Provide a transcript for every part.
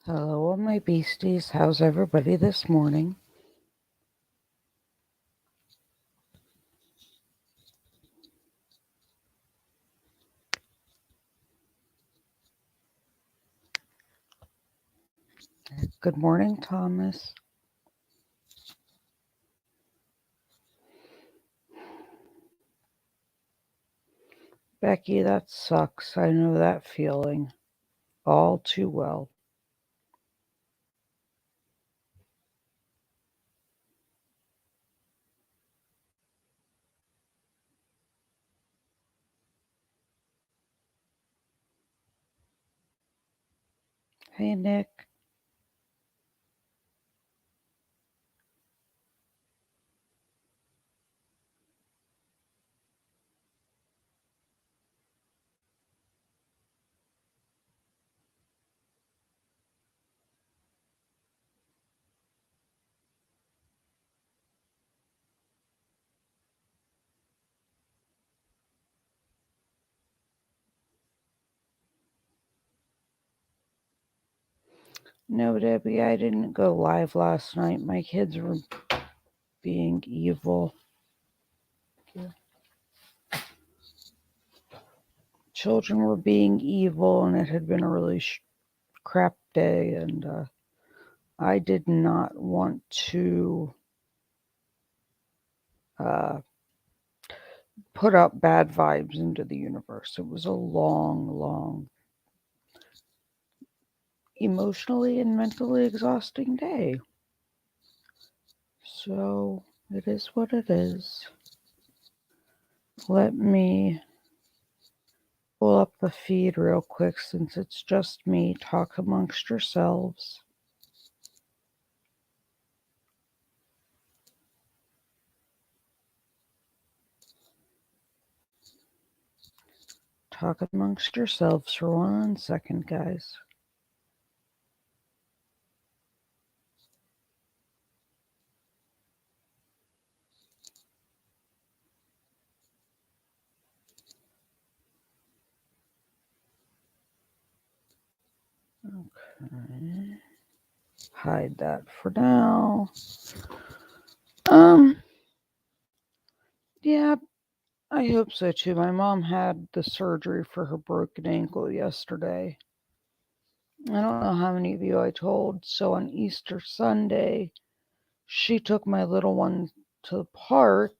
Hello, all my beasties. How's everybody this morning? Good morning, Thomas. Becky, that sucks. I know that feeling all too well. Hey, Nick. No, Debbie, I didn't go live last night. My kids were being evil. Children were being evil, and it had been a really crap day, and I did not want to put out bad vibes into the universe. It was a long, emotionally and mentally exhausting day. So it is what it is. Let me pull up the feed real quick since it's just me. Talk amongst yourselves. Talk amongst yourselves for 1 second, guys. Okay. Hide that for now. Yeah, I hope so too. My mom had the surgery for her broken ankle yesterday. I don't know how many of you I told. So on Easter Sunday, she took my little one to the park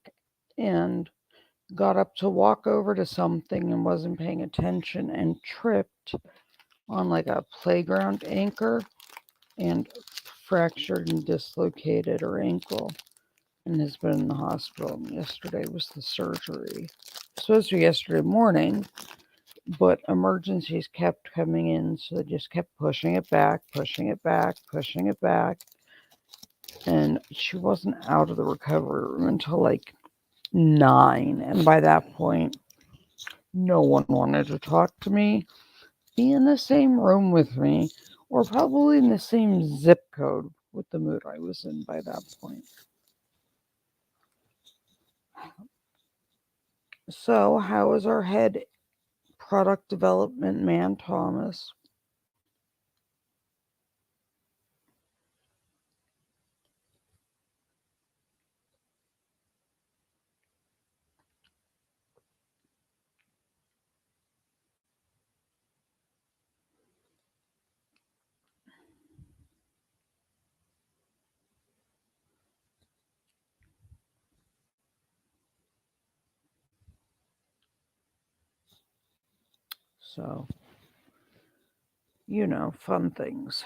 and got up to walk over to something and wasn't paying attention and tripped on like a playground anchor and fractured and dislocated her ankle and has been in the hospital. Yesterday was the surgery. It was supposed to be yesterday morning, but emergencies kept coming in, so they just kept pushing it back. And she wasn't out of the recovery room until like 9. And by that point, no one wanted to talk to me, be in the same room with me, or probably in the same zip code with the mood I was in by that point. So, how is our head product development man, Thomas? So, fun things.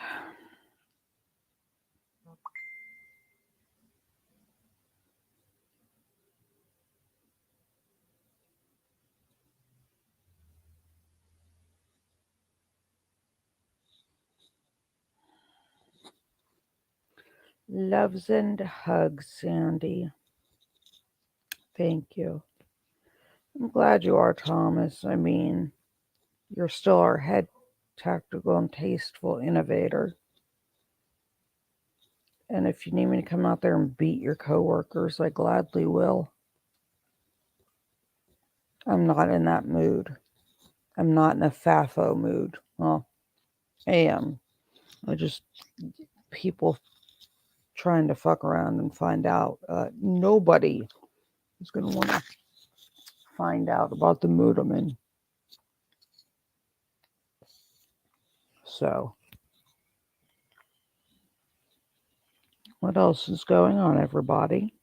Loves and hugs, Sandy. Thank you. I'm glad you are, Thomas. I mean, you're still our head tactical and tasteful innovator. And if you need me to come out there and beat your coworkers, I gladly will. I'm not in that mood. I'm not in a FAFO mood. Well, I am. People trying to fuck around and find out. Nobody is going to want to find out about the mood I'm in. So, what else is going on, everybody?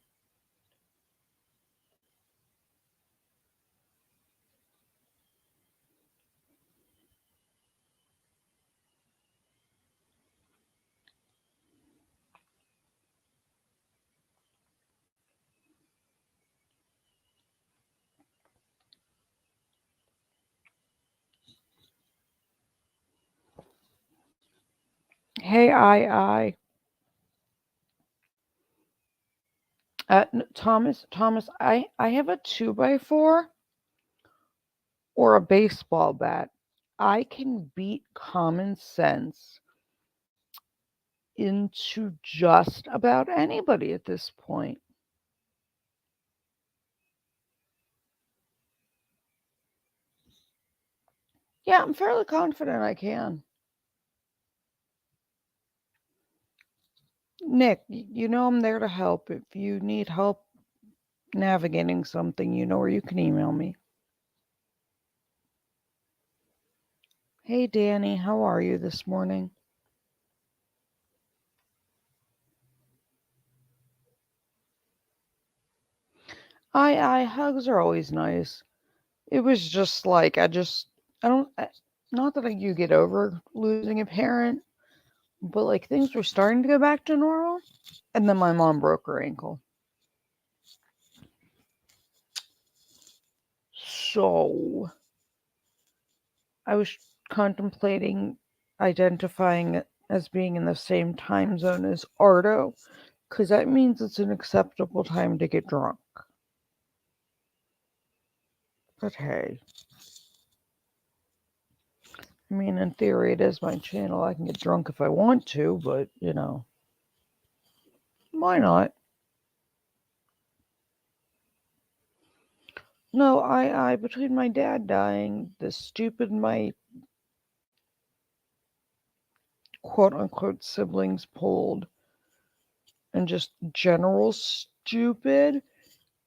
Hey, Thomas, I have a 2x4 or a baseball bat. I can beat common sense into just about anybody at this point. Yeah, I'm fairly confident I can. Nick, you know I'm there to help. If you need help navigating something, you know where you can email me. Hey, Danny, how are you this morning? Hugs are always nice. It was just like, not that you get over losing a parent, but like things were starting to go back to normal. And then my mom broke her ankle. So I was contemplating identifying it as being in the same time zone as Ardo, because that means it's an acceptable time to get drunk. But hey, I mean, in theory, it is my channel. I can get drunk if I want to, but, you know, why not? No, between my dad dying, my quote unquote siblings pulled, and just general stupid,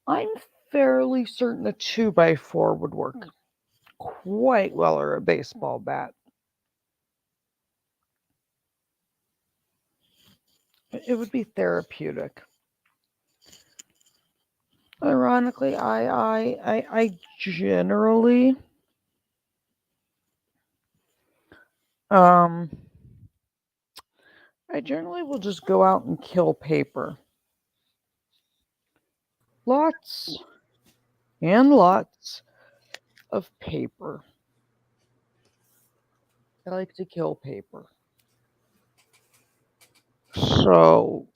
I'm fairly certain a 2x4 would work quite well, or a baseball bat. It would be therapeutic. Ironically, I generally I generally will just go out and kill paper. Lots and lots of paper. I like to kill paper. So,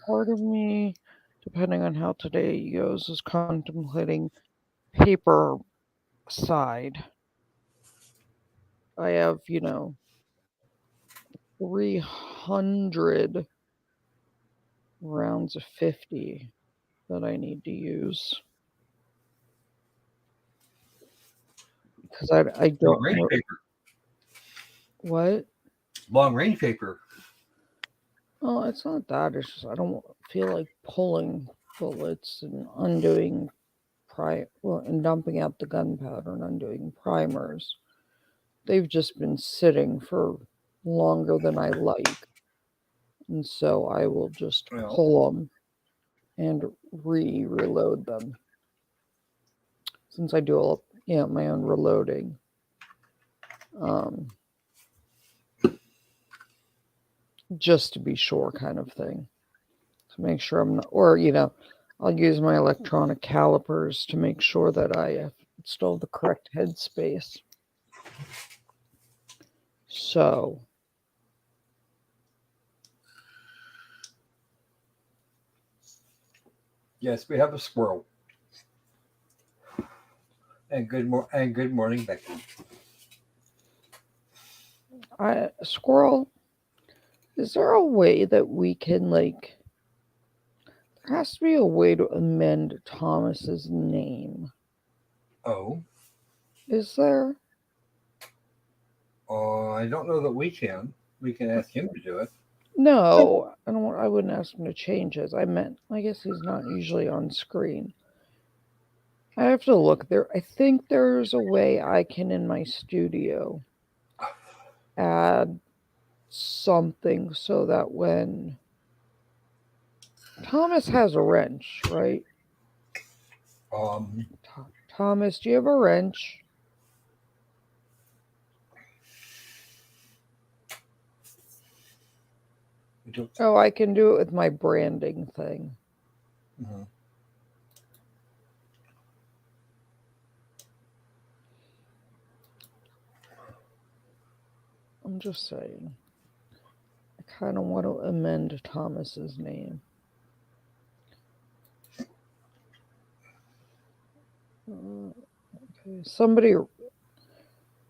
part of me, depending on how today goes, is contemplating paper side. I have, 300 rounds of 50 that I need to use. Because I don't long range paper. What? Long range paper. Oh, it's not that. It's just I don't feel like pulling bullets and undoing and dumping out the gunpowder and undoing primers. They've just been sitting for longer than I like, and so I will just pull them and reload them. Since I do all my own reloading, just to be sure, kind of thing, to make sure I'm not, or I'll use my electronic calipers to make sure that I still have the correct headspace. So, yes, we have a squirrel. And good morning, Becky. Squirrel, is there a way that we can, like, there has to be a way to amend Thomas's name. Oh. Is there? I don't know that we can. We can ask him to do it. No, I wouldn't ask him to change his. I guess he's not usually on screen. I have to look there. I think there's a way I can in my studio add something so that when Thomas has a wrench, right? Thomas, do you have a wrench? Oh, I can do it with my branding thing. Mhm. I'm just saying. I kind of want to amend Thomas's name. Okay, somebody,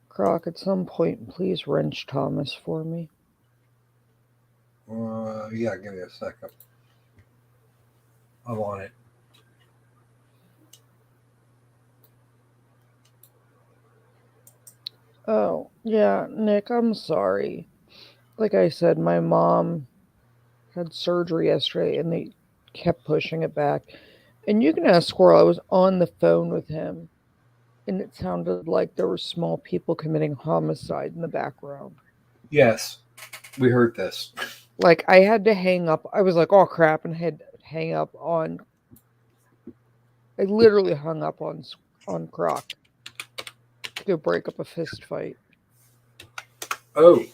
Croc, at some point, please wrench Thomas for me. Yeah, give me a second. I'm on it. Oh, yeah, Nick, I'm sorry. Like I said, my mom had surgery yesterday and they kept pushing it back. And you can ask Squirrel, I was on the phone with him and it sounded like there were small people committing homicide in the background. Yes, we heard this. Like I had to hang up. I was like, oh crap, and had to hang up on. I literally hung up on Croc to go break up a fist fight. Oh.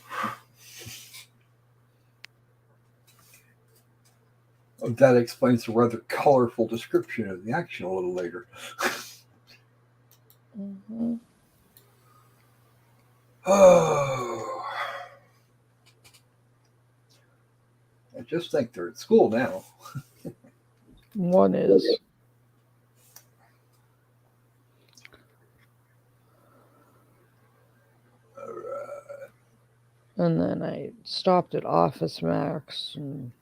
That explains the rather colorful description of the action a little later. Mm-hmm. Oh. I just think they're at school now. One is. And then I stopped at Office Max and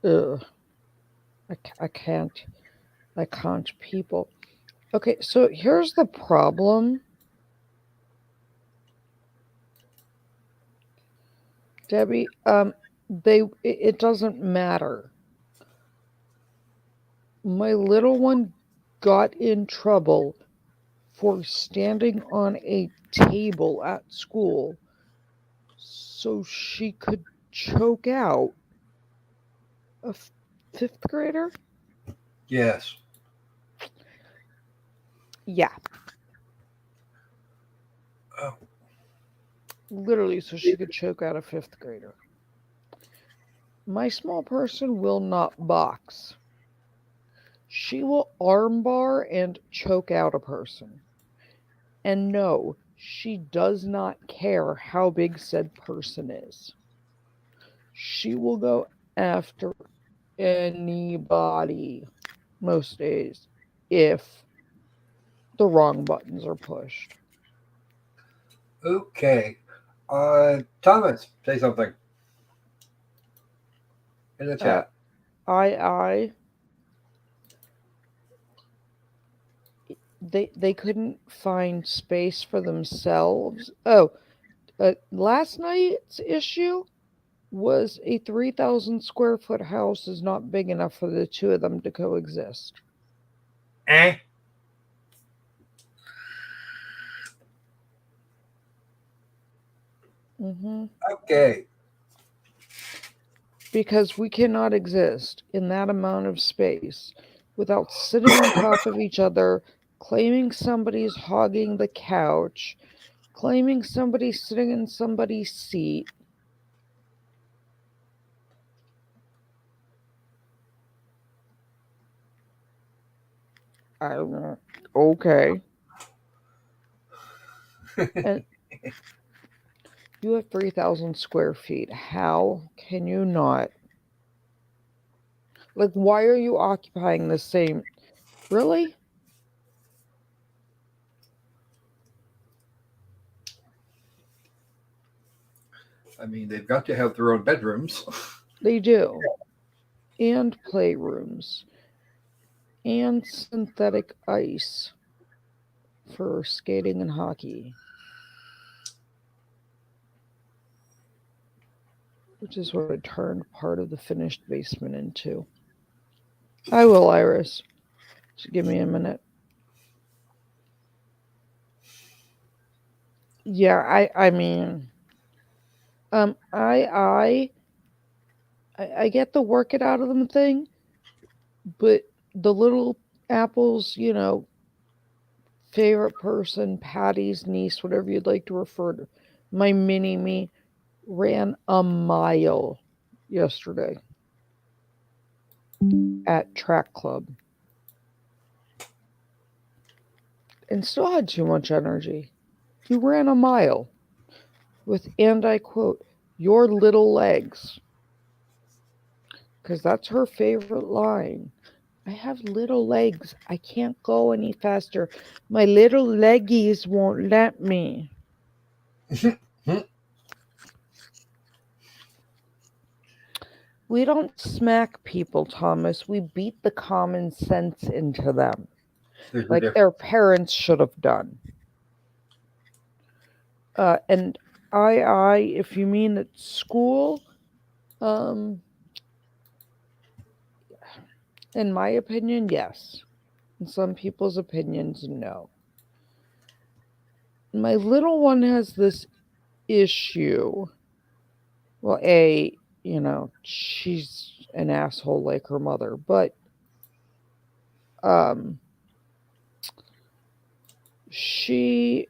ugh, I can't people. Okay, so here's the problem. Debbie, it doesn't matter. My little one got in trouble for standing on a table at school so she could choke out a fifth grader? Yes. Yeah. Oh. Literally, so she could choke out a fifth grader. My small person will not box. She will armbar and choke out a person. And no, she does not care how big said person is. She will go after anybody most days if the wrong buttons are pushed. Okay. Thomas, say something in the chat. I they couldn't find space for themselves. Oh, last night's issue was a 3,000 square foot house is not big enough for the two of them to coexist. Mm-hmm. Okay. Because we cannot exist in that amount of space without sitting on top of each other, claiming somebody's hogging the couch, claiming somebody's sitting in somebody's seat. I don't know. Okay. And you have 3,000 square feet. How can you not? Like, why are you occupying the same? Really? I mean, they've got to have their own bedrooms. They do. And playrooms. And synthetic ice for skating and hockey. which is what I turned part of the finished basement into. I will, Iris. Just give me a minute. Yeah, I mean, I get the work it out of them thing, but the little apples, favorite person, Patty's niece, whatever you'd like to refer to, my mini me, ran a mile yesterday at track club and still had too much energy. You ran a mile with, and I quote, your little legs. Because that's her favorite line. I have little legs. I can't go any faster. My little leggies won't let me. We don't smack people, Thomas. We beat the common sense into them. Like their parents should have done. And if you mean at school, in my opinion, yes. In some people's opinions, no. My little one has this issue. Well, she's an asshole like her mother, but she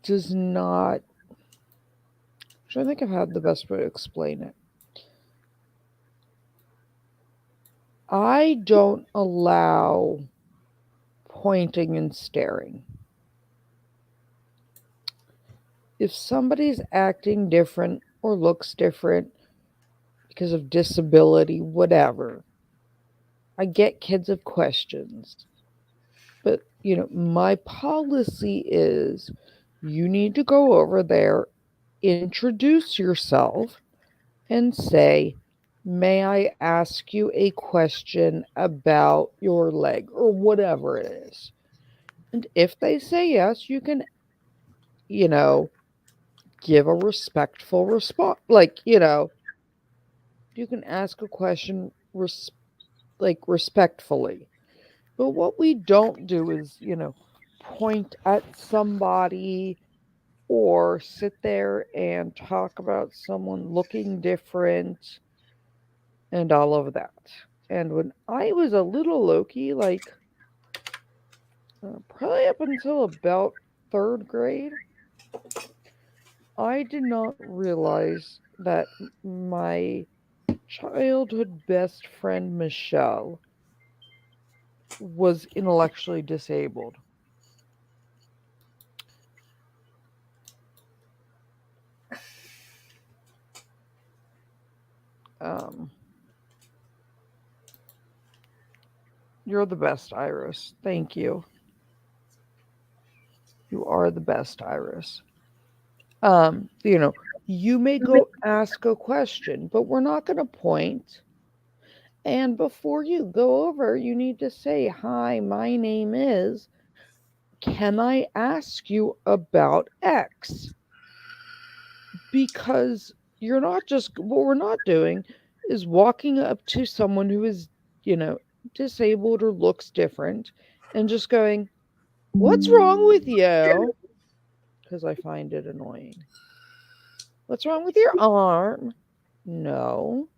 does not. I think I've had the best way to explain it. I don't allow pointing and staring. If somebody's acting different or looks different because of disability, whatever, I get kids have questions. But, my policy is you need to go over there, introduce yourself, and say, may I ask you a question about your leg or whatever it is? And if they say yes, you can, give a respectful response. You can ask a question respectfully. But what we don't do is, point at somebody or sit there and talk about someone looking different and all of that. And when I was a little Loki, probably up until about 3rd grade, I did not realize that my childhood best friend, Michelle, was intellectually disabled. You're the best, Iris. Thank you. You are the best, Iris. You may go ask a question, but we're not going to point. And before you go over, you need to say, hi, my name is, can I ask you about X? Because you're not just, what we're not doing is walking up to someone who is, disabled or looks different and just going, what's wrong with you? Because I find it annoying. What's wrong with your arm? No.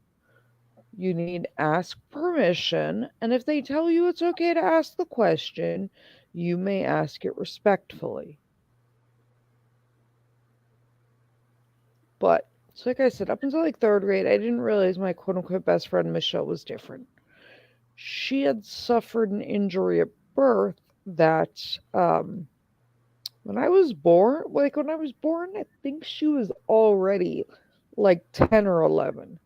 You need to ask permission. And if they tell you it's okay to ask the question, you may ask it respectfully. But, so like I said, up until 3rd grade, I didn't realize my quote unquote best friend, Michelle, was different. She had suffered an injury at birth that, when I was born, I think she was already 10 or 11.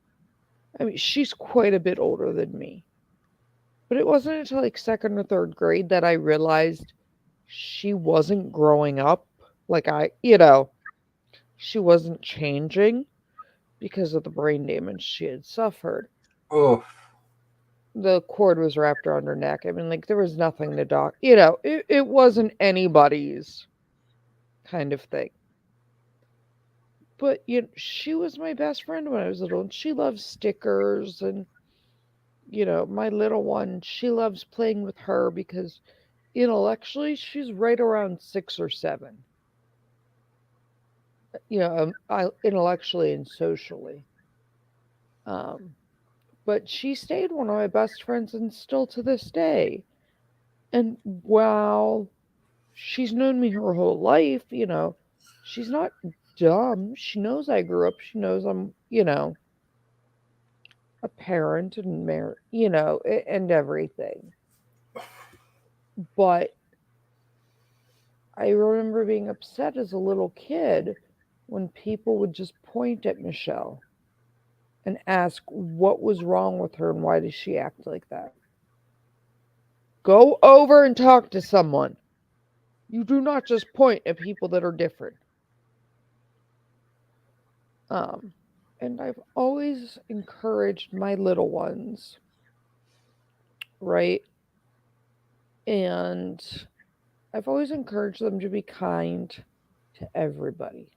I mean, she's quite a bit older than me. But it wasn't until 2nd or 3rd grade that I realized she wasn't growing up. She wasn't changing because of the brain damage she had suffered. Oh. The cord was wrapped around her neck. I mean, there was nothing to doc. It wasn't anybody's kind of thing. But she was my best friend when I was little, and she loves stickers. And my little one, she loves playing with her because intellectually she's right around 6 or 7. Intellectually and socially. But she stayed one of my best friends, and still to this day. And while she's known me her whole life, she's not dumb. She knows I grew up. She knows I'm, a parent and married, and everything. But I remember being upset as a little kid when people would just point at Michelle and ask what was wrong with her and why does she act like that. Go over and talk to someone. You do not just point at people that are different. And I've always encouraged my little ones, right? And I've always encouraged them to be kind to everybody.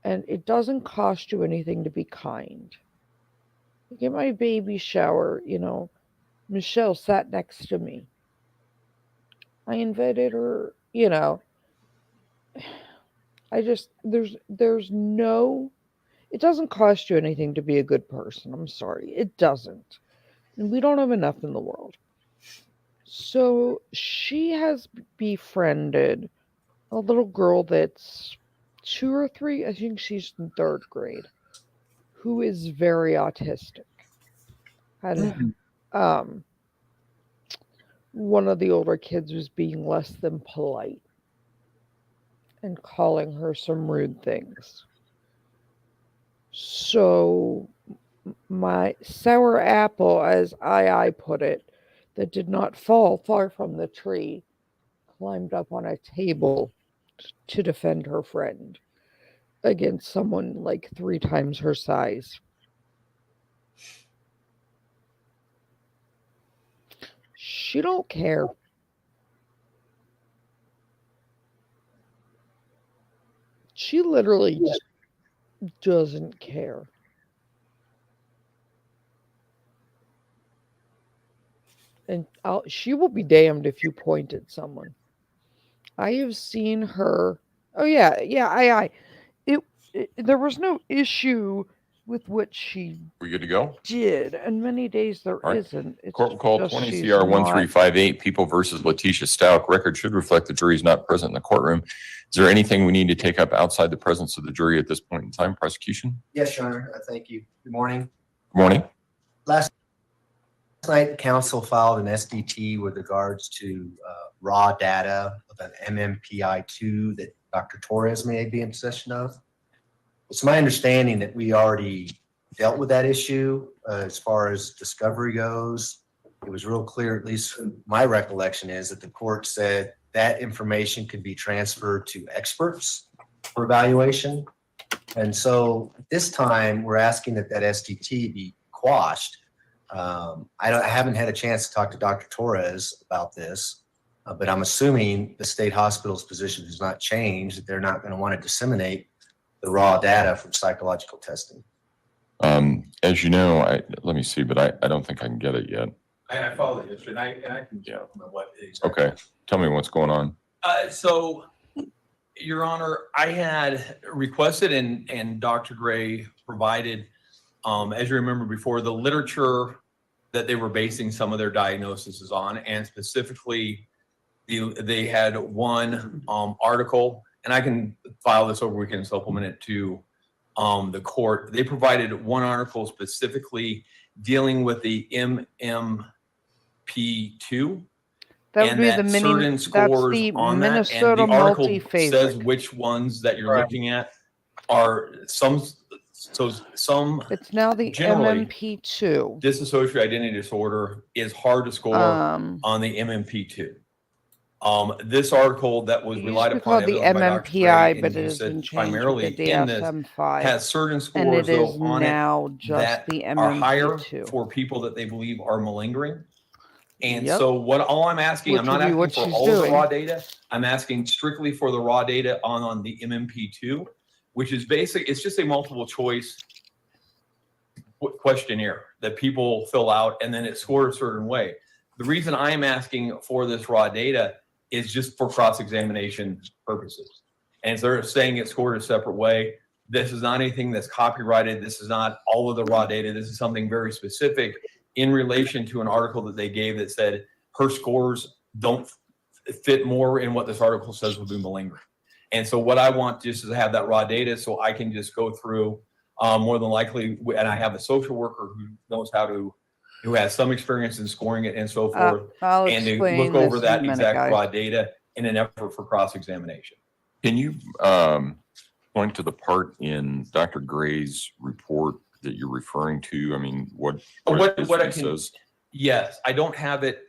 And it doesn't cost you anything to be kind. Like at my baby shower, Michelle sat next to me. I invited her, there's no, it doesn't cost you anything to be a good person. I'm sorry. It doesn't. And we don't have enough in the world. So she has befriended a little girl that's 2 or 3, I think she's in 3rd grade, who is very autistic. And one of the older kids was being less than polite and calling her some rude things. So my sour apple, as I put it, that did not fall far from the tree, climbed up on a table to defend her friend against someone like 3 times her size. She don't care. She literally just doesn't care. And she will be damned if you point at someone. I have seen her. Oh yeah, I. There was no issue with what she We good to go? did, and many days there All right. isn't. It's Court will call just 20 she's CR not- 1358, People versus Letecia Stauch. Record should reflect the jury is not present in the courtroom. Is there anything we need to take up outside the presence of the jury at this point in time? Prosecution? Yes, Your Honor. Thank you. Good morning. Good morning. Last night, counsel filed an SDT with regards to raw data of an MMPI-2 that Dr. Torres may be in possession of. It's my understanding that we already dealt with that issue as far as discovery goes. It was real clear, at least my recollection is, that the court said that information could be transferred to experts for evaluation. And so this time we're asking that that SDT be quashed. I haven't had a chance to talk to Dr. Torres about this, but I'm assuming the state hospital's position has not changed, that they're not going to want to disseminate the raw data from psychological testing. As you know, let me see, but I don't think I can get it yet. I followed it yesterday, and I can tell what exactly. Okay. Tell me what's going on. So, Your Honor, I had requested and Dr. Gray provided, as you remember before, the literature that they were basing some of their diagnoses on, and specifically they had one article, and I can file this over, we can supplement it to the court. They provided one article specifically dealing with the MMP2. That would be the certain scores the on Minnesota that, and the article multi-phasic. says which ones that you're looking at are some. So some. It's now the generally, MMP2. Dissociative identity disorder is hard to score on the MMP2. This article that was relied upon the MMPI, but it has been changed to the DSM-5. Has certain scores and it is though, on now it just that the are higher MMP2. for people that they believe are malingering. And Yep. so all I'm asking, I'm Which not would be asking what for she's all of the doing. raw data. I'm asking strictly for the raw data on the MMP2. which is basic. It's just a multiple choice questionnaire that people fill out, and then it's scored a certain way. The reason I'm asking for this raw data is just for cross-examination purposes. And so they're saying it's scored a separate way. This is not anything that's copyrighted. This is not all of the raw data. This is something very specific in relation to an article that they gave that said her scores don't fit more in what this article says would be malingering. And so what I want just is to have that raw data so I can just go through more than likely, and I have a social worker who knows who has some experience in scoring it and so forth, I'll and to explain look over this in a that minute, exact guys. raw data in an effort for cross-examination. Can you point to the part in Dr. Gray's report that you're referring to? I mean, what What it I can, says? yes, I don't have it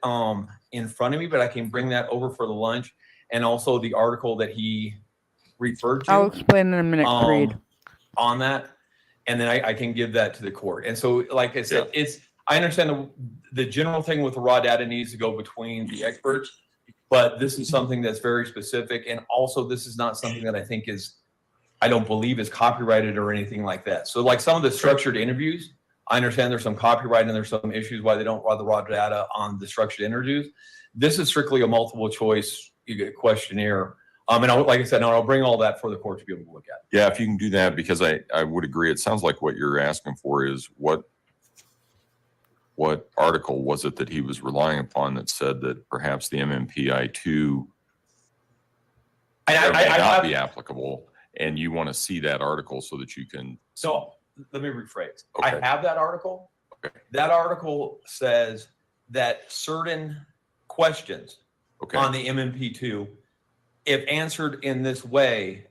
in front of me, but I can bring that over for the lunch, and also the article that he referred to. I'll explain in a minute, Creed. On that, and then I can give that to the court. And so, like I said, I understand the general thing with the raw data needs to go between the experts, but this is something that's very specific. And also, this is not something that I don't believe is copyrighted or anything like that. So like some of the structured interviews, I understand there's some copyright and there's some issues why they don't run the raw data on the structured interviews. This is strictly a multiple choice questionnaire. And like I said, I'll bring all that for the court to be able to look at. Yeah, if you can do that, because I would agree. It sounds like what you're asking for is what article was it that he was relying upon that said that perhaps the MMPI-2 may not be applicable, and you want to see that article so that you can. So let me rephrase. Okay. I have that article. Okay. That article says that certain questions on the MMP2, if answered in this way,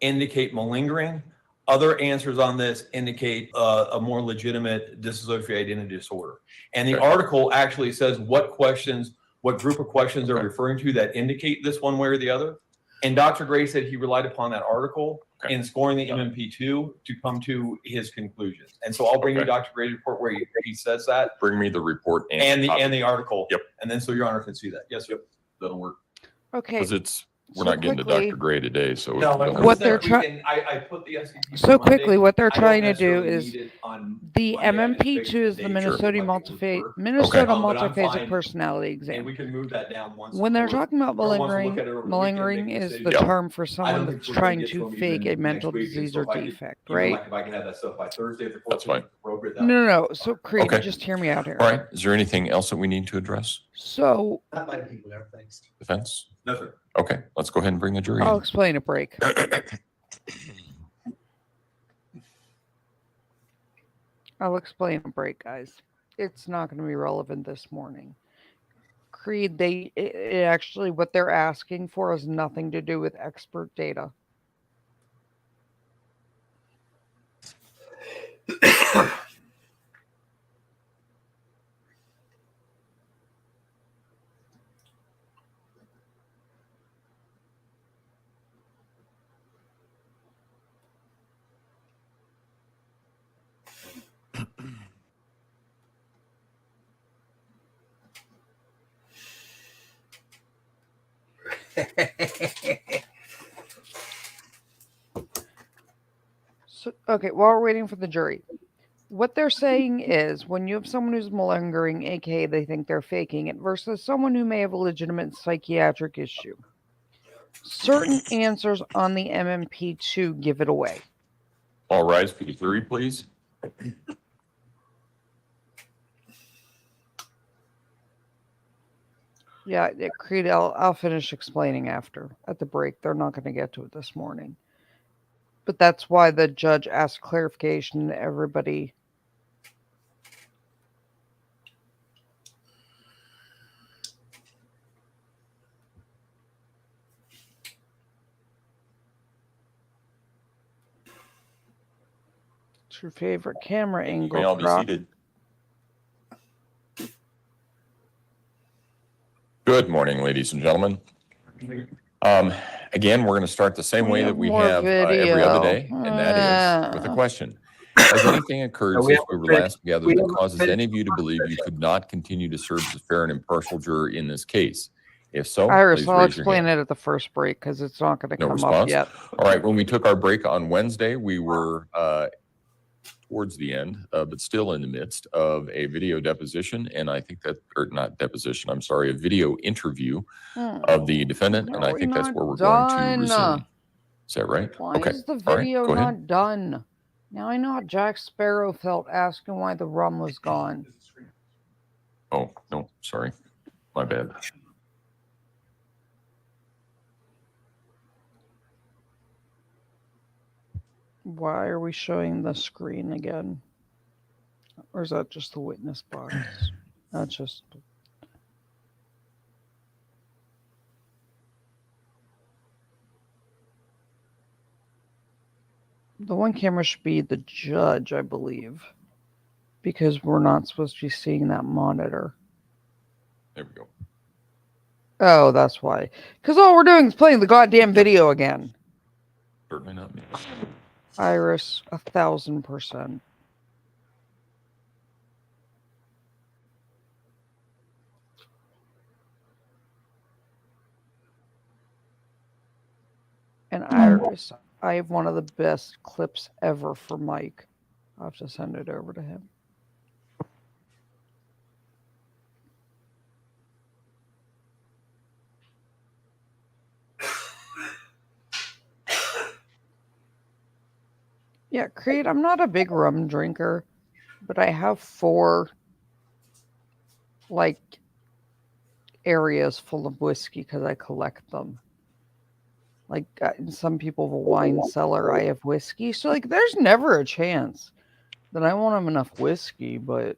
indicate malingering. Other answers on this indicate a more legitimate dissociative identity disorder. And the article actually says what group of questions are referring to that indicate this one way or the other. And Dr. Gray said he relied upon that article in scoring the MMP2 to come to his conclusions. And so I'll bring you Dr. Gray's report where he says that. Bring me the report and the article. Yep. And then so Your Honor can see that. Yes, yep. That'll work. Okay. Because we're not getting to Dr. Gray today, so what they're trying. I put the SDT So quickly, what they're I don't trying to do necessarily is need it on the Monday. I just MMP2 is the figured Minnesota might be Minnesota but I'm multiphasic fine. personality And exam. we can move that down once. When they're talking about or once we look malingering, at it over the weekend, malingering make a is the decision. term for I don't someone think that's we're gonna trying get to them fake even a mental next week, and disease so or if I could- defect, even right? like if I can have that stuff by Thursday, if the That's court's fine. appropriate. No. So Creed, Okay. just hear me out here. All right. Is there anything else that we need to address? So Not by people there, thanks. Defense? No, sir. Okay, let's go ahead and bring the jury I'll in. explain a break. I'll explain a break, guys. It's not going to be relevant this morning. Creed, it actually, what they're asking for has nothing to do with expert data. So, okay, while we're waiting for the jury, what they're saying is when you have someone who's malingering, aka they think they're faking it, versus someone who may have a legitimate psychiatric issue, certain answers on the MMP2 give it away. All rise for the jury, please. Yeah, Creed, I'll finish explaining after at the break. They're not going to get to it this morning. But that's why the judge asked clarification to everybody. What's your favorite camera angle? May all be Croc? seated. Good morning, ladies and gentlemen. Again, we're going to start the same way that we have every other day, and that is with a question. Has anything occurred since we were last together that causes any of you to believe you could not continue to serve as a fair and impartial juror in this case? If so, Iris, please I'll raise your explain hand. it at the first break because it's not going to No come up response? yet. All right, when we took our break on Wednesday, we were towards the end, but still in the midst of a video deposition, and I think that, or not deposition, I'm sorry, a video interview of the defendant, and I think that's where we're going to resume. Is that right? Why Okay. is the All right, video go ahead. not done? Now I know how Jack Sparrow felt asking why the rum was gone. Oh, no, sorry. My bad. Why are we showing the screen again? Or is that just the witness box? That's just... The one camera should be the judge, I believe. Because we're not supposed to be seeing that monitor. There we go. Oh, that's why. Because all we're doing is playing the goddamn video again. Certainly not me. Iris, 1000%. And Iris, I have one of the best clips ever for Mike. I'll have to send it over to him. Yeah, Creed, I'm not a big rum drinker, but I have 4, like, areas full of whiskey because I collect them. Like, some people have a wine cellar, I have whiskey. So, like, there's never a chance that I won't have enough whiskey, but...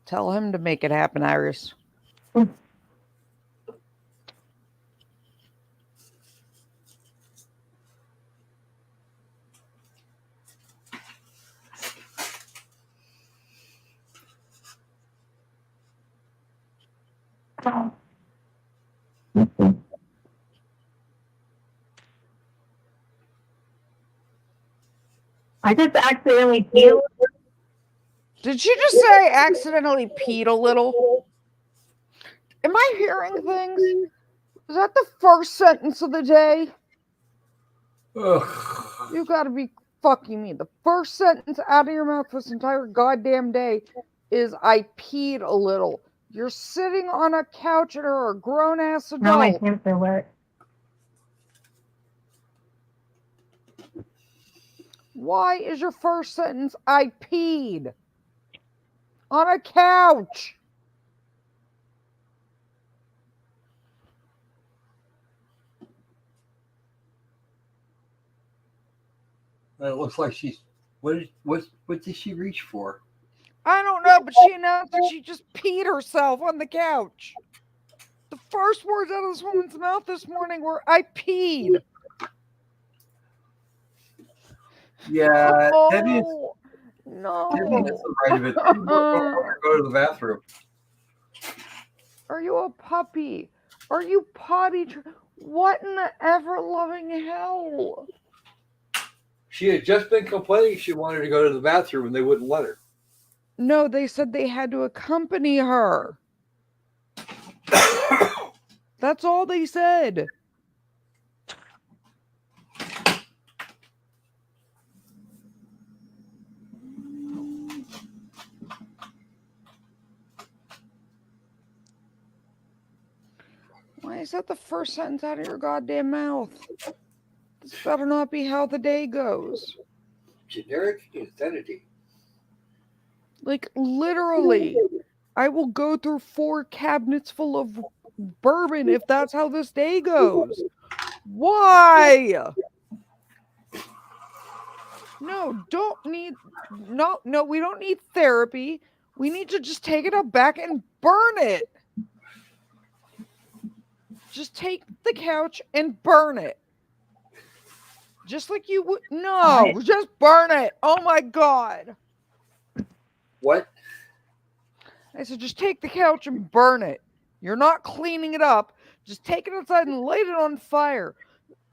Tell him to make it happen, Iris. I just accidentally peed. Did you just say I accidentally peed a little? Am I hearing things? Is that the first sentence of the day? Ugh. You gotta be fucking me. The first sentence out of your mouth this entire goddamn day is I peed a little. You're sitting on a couch and are a grown ass Now my adult. pants are wet. Why is your first sentence I peed on a couch? It looks like she's. What did she reach for? I don't know, but she announced that she just peed herself on the couch. The first words out of this woman's mouth this morning were, I peed. Yeah, that is. No. That is the right of it. Go to the bathroom. Are you a puppy? Are you potty? What in the ever loving hell? She had just been complaining she wanted to go to the bathroom and they wouldn't let her. No, they said they had to accompany her. That's all they said. Why is that the first sentence out of your goddamn mouth? This better not be how the day goes. Generic insanity. Like, literally, I will go through 4 cabinets full of bourbon if that's how this day goes. Why? No, we don't need therapy. We need to just take it up back and burn it. Just take the couch and burn it. Just like you would. No, just burn it. Oh my God. What? I said, just take the couch and burn it. You're not cleaning it up. Just take it outside and light it on fire.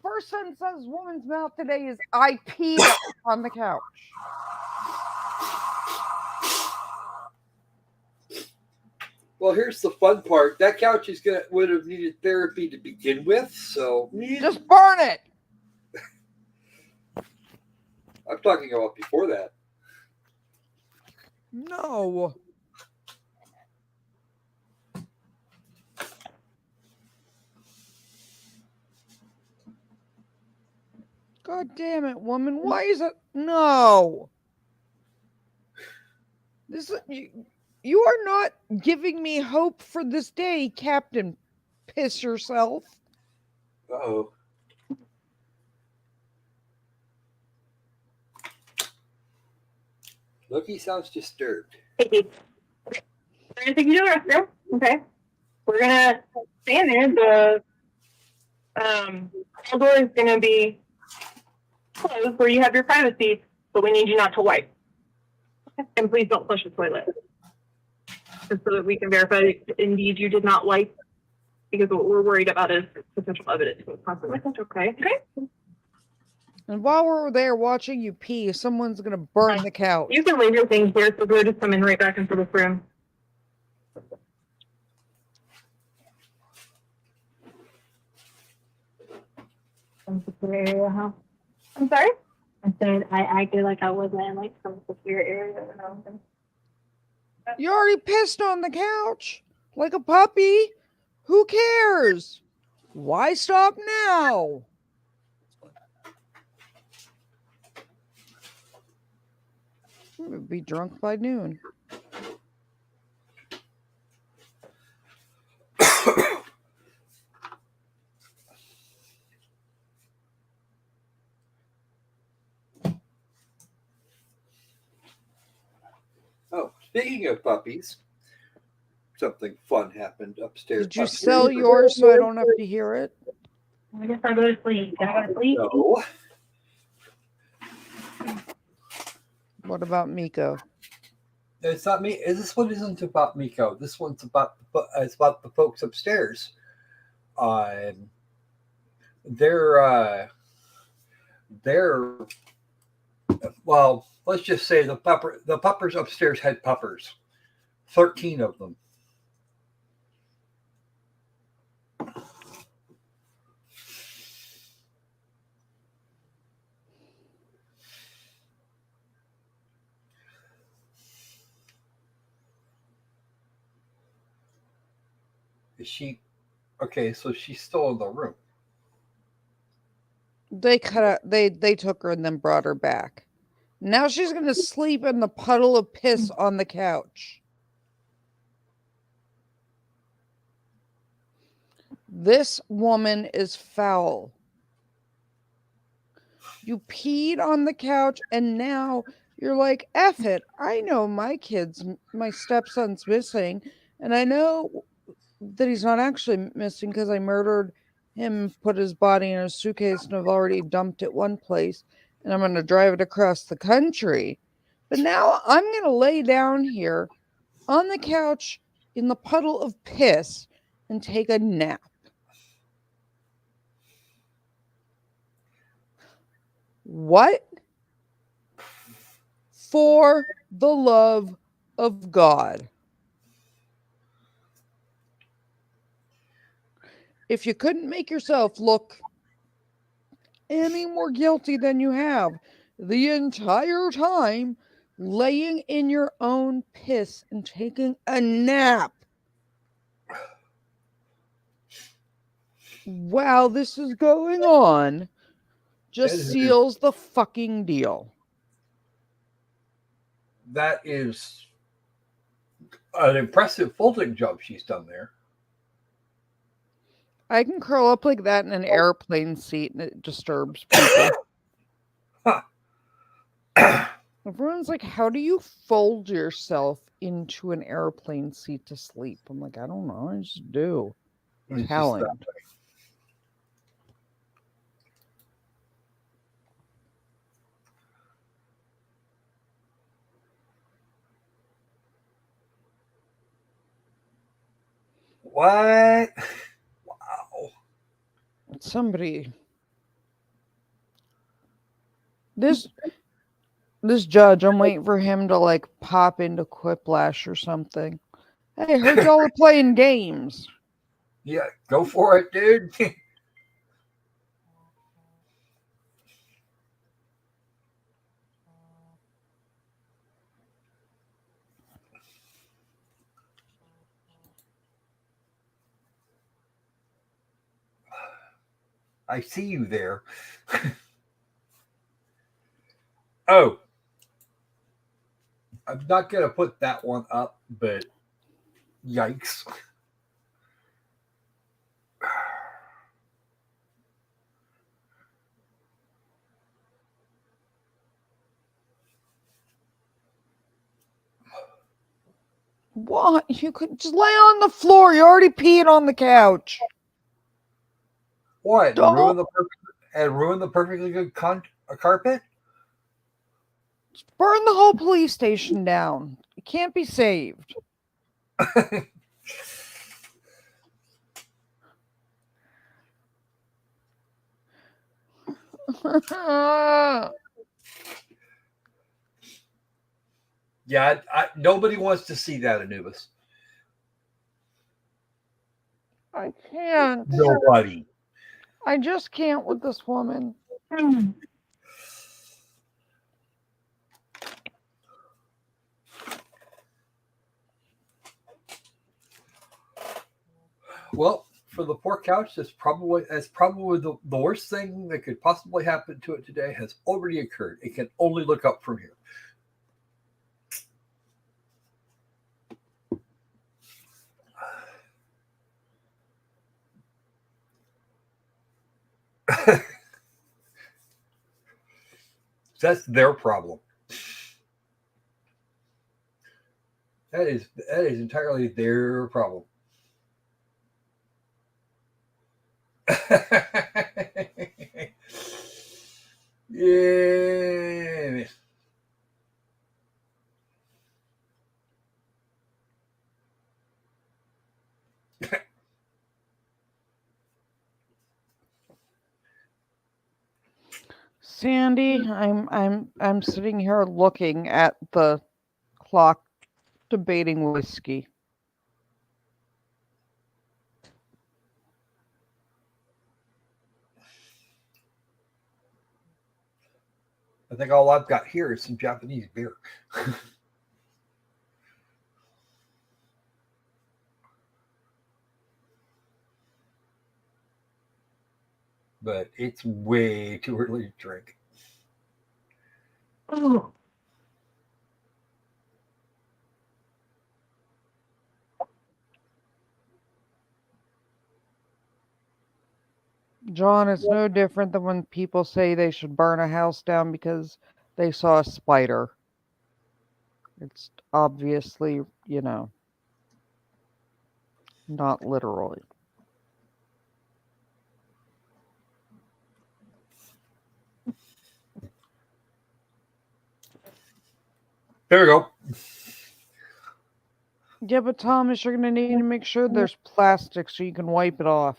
First sentence out of this woman's mouth today is, I peed on the couch. Well, here's the fun part. That couch would have needed therapy to begin with, so just burn it. I'm talking about before that. No. God damn it, woman. Why is it? No. This you are not giving me hope for this day, Captain. Piss yourself. Uh-oh. Loki sounds disturbed. We're gonna take you to the restroom. Okay. We're gonna stand there. The hall door is gonna be closed where you have your privacy, but we need you not to wipe. Okay. And please don't flush the toilet. Just so that we can verify that indeed you did not wipe, because what we're worried about is potential evidence of consequences. Okay. Okay. And while we're there watching you pee, someone's gonna burn the couch. You can leave your things here, so we're just coming right back into this room. I'm sorry? I said I acted like I wasn't in like some secure area or something. You already pissed on the couch like a puppy. Who cares? Why stop now? I'm gonna be drunk by noon. Oh, speaking of puppies, something fun happened upstairs. Did you sell yours so I don't have to hear it? I guess I'll go to sleep. Gotta go to sleep. No. What about Miko? It's not me. This one isn't about Miko. This one's about it's about the folks upstairs. They're well, let's just say the puppers upstairs had puppers. 13 of them. Is she okay? So she's still in the room. They took her and then brought her back. Now she's gonna sleep in the puddle of piss on the couch. This woman is foul. You peed on the couch and now you're like, F it. I know my stepson's missing, and I know that he's not actually missing because I murdered him, put his body in a suitcase, and I've already dumped it one place, and I'm going to drive it across the country. But now I'm going to lay down here on the couch in the puddle of piss and take a nap. What? For the love of God. If you couldn't make yourself look any more guilty than you have the entire time laying in your own piss and taking a nap while this is going on, just seals the fucking deal. That is an impressive folding job she's done there. I can curl up like that in an airplane seat and it disturbs people. Everyone's like, how do you fold yourself into an airplane seat to sleep? I'm like, I don't know. I just do. Talent. What? Wow. Somebody. This judge, I'm waiting for him to like pop into Quiplash or something. Hey, I heard y'all are playing games. Yeah, go for it, dude. I see you there. Oh, I'm not going to put that one up, but yikes. What? You could just lay on the floor. You already peed on the couch. What? Don't- Ruin the perfectly good carpet? Burn the whole police station down. It can't be saved. Yeah, nobody wants to see that, Anubis. I can't. Nobody. I just can't with this woman. Well, for the poor couch, that's probably the worst thing that could possibly happen to it today has already occurred. It can only look up from here. That's their problem. That is entirely their problem. Yeah. Sandy, I'm sitting here looking at the clock debating whiskey. I think all I've got here is some Japanese beer. But it's way too early to drink. Oh. John, it's no different than when people say they should burn a house down because they saw a spider. It's obviously, not literally. There we go. Yeah, but Thomas, you're going to need to make sure there's plastic so you can wipe it off.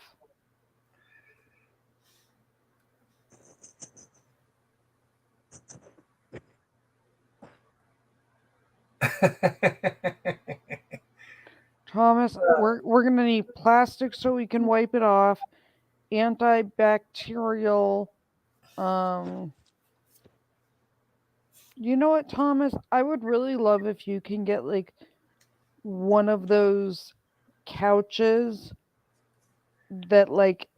Thomas, we're going to need plastic so we can wipe it off. Antibacterial. You know what, Thomas? I would really love if you can get like one of those couches that like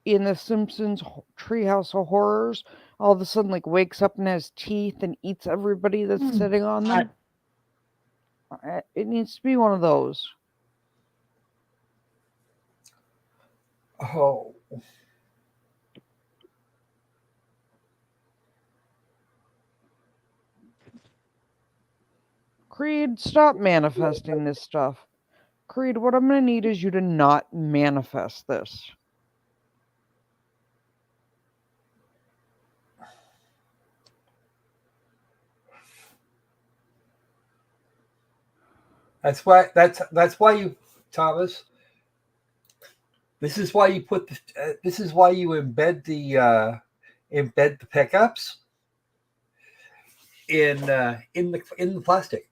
in the Simpsons Treehouse of Horrors, all of a sudden like wakes up and has teeth and eats everybody that's sitting on them. It needs to be one of those. Oh. Creed, stop manifesting this stuff. Creed, what I'm going to need is you to not manifest this. That's why you Thomas. This is why you put this is why you embed the pickups in the plastic.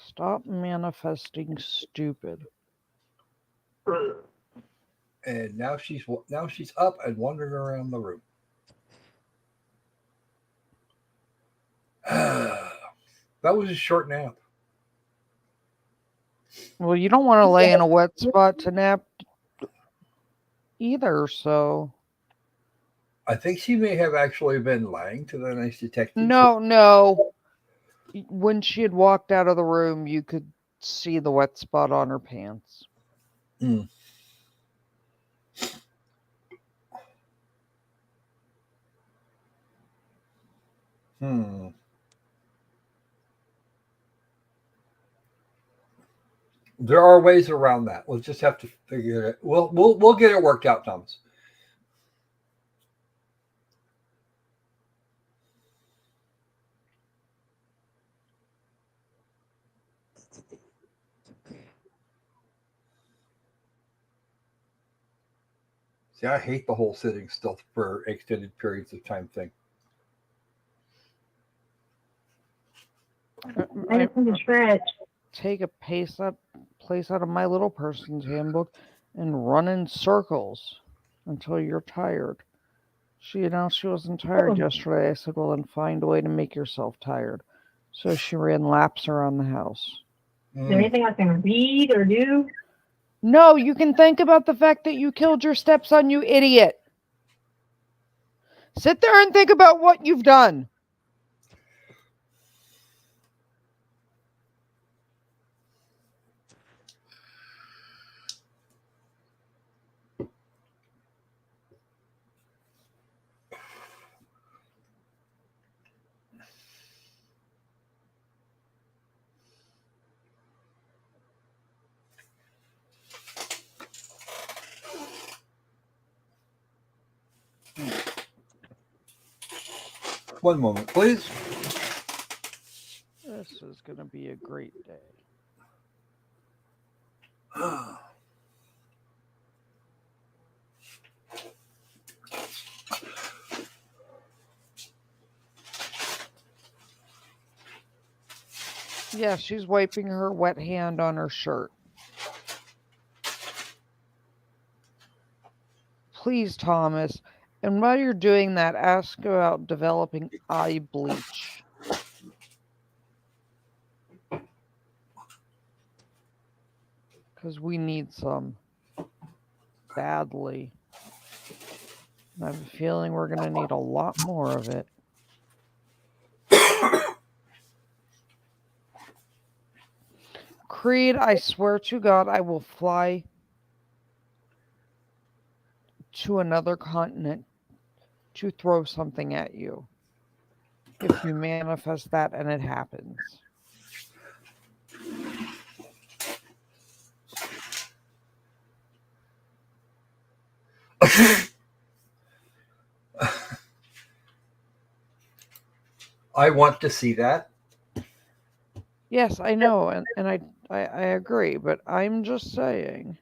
Stop manifesting stupid. And now she's up and wandering around the room. That was a short nap. Well, you don't want to lay in a wet spot to nap either, so. I think she may have actually been lying to the nice detective. No. When she had walked out of the room, you could see the wet spot on her pants. Mm. There are ways around that. We'll just have to figure it. We'll get it worked out, Thomas. See, I hate the whole sitting still for extended periods of time thing. I just need to stretch. Take a place out of my little person's handbook and run in circles until you're tired. She announced she wasn't tired yesterday. I said, well, then find a way to make yourself tired. So she ran laps around the house. Is there anything I can read or do? No, you can think about the fact that you killed your stepson, you idiot. Sit there and think about what you've done. One moment, please. This is going to be a great day. Yeah, she's wiping her wet hand on her shirt. Please, Thomas. And while you're doing that, ask about developing eye bleach. Because we need some badly. And I have a feeling we're going to need a lot more of it. Creed, I swear to God, I will fly to another continent to throw something at you. If you manifest that and it happens. I want to see that. Yes, I know, and I agree, but I'm just saying.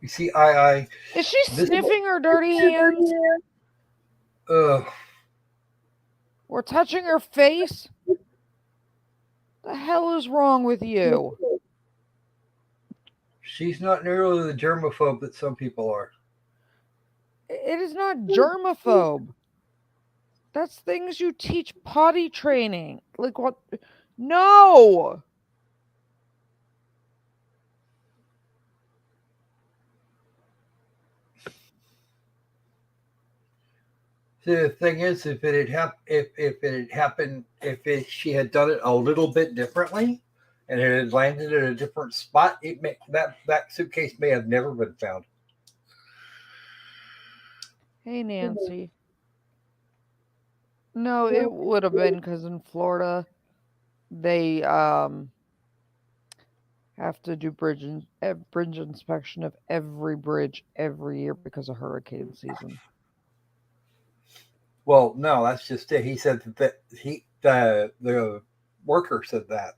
You see, I Is she sniffing her dirty hands? Or touching her face? The hell is wrong with you? She's not nearly the germaphobe that some people are. It is not germaphobe. That's things you teach potty training. Like what? No! The thing is, if she had done it a little bit differently, and it had landed at a different spot, that suitcase may have never been found. Hey, Nancy. No, it would have been because in Florida, they have to do bridge inspection of every bridge every year because of hurricane season. Well, no, that's just it. He said that the worker said that.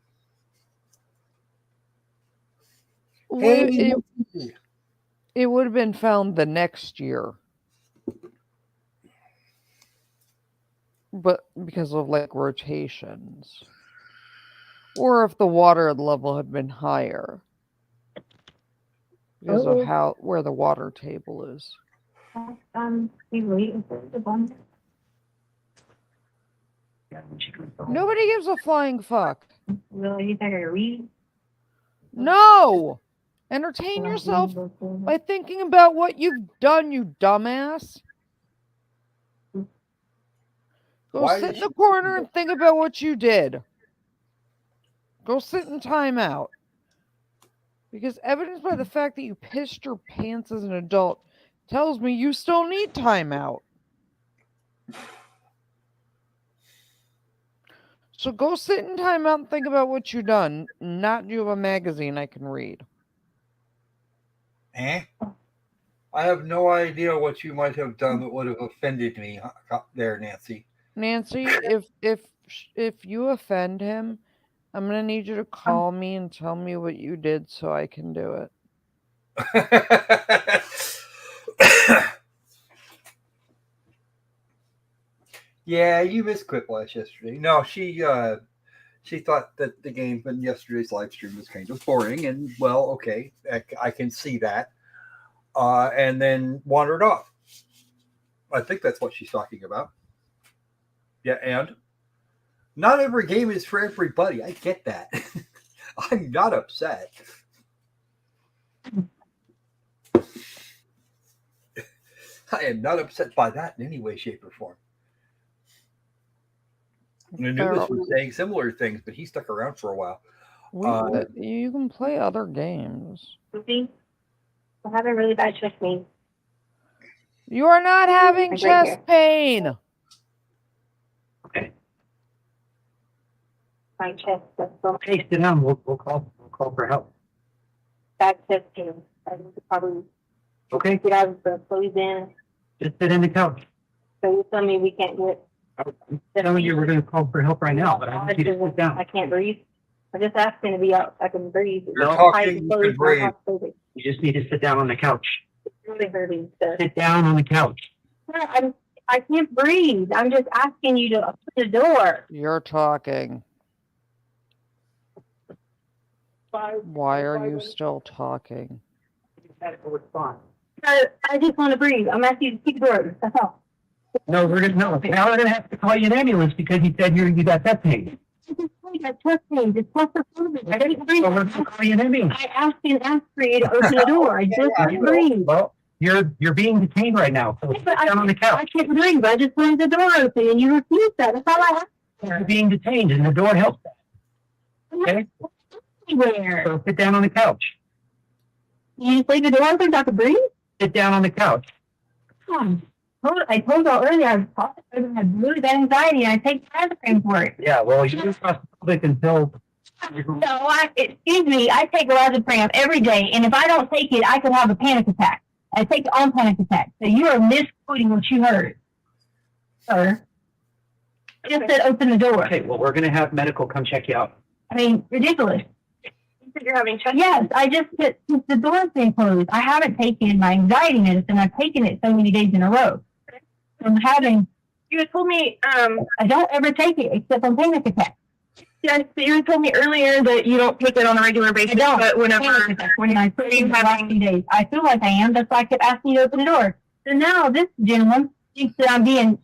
Hey, It would have been found the next year. But because of like rotations. Or if the water level had been higher. Because of where the water table is. He's waiting for the bun. Nobody gives a flying fuck. Really, you think I read? No! Entertain yourself by thinking about what you've done, you dumbass. Go sit in the corner and think about what you did. Go sit in timeout. Because evidence by the fact that you pissed your pants as an adult tells me you still need timeout. So go sit in timeout and think about what you've done. Not you have a magazine I can read. I have no idea what you might have done that would have offended me there, Nancy. Nancy, if you offend him, I'm gonna need you to call me and tell me what you did so I can do it. Yeah, you missed Quiplash yesterday. No, she thought that the game in yesterday's live stream was kind of boring, and well, okay, I can see that. And then wandered off. I think that's what she's talking about. Yeah, and not every game is for everybody. I get that. I'm not upset. I am not upset by that in any way, shape, or form. Anubis was saying similar things, but he stuck around for a while. You can play other games. I'm having really bad chest pain. You are not having chest pain. Okay. My chest. Hey, sit down. We'll call for help. Bad chest pain. I need to probably get out of the clothes in. Just sit in the couch. So you tell me we can't do it. I'm telling you we're going to call for help right now, but I want you to sit down. I can't breathe. I'm just asking to be out. I can breathe. You're talking, you can breathe. You just need to sit down on the couch. It's really hurting. So. Sit down on the couch. I can't breathe. I'm just asking you to open the door. You're talking. Why are you still talking? I just want to breathe. I'm asking you to keep the door. That's all. No, we're gonna have to call you an ambulance because you said you got chest pain. I got chest pain. Just claustrophobic. I can't breathe. So we're gonna call you an ambulance. I asked you for you to open the door. I just can't breathe. Well, you're being detained right now. So sit down on the couch. I can't breathe. I just wanted the door open, and you refused that. That's all I asked. You're being detained, and the door helps that. Okay. Where? So sit down on the couch. You just leave the door open so I can breathe? Sit down on the couch. I told y'all earlier I had really bad anxiety and I take Lorazepam for it. Yeah, well, you just claustrophobic until. No, excuse me, I take Lorazepam every day, and if I don't take it, I could have a panic attack. I take it on panic attack. So you are misquoting what you heard, sir. I just said open the door. Okay, well, we're gonna have medical come check you out. I mean, ridiculous. You said you're having chest? Yes, I just since the door's been closed. I haven't taken my anxiety medicine. I've taken it so many days in a row. I'm having. You had told me I don't ever take it except on panic attacks. Yes, but you had told me earlier that you don't take it on a regular basis. I don't. But when I put in the last few days, I feel like I am. That's why I kept asking you to open the door. So now this gentleman thinks that I'm being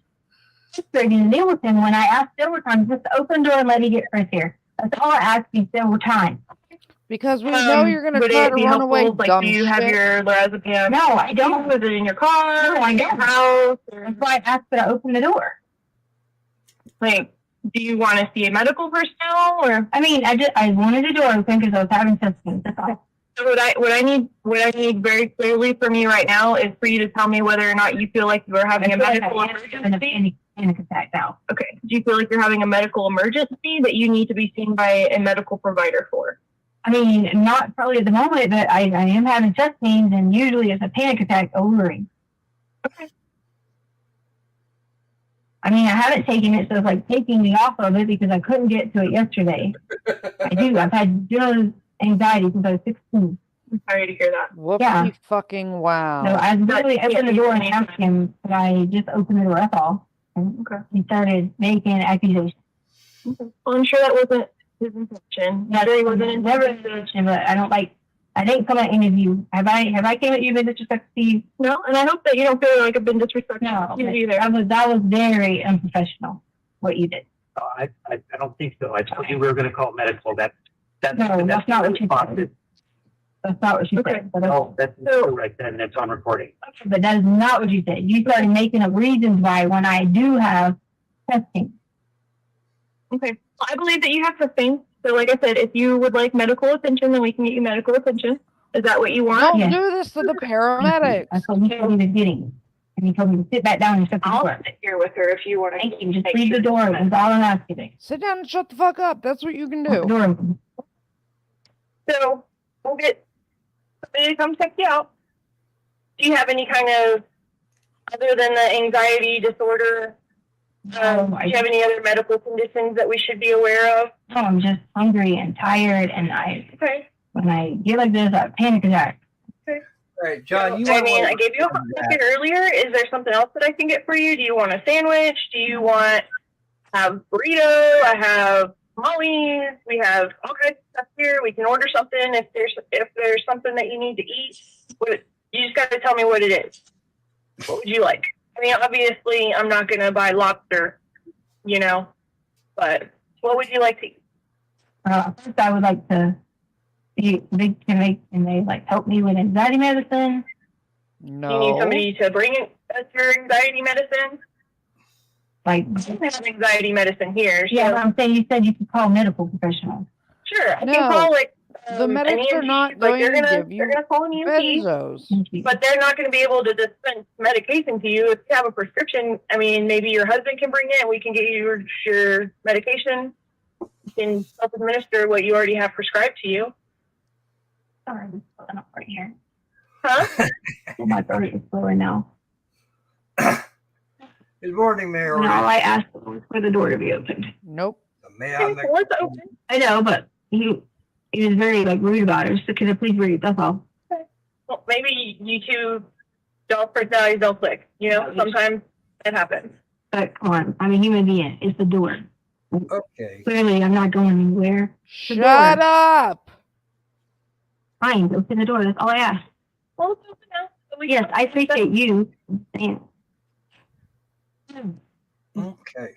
frustrated to deal with him when I asked several times just to open the door and let me get fresh air. That's all I asked you several times. Because we know you're going to try to run away, dumb do you shit. have your Lorazepam? No, I don't. Was it in your car? No, I don't. House? That's why I asked you to open the door. Like, do you want to see a medical personnel? Or I mean, I wanted the door open because I was having chest pain. That's all. So what I need very clearly from you right now is for you to tell me whether or not you feel like you are having a medical emergency. Panic attack now. Okay. Do you feel like you're having a medical emergency that you need to be seen by a medical provider for? I mean, not probably at the moment, but I am having chest pains, and usually it's a panic attack overing. Okay. I mean, I haven't taken it, so it's like taking me off of it because I couldn't get to it yesterday. I've had general anxiety since I was 16. I'm sorry to hear that. Whoopie Yeah. fucking wow. So I literally opened the door and asked him, could I just open the door? That's all. And he started making accusations. Well, I'm sure that wasn't his intention. Yeah, he wasn't never his intention, but I didn't come at any of you. Have I came at you been disrespectful to you? No, and I hope that you don't feel like I've been disrespectful No, to you either. that was very unprofessional, what you did. I don't think so. I told you we were going to call medical. That's No, that's not what you said. That's not what you Okay. said. But that's correct, and it's on recording. but that is not what you said. You started making up reasons why when I do have testing. Okay. Well, I believe that you have something. So like I said, if you would like medical attention, then we can get you medical attention. Is that what you want? Don't Yeah. do this to the paramedics. That's what he told me to getting. And he told me to sit back down and shut the I'll door. sit here with her if you want to. Thank you. Just leave the door open. That's all I'm asking. Sit down and shut the fuck up. That's what you can The do. door open. So we'll get somebody to come check you out. Do you have any kind of, other than the anxiety disorder, do you have any other medical conditions that we should be aware of? No, I'm just hungry and tired, and Okay. when I get like this, I have a panic attack. All right, John, I mean, I gave you a hot ticket earlier. Is there something else that I can get for you? Do you want a sandwich? Do you want have burrito? I have tamales. We have all kinds of stuff here. We can order something if there's something that you need to eat. You just got to tell me what it is. What would you like? I mean, obviously, I'm not going to buy lobster, but what would you like to eat? First, I would like to can they like help me with anxiety medicine? No. You need somebody to bring us your anxiety medicine? Like, We have anxiety medicine here. So yeah, but I'm saying you said you could call medical professionals. sure, I No. can call The an medics are EMT, not like, going they're to gonna, give you they're gonna call an EMT, benzos. but they're not going to be able to dispense medication to you. If you have a prescription, I mean, maybe your husband can bring it and we can get you your medication. You can self-administer what you already have prescribed to you. Sorry, I'm pulling up right here. Huh? My throat is blowing now. Good morning, Mary. And all I asked was for the door to be opened. Nope. The man Okay, well, it's open. I know, but he was very like rude about it. So could I please read? That's all. Well, maybe you two, y'all's personalities don't click. Sometimes it happens. But come on, I'm a human being. It's the door. Okay. Clearly, I'm not going anywhere. Shut up. Fine, open the door. That's all I asked. Well, it's open now. So we Yes, can- I appreciate you. saying- Okay.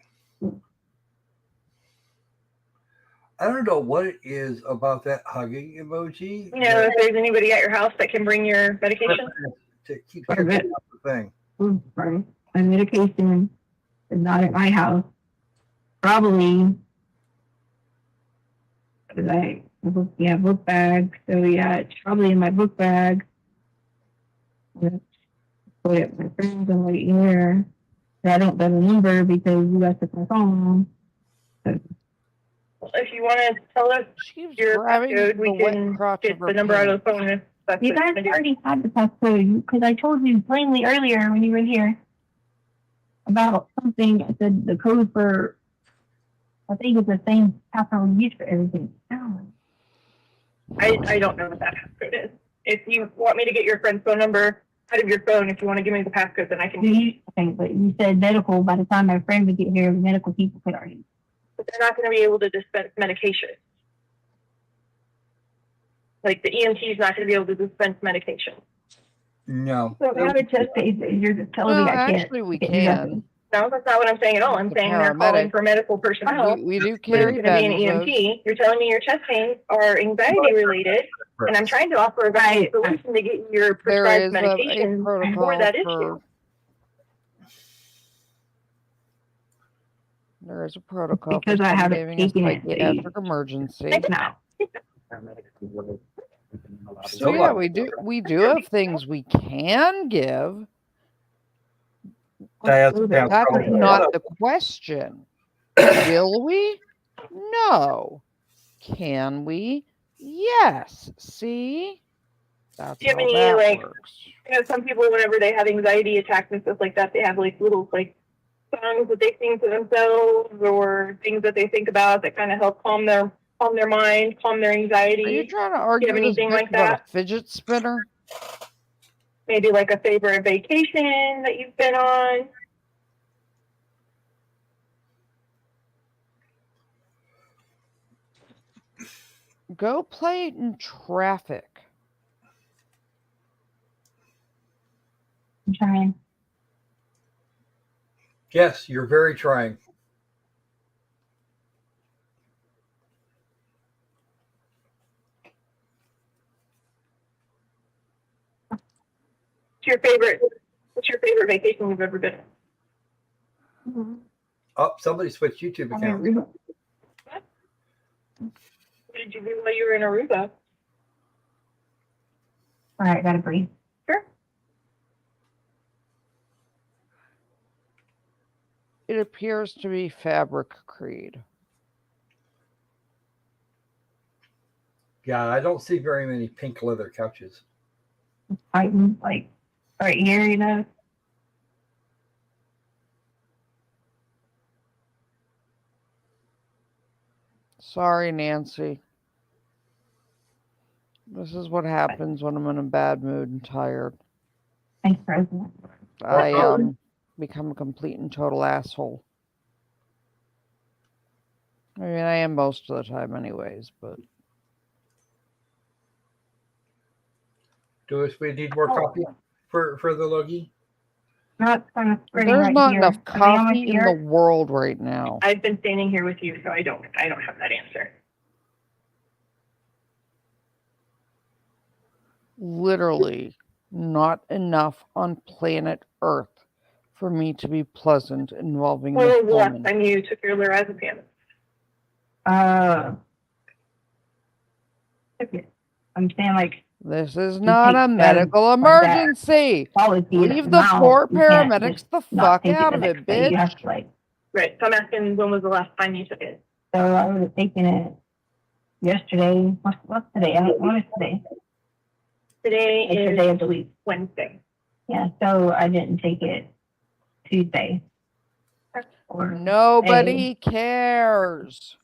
I don't know what it is about that hugging emoji. If there's anybody at your house that can bring your medication. To keep hitting up the thing. Sorry. My medication is not at my house. Probably. Because book bag. So yeah, it's probably in my book bag. Put it my friends and right here. I don't have a number because you guys took my phone. If you want to tell us She keeps your grabbing passcode, the we wet can crotch get of her the number out of pants. the phone. If that's You what guys you do. already had the passcode because I told you plainly earlier when you were here about something. I said the code for, I think it's the same password we use for everything. Oh. I don't know what that passcode is. If you want me to get your friend's phone number out of your phone, if you want to give me the passcode, then I can. Okay, but you said medical. By the time my friend would get here, the medical people could already. But they're not going to be able to dispense medication. Like the EMT is not going to be able to dispense medication. No. So I have a test case. You're just telling Well, me I can't. actually, we get you nothing. can. No, that's not what I'm saying at all. I'm The saying they're calling paramedic. for medical personnel. We do But carry it's going to be an benzos. EMT. You're telling me your chest pains are anxiety related, and I'm trying to offer a valid solution to get you your There prescribed is a medication protocol for that for. issue. There is a protocol Because for I some haven't giving a taken it, psychiatric they- emergency. No. So yeah, we do have things we can give. That's That's probably not the question. Will we? No. Can we? Yes. See? That's Do you have how any, that like, works. You know, some people, whenever they have anxiety attacks and stuff like that, they have like little like songs that they sing to themselves or things that they think about that kind of help calm their mind, calm their anxiety. Are you trying to Do argue you have with this anything bitch like about that? a fidget spinner? Maybe like a favorite vacation that you've been on. Go play in traffic. I'm trying. Yes, you're very trying. What's your favorite vacation you've ever been on? Oh, somebody switched YouTube account. What did you do while you were in Aruba? All right, gotta breathe. Sure. It appears to be Fabric Creed. Yeah, I don't see very many pink leather couches. Fighting like right here, you know. Sorry, Nancy. This is what happens when I'm in a bad mood and tired. Thanks, President. I become a complete and total asshole. I mean, I am most of the time anyways, but Do we need more coffee for the Loki? Not kind of spreading there's right not here. enough Are they almost coffee in the here? world right now. I've been standing here with you, so I don't have that answer. Literally not enough on planet Earth for me to be pleasant involving When this was the last woman. time you took your lorazepam? Okay. I'm saying like This is not a take medical drugs like that. emergency. policy. Leave that the now poor you can't paramedics just the not fuck take out the of next it, day. You bitch. have to like. Right. So I'm asking, when was the last time you took it? So I would have taken it yesterday. What's today? What is today? Today It's the is day of the week. Wednesday. Yeah. So I didn't take it Tuesday. Or Nobody cares.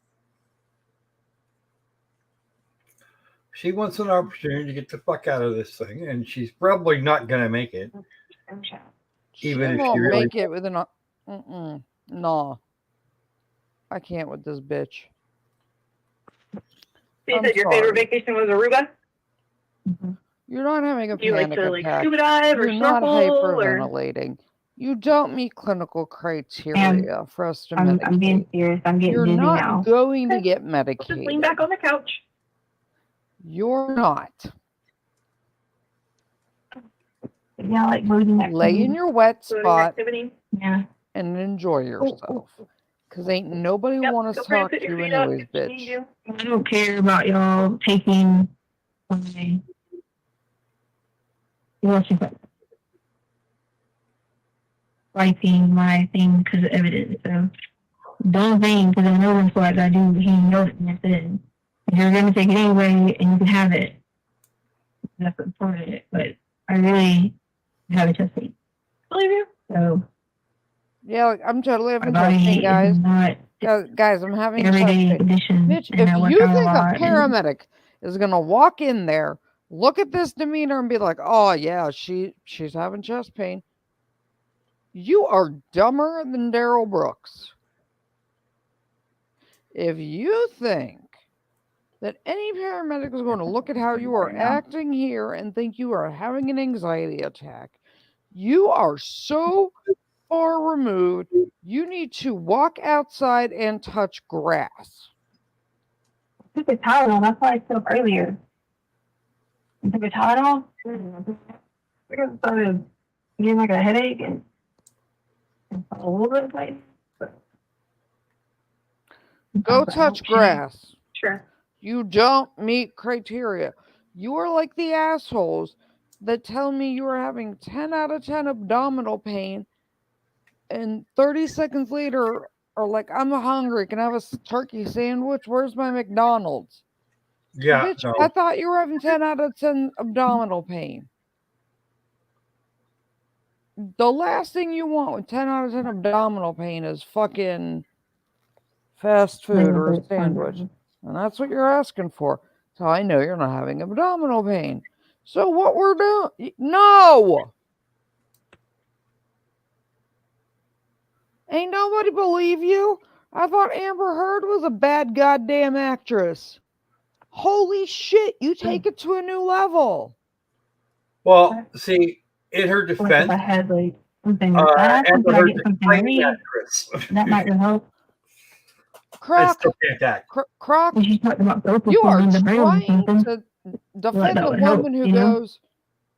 She wants an opportunity to get the fuck out of this thing, and she's probably not going to make it. She Even if she won't really- make it with an. No. I can't with this bitch. So you I'm said your sorry. favorite vacation was Aruba? You're not having a Do you like panic to like attack. scuba dive or You're not snorkel or? hyperventilating. You don't meet clinical criteria for us to medicate. I'm being serious. I'm getting You're dizzy not now. going to get Just lean medicated. back on the couch. You're not. Yeah, like moving that. Lay in your wet So spot activity. Yeah. and enjoy yourself. Because ain't nobody Yep, want feel to free to talk put to your you feet up anyways, if you need bitch. to. I don't care about y'all taking my wiping my thing because of evidence. So don't think because I know that's what I do. He knows it and that's it. If you're gonna take it anyway and you can have it, that's what supported it. But I really have a chest pain. Believe you. So Yeah, like, I'm totally my having chest body pain, guys. is not Guys, I'm having chest everyday pain. condition. Bitch, and if I work you out think a lot and- paramedic is gonna walk in there, look at this demeanor and be like, "Oh yeah, she's having chest pain," you are dumber than Daryl Brooks. If you think that any paramedic is going to look at how you are acting here and think you are having an anxiety attack, you are so far removed. You need to walk outside and touch grass. I took a Tylenol. That's why I spoke earlier. I took a Tylenol. I started getting like a headache and a little bit of pain. Go touch grass. Sure. You don't meet criteria. You are like the assholes that tell me you are having 10 out of 10 abdominal pain, and 30 seconds later are like, I'm hungry. Can I have a turkey sandwich? Where's my McDonald's? Yeah, Bitch, no. I thought you were having 10 out of 10 abdominal pain. The last thing you want with 10 out of 10 abdominal pain is fucking fast food or a sandwich. And that's what you're asking for. So I know you're not having abdominal pain. So what we're doing, no! Ain't nobody believe you? I thought Amber Heard was a bad goddamn actress. Holy shit, you take it to a new level. Well, see, in her Like if defense, I had like something like that, Amber could I Heard's get a something great read? actress. That might help. I Croc, still can't act. Croc, Because she's talking about focus you are on the brain or trying something. to Like defend that the would help, woman who you know? goes,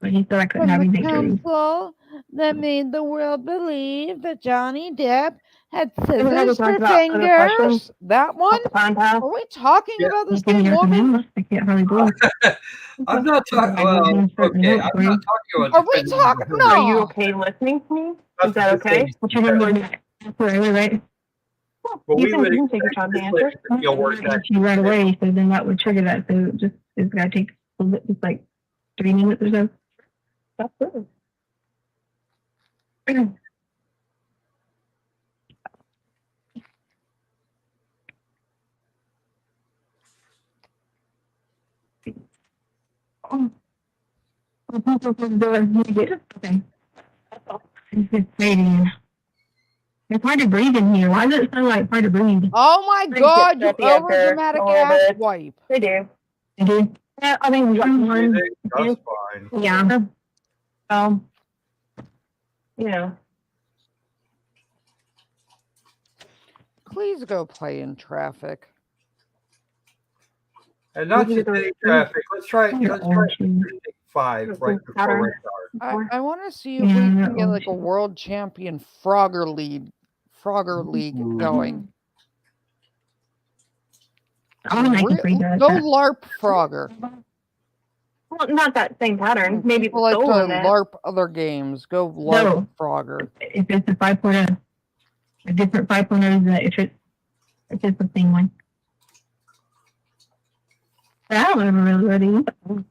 But he said I couldn't have from the anything to read. council that made the world believe that Johnny Depp had we had to scissors talk for about other questions? fingers. That one? Contact. Are we talking Yeah. about the You can same hear from woman? him. I can't hardly believe. I'm not talking. I will Well, insert the okay, note I'm for you. not talking about. Are we defending talking? Amber Heard. No. Are you okay listening to me? That's Is that what this okay? lady's What you heard defense. was forever, right? But You we can- would you can take your expect time to this answer. lady to be a worse Answer actress. you right away, so then that would trigger that. So just it's gotta take just like 3 minutes or so. That's good. Oh. Okay. It's just fading. It's hard to breathe in here. Why does it sound like hard to breathe? Oh my They god, get you stuffy over after dramatic a little ass bit. wipe. They do. It is. Yeah, I mean, we got one. That's fine. Yeah. You know. Please go play in traffic. And not just any traffic. Let's try. Your Let's try own shoes. 5 right before Pattern. rush hour. I want to see if Yeah, we that can get one like a should- world champion Frogger League going. I want to make a free Go that. LARP Frogger. Well, not that same pattern. Maybe People like to stolen it. LARP other games. Go LARP No. Frogger. If it's a 5.0, a different 5.0 than if it's the same one. But I don't remember really what it is.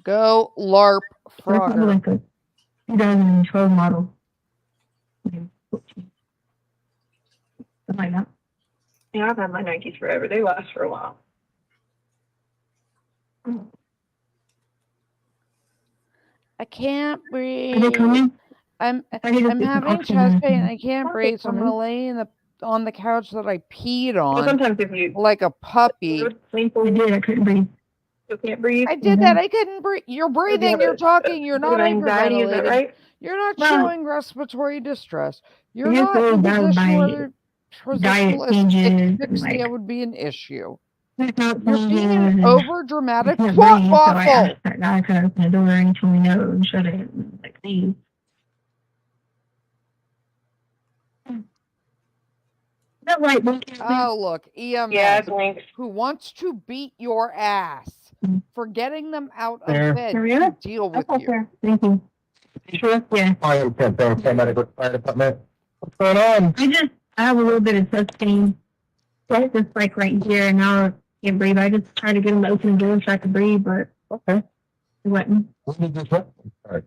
Go LARP It's probably Frogger. like a 2012 model. Something like that. Yeah, I've had my Nikes forever. They last for a while. I can't Are they breathe. coming? I'm I hear I'm this having oxygen chest pain. thing. I can't Okay, breathe, so I'm gonna fine. lay on the couch that I peed Well, on sometimes if you like a puppy. I did. I couldn't breathe. you can't breathe. I did that. I couldn't breathe. You're breathing. You're talking. You're Bit not of anxiety, is that hyperventilating. right? You're not Well, showing respiratory distress. You're guess not it in was a down position by where diet positional changes, asphyxia like- would be an issue. That's not You're being an changes. over I dramatic can't twat breathe, so I waffle. asked that guy to open the door and he told me no and shut it. And like, leave. That light blinking. Oh, look, EMS, Yeah, it blinks. who wants to beat your ass Mm. for getting them out of There. bed Mariana? to deal That's with up you. there. Thank you. Sure. Yeah. I am paramedic fire department. What's going on? I have a little bit of chest pain. It's just like right here and now I can't breathe. I just tried to get him to open the door so I could breathe, but Okay. it wouldn't. What did you say? All right.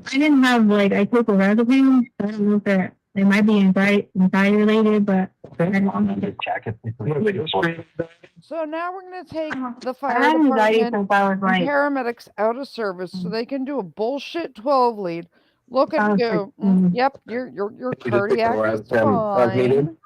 I didn't have like I took a Razapam. I don't know if that it might be anxiety related, but I don't know. Just check it. So now we're going to take the I fire had anxiety department since I was and like paramedics out of service so they can do a bullshit 12 lead. Look I at was you. like, mm. Yep, your just took the cardiac is Razapam as needed? fine.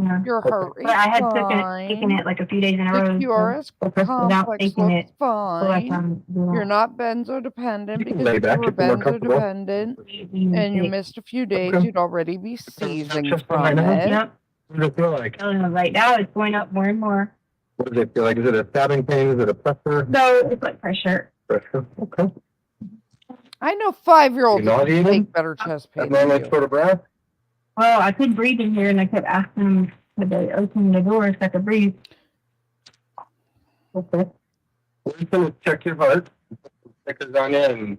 yeah. Your heart But rate's I had fine. taken it like a few days in a The row. QRS without complex taking looks it the last fine. time. You're not benzodependent You can because lay if you back were if you're more comfortable. benzodependent and you missed a few days, Okay. you'd already be seizing Just from right now? it. Yep. What does it feel like? Right now it's going up more and more. What does it feel like? Is it a stabbing pain? Is it a pressure? No, it's like pressure. Pressure. Okay. I know 5-year-olds You that can nauseated? take better chest pain That than moment you. sort of breath? Well, I could breathe in here and I kept asking them to open the door so I could breathe. Okay. We're just gonna check your heart, stickers on you, and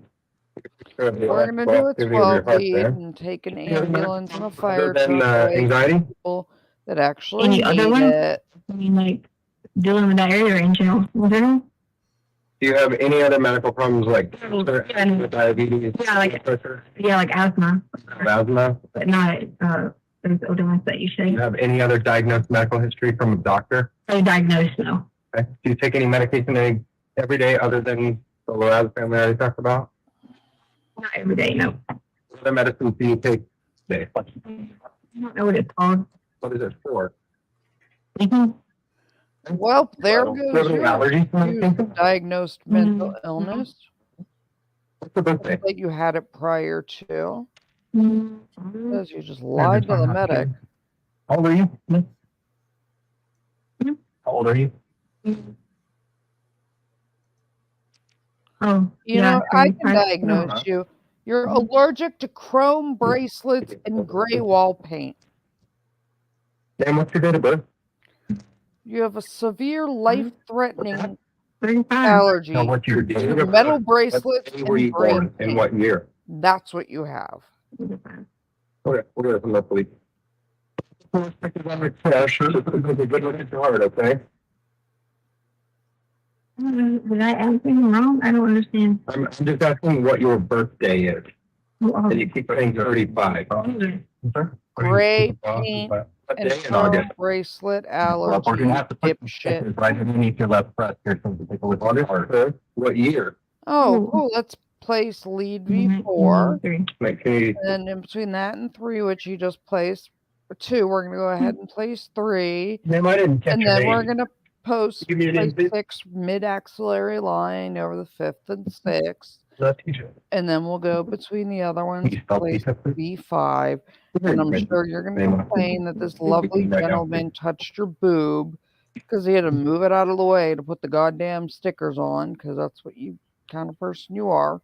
take a picture of the We're gonna electrical do a activity of your 12 heart lead there. and take an Any other ambulance and a medical fire other than, truck away from anxiety? people that actually Any other need one? it. I mean, like dealing with that area in general. In general? Do you have any other medical problems like Oh, cancer, yeah. diabetes, Yeah, like- blood pressure, Yeah, like asthma, asthma? but not those other ones that you Do you say. have any other diagnosed medical history from a doctor? So diagnosed, no. Okay. Do you take any medication every day other than the lorazepam we already talked about? Not every day, no. What other medicines do you take today? I don't know what it's called. What is it for? Mhm. Well, there Do you goes have any your allergies to excuse medication? of diagnosed mental Mm, illness. What's the birthday? That you had it prior to. Mhm. Says you just lied to the medic. How old are you? Mhm. How old are you? Oh, You yeah. know, I can 35. diagnose you. You're allergic to chrome bracelets and gray wall paint. Name, what's your date of birth? You have a severe life-threatening 35. allergy No, what's your date to of birth? metal What bracelets day were and you gray born? In paint. what year? That's what you have. Okay, we're gonna come up with. Yeah, sure. Good look at your heart, okay? Did I ask anything wrong? I don't understand. I'm just asking what your birthday is. Oh, And you keep saying 35. Gray paint What and day in chrome August? bracelet Well, we're allergy, gonna have to put some dipshit. stickers right underneath your left breast here so we can take a look at your heart. What year? Oh, cool. Let's place lead V4. 1983. And in between that and 3, which you just placed, 2, we're going to go ahead and place 3. Name, I didn't catch And your then name. we're going to post Give me your name, place please. 6 mid-axillary line over the 5th and 6th. Letecia. And then we'll go between the other ones, Can you spell place Lisa, please? V5. And I'm sure you're going to complain that this lovely gentleman touched your boob because he had to move it out of the way to put the goddamn stickers on, because that's what you kind of person you are.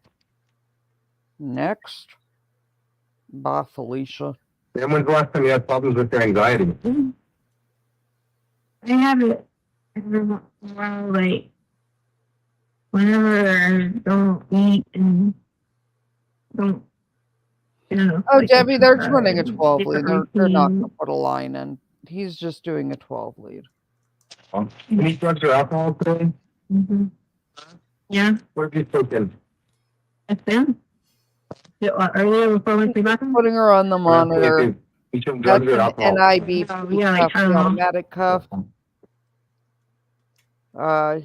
Next. Bye, Felicia. And when's the last time you had problems with your anxiety? I have it every once in a while, like whenever I don't eat and don't, you know. Oh, like Debbie, they're exercise running a and 12 lead. different They're not going routines. to put a line in. He's just doing a 12 lead. Any drugs or alcohol today? Mhm. Yeah, What have you taken? it's been. Earlier before we went to the bathroom. Putting her on the monitor. You took That's drugs or an alcohol? NIB Oh, yeah, like cuff, the Tylenol. automatic cuff.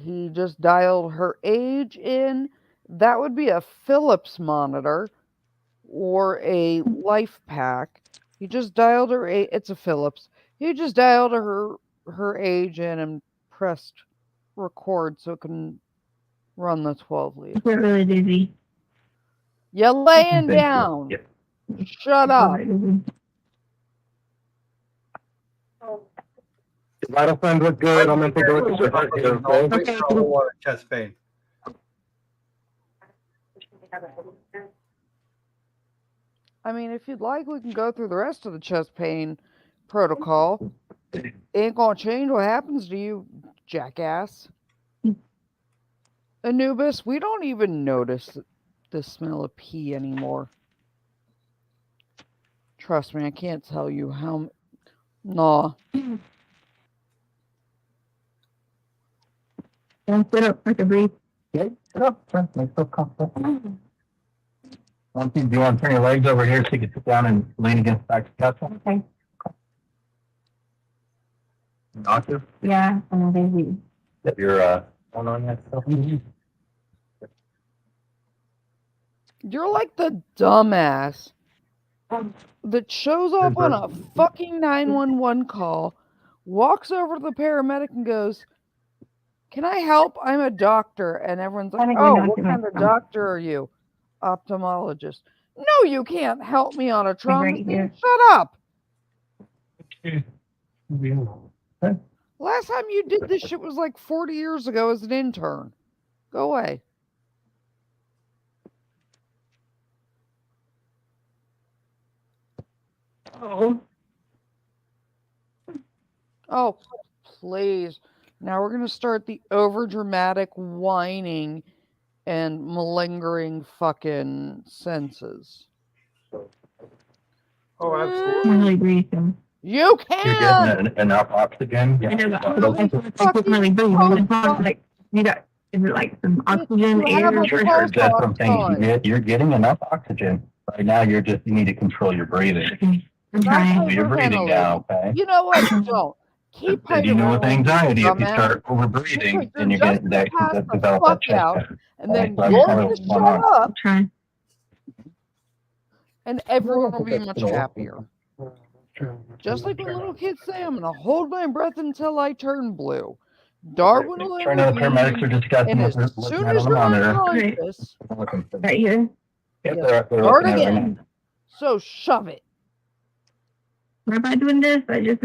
He just dialed her age in. That would be a Philips monitor or a Life Pack. He just dialed her age. It's a Philips. He just dialed her age in and pressed record so it can run the 12 lead. I get really dizzy. You're laying Thank you. down. Yep. Shut up. Dizzy. Your vital signs look good. I'm gonna take a look at your heart here, okay? A whole lot of chest pain. I mean, if you'd like, we can go through the rest of the chest pain protocol. Ain't gonna change what happens to you, jackass. Anubis, we don't even notice the smell of pee anymore. Trust me, I can't tell you how. Nah. Don't sit up, I can breathe. Yeah, sit up. Make yourself comfortable. Do you want to turn your legs over here so you can sit down and lean against the back of the couch? Okay. Doctor? Yeah, I'm dizzy. Have your, phone on that stuff? You're like the dumbass that shows up on a fucking 911 call, walks over to the paramedic and goes, "Can I help? I'm a doctor." And everyone's like, I think we "Oh, know what too kind much. of doctor are you?" Ophthalmologist. No, you can't help me on a trauma right scene. here. Shut up. Last time you did this shit was like 40 years ago as an intern. Go away. Oh. Oh, please. Now we're going to start the overdramatic whining and malingering fucking senses. Oh, absolutely. I really agree with him. You You're can! getting enough oxygen. I know, Yeah. but I can't really breathe. It's not like, you got, is it like some oxygen, You have air? a Sure, pulse that's what I'm ox saying. on. You're getting enough oxygen. Right now, you need to control your breathing. I'm Not trying. You're breathing now, okay? You know what? Don't. Keep And you know, with hyperventilating, anxiety, if you dumbass. start over breathing, Because then you're you're just getting gonna that pass the develop fuck that chest out, hair. and then Right, you'll so I'm just going shut on. up, I'm trying. and everyone will be much happier. Just like when little kids say, I'm gonna hold my breath until I turn blue. Darwin will Right now, the paramedics are intervene, discussing and what as they're soon looking at as on the you're monitor. unconscious, Right here. Yep, Yes. they're Start looking at it right again. now. So shove it. Why am I doing this? I just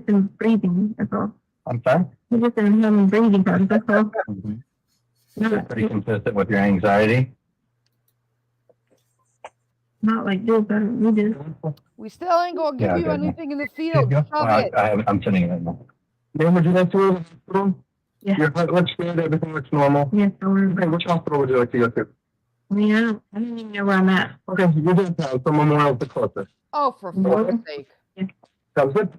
am breathing. That's all. I'm sorry? I just am having breathing problems. That's all. Mhm. Not, Pretty consistent with your anxiety. not like this. I don't need this. We still ain't gonna give Yeah, you good. anything in the Here you field. go. Shove Well, it. I'm sending it right now. Dan, would you like to go to the hospital? Yeah. Your heart looks good, everything looks normal. Yes, I want Okay, which hospital would you like to go to? I mean, I don't even know where I'm at. Okay, you're downtown, so Memorial's the closest. Oh, for What? fuck's sake. Sounds good.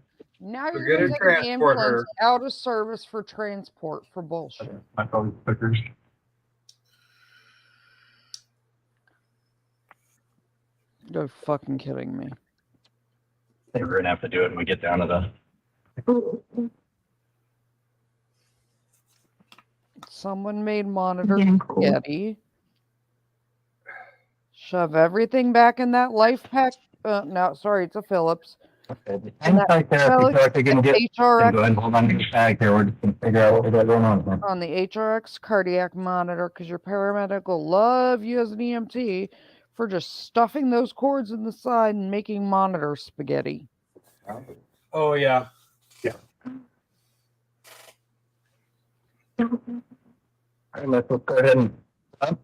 Now We're you're gonna gonna take an transport ambulance her. out of service for transport for bullshit. My phone stickers. You're fucking kidding me. I think we're gonna have to do it when we get down to the. Someone made monitor Getting cold. spaghetti. Shove everything back in that life pack. No, sorry, it's a Phillips. Okay, hang tight there. If you feel like you're gonna get, then go HRX ahead and hold on to the bag here. We're just gonna figure out what we got going on here. on the HRX cardiac monitor because your paramedic will love you as an EMT for just stuffing those cords in the side and making monitor spaghetti. Oh yeah. All right, let's go ahead and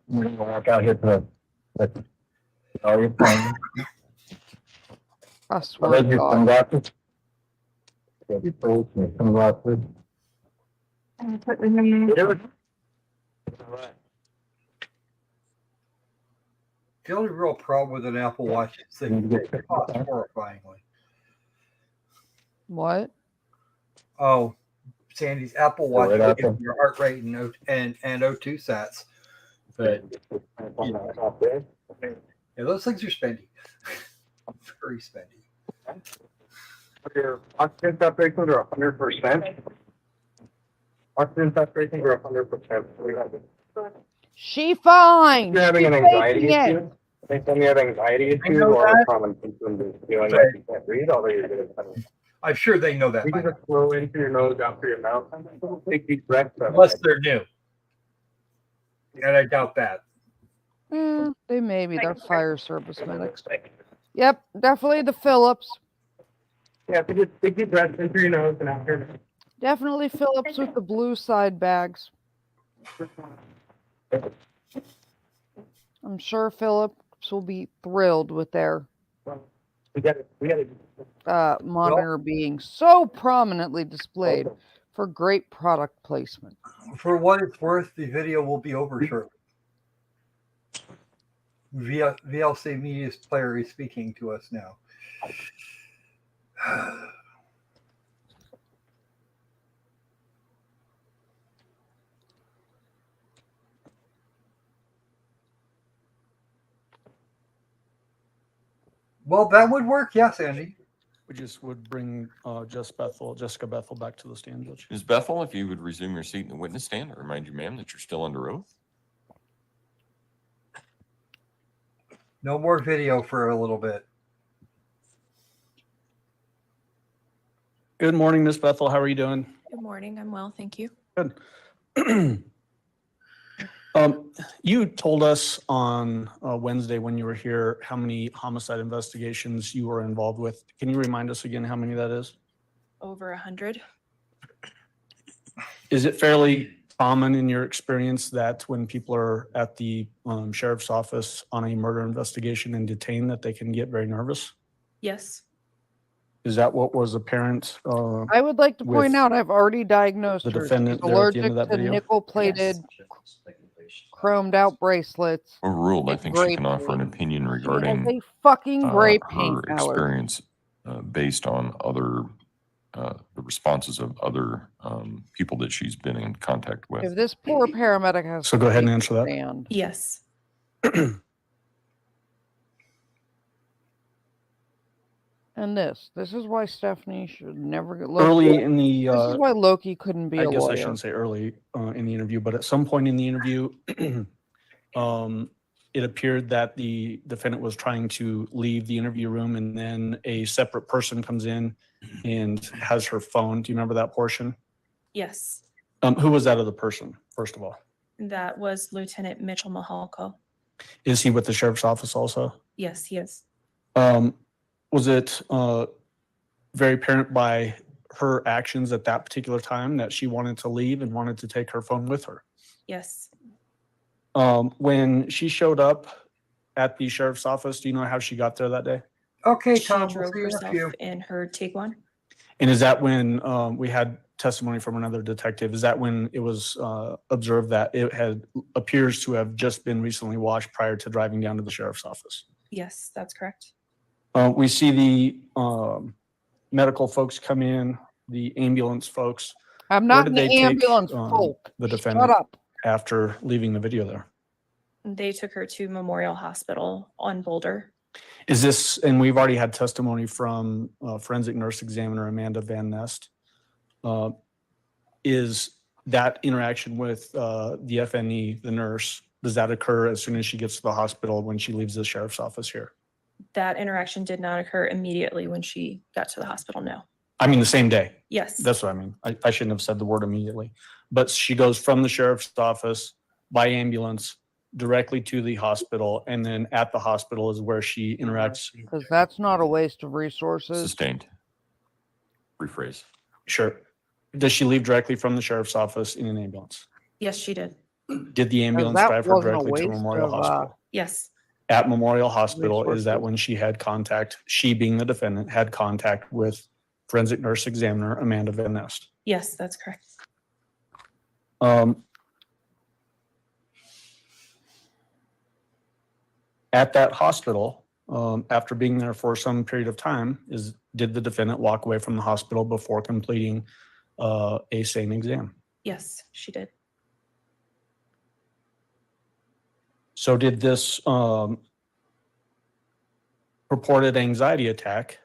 we're gonna walk out here to the. All your phone. I swear to Your God. sunglasses. Get your tools and your sunglasses. Put them in there. The only real problem with an Apple Watch is that it costs horrifyingly. What? Oh, Sandy's Apple Watch Right will after. give you your heart rate and O2 sats. But yeah, those things are spendy. Very spendy. Your oxygen saturations are 100%. Oxygen saturations are 100%. She fine. You're having She's an anxiety faking it. issue. They tell me you have anxiety issues know or that. a common symptom is feeling like you can't breathe, although you're good at it. I'm sure they know that You by can now, just blow in through your nose, out through your mouth. Take deep breaths. unless they're new. And I doubt that. They may be. They're fire service medics. Yep, definitely the Phillips. Yeah, so just take deep breaths in through your nose and out your Definitely Phillips with the blue side bags. I'm sure Phillips will be thrilled with their We got it. monitor being so prominently displayed for great product placement. For what it's worth, the video will be over shortly. VLC Media's player is speaking to us now. Well, that would work, yes, Andy. We just would bring Jessica Bethel back to the stand, Judge. Ms. Bethel, if you would resume your seat in the witness stand, I remind you, ma'am, that you're still under oath. No more video for a little bit. Good morning, Ms. Bethel. How are you doing? Good morning. I'm well, thank you. Good. You told us on Wednesday when you were here how many homicide investigations you were involved with. Can you remind us again how many that is? Over 100. Is it fairly common in your experience that when people are at the sheriff's office on a murder investigation and detained that they can get very nervous? Yes. Is that what was apparent? I would like to point with out I've already diagnosed the her. She's defendant there at the end allergic of that to video? nickel-plated, chromed out bracelets. Overruled, I and think she grape can offer an paint. opinion She has regarding a fucking grape her paint allergy. experience based on other the responses of other people that she's been in contact with. If this poor paramedic has So to go ahead and take answer a that. stand. Yes. And this is why Stephanie should never get Early in the, This is why Loki couldn't be I a guess lawyer. I shouldn't say early in the interview, but at some point in the interview, it appeared that the defendant was trying to leave the interview room, and then a separate person comes in and has her phone. Do you remember that portion? Yes. Who was that other person, first of all? That was Lieutenant Mitchell Mahalko. Is he with the sheriff's office also? Yes, he is. Was it very apparent by her actions at that particular time that she wanted to leave and wanted to take her phone with her? Yes. When she showed up at the sheriff's office, do you know how she got there that day? Okay, She Tom, we'll drove see you in a herself few. in her Tiguan. And is that when we had testimony from another detective? Is that when it was observed that it appears to have just been recently washed prior to driving down to the sheriff's office? Yes, that's correct. We see the medical folks come in, the ambulance folks. I'm Where not did an they take, ambulance folk. the Shut defendant up. after leaving the video there? They took her to Memorial Hospital on Boulder. Is this, and we've already had testimony from forensic nurse examiner Amanda Van Nest. Is that interaction with the FNE, the nurse, does that occur as soon as she gets to the hospital when she leaves the sheriff's office here? That interaction did not occur immediately when she got to the hospital, no. I mean, the same day. Yes. That's what I mean. I shouldn't have said the word immediately. But she goes from the sheriff's office by ambulance directly to the hospital, and then at the hospital is where she interacts. Because that's not a waste of resources. Sustained. Rephrase. Sure. Does she leave directly from the sheriff's office in an ambulance? Yes, she did. Did the ambulance that drive her wasn't a directly to waste Memorial of, Hospital? Yes. At Memorial Hospital, is that resources. when she had contact, she being the defendant, had contact with forensic nurse examiner Amanda Van Nest? Yes, that's correct. At that hospital, after being there for some period of time, did the defendant walk away from the hospital before completing a sane exam? Yes, she did. So did this purported anxiety attack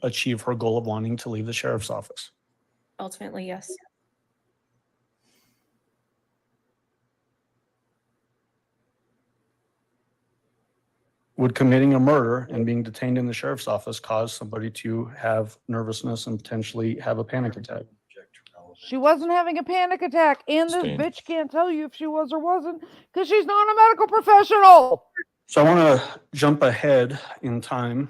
achieve her goal of wanting to leave the sheriff's office? Ultimately, yes. Would committing a murder and being detained in the sheriff's office cause somebody to have nervousness and potentially have a panic attack? She wasn't having a panic attack, and this Sustained. bitch can't tell you if she was or wasn't because she's not a medical professional. So I want to jump ahead in time.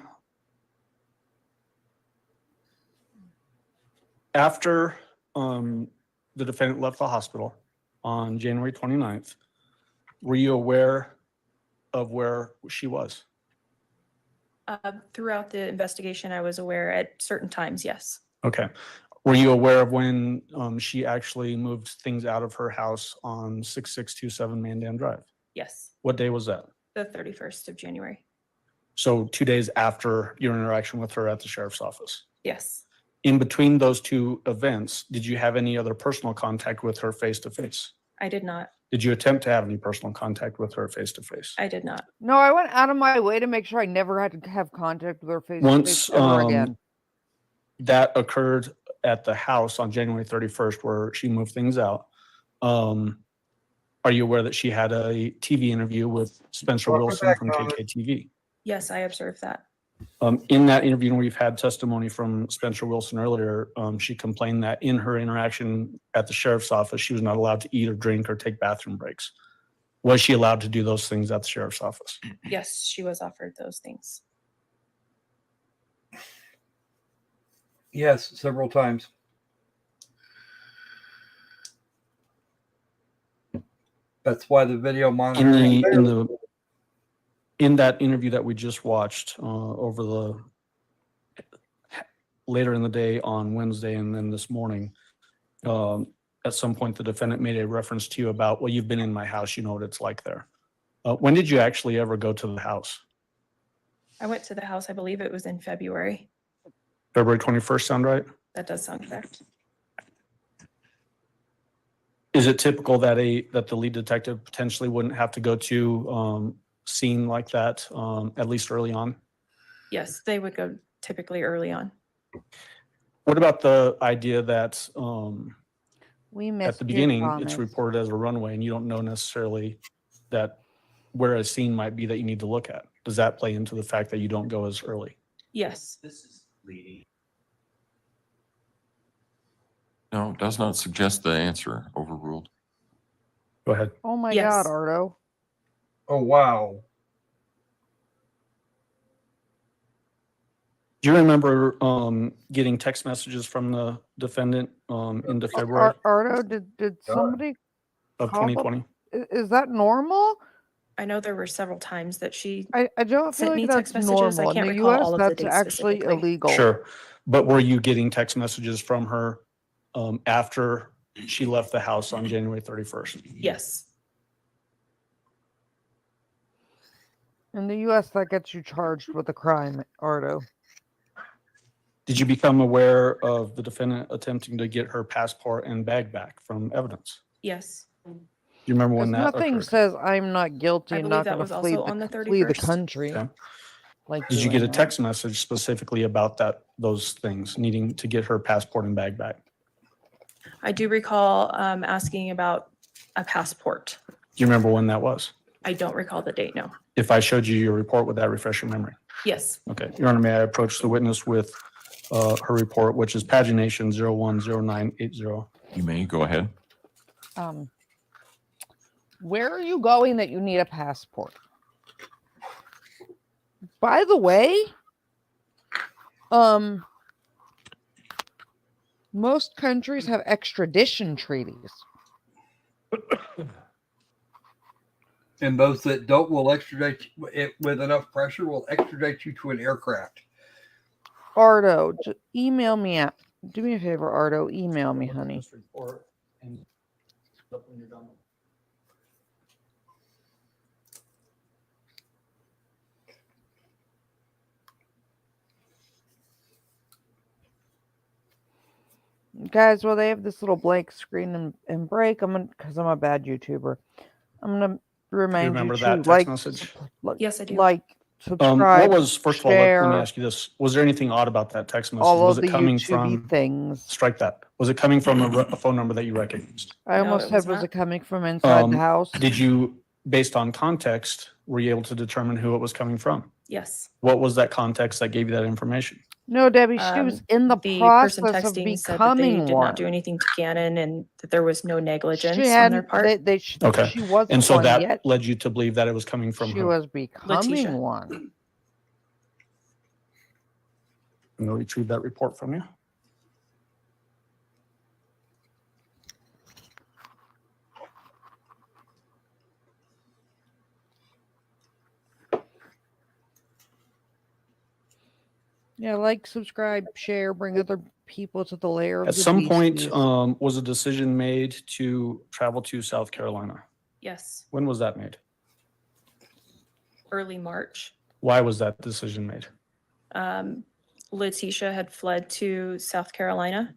After the defendant left the hospital on January 29th, were you aware of where she was? Throughout the investigation, I was aware at certain times, yes. Okay. Were you aware of when she actually moved things out of her house on 6627 Mandan Drive? Yes, What day was that? the 31st of January. So 2 days after your interaction with her at the sheriff's office. Yes. In between those two events, did you have any other personal contact with her face to face? I did not. Did you attempt to have any personal contact with her face to face? I did not. No, I went out of my way to make sure I never had to have contact with her face Once to face ever again. that occurred at the house on January 31st where she moved things out, are you aware that she had a TV interview with Spencer Welcome Wilson back, from Thomas. KKTV? Yes, I observed that. In that interview, and we've had testimony from Spencer Wilson earlier, she complained that in her interaction at the sheriff's office, she was not allowed to eat or drink or take bathroom breaks. Was she allowed to do those things at the sheriff's office? Yes, she was offered those things. Yes, several times. That's why the video monitoring. In that interview that we just watched over the later in the day on Wednesday and then this morning, at some point, the defendant made a reference to you about, well, you've been in my house, you know what it's like there. When did you actually ever go to the house? I went to the house, I believe it was in February. February 21st, sound right? That does sound correct. Is it typical that the lead detective potentially wouldn't have to go to scene like that, at least early on? Yes, they would go typically early on. What about the idea that We at missed the your beginning, it's promise. reported as a runway and you don't know necessarily that where a scene might be that you need to look at? Does that play into the fact that you don't go as early? Yes. This is leading. No, it does not suggest the answer. Overruled. Go ahead. Oh my Yes. God, Ardo. Oh, wow. Do you remember getting text messages from the defendant into February Ardo, did somebody of call the- 2020? Is that normal? I know there were several times that she I don't feel sent me like text that's messages. I normal. In can't the recall US, all of the that's dates actually specifically. illegal. Sure. But were you getting text messages from her after she left the house on January 31st? Yes. In the US, that gets you charged with a crime, Ardo. Did you become aware of the defendant attempting to get her passport and bag back from evidence? Yes. Do you remember when Because that nothing occurred? says I'm not guilty I and believe not that going was to also on the flee the 31st. country. Okay. Like Did you get a doing that. text message specifically about those things, needing to get her passport and bag back? I do recall asking about a passport. Do you remember when that was? I don't recall the date, no. If I showed you your report, would that refresh your memory? Yes. Okay. Your Honor, may I approach the witness with her report, which is pagination 010980. You may go ahead. Where are you going that you need a passport? By the way, most countries have extradition treaties. And those that don't will extradite it with enough pressure, will extradite you to an aircraft. Ardo, email me at. Do me a favor, Ardo. Email me, honey. This report and when you're done. Guys, well, they have this little blank screen and break. Because I'm a bad YouTuber. I'm gonna remind you remember to that text like, message? Yes, I do. like, subscribe. What was, first of all, let me ask you this. Was there anything odd about that text message? all Was of it the coming YouTube from, things. strike that. Was it coming from a phone number that you recognized? I No, almost it said, was was not. it coming from inside the house? Did you, based on context, were you able to determine who it was coming from? Yes. What was that context that gave you that information? No, Debbie, she was in the person process of texting said that they becoming did not do one. anything to Gannon and that there was no negligence She on their hadn't. part. Okay. She wasn't And so one that yet. led you to believe that it was coming from She who? was becoming Letecia. one. I'm going to retrieve that report from you. Yeah, like, subscribe, share, bring other people to the lair of At the some point, Beasties. was a decision made to travel to South Carolina? Yes. When was that made? Early March. Why was that decision made? Letecia had fled to South Carolina.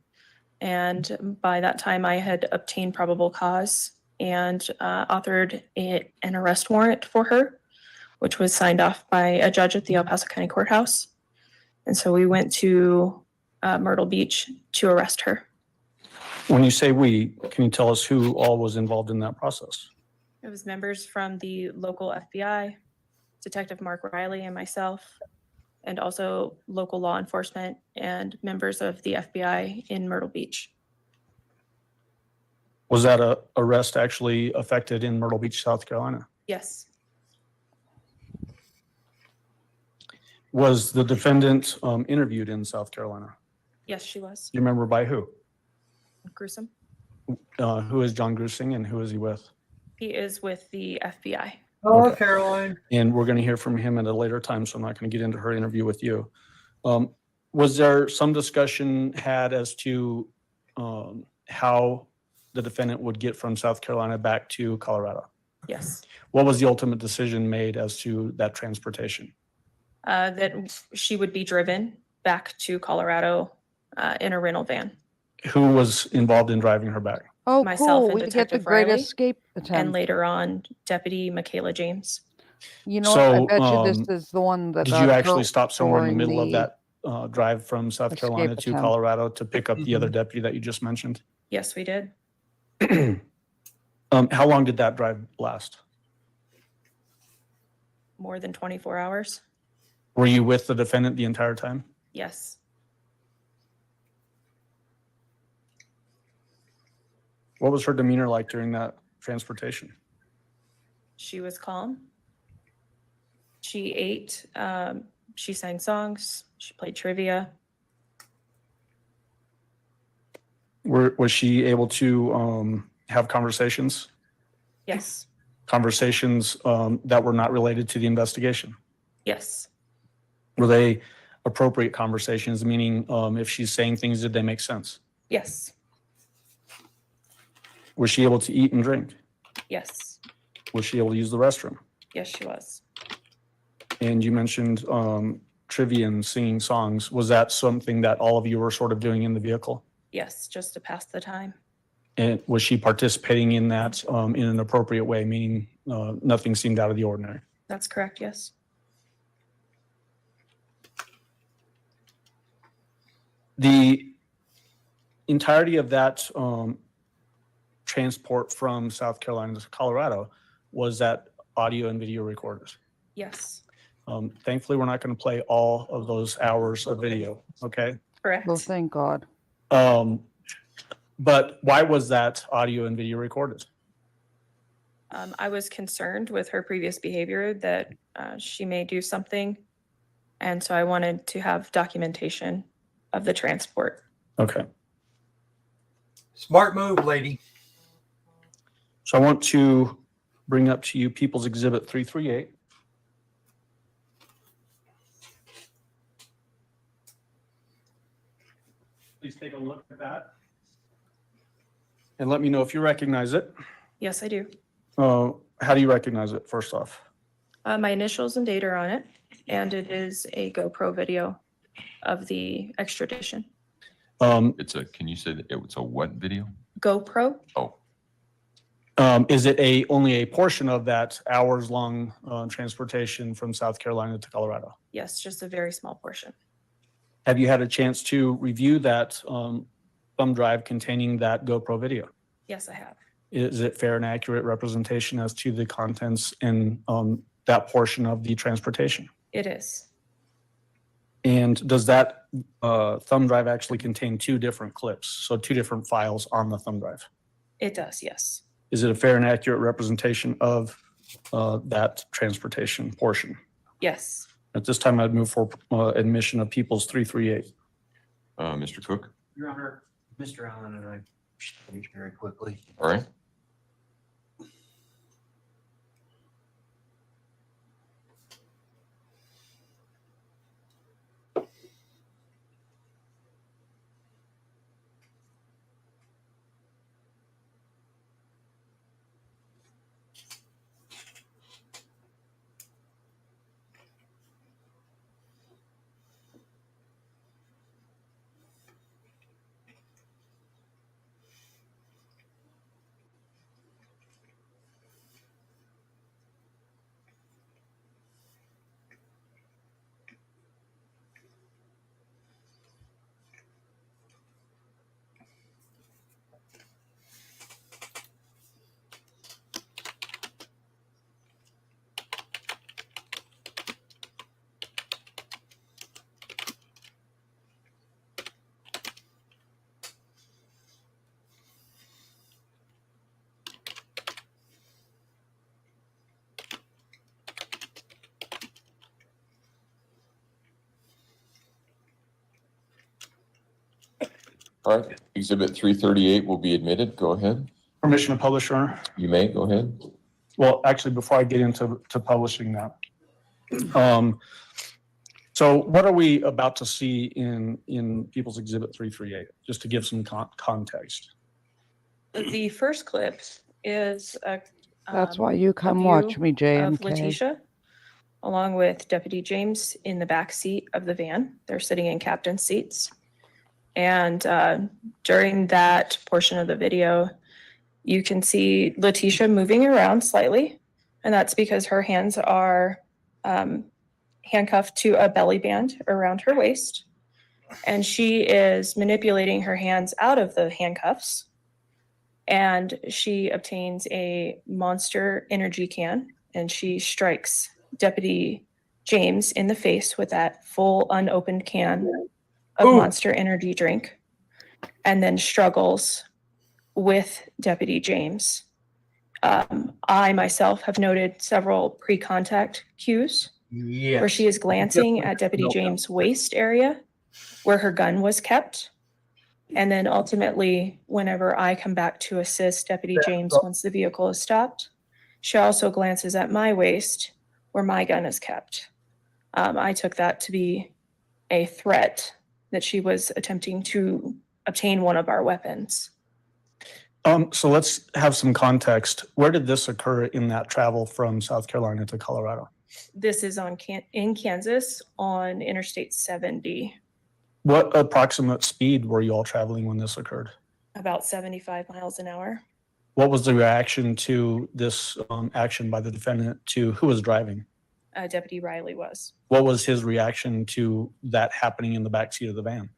And by that time, I had obtained probable cause and authored an arrest warrant for her, which was signed off by a judge at the El Paso County Courthouse. And so we went to Myrtle Beach to arrest her. When you say we, can you tell us who all was involved in that process? It was members from the local FBI, Detective Mark Riley and myself, and also local law enforcement and members of the FBI in Myrtle Beach. Was that a arrest actually affected in Myrtle Beach, South Carolina? Yes. Was the defendant interviewed in South Carolina? Yes, she was. Do you remember by who? Gruesome. Who is John Grusing and who is he with? He is with the FBI. Oh, Okay. Caroline. And we're going to hear from him at a later time, so I'm not going to get into her interview with you. Was there some discussion had as to how the defendant would get from South Carolina back to Colorado? Yes. What was the ultimate decision made as to that transportation? That she would be driven back to Colorado in a rental van. Who was involved in driving her back? Oh, Myself cool. and We get the Detective great Riley, escape And attempt. later on, Deputy Michaela James. You know what? I So, bet you this is the one that Did you got actually hurt stop somewhere in the during middle of the that drive from South escape Carolina to attempt. Colorado to pick up the other deputy that you just mentioned? Yes, we did. How long did that drive last? More than 24 hours. Were you with the defendant the entire time? Yes. What was her demeanor like during that transportation? She was calm. She ate. She sang songs. She played trivia. Was she able to have conversations? Yes. Conversations that were not related to the investigation? Yes. Were they appropriate conversations, meaning if she's saying things, did they make sense? Yes. Was she able to eat and drink? Yes. Was she able to use the restroom? Yes, she was. And you mentioned trivia and singing songs. Was that something that all of you were sort of doing in the vehicle? Yes, just to pass the time. And was she participating in that in an appropriate way, meaning nothing seemed out of the ordinary? That's correct, yes. The entirety of that transport from South Carolina to Colorado was that audio and video recorders. Yes. Thankfully, we're not going to play all of those hours of video, okay? Correct. Well, thank God. But why was that audio and video recorded? I was concerned with her previous behavior that she may do something. And so I wanted to have documentation of the transport. Okay. Smart move, lady. So I want to bring up to you People's Exhibit 338. Please take a look at that. And let me know if you recognize it. Yes, I do. How do you recognize it, first off? My initials and date are on it, and it is a GoPro video of the extradition. It's a, can you say that it's a what video? GoPro? Oh, Is it only a portion of that hours-long transportation from South Carolina to Colorado? Yes, just a very small portion. Have you had a chance to review that thumb drive containing that GoPro video? Yes, I have. Is it fair and accurate representation as to the contents in that portion of the transportation? It is. And does that thumb drive actually contain two different clips? So two different files on the thumb drive? It does, yes. Is it a fair and accurate representation of that transportation portion? Yes. At this time, I'd move for admission of People's 338. Mr. Cook, Your Honor, Mr. Allen and I speak very quickly. all right. All right, Exhibit 338 will be admitted. Go ahead. Permission to publish, Your Honor? You may, go ahead. Well, actually, before I get into publishing that, So what are we about to see in People's Exhibit 338, just to give some context? The first clip is That's why you come view watch me, of JMK. Letecia, along with Deputy James in the back seat of the van. They're sitting in captain's seats. And during that portion of the video, you can see Letecia moving around slightly. And that's because her hands are handcuffed to a belly band around her waist. And she is manipulating her hands out of the handcuffs. And she obtains a Monster energy can and she strikes Deputy James in the face with that full unopened can of Monster energy drink, and then struggles with Deputy James. I myself have noted several pre-contact cues Yes. where she is glancing at Deputy James' waist area where her gun was kept. And then ultimately, whenever I come back to assist Deputy James once the vehicle is stopped, she also glances at my waist where my gun is kept. I took that to be a threat that she was attempting to obtain one of our weapons. So let's have some context. Where did this occur in that travel from South Carolina to Colorado? This is in Kansas on Interstate 70. What approximate speed were you all traveling when this occurred? About 75 miles an hour. What was the reaction to this action by the defendant to who was driving? Deputy Riley was. What was his reaction to that happening in the backseat of the van?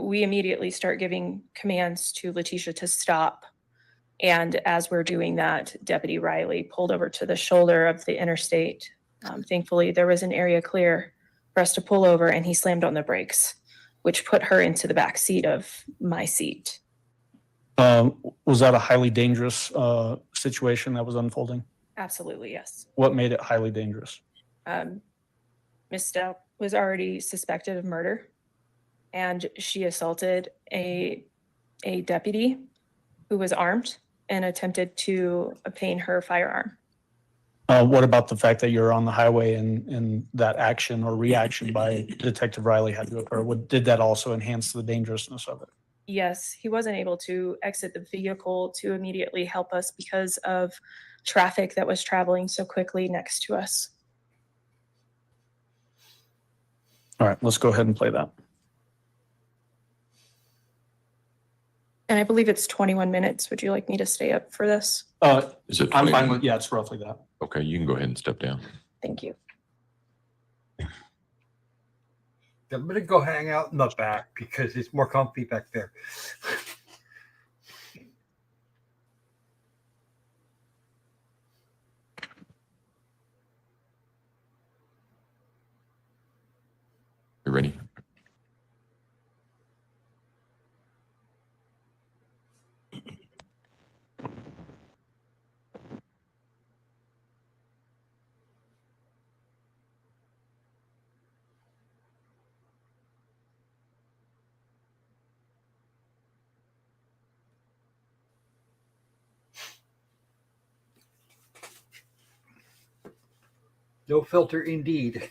We immediately start giving commands to Letecia to stop. And as we're doing that, Deputy Riley pulled over to the shoulder of the interstate. Thankfully, there was an area clear for us to pull over and he slammed on the brakes, which put her into the back seat of my seat. Was that a highly dangerous situation that was unfolding? Absolutely, yes. What made it highly dangerous? Ms. Stauch was already suspected of murder, and she assaulted a deputy who was armed and attempted to obtain her firearm. What about the fact that you're on the highway and that action or reaction by Detective Riley had to occur? Did that also enhance the dangerousness of it? Yes, he wasn't able to exit the vehicle to immediately help us because of traffic that was traveling so quickly next to us. All right, let's go ahead and play that. And I believe it's 21 minutes. Would you like me to stay up for this? Is it I'm 20? fine with, yeah, it's roughly that. Okay, you can go ahead and step down. Thank you. I'm going to go hang out in the back because it's more comfy back there. You ready? No filter indeed.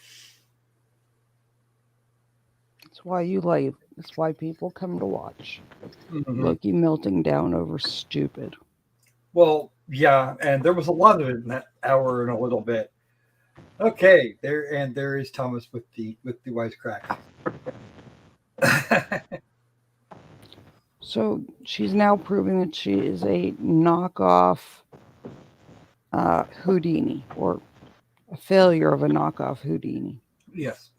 That's why you like. That's why people come to watch. Mm-hmm. Loki melting down over stupid. Well, yeah, and there was a lot of it in that hour and a little bit. Okay, there is Thomas with the wisecrack. So she's now proving that she is a knockoff Houdini, or a failure of a knockoff Houdini. Yes.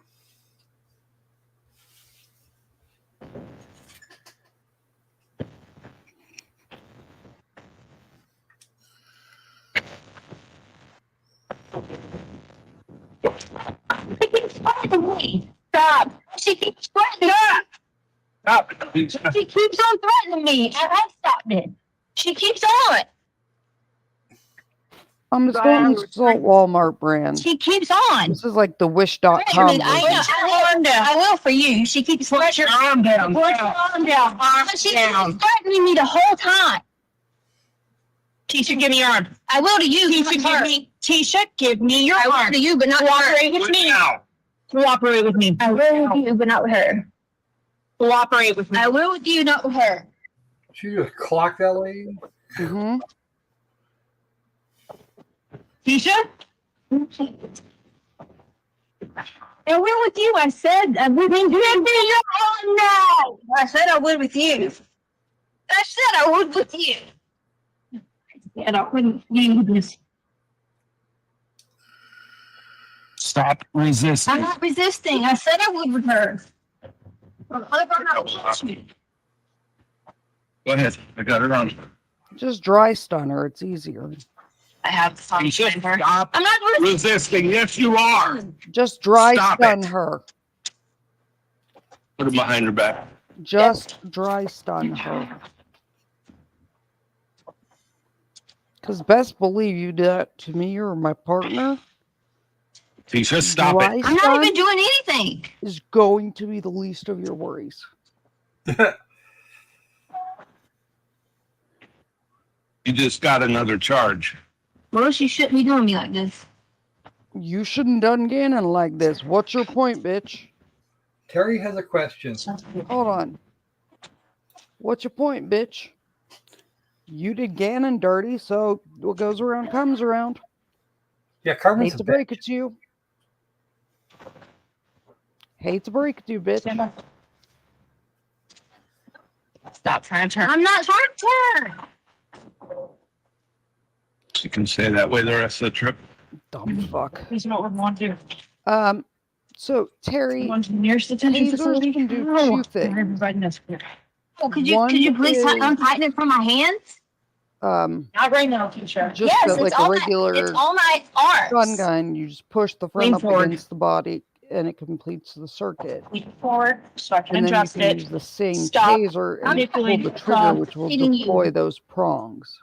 She keeps threatening me. Stop. She keeps threatening me. Stop. She keeps on threatening me, and I stopped it. She keeps on. I'm just going to insult Walmart brand. She keeps on. This is like the wish.com. I will for you. She keeps Put your arm down. Put your arm down. She keeps threatening me the whole time. Tisha, give me your arm. I will to you. Tisha, give me your I will arm. to you, but not Cooperate with me. Cooperate with me. I will with you, but not with her. Cooperate with me. I will with you, not with her. Should you just clock that lady? Mm-hmm. Keisha? I will with you. I said I would with you. No. I said I would with you. I said I would with you. And I wouldn't do this. Stop resisting. I'm not resisting. I said I would with her. Go ahead. I got it on. Just dry stun her. It's easier. I have the song. Stop I'm not resisting. Yes, you are. Just dry Stop stun it. her. Put it behind her back. Just dry stun her. Because best believe you did that to me or my partner. Keisha, stop Dry it. I'm not stun even doing anything. is going to be the least of your worries. You just got another charge. Well, she shouldn't be doing me like this. You shouldn't done Gannon like this. What's your point, bitch? Terry has a question. Hold on. What's your point, bitch? You did Gannon dirty, so what goes around comes around. Yeah, Carmen's Hate a to bitch. break it to you. Hate to break it to you, bitch. Stop trying to turn. I'm not trying to turn. She can stay that way the rest of the trip. Dumb fuck. Here's what we want to do. So Terry, One to the nearest detention tasers facility. can do No. two things. Everybody knows. Oh, could One you please is- untighten it from my hands? Not right now, Keisha. Just Yes, like it's a on regular it's on my arms. gun gun, you just push the front Lean up forward. against the body and it completes the circuit. Lean forward so I can And then you adjust can it. use the same Stop. taser I'm and pull doing the it. trigger, Stop which will hitting you. deploy those prongs.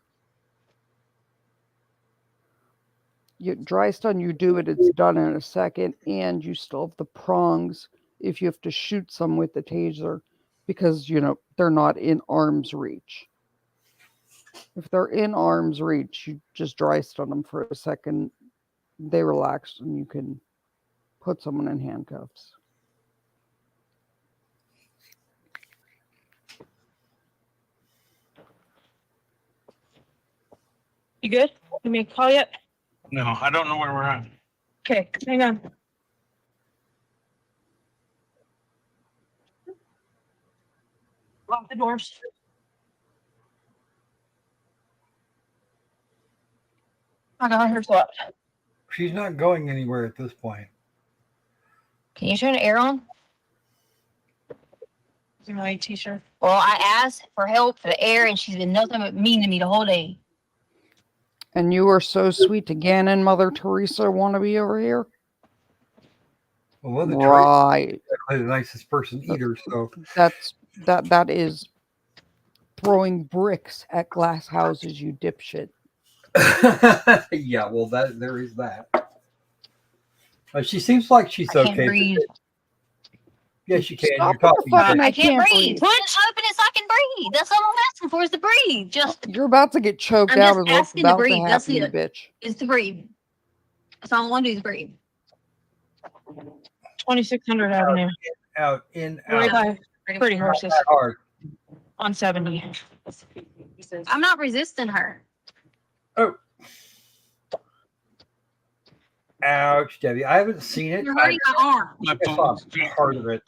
You dry stun, you do it, it's done in a second, and you still have the prongs if you have to shoot some with the taser because, you know, they're not in arm's reach. If they're in arm's reach, you just dry stun them for a second, they relax, and you can put someone in handcuffs. You good? You may call yet? No, I don't know where we're at. Okay, hang on. Lock the doors. I got her swept. She's not going anywhere at this point. Can you turn the air on? Is it my t-shirt? Well, I asked for help for the air, and she's been nothing but mean to me the whole day. And you are so sweet to Gannon, Mother Teresa wannabe over here. Well, the Right. the nicest person either, so That is throwing bricks at glass houses, you dipshit. yeah, well there is that. She seems like she's I okay. can't breathe. Yes, you can. Stop You're talking. the fucking- to- I can't breathe. breathe. Just open it so I can breathe. That's all I'm asking for is to breathe. Just You're about to get choked I'm out just of what's asking to about to breathe. That's happen, you it. bitch. is to breathe. That's all I want to do is breathe. 2600 Avenue. out in Right out. by Pretty Horses Hard. on 70. I'm not resisting her. Ouch, Debbie. I haven't seen it. You're hurting my arm. My I saw phone's part of it.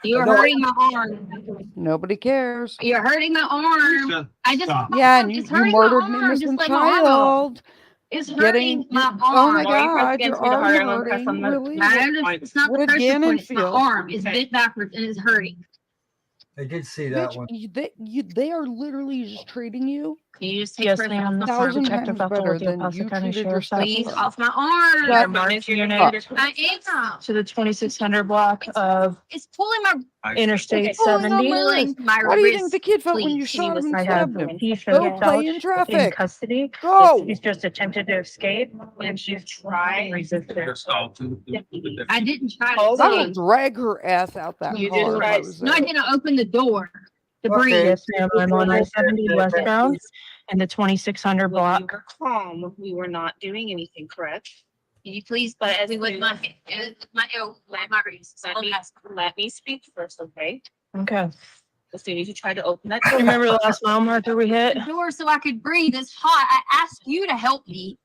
You're No, hurting my arm. Nobody cares. You're hurting my arm. I just Stop. Yeah, and you it's hurting murdered my an arm. Just innocent let my arm out. child. It's Getting hurting my arm. oh my Well, you press god, against your me, the arm harder I'm gonna press hurting. on the- Really? It's not What the did pressure Gannon point, it's my feel? arm. It's bent backwards and it's hurting. I did see that Bitch, one. they are literally just treating you Can you just take Yes, pressure ma'am. off my arm? 1,000 Detective times Bethel better with the than Paso you County treated your Sheriff's Office. Please, stepson. off my arm. That marks your name I am. to the 2600 block of It's pulling my Interstate It's pulling on 70. my pulling wrist. my How do you think wrist. the kid felt when Please, you can you shot him and I have stabbed him? Keisha Go play in Stauch in traffic. custody. Go. She's just attempted to escape and she's trying resisted. I didn't try Hold to I on. would drag her ass out that You car just if I tried- was No, I there. didn't open the door to Okay. breathe. Yes, ma'am. I'm on I-70 westbound in the 2600 When you block. were calm, we were not doing anything, correct? you please, but as it with my reasons, let me speak first, okay? Okay. As soon as you try to open that door. Remember the last mile marker we hit? The door so I could breathe. It's hot. I asked you to help me,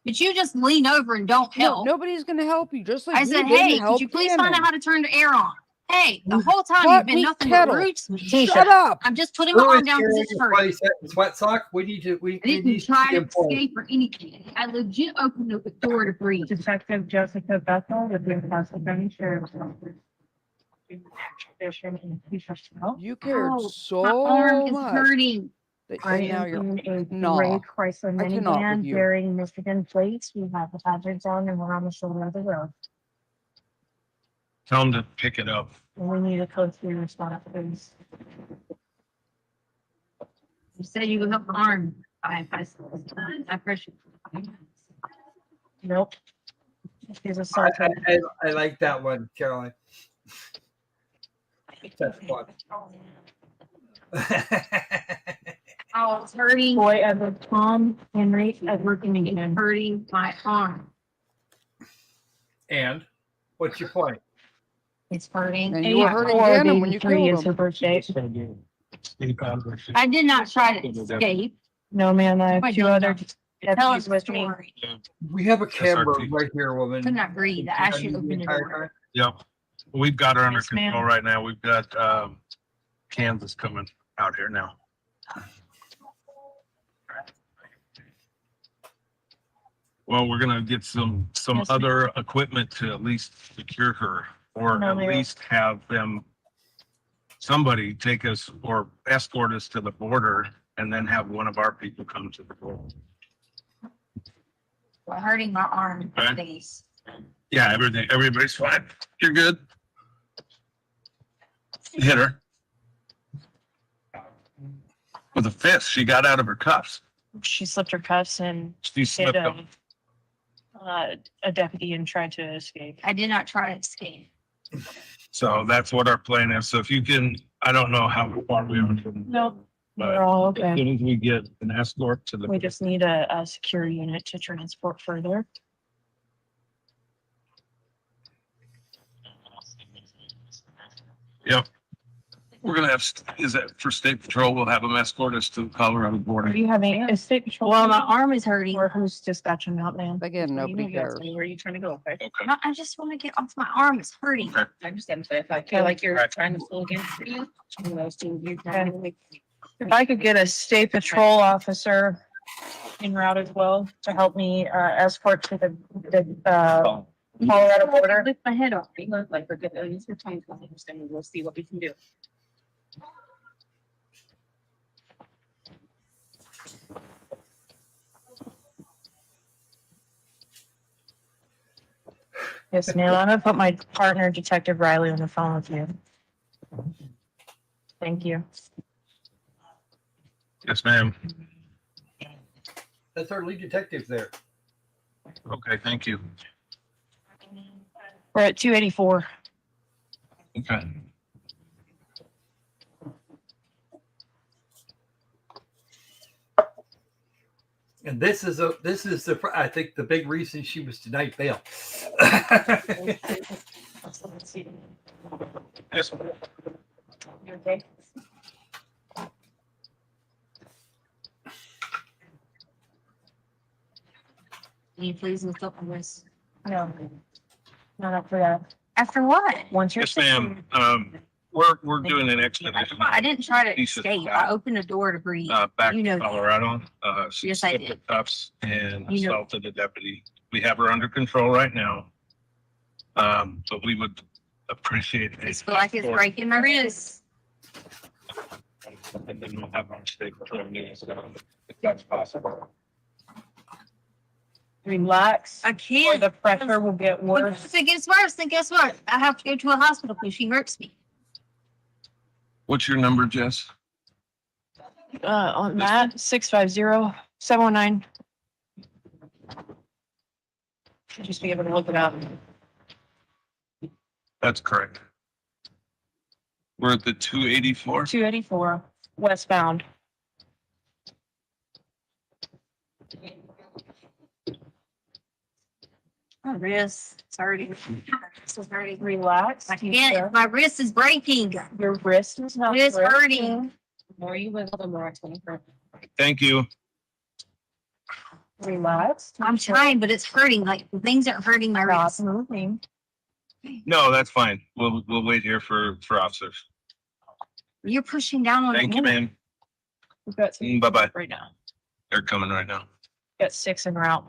but you just lean over and don't No, help. nobody's gonna help you. Just like I you said, didn't hey, could help you please find out Cannon. how to turn the air on? Hey, the You whole time hot you've been meat nothing kettle. but rude to me. Shut up. I'm just putting my Who arm is down because carrying it's your hurt. sweaty sweat sock? We need to. We I didn't need try to informed. escape or anything. I legit opened up the door to breathe. Detective Jessica Bethel with the Castle County Sheriff's Office. You cared Ow, so my arm is much hurting. that I and now am you're in a nah. gray Chrysler I cannot with minivan you. bearing Michigan plates. We have the hazards on and we're on the shoulder of the road. Tell them to pick it up. And we need a code 3 response, please. You said you would help my arm. I appreciate it. Nope. He's I, assaulted. I like that one, Caroline. That's fun. Oh, it's hurting. Boy, Edward Tom Henry Edward Mingan. Hurting my arm. And what's your point? It's hurting. And you were hurting Cannon when you killed is her him. birthday. I did not try to escape. No, man, I I have did two other not. Tell us deputies the with me. story. We have a camera SRT. right here, woman. Could not breathe. I asked you to open the Entire door. Yep. We've got her under Yes, ma'am. control right now. We've got Kansas coming out here now. Well, we're gonna get some Yes, ma'am. other equipment to at least secure her, or No, at ma'am. least have them, somebody take us or escort us to the border and then have one of our people come to the border. We're hurting my arm, Okay. please. Yeah, everybody's fine. You're good. Hit her with a fist. She got out of her cuffs. She slipped her cuffs and She hit slipped them. a deputy and tried to escape. I did not try to escape. So that's what our plan is. So if you can, I don't know how far we are from. Nope, But we're all as okay. soon as we get an escort to the. We just need a secure unit to transport further. Yep. We're gonna have, is that for state patrol? We'll have them escort us to the Colorado Are border. you having a state patrol? Well, my arm is hurting. Or who's dispatching out, man? Again, nobody cares. Where are you trying to go? Okay. Okay. No, I just want to get off my arm. It's hurting. Okay. I understand. So if I feel like you're Right. trying to slow against you, those two, you're Okay. trying to If I could get a state patrol officer en route as well to help me escort to the Colorado border. Lift my head off. You look like we're good. Use your time to understand. We'll see what we can do. Yes, ma'am. I'm gonna put my partner, Detective Riley, on the phone with you. Thank you. Yes, ma'am. That's our lead detective there. Okay, thank you. We're at 284. Okay. And this is I think the big reason she was denied bail. Yes. You okay? Can you please lift up on this? No, not up for that. After what? Once you're. Yes, ma'am. We're doing an expedition. I didn't try to Piece of escape. crap. I opened the door to breathe. Back You know to that. Colorado. She Yes, I slipped her did. cuffs and You know- assaulted a deputy. We have her under control right now. But we would appreciate. I just feel like it's breaking my wrist. And then we'll have our state patrol meetings, if that's possible. Relax. I Or can't. the pressure will get But worse. if it gets worse, then guess what? I have to go to a hospital because she hurts me. What's your number, Jess? On that, 650-719. Should just be able to look it up. That's correct. We're at the 284. 284 westbound. My wrist, it's hurting. It's hurting. Relax. I can't, my wrist is breaking. Your wrist is not. It's hurting. More you wiggle, the more it's going to hurt. Thank you. Relax. I'm trying, but it's hurting. Like things aren't hurting my Stop wrist. moving. No, that's fine. We'll wait here for officers. You're pushing down on Thank you, ma'am. We've got some Bye-bye. right now. They're coming right now. Got 6 en route.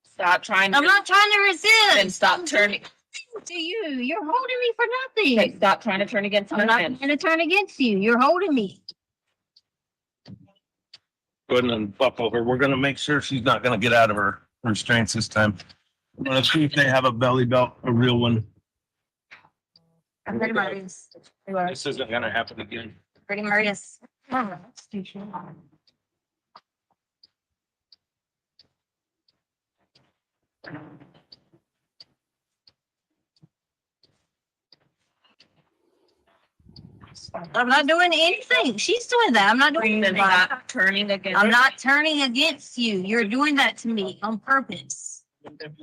Stop trying I'm not trying to resist. Then stop turning. To you. You're holding me for Okay, nothing. stop trying to turn against I'm her. not going to turn against you. You're holding me. Go ahead and buckle her. We're gonna make sure she's not gonna get out of her restraints this time. Let's see if they have a belly belt, a real one. I'm hurting my wrist. This isn't gonna happen again. Hurting my wrist. I'm not doing anything. She's doing that. I'm not doing Then that. stop turning against I'm her. not turning against you. You're doing that to me on purpose. Good.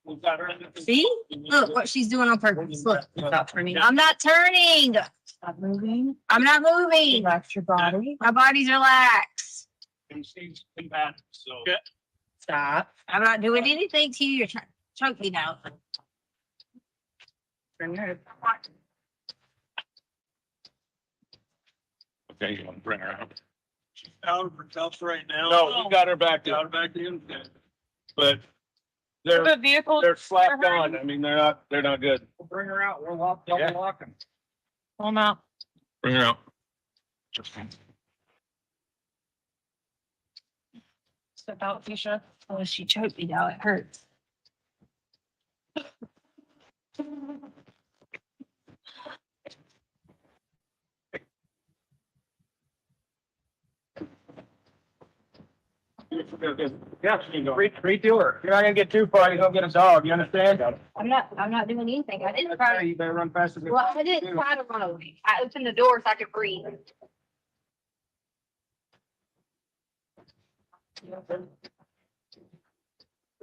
We've got her in the- See? Look what she's doing on purpose. Look. Stop turning. I'm not turning. Stop moving. I'm not moving. Relax your body. My body's relaxed. And she's been bad, so. Stop. I'm not doing anything to you. You're trying to choke me now. Turn your head. Okay, you want to bring her out? She's out of her cuffs right now. No, we got her back in. But The vehicle. they're slapped on. I mean, they're not good. We'll bring her out. We're locked, double Yeah. locking. Pull them out. Bring her out. Step out, Keisha. Oh, she choked me now. It hurts. Yeah, redo her. You're not gonna get too far. You're gonna get a dog. You understand? I'm not doing anything. I didn't try to. You better run faster. Well, I didn't try to run away. I opened the door so I could breathe.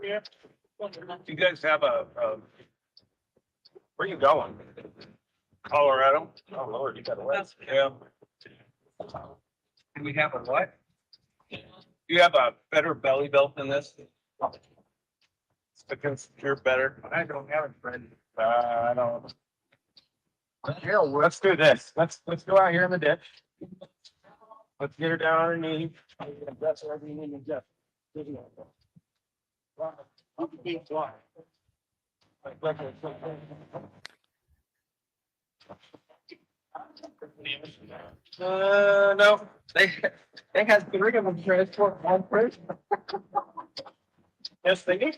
Yeah. You guys have a, where you going? Colorado? Oh, Lord, you got a west. Yeah. Do we have a what? You have a better belly belt than this? It's because you're better. I don't have it, friend. I don't. Here, let's do this. Let's go out here in the ditch. Let's get her down on her knee. That's whatever you need to do. No, they have 3 of them transport one person. Yes, they did.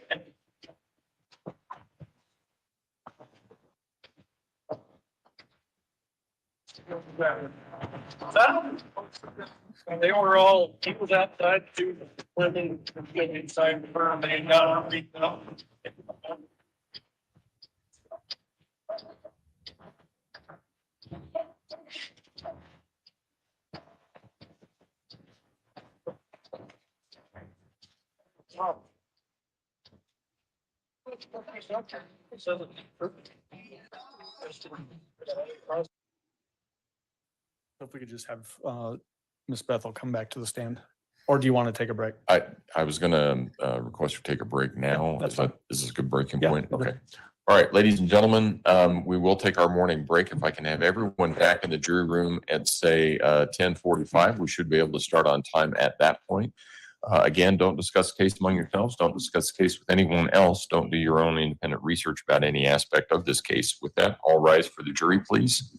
They were all, he was outside too, living inside the firm, they got them. If we could just have Ms. Bethel come back to the stand, or do you want to take a break? I was gonna request you take a break now. that's Is this a good breaking Yeah, point? okay. Okay. All right, ladies and gentlemen, we will take our morning break. If I can have everyone back in the jury room at say 10:45, we should be able to start on time at that point. Again, don't discuss the case among yourselves. Don't discuss the case with anyone else. Don't do your own independent research about any aspect of this case. With that, all rise for the jury, please.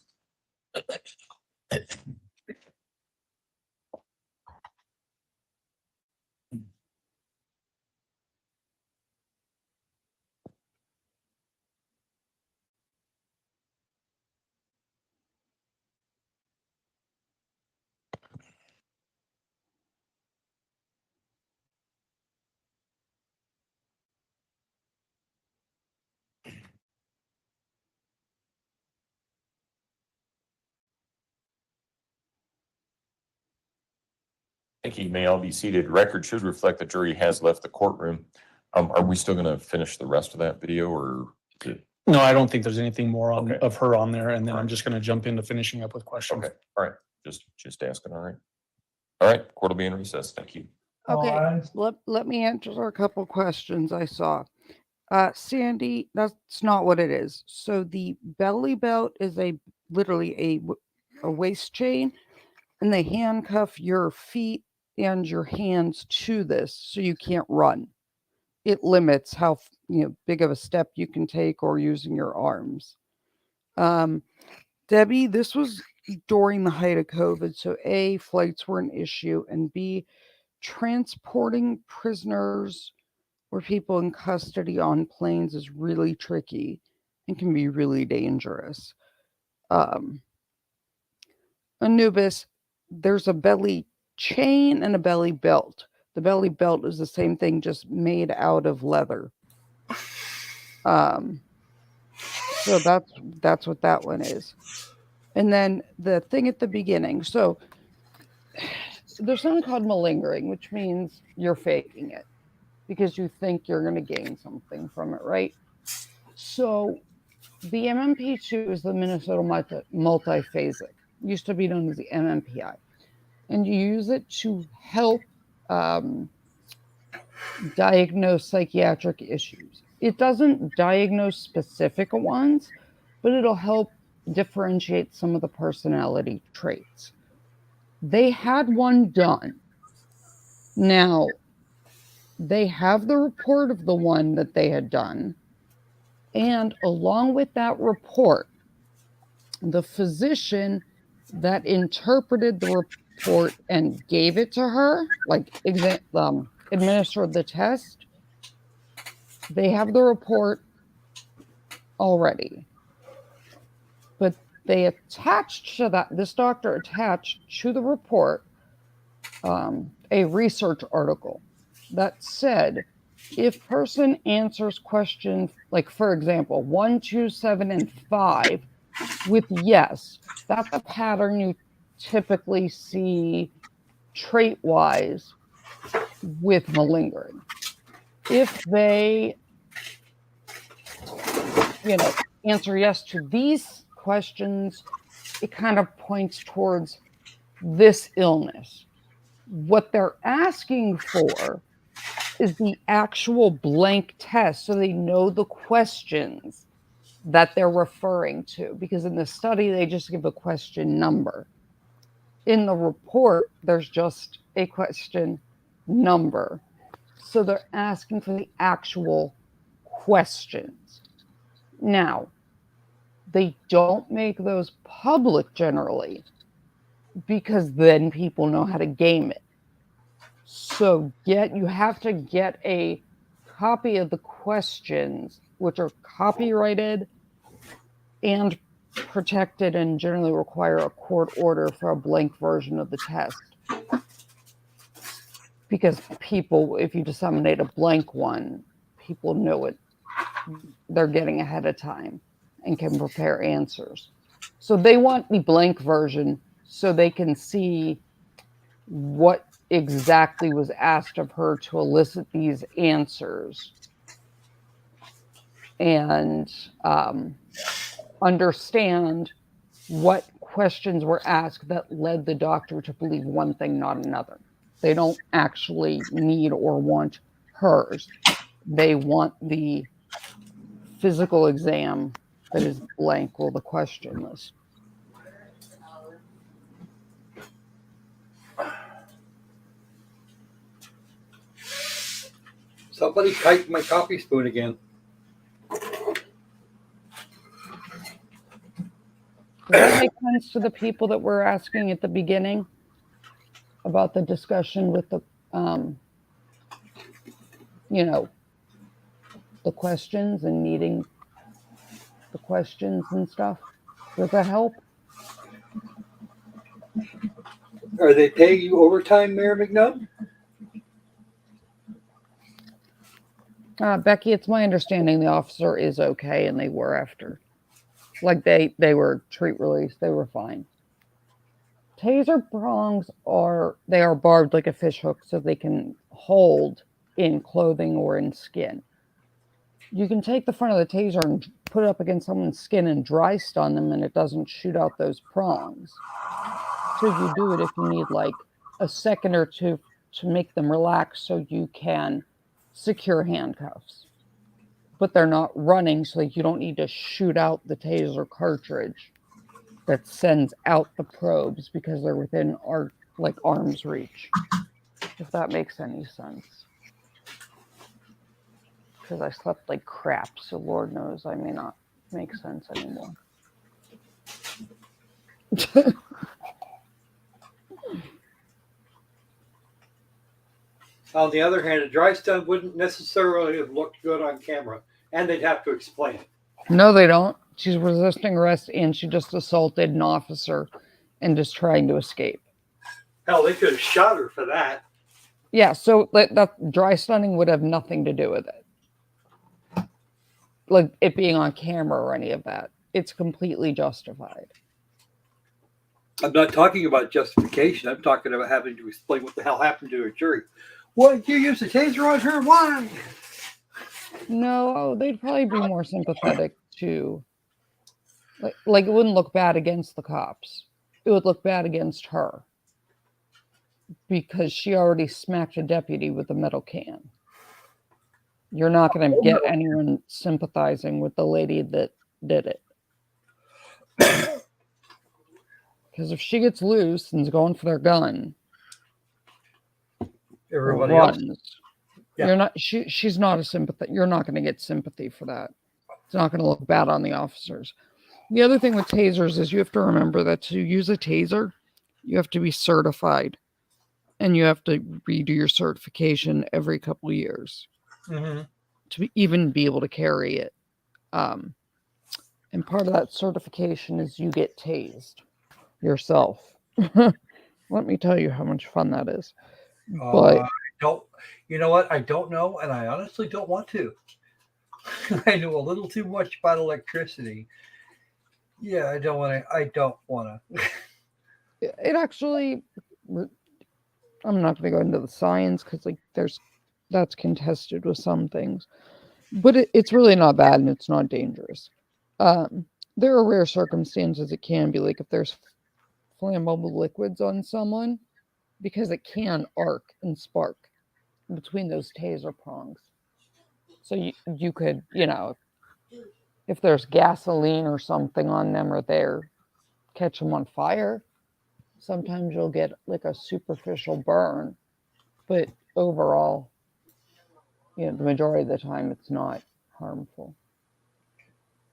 Thank you. May all be seated. Record should reflect the jury has left the courtroom. Are we still going to finish the rest of that video, or is it? No, I don't think there's anything more on, Okay. of her on there. And then All I'm right. just going to jump into finishing up with questions. Okay. All right. Just asking. All right. All right. Court will be in recess. Thank you. Okay, let me answer a couple questions I saw. Sandy, that's not what it is. So the belly belt is literally a waist chain, and they handcuff your feet and your hands to this so you can't run. It limits how big of a step you can take or using your arms. Debbie, this was during the height of COVID, so A, flights were an issue, and B, transporting prisoners or people in custody on planes is really tricky and can be really dangerous. Anubis, there's a belly chain and a belly belt. The belly belt is the same thing, just made out of leather. So that's what that one is. And then the thing at the beginning. So there's something called malingering, which means you're faking it because you think you're going to gain something from it, right? So the MMP2 is the Minnesota multiphasic. Used to be known as the MMPI. And you use it to help diagnose psychiatric issues. It doesn't diagnose specific ones, but it'll help differentiate some of the personality traits. They had one done. Now, they have the report of the one that they had done. And along with that report, the physician that interpreted the report and gave it to her, like administered the test, they have the report already. But they attached to that, this doctor attached to the report a research article that said, if person answers questions, like for example, 1, 2, 7, and 5 with yes, that's a pattern you typically see trait-wise with malingering. If they, answer yes to these questions, it kind of points towards this illness. What they're asking for is the actual blank test so they know the questions that they're referring to, because in the study they just give a question number. In the report there's just a question number, so they're asking for the actual questions. Now, they don't make those public generally because then people know how to game it. So you have to get a copy of the questions, which are copyrighted and protected and generally require a court order for a blank version of the test. Because people, if you disseminate a blank one, people know it, they're getting ahead of time and can prepare answers. So they want the blank version so they can see what exactly was asked of her to elicit these answers and understand what questions were asked that led the doctor to believe one thing, not another. They don't actually need or want hers. They want the physical exam that is blank or the question list. Somebody typed my coffee spoon again. Does that make sense to the people that were asking at the beginning about the discussion with the, the questions and needing the questions and stuff? Does that help? Are they paying you overtime, Mayor McNutt? Becky, it's my understanding the officer is okay, and they were after. Like they were treat release. They were fine. Taser prongs are barbed like a fish hook, so they can hold in clothing or in skin. You can take the front of the taser and put it up against someone's skin and dry stun them, and it doesn't shoot out those prongs. So you do it if you need like a second or two to make them relax so you can secure handcuffs. But they're not running, so you don't need to shoot out the taser cartridge that sends out the probes because they're within arm's reach. If that makes any sense. Because I slept like crap, so Lord knows I may not make sense anymore. On the other hand, a dry stun wouldn't necessarily have looked good on camera, and they'd have to explain it. No, they don't. She's resisting arrest, and she just assaulted an officer and is trying to escape. Hell, they could have shot her for that. Yeah, so that dry stunning would have nothing to do with it. Like it being on camera or any of that. It's completely justified. I'm not talking about justification. I'm talking about having to explain what the hell happened to a jury. What, you used a taser on her? Why? No, they'd probably be more sympathetic to... Like it wouldn't look bad against the cops. It would look bad against her. Because she already smacked a deputy with a metal can. You're not going to get anyone sympathizing with the lady that did it. Because if she gets loose and is going for their gun, Everybody runs, else. Yeah. you're not. She's not a sympathy. You're not going to get sympathy for that. It's not going to look bad on the officers. The other thing with tasers is you have to remember that to use a taser, you have to be certified, and you have to redo your certification every couple of years to even be able to carry it. And part of that certification is you get tased yourself. Let me tell you how much fun that is. But you know what? I don't know, and I honestly don't want to. I know a little too much about electricity. Yeah, I don't want to. It actually, I'm not going to go into the science because that's contested with some things, but it's really not bad and it's not dangerous. There are rare circumstances it can be, like if there's flammable liquids on someone, because it can arc and spark between those taser prongs. So you could, if there's gasoline or something on them or catch them on fire, sometimes you'll get like a superficial burn, but overall, the majority of the time it's not harmful.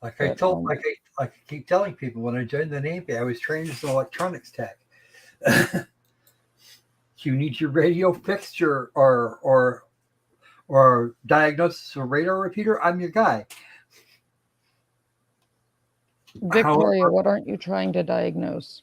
Like I keep telling people, when I joined the Navy, I was trained as an electronics tech. You need your radio fixture or diagnosis of radar repeater, I'm your guy. Victoria, what aren't you trying to diagnose?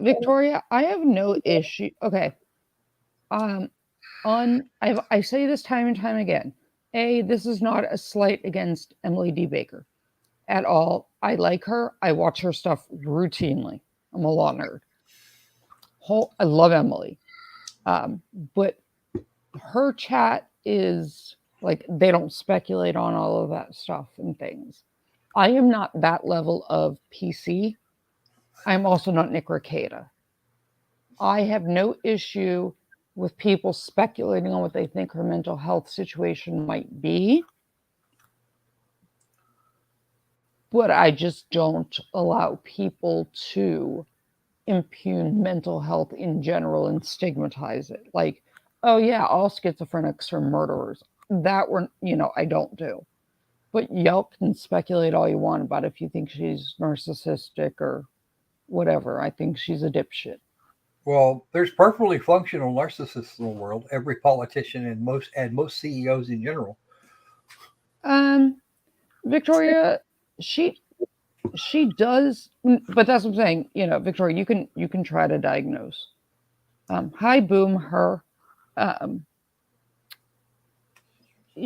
Victoria, I have no issue. Okay. I say this time and time again. This is not a slight against Emily D. Baker at all. I like her. I watch her stuff routinely. I'm a law nerd. I love Emily. But her chat is like, they don't speculate on all of that stuff and things. I am not that level of PC. I'm also not Nick Rekieta. I have no issue with people speculating on what they think her mental health situation might be. But I just don't allow people to impugn mental health in general and stigmatize it. Like, oh yeah, all schizophrenics are murderers. That I don't do. But y'all can speculate all you want about if you think she's narcissistic or whatever. I think she's a dipshit. Well, there's perfectly functional narcissists in the world. Every politician and most CEOs in general. Victoria, she she does, but that's what I'm saying. You know, Victoria, you can try to diagnose. Hi, Boom, her.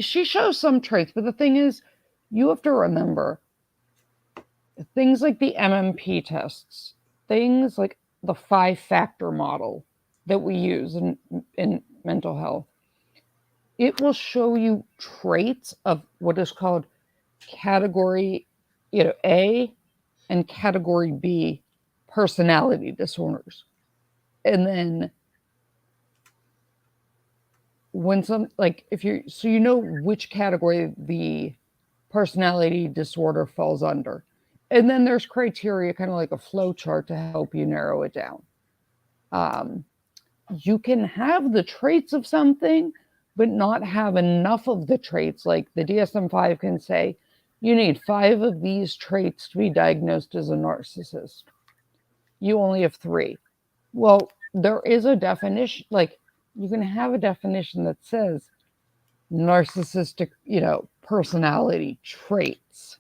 She shows some traits, but the thing is, you have to remember things like the MMP tests, things like the 5-factor model that we use in mental health. It will show you traits of what is called category, A and category B personality disorders. And then when if you know which category the personality disorder falls under. And then there's criteria, kind of like a flow chart to help you narrow it down. You can have the traits of something, but not have enough of the traits. Like the DSM-5 can say, you need 5 of these traits to be diagnosed as a narcissist. You only have 3. Well, there is a definition, like you can have a definition that says narcissistic, personality traits,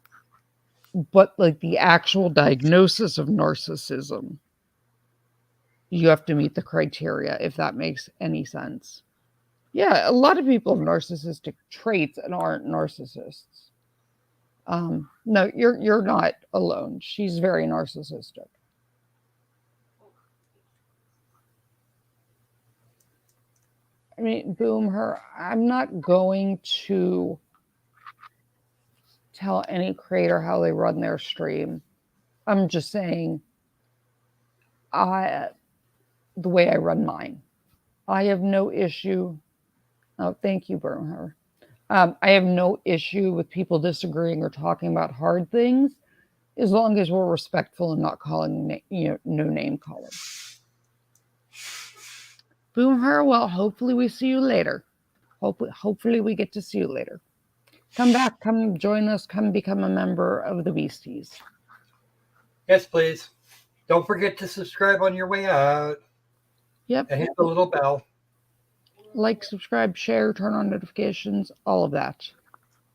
but like the actual diagnosis of narcissism, you have to meet the criteria, if that makes any sense. Yeah, a lot of people have narcissistic traits and aren't narcissists. No, you're not alone. She's very narcissistic. I mean, Boom, her. I'm not going to tell any creator how they run their stream. I'm just saying, the way I run mine. I have no issue. Oh, thank you, Burnher. I have no issue with people disagreeing or talking about hard things, as long as we're respectful and not calling, no name calling. Boomer, well, hopefully we see you later. Hopefully we get to see you later. Come back, come join us, come become a member of the Beasties. Yes, please. Don't forget to subscribe on your way out. Yep. And hit the little bell. Like, subscribe, share, turn on notifications, all of that.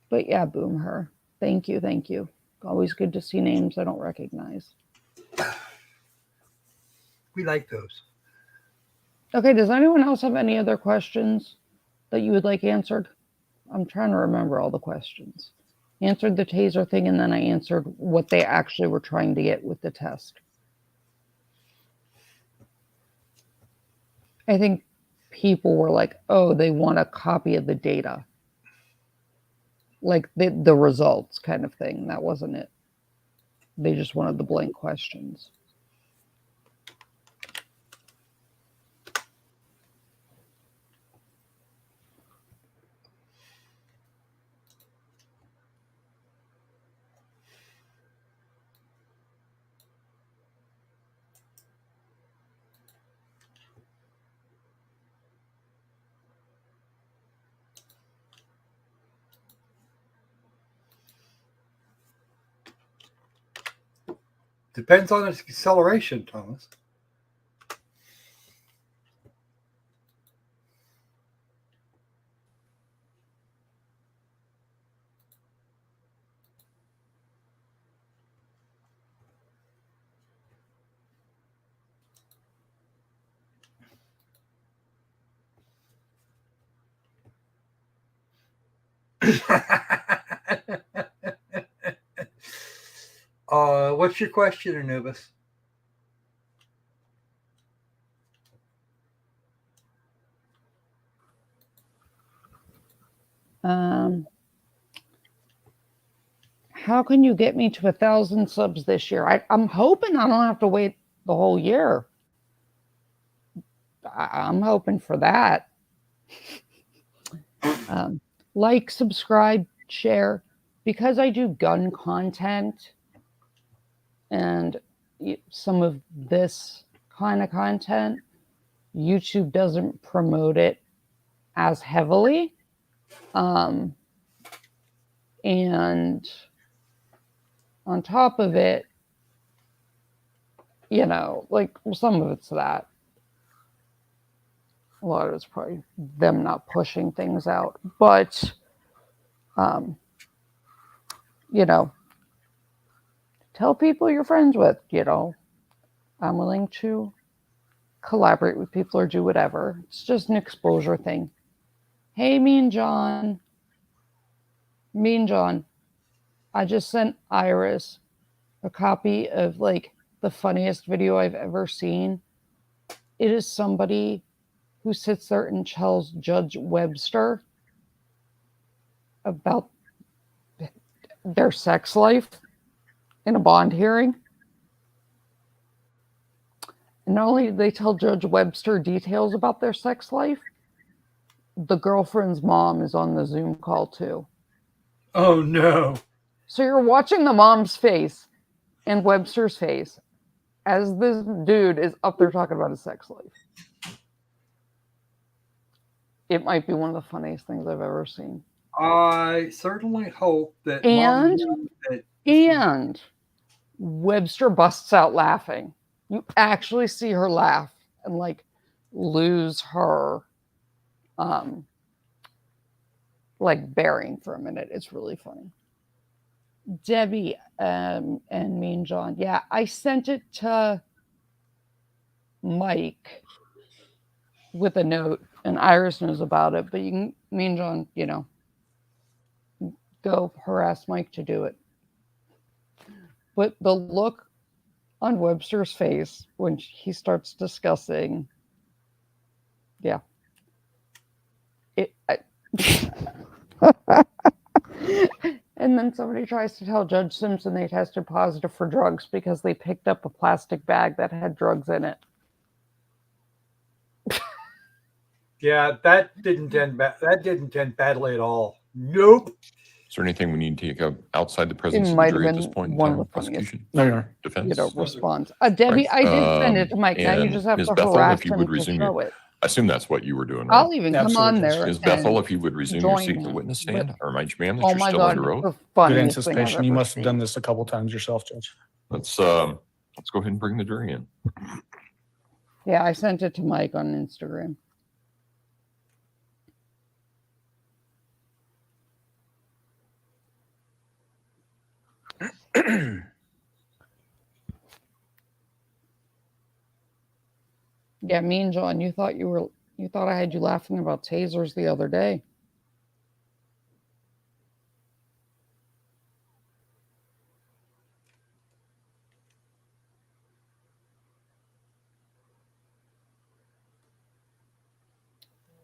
But yeah, Boomer, thank you, thank you. Always good to see names I don't recognize. We like those. Okay, does anyone else have any other questions that you would like answered? I'm trying to remember all the questions. Answered the taser thing, and then I answered what they actually were trying to get with the test. I think people were like, oh, they want a copy of the data. Like the results kind of thing. That wasn't it. They just wanted the blank questions. Depends on its acceleration, Thomas. What's your question, Anubis? How can you get me to 1,000 subs this year? I'm hoping I don't have to wait the whole year. I'm hoping for that. Like, subscribe, share. Because I do gun content and some of this kind of content, YouTube doesn't promote it as heavily. And on top of it, like some of it's that. A lot of it's probably them not pushing things out. But, tell people you're friends with, you know. I'm willing to collaborate with people or do whatever. It's just an exposure thing. Hey, Mean John. Mean John. I just sent Iris a copy of like the funniest video I've ever seen. It is somebody who sits there and tells Judge Webster about their sex life in a bond hearing. And not only did they tell Judge Webster details about their sex life, the girlfriend's mom is on the Zoom call too. Oh no. So you're watching the mom's face and Webster's face as this dude is up there talking about his sex life. It might be one of the funniest things I've ever seen. I certainly hope that And Webster busts out laughing. You actually see her laugh and like lose her like bearing for a minute. It's really funny. Debbie and Mean John. Yeah, I sent it to Mike with a note, and Iris knows about it, but you can, Mean John, you know, go harass Mike to do it. But the look on Webster's face when he starts discussing, yeah. And then somebody tries to tell Judge Simpson they tested positive for drugs because they picked up a plastic bag that had drugs in it. Yeah, that didn't end badly at all. Nope. Is there anything we need to take up outside the It presence of the might have jury at been this point in one time? of the funniest, Prosecution? No, Your Defense? you know, response. Debbie, Right. I did send it to Mike. Now you And just have Ms. to Bethel, harass if you him would to resume show your, it. I assume that's what you were doing, right? I'll even come on Absolutely. there. Ms. Bethel, and if you would resume your join seat in the him. witness stand, I remind you, ma'am, that Oh you're my still God, under oath. the Good funniest thing I've anticipation. You ever must have done seen. this a couple times yourself, Judge. Let's go ahead and bring the jury in. Yeah, I sent it to Mike on Instagram. Yeah, Mean John, you thought I had you laughing about tasers the other day.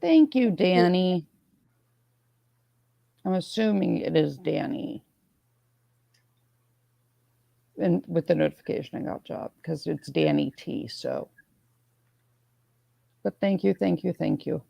Thank you, Danny. I'm assuming it is Danny. And with the notification I got job, because it's Danny T, so. But thank you, thank you, thank you.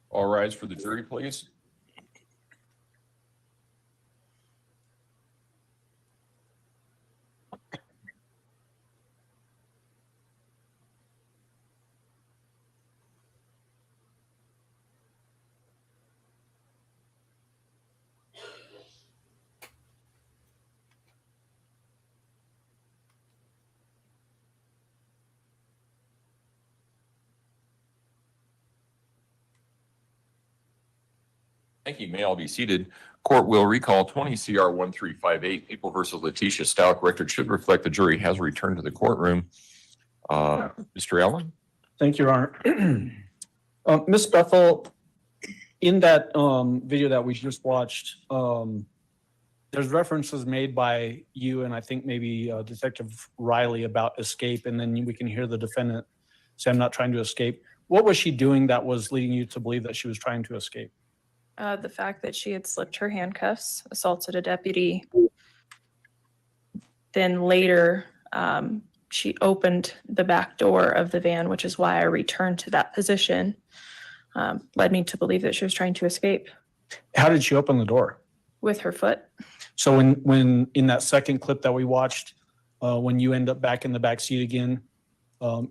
All rise for the jury, please. Thank you. May all be seated. Court will recall 20 CR 1358, People versus Letecia Stauch. Record should reflect the jury has returned to the courtroom. Mr. Allen? Thank you, Your Honor. Ms. Bethel, in that video that we just watched, there's references made by you and I think maybe Detective Riley about escape, and then we can hear the defendant say, "I'm not trying to escape." What was she doing that was leading you to believe that she was trying to escape? The fact that she had slipped her handcuffs, assaulted a deputy. Then later, she opened the back door of the van, which is why I returned to that position. Led me to believe that she was trying to escape How did she open the door? with her foot. So when in that second clip that we watched, when you end up back in the back seat again,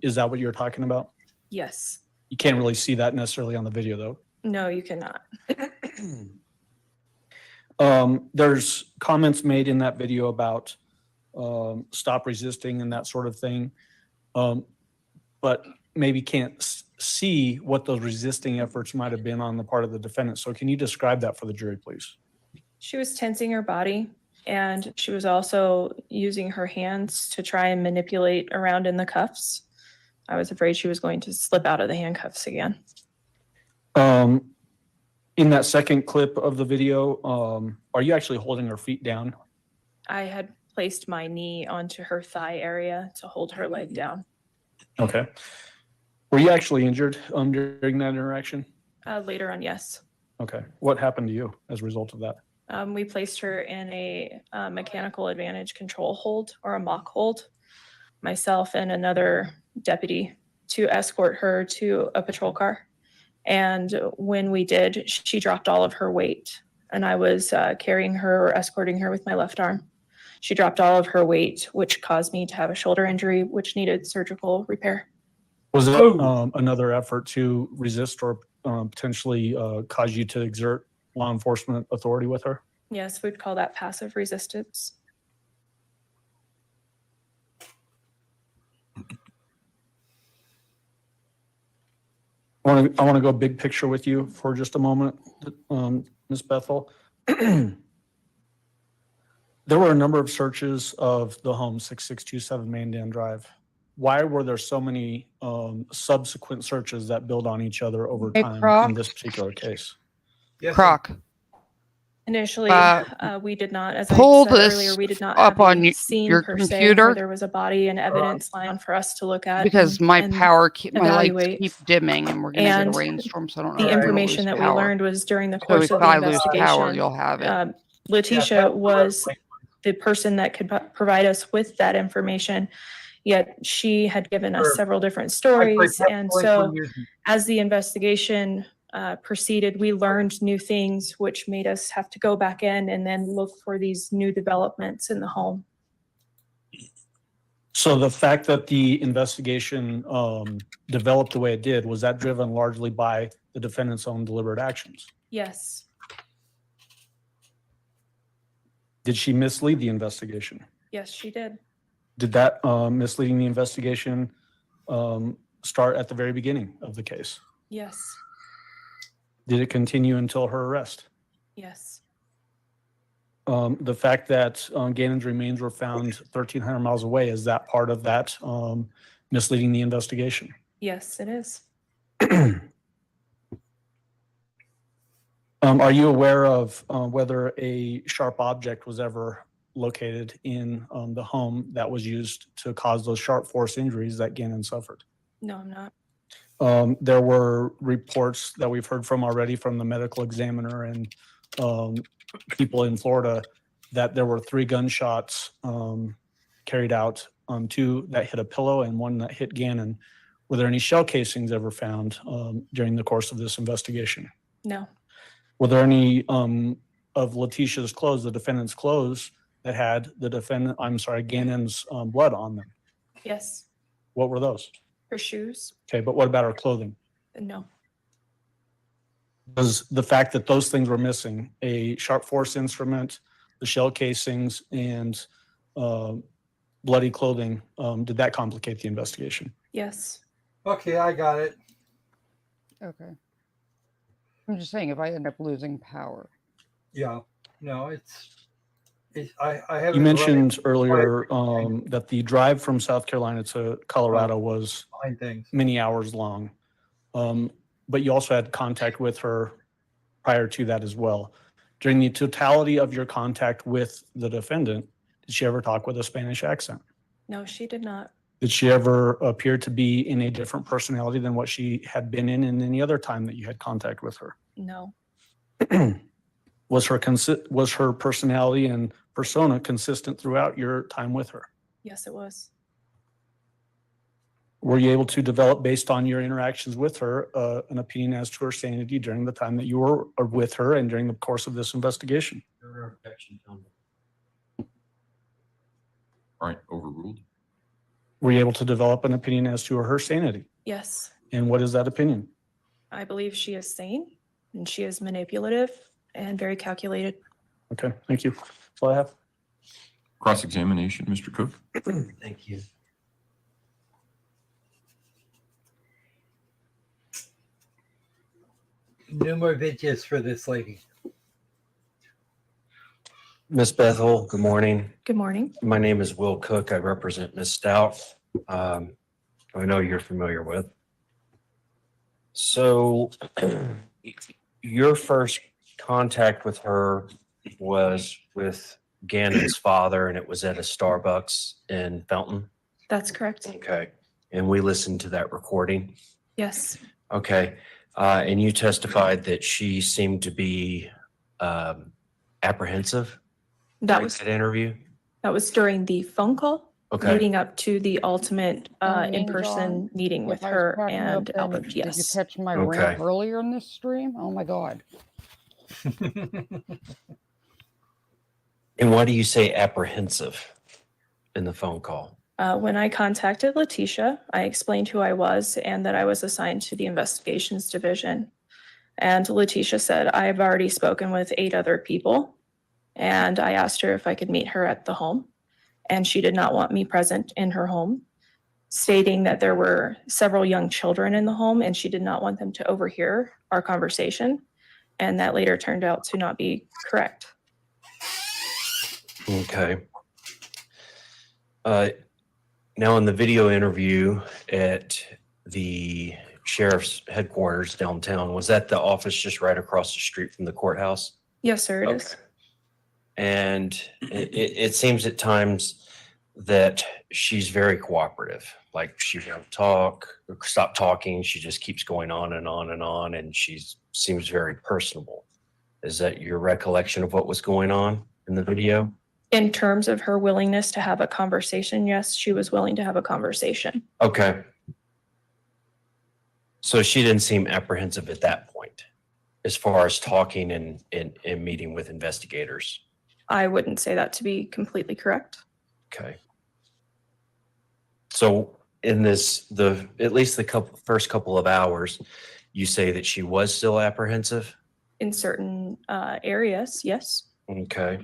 is that what you're talking about? Yes. You can't really see that necessarily on the video, though. No, you cannot. There's comments made in that video about stop resisting and that sort of thing, but maybe can't see what those resisting efforts might have been on the part of the defendant. So can you describe that for the jury, please? She was tensing her body, and she was also using her hands to try and manipulate around in the cuffs. I was afraid she was going to slip out of the handcuffs again. In that second clip of the video, are you actually holding her feet down? I had placed my knee onto her thigh area to hold her leg down. Okay. Were you actually injured during that interaction? Later on, yes. Okay. What happened to you as a result of that? We placed her in a mechanical advantage control hold, or a mock hold, myself and another deputy, to escort her to a patrol car. And when we did, she dropped all of her weight, and I was carrying her or escorting her with my left arm. She dropped all of her weight, which caused me to have a shoulder injury, which needed surgical repair. Was it another effort to resist or potentially cause you to exert law enforcement authority with her? Yes, we'd call that passive resistance. I want to go big picture with you for just a moment, Ms. Bethel. There were a number of searches of the home 6627 Mandan Drive. Why were there so many subsequent searches that build on each other over Hey, time Croc. in this particular case? Yes, Croc, Initially, we did not, as I pull said this earlier, we did not up have on a scene your per se computer, where there was a body and evidence line for us to look at. because and- my and power, my lights evaluate. keep dimming, and we're going to get a And rainstorm, so I don't know The if we're gonna information lose that we power. learned was during the So course if of the I lose power, investigation. you'll have it. Letecia was the person that could provide us with that information, yet she had given us Sure. several different I stories. played And Pepsi so for years. as the investigation proceeded, we learned new things, which made us have to go back in and then look for these new developments in the home. So the fact that the investigation developed the way it did, was that driven largely by the defendant's own deliberate actions? Yes, Did she mislead the investigation? yes, she did. Did that misleading the investigation start at the very beginning of the case? Yes, Did it continue until her arrest? yes, The fact that Gannon's remains were found 1,300 miles away, is that part of that misleading the investigation? yes, it is. Are you aware of whether a sharp object was ever located in the home that was used to cause those sharp force injuries that Gannon suffered? No, I'm not. There were reports that we've heard from already from the medical examiner and people in Florida that there were 3 gunshots carried out, 2 that hit a pillow and 1 that hit Gannon. Were there any shell casings ever found during the course of this investigation? No, Were there any of Leticia's clothes, the defendant's clothes, that had Gannon's blood on them? yes, What were those? her shoes? Okay, but what about her clothing? No, Was the fact that those things were missing, a sharp force instrument, the shell casings, and bloody clothing, did that complicate the investigation? yes. Okay, I got it. Okay. I'm just saying, if I end up losing power. Yeah. No, I haven't. You mentioned earlier that the drive from South Carolina to Colorado was Fine things. many hours long. But you also had contact with her prior to that as well. During the totality of your contact with the defendant, did she ever talk with a Spanish accent? No, she did not. Did she ever appear to be in a different personality than what she had been in any other time that you had contact with her? No, Was her personality and persona consistent throughout your time with her? yes, it was. Were you able to develop, based on your interactions with her, an opinion as to her sanity during the time that you were with her and during the course of this investigation? All right, overruled. Were you able to develop an opinion as to her sanity? Yes, And what is that opinion? I believe she is sane and she is manipulative and very calculated. Okay, thank you. That's all I have. Cross-examination, Mr. Cook. Thank you. No more bitches for this lady. Miss Bethel, good morning. Good morning. My name is Will Cook. I represent Miss Stauch. I know you're familiar with. So your first contact with her was with Gannon's father, and it was at a Starbucks in Fountain. That's correct. Okay. And we listened to that recording. Yes. Okay. And you testified that she seemed to be apprehensive That during was that interview. during the phone call Okay. leading up to the ultimate And in-person meeting with If I was her cracking up and then, Albert. Did you Yes. catch my Okay. rant earlier in this stream? Oh my God. And why do you say apprehensive in the phone call? When I contacted Letecia, I explained who I was and that I was assigned to the investigations division. And Letecia said, I've already spoken with 8 other people. And I asked her if I could meet her at the home. And she did not want me present in her home, stating that there were several young children in the home and she did not want them to overhear our conversation. And that later turned out to not be correct. Okay. Now in the video interview at the sheriff's headquarters downtown, was that the office just right across the street from the courthouse? Yes, sir, it is. And it seems at times that she's very cooperative. Like she won't talk, stop talking. She just keeps going on and on and on. And she seems very personable. Is that your recollection of what was going on in the video? In terms of her willingness to have a conversation, yes, she was willing to have a conversation. Okay. So she didn't seem apprehensive at that point as far as talking and meeting with investigators. I wouldn't say that to be completely correct. Okay. So in this, at least the first couple of hours, you say that she was still apprehensive? In certain areas, yes. Okay.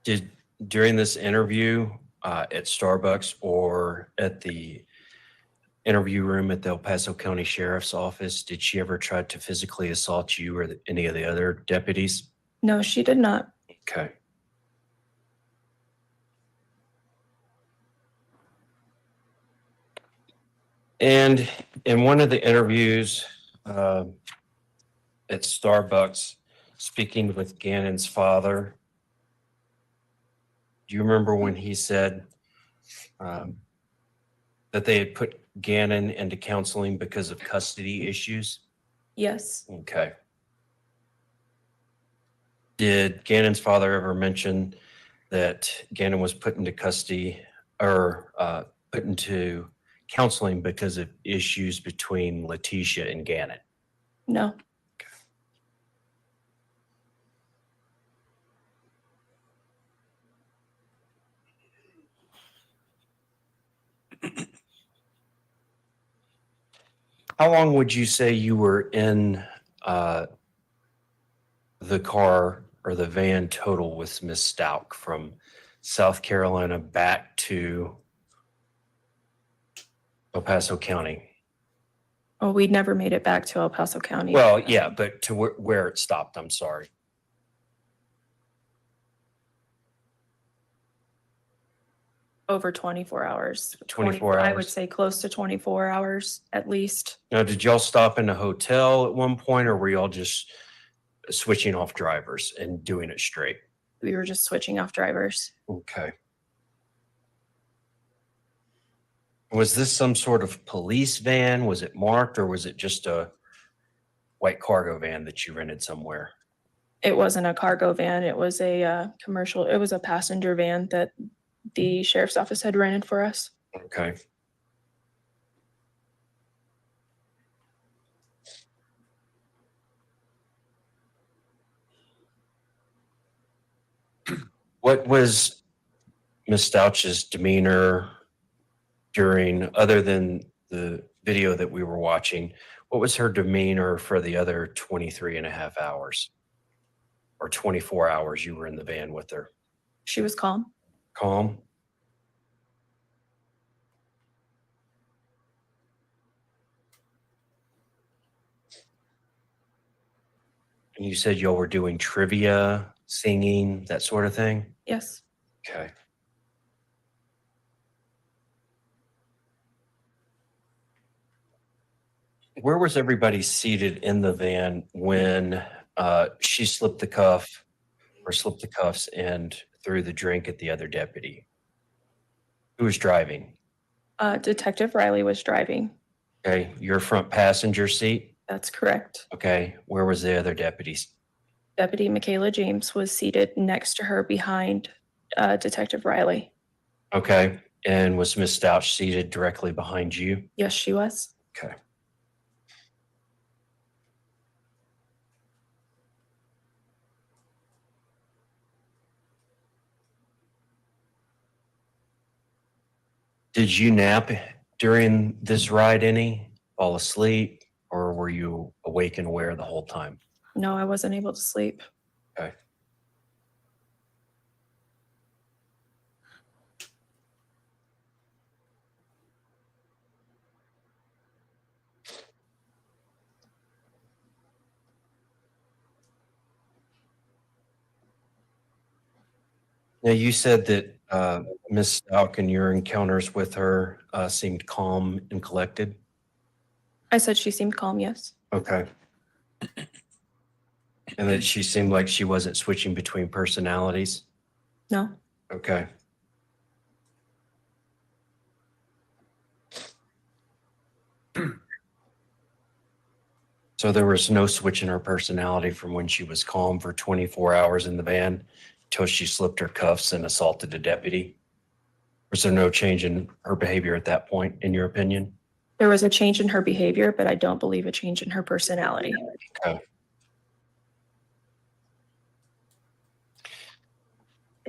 Did during this interview at Starbucks or at the interview room at the El Paso County Sheriff's Office, did she ever try to physically assault you or any of the other deputies? No, she did not. Okay. And in one of the interviews at Starbucks, speaking with Gannon's father, do you remember when he said that they had put Gannon into counseling because of custody issues? Yes. Okay. Did Gannon's father ever mention that Gannon was put into custody or put into counseling because of issues between Letecia and Gannon? No. How long would you say you were in the car or the van total with Miss Stauch from South Carolina back to El Paso County? Oh, we'd never made it back to El Paso County. Well, yeah, but to where it stopped, I'm sorry. Over 24 hours. 24 I would hours. say close to 24 hours at least. Now, did y'all stop in a hotel at one point, or were y'all just switching off drivers and doing it straight? We were just switching off drivers. Okay. Was this some sort of police van? Was it marked, or was it just a white cargo van that you rented somewhere? It wasn't a cargo van. It was a commercial. It was a passenger van that the sheriff's office had rented for us. Okay. What was Ms. Stauch's demeanor during, other than the video that we were watching, What was her demeanor for the other 23 and a half hours? Or 24 hours you were in the van with her? She was calm. Calm? And you said y'all were doing trivia, singing, that sort of thing? Yes. Okay. Where was everybody seated in the van when she slipped the cuffs and threw the drink at the other deputy? Who was driving? Detective Riley was driving. Okay, your front passenger seat? That's correct. Okay, where was the other deputies? Deputy Michaela James was seated next to her behind Detective Riley. Okay, and was Miss Stauch seated directly behind you? Yes, she was. Okay. Did you nap during this ride any? Fall asleep? Or were you awake and aware the whole time? No, I wasn't able to sleep. Okay. Now, you said that Ms. Stauch and your encounters with her seemed calm and collected. I said she seemed calm, yes. Okay. And that she seemed like she wasn't switching between personalities. No. Okay. So there was no switch in her personality from when she was calm for 24 hours in the van till she slipped her cuffs and assaulted a deputy? Was there no change in her behavior at that point, in your opinion? There was a change in her behavior, but I don't believe a change in her personality. Okay.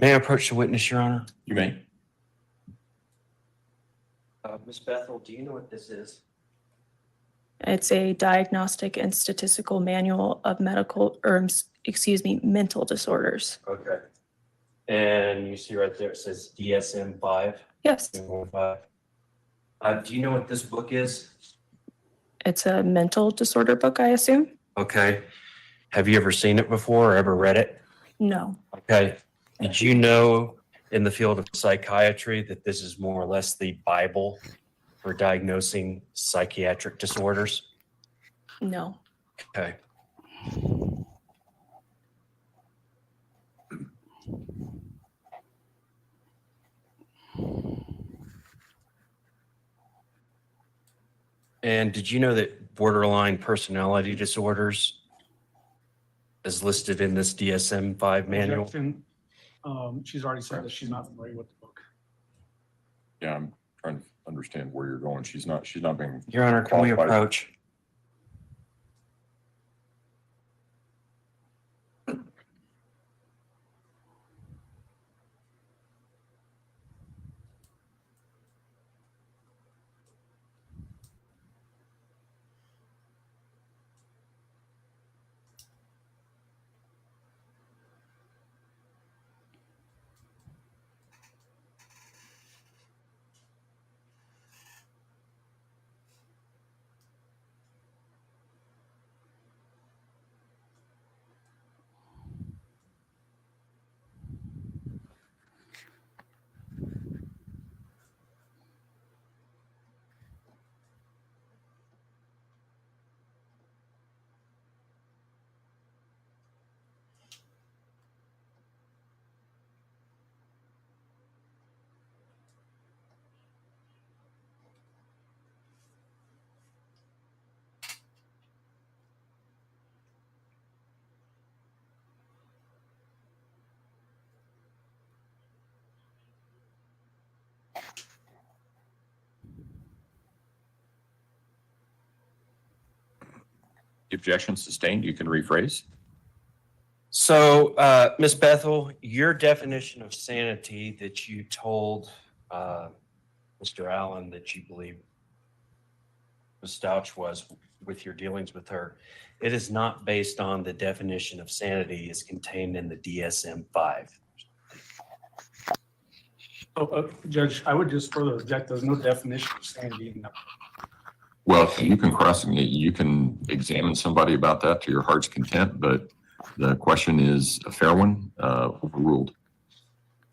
May I approach the witness, Your Honor? You may. Ms. Bethel, do you know what this is? It's a diagnostic and statistical manual of mental disorders. Okay. And you see right there, it says DSM-5? Yes. Do you know what this book is? It's a mental disorder book, I assume? Okay. Have you ever seen it before or ever read it? No. Okay. Did you know in the field of psychiatry that this is more or less the Bible for diagnosing psychiatric disorders? No. Okay. And did you know that borderline personality disorders is listed in this DSM-5 manual? Objection. She's already said that she's not familiar with the book. Yeah, I'm trying to understand where you're going. She's not being. Your Honor, can we qualified. approach? The objection sustained. You can rephrase. So, Ms. Bethel, your definition of sanity that you told Mr. Allen that you believe Ms. Stauch was with your dealings with her, it is not based on the definition of sanity as contained in the DSM-5. Judge, I would just further object. There's no definition of sanity in that. Well, you can examine somebody about that to your heart's content, but the question is a fair one, overruled.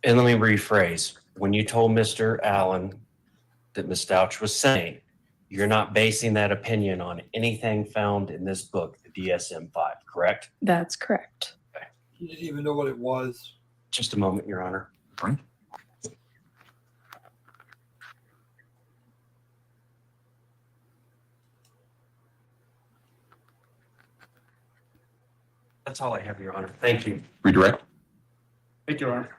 And let me rephrase. When you told Mr. Allen that Ms. Stauch was sane, you're not basing that opinion on anything found in this book, the DSM-5, correct? That's correct. You didn't even know what it was. Just a moment, Your Honor. Right. That's all I have, Your Honor. Thank you. Redirect. Thank you, Your Honor.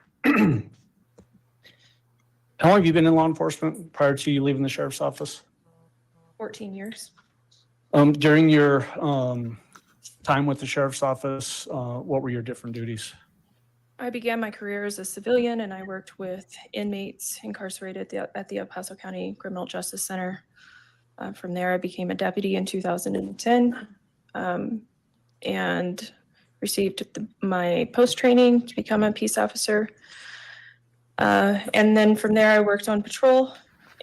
How long have you been in law enforcement prior to you leaving the sheriff's office? 14 years. During your time with the sheriff's office, what were your different duties? I began my career as a civilian and I worked with inmates incarcerated at the El Paso County Criminal Justice Center. From there, I became a deputy in 2010 and received my post-training to become a peace officer. And then from there, I worked on patrol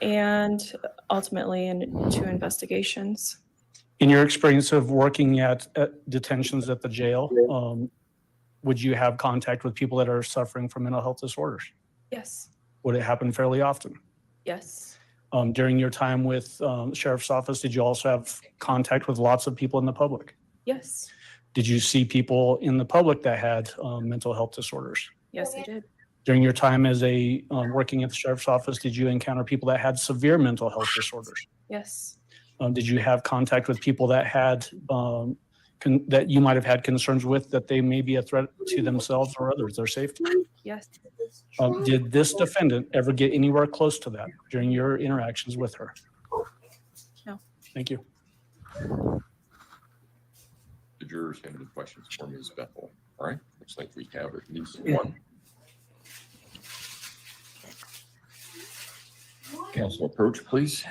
and ultimately into investigations. In your experience of working at detentions at the jail, would you have contact with people that are suffering from mental health disorders? Yes. Would it happen fairly often? Yes. During your time with the sheriff's office, did you also have contact with lots of people in the public? Yes. Did you see people in the public that had mental health disorders? Yes, I did. During your time as a working at the sheriff's office, did you encounter people that had severe mental health disorders? Yes. Did you have contact with people that had that you might have had concerns with that they may be a threat to themselves or others, their safety? Yes. Did this defendant ever get anywhere close to that during your interactions with her? No. Thank you. The jurors have any questions for Ms. Bethel? All right, looks like we have at least one. Council approach, please.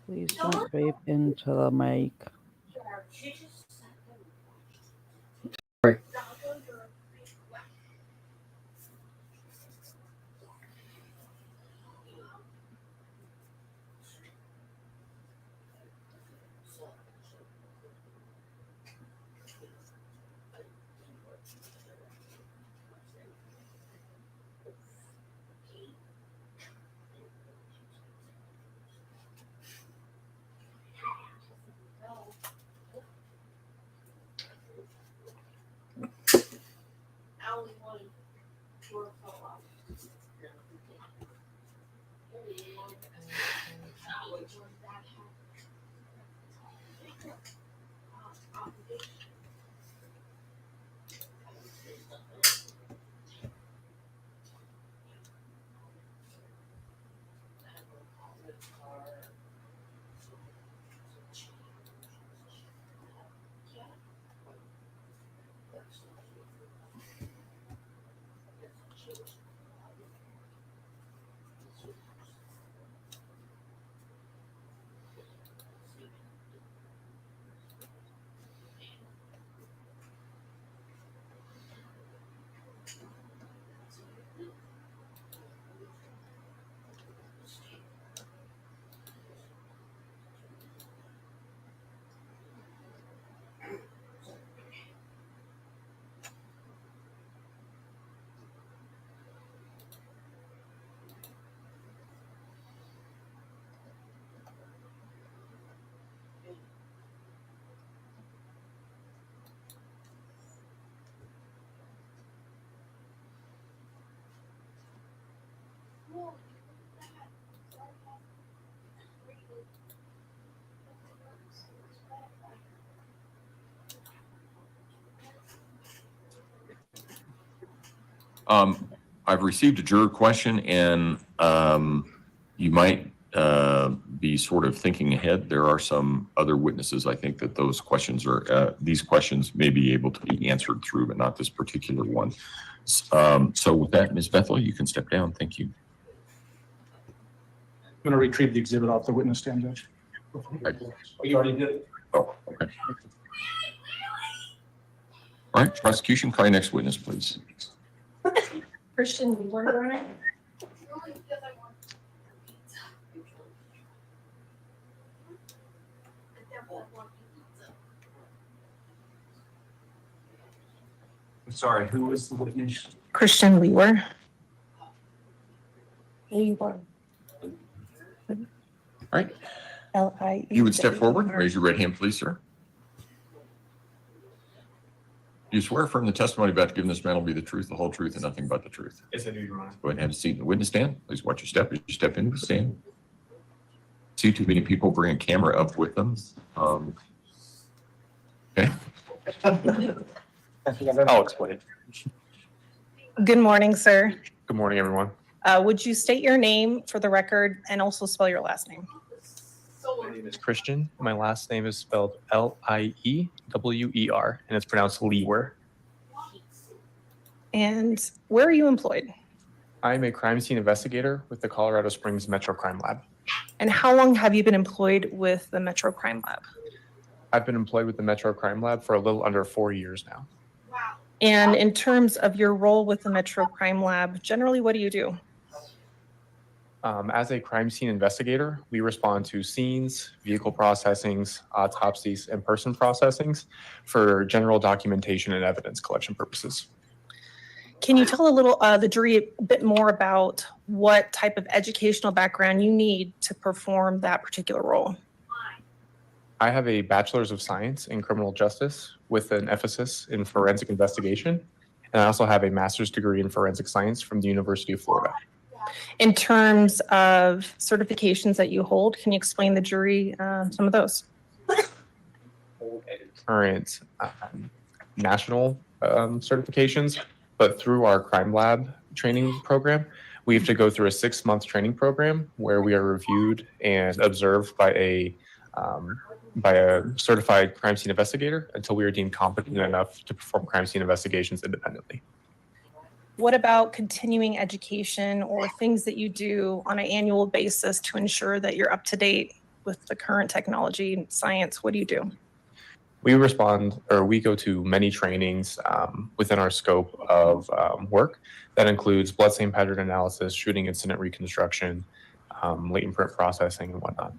Please don't vape into the mic. Right. I've received a juror question, and you might be sort of thinking ahead. There are some other witnesses. I think that those questions are, these questions may be able to be answered through, but not this particular one. So with that, Ms. Bethel, you can step down. Thank you. I'm going to retrieve the exhibit off the witness stand, Judge. Right. Oh, you already did it? Oh, okay. All right, prosecution, call your next witness, please. Christian Lewer. I'm sorry, who was the witness? Christian Lewer. Lewer. All right, L-I-E. you would step forward, raise your right hand, please, sir. You swear affirm the testimony about to give in this matter will be the truth, the whole truth, and nothing but the truth. Yes, I do, Your Honor. Go ahead and have a seat in the witness stand. Please watch your step as you step into the stand. See too many people bring a camera up with them. Okay. I'll explain. Good morning, sir. Good morning, everyone. Would you state your name for the record and also spell your last name? My name is Christian. My last name is spelled Liewer, and it's pronounced Lewer. And where are you employed? I'm a crime scene investigator with the Colorado Springs Metro Crime Lab. And how long have you been employed with the Metro Crime Lab? I've been employed with the Metro Crime Lab for a little under 4 years now. And in terms of your role with the Metro Crime Lab, generally, what do you do? As a crime scene investigator, we respond to scenes, vehicle processings, autopsies, and person processings for general documentation and evidence collection purposes. Can you tell the jury a bit more about what type of educational background you need to perform that particular role? I have a Bachelor's of Science in Criminal Justice with an emphasis in forensic investigation, and I also have a Master's degree in Forensic Science from the University of Florida. In terms of certifications that you hold, can you explain the jury some of those? Current national certifications, but through our crime lab training program, we have to go through a 6-month training program where we are reviewed and observed by a certified crime scene investigator until we are deemed competent enough to perform crime scene investigations independently. What about continuing education or things that you do on an annual basis to ensure that you're up to date with the current technology and science? What do you do? We go to many trainings within our scope of work. That includes blood stain pattern analysis, shooting incident reconstruction, latent print processing, and whatnot.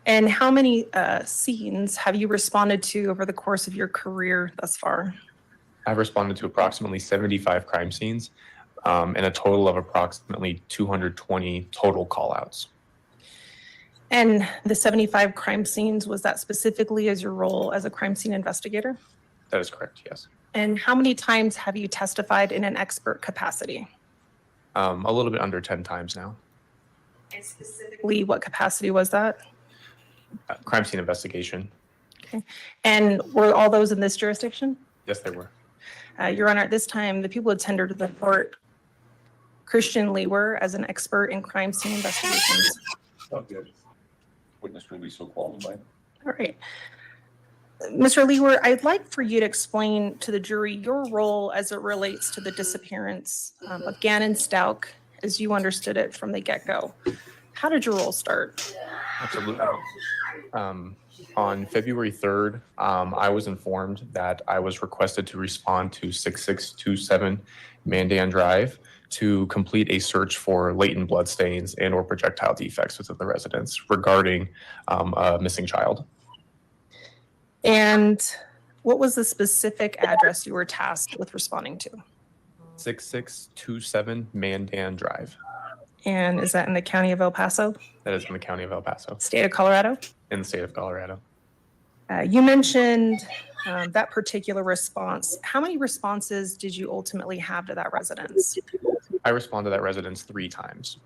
And how many scenes have you responded to over the course of your career thus far? I've responded to approximately 75 crime scenes and a total of approximately 220 total call-outs. And the 75 crime scenes, was that specifically as your role as a crime scene investigator? That is correct, yes. And how many times have you testified in an expert capacity? A little bit under 10 times now. And specifically, what capacity was that? Crime scene investigation. Okay. And were all those in this jurisdiction? Yes, they were. Your Honor, at this time, the people attended to the court Christian Lewer as an expert in crime scene investigations. Oh, good. Witness will be so qualified. All right. Mr. Lewer, I'd like for you to explain to the jury your role as it relates to the disappearance of Gannon Stauch as you understood it from the get-go. How did your role start? Absolutely. On February 3rd, I was informed that I was requested to respond to 6627 Mandan Drive to complete a search for latent blood stains and or projectile defects within the residence regarding a missing child. And what was the specific address you were tasked with responding to? 6627 Mandan Drive. And is that in the county of El Paso? That is in the county of El Paso. State of Colorado? In the state of Colorado. You mentioned that particular response. How many responses did you ultimately have to that residence? I responded to that residence 3 times.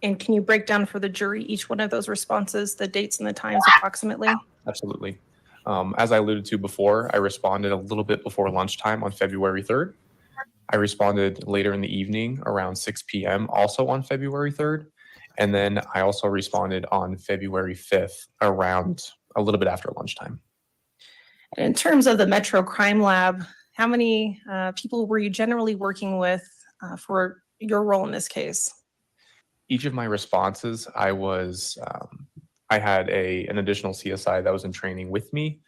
And can you break down for the jury each one of those responses, the dates and the times approximately? Absolutely. As I alluded to before, I responded a little bit before lunchtime on February 3rd. I responded later in the evening around 6 p.m. also on February 3rd. And then I also responded on February 5th around a little bit after lunchtime. In terms of the Metro Crime Lab, how many people were you generally working with for your role in this case? Each of my responses, I had an additional CSI that was in training with me.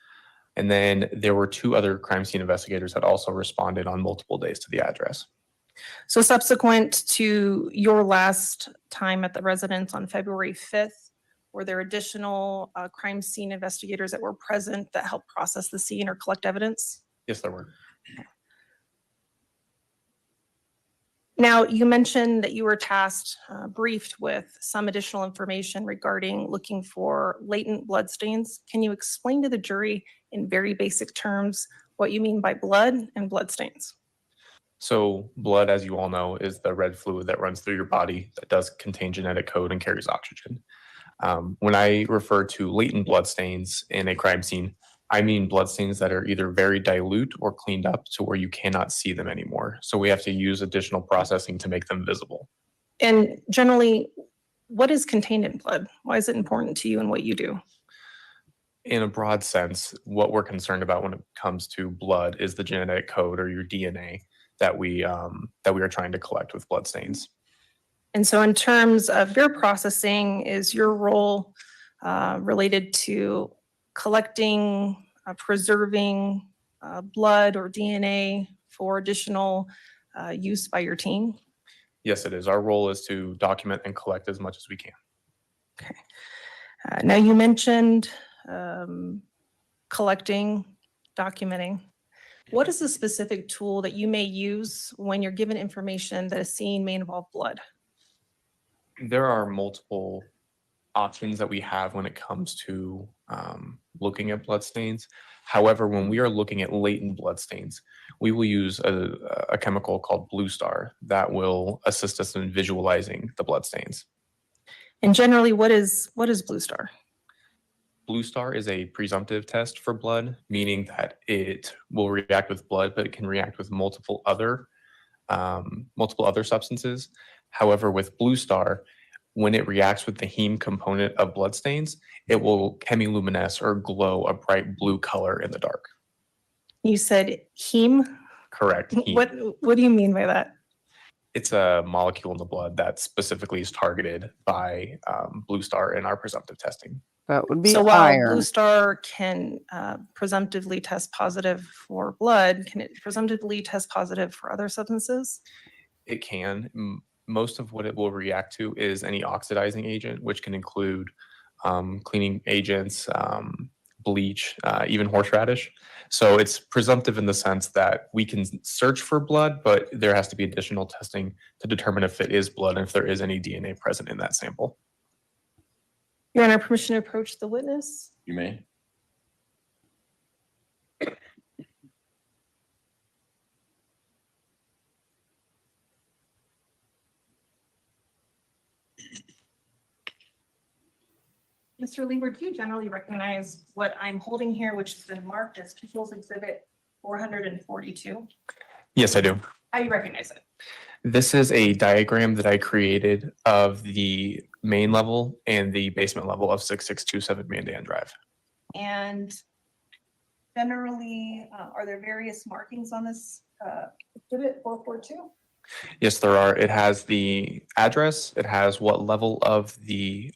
And then there were 2 other crime scene investigators that also responded on multiple days to the address. So subsequent to your last time at the residence on February 5th, were there additional crime scene investigators that were present that helped process the scene or collect evidence? Yes, there were. Now, you mentioned that you were briefed with some additional information regarding looking for latent blood stains. Can you explain to the jury in very basic terms what you mean by blood and blood stains? So blood, as you all know, is the red fluid that runs through your body that does contain genetic code and carries oxygen. When I refer to latent blood stains in a crime scene, I mean blood stains that are either very dilute or cleaned up to where you cannot see them anymore. So we have to use additional processing to make them visible. And generally, what is contained in blood? Why is it important to you and what you do? In a broad sense, what we're concerned about when it comes to blood is the genetic code or your DNA that we are trying to collect with blood stains. And so in terms of your processing, is your role related to collecting, preserving blood or DNA for additional use by your team? Yes, it is. Our role is to document and collect as much as we can. Okay. Now you mentioned collecting, documenting. What is the specific tool that you may use when you're given information that a scene may involve blood? There are multiple options that we have when it comes to looking at blood stains. However, when we are looking at latent blood stains, we will use a chemical called Blue Star that will assist us in visualizing the blood stains. And generally, what is Blue Star? Blue Star is a presumptive test for blood, meaning that it will react with blood, but it can react with multiple other substances. However, with Blue Star, when it reacts with the heme component of blood stains, it will chemiluminesce or glow a bright blue color in the dark. You said heme? Correct. Heme. What do you mean by that? It's a molecule in the blood that specifically is targeted by Blue Star in our presumptive testing. That would be So while iron. Blue Star can presumptively test positive for blood, can it presumptively test positive for other substances? It can. Most of what it will react to is any oxidizing agent, which can include cleaning agents, bleach, even horseradish. So it's presumptive in the sense that we can search for blood, but there has to be additional testing to determine if it is blood and if there is any DNA present in that sample. Your Honor, permission to approach the witness? You may. Mr. Leeward, do you generally recognize what I'm holding here, which has been marked as People's Exhibit 442? Yes, I do. How do you recognize it? This is a diagram that I created of the main level and the basement level of 6627 Mandan Drive. And generally, are there various markings on this Exhibit 442? Yes, there are. It has the address, it has what level of the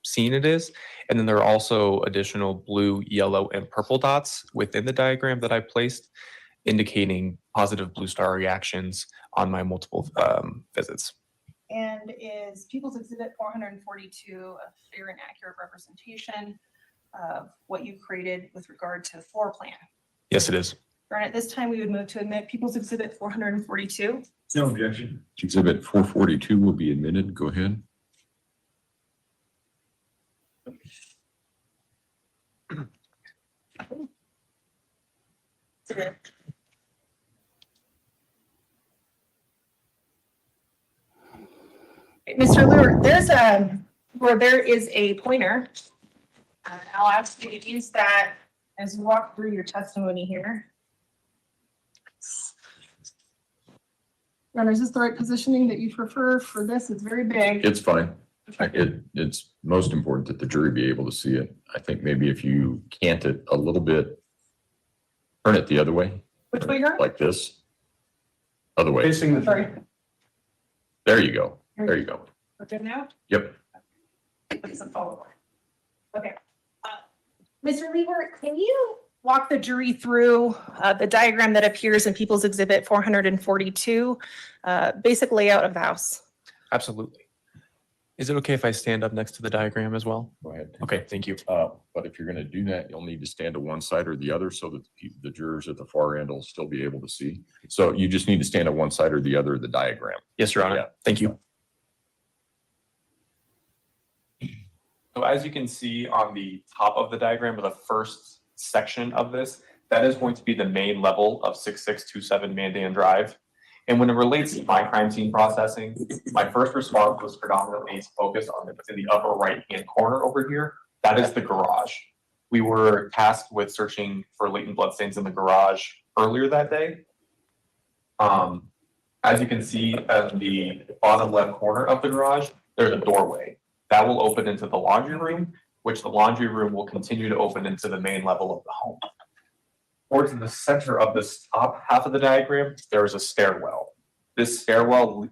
scene it is, and then there are also additional blue, yellow, and purple dots within the diagram that I placed, indicating positive Blue Star reactions on my multiple visits. And is People's Exhibit 442 a fair and accurate representation of what you created with regard to the floor plan? Yes, it is. Your Honor, at this time, we would move to admit People's Exhibit 442. No objection. Exhibit 442 will be admitted. Go ahead. Mr. Lewer, there is a pointer. I'll ask you to use that as you walk through your testimony here. Your Honor, is this the right positioning that you prefer for this? It's very big. It's fine. It's most important that the jury be able to see it. I think maybe if you cant it a little bit, turn it the other way. Which way, Your Honor? Like this. Other way. Facing the Sorry. There you go. There you go. We're good now? Yep. That's a follow-up. Okay. Mr. Lever, can you walk the jury through The diagram that appears in People's Exhibit 442, basic layout of the house. Absolutely. Is it okay if I stand up next to the diagram as well? Go ahead. Okay, thank you. But if you're going to do that, you'll need to stand to one side or the other so that the jurors at the far end will still be able to see. So you just need to stand at one side or the other of the diagram. Yes, Your Honor. Yeah. Thank you. So as you can see on the top of the diagram, or the first section of this, that is going to be the main level of 6627 Mandan Drive. And when it relates to my crime scene processing, my first response was predominantly focused on in the upper right-hand corner over here. That is the garage. We were tasked with searching for latent bloodstains in the garage earlier that day. As you can see at the bottom left corner of the garage, there's a doorway. That will open into the laundry room, which the laundry room will continue to open into the main level of the home. Towards the center of this top half of the diagram, there is a stairwell. This stairwell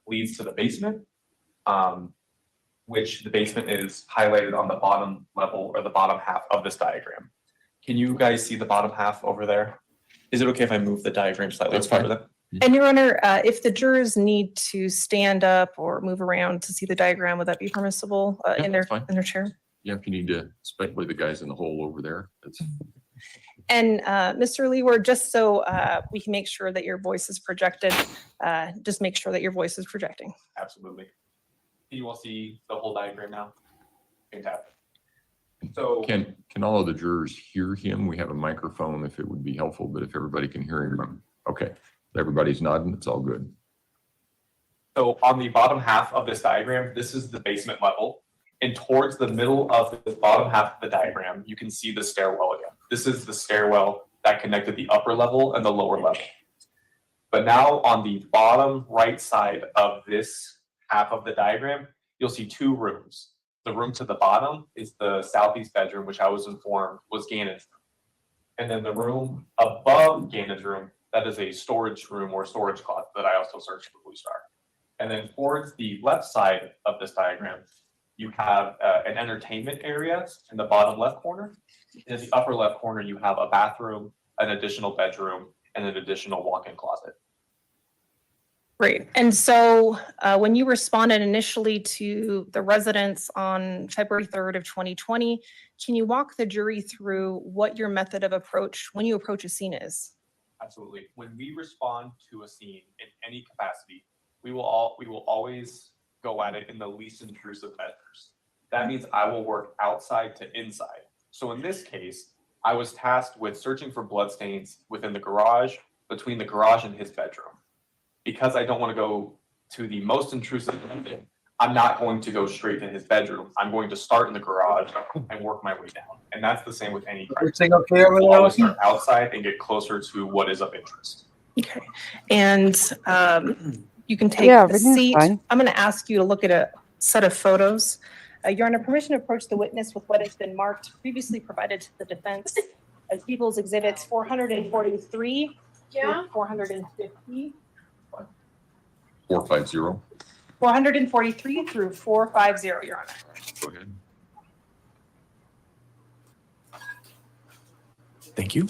leads to the basement, which the basement is highlighted on the bottom level or the bottom half of this diagram. Can you guys see the bottom half over there? Is it okay if I move the diagram slightly? That's fine. And Your Honor, if the jurors need to stand up or move around to see the diagram, would that be permissible Yeah, in their that's fine. chair? Yeah, if you need to, especially the guys in the hole over there. That's And Mr. Leeward, just so we can make sure that your voice is projected, just make sure that your voice is projecting. Absolutely. Can you all see the whole diagram now? Fantastic. So Can all of the jurors hear him? We have a microphone if it would be helpful, but if everybody can hear him, okay. Everybody's nodding, it's all good. So on the bottom half of this diagram, this is the basement level. And towards the middle of the bottom half of the diagram, you can see the stairwell again. This is the stairwell that connected the upper level and the lower level. But now on the bottom right side of this half of the diagram, you'll see two rooms. The room to the bottom is the southeast bedroom, which I was informed was Gannon's room. And then the room above Gannon's room, that is a storage room or storage closet that I also searched for Blue Star. And then towards the left side of this diagram, you have an entertainment area in the bottom left corner. In the upper left corner, you have a bathroom, an additional bedroom, and an additional walk-in closet. Great. And so when you responded initially to the residents on February 3rd of 2020, can you walk the jury through what your method of approach when you approach a scene is? Absolutely. When we respond to a scene in any capacity, we will always go at it in the least intrusive measures. That means I will work outside to inside. So in this case, I was tasked with searching for bloodstains within the garage, between the garage and his bedroom. Because I don't want to go to the most intrusive method, I'm not going to go straight to his bedroom. I'm going to start in the garage and work my way down. And that's the same with any crime. Everything okay over We'll there, always Loki? start outside and get closer to what is of interest. Okay. And you can take Yeah, a everything's seat. fine. I'm going to ask you to look at a set of photos. You're under permission to approach the witness with what has been marked previously provided to the defense as People's Exhibits 443 through 450. 450. 443 through 450, Your Honor. Go ahead. Thank you.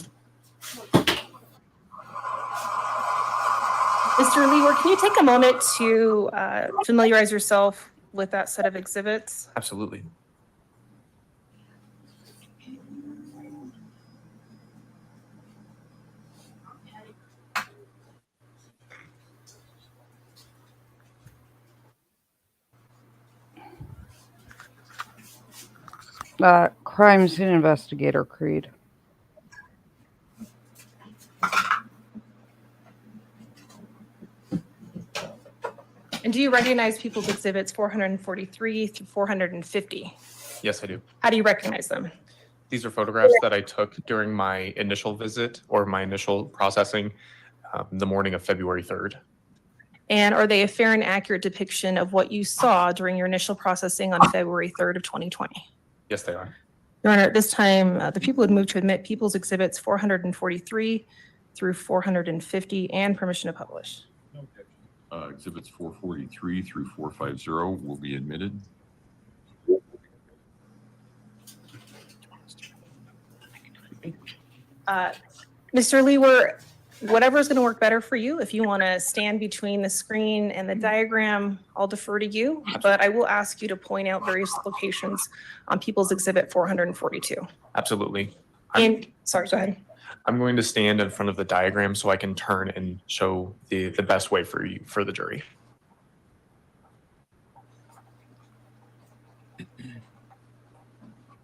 Mr. Leeward, can you take a moment to familiarize yourself with that set of exhibits? Absolutely. Crime scene investigator, Creed. And do you recognize People's Exhibits 443 through 450? Yes, I do. How do you recognize them? These are photographs that I took during my initial visit or my initial processing the morning of February 3rd. And are they a fair and accurate depiction of what you saw during your initial processing on February 3rd of 2020? Yes, they are. Your Honor, at this time, the people would move to admit People's Exhibits 443 through 450 and permission to publish. Exhibits 443 through 450 will be admitted. Mr. Lewer, whatever is going to work better for you. If you want to stand between the screen and the diagram, I'll defer to you, but I will ask you to point out various locations on People's Exhibit 442. Absolutely. And, sorry, go ahead. I'm going to stand in front of the diagram so I can turn and show the best way for you, for the jury.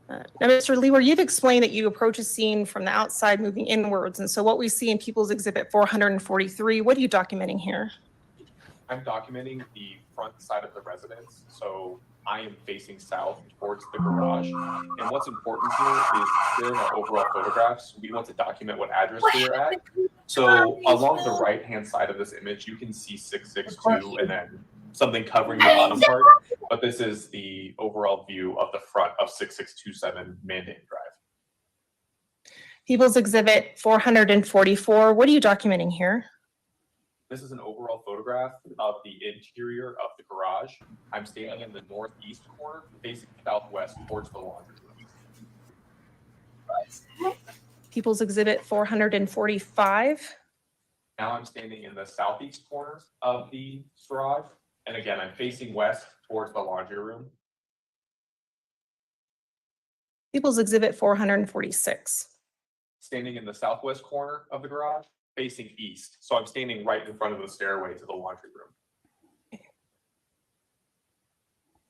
Now, Mr. Lewer, you've explained that you approach a scene from the outside moving inwards. And so what we see in People's Exhibit 443, what are you documenting here? I'm documenting the front side of the residence. So I am facing south towards the garage. And what's important here is during our overall photographs, we want to document what address we are at. So along the right-hand side of this image, you can see 662 and then something covering the bottom part. But this is the overall view of the front of 6627 Mandan Drive. People's Exhibit 444, what are you documenting here? This is an overall photograph of the interior of the garage. I'm standing in the northeast corner, facing southwest towards the laundry room. People's Exhibit 445. Now I'm standing in the southeast corner of the garage. And again, I'm facing west towards the laundry room. People's Exhibit 446. Standing in the southwest corner of the garage, facing east. So I'm standing right in front of the stairway to the laundry room.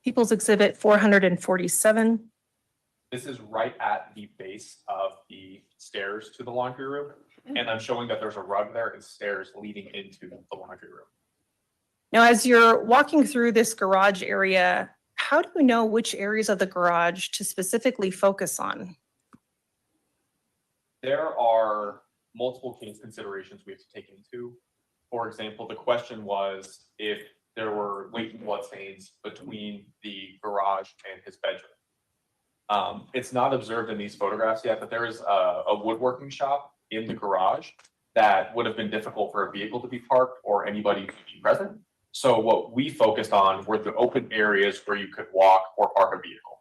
People's Exhibit 447. This is right at the base of the stairs to the laundry room. And I'm showing that there's a rug there and stairs leading into the laundry room. Now, as you're walking through this garage area, how do you know which areas of the garage to specifically focus on? There are multiple case considerations we have to take into. For example, the question was if there were latent blood stains between the garage and his bedroom. It's not observed in these photographs yet, but there is a woodworking shop in the garage that would have been difficult for a vehicle to be parked or anybody to be present. So what we focused on were the open areas where you could walk or park a vehicle.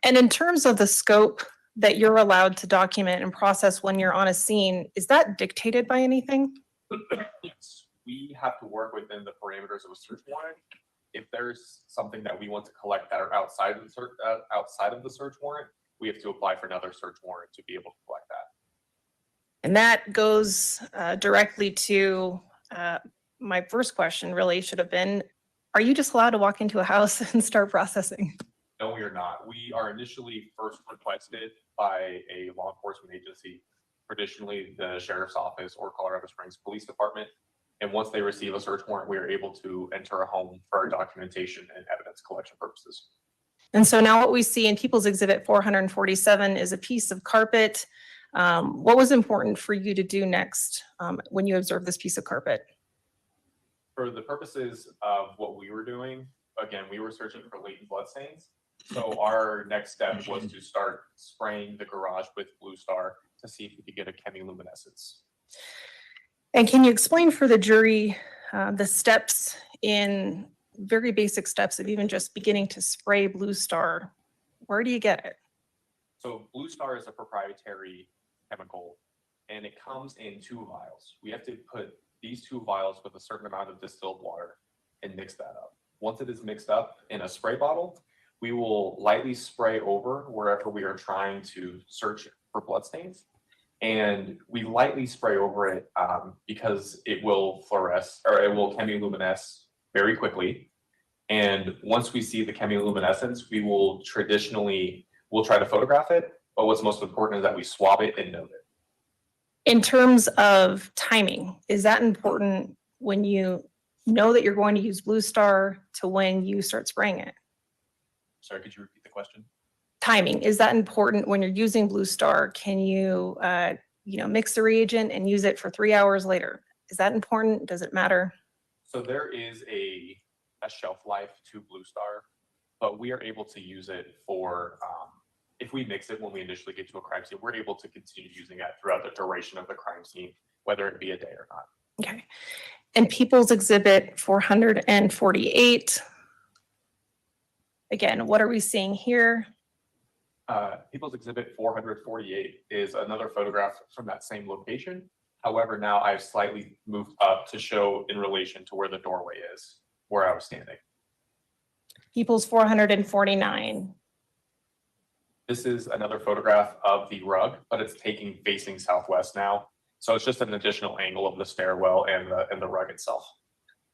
And in terms of the scope that you're allowed to document and process when you're on a scene, is that dictated by anything? Yes, we have to work within the parameters of a search warrant. If there's something that we want to collect that are outside of the search warrant, we have to apply for another search warrant to be able to collect that. And that goes directly to my first question really should have been, are you just allowed to walk into a house and start processing? No, we are not. We are initially first requested by a law enforcement agency, traditionally the Sheriff's Office or Colorado Springs Police Department. And once they receive a search warrant, we are able to enter a home for our documentation and evidence collection purposes. And so now what we see in People's Exhibit 447 is a piece of carpet. What was important for you to do next when you observed this piece of carpet? For the purposes of what we were doing, again, we were searching for latent blood stains. So our next step was to start spraying the garage with Blue Star to see if we could get a chemiluminescence. And can you explain for the jury the steps in very basic steps of even just beginning to spray Blue Star? Where do you get it? So Blue Star is a proprietary chemical and it comes in 2 vials. We have to put these 2 vials with a certain amount of distilled water and mix that up. Once it is mixed up in a spray bottle, we will lightly spray over wherever we are trying to search for bloodstains. And we lightly spray over it because it will fluoresce or it will chemiluminesce very quickly. And once we see the chemiluminescence, we'll try to photograph it. But what's most important is that we swab it and note it. In terms of timing, is that important when you know that you're going to use Blue Star to when you start spraying it? Sorry, could you repeat the question? Timing, is that important when you're using Blue Star? Can you, mix the reagent and use it for 3 hours later? Is that important? Does it matter? So there is a shelf life to Blue Star, but we are able to use it for, if we mix it when we initially get to a crime scene, we're able to continue using it throughout the duration of the crime scene, whether it be a day or not. Okay. And People's Exhibit 448. Again, what are we seeing here? People's Exhibit 448 is another photograph from that same location. However, now I've slightly moved up to show in relation to where the doorway is, where I was standing. People's 449. This is another photograph of the rug, but it's taking facing southwest now. So it's just an additional angle of the stairwell and the rug itself.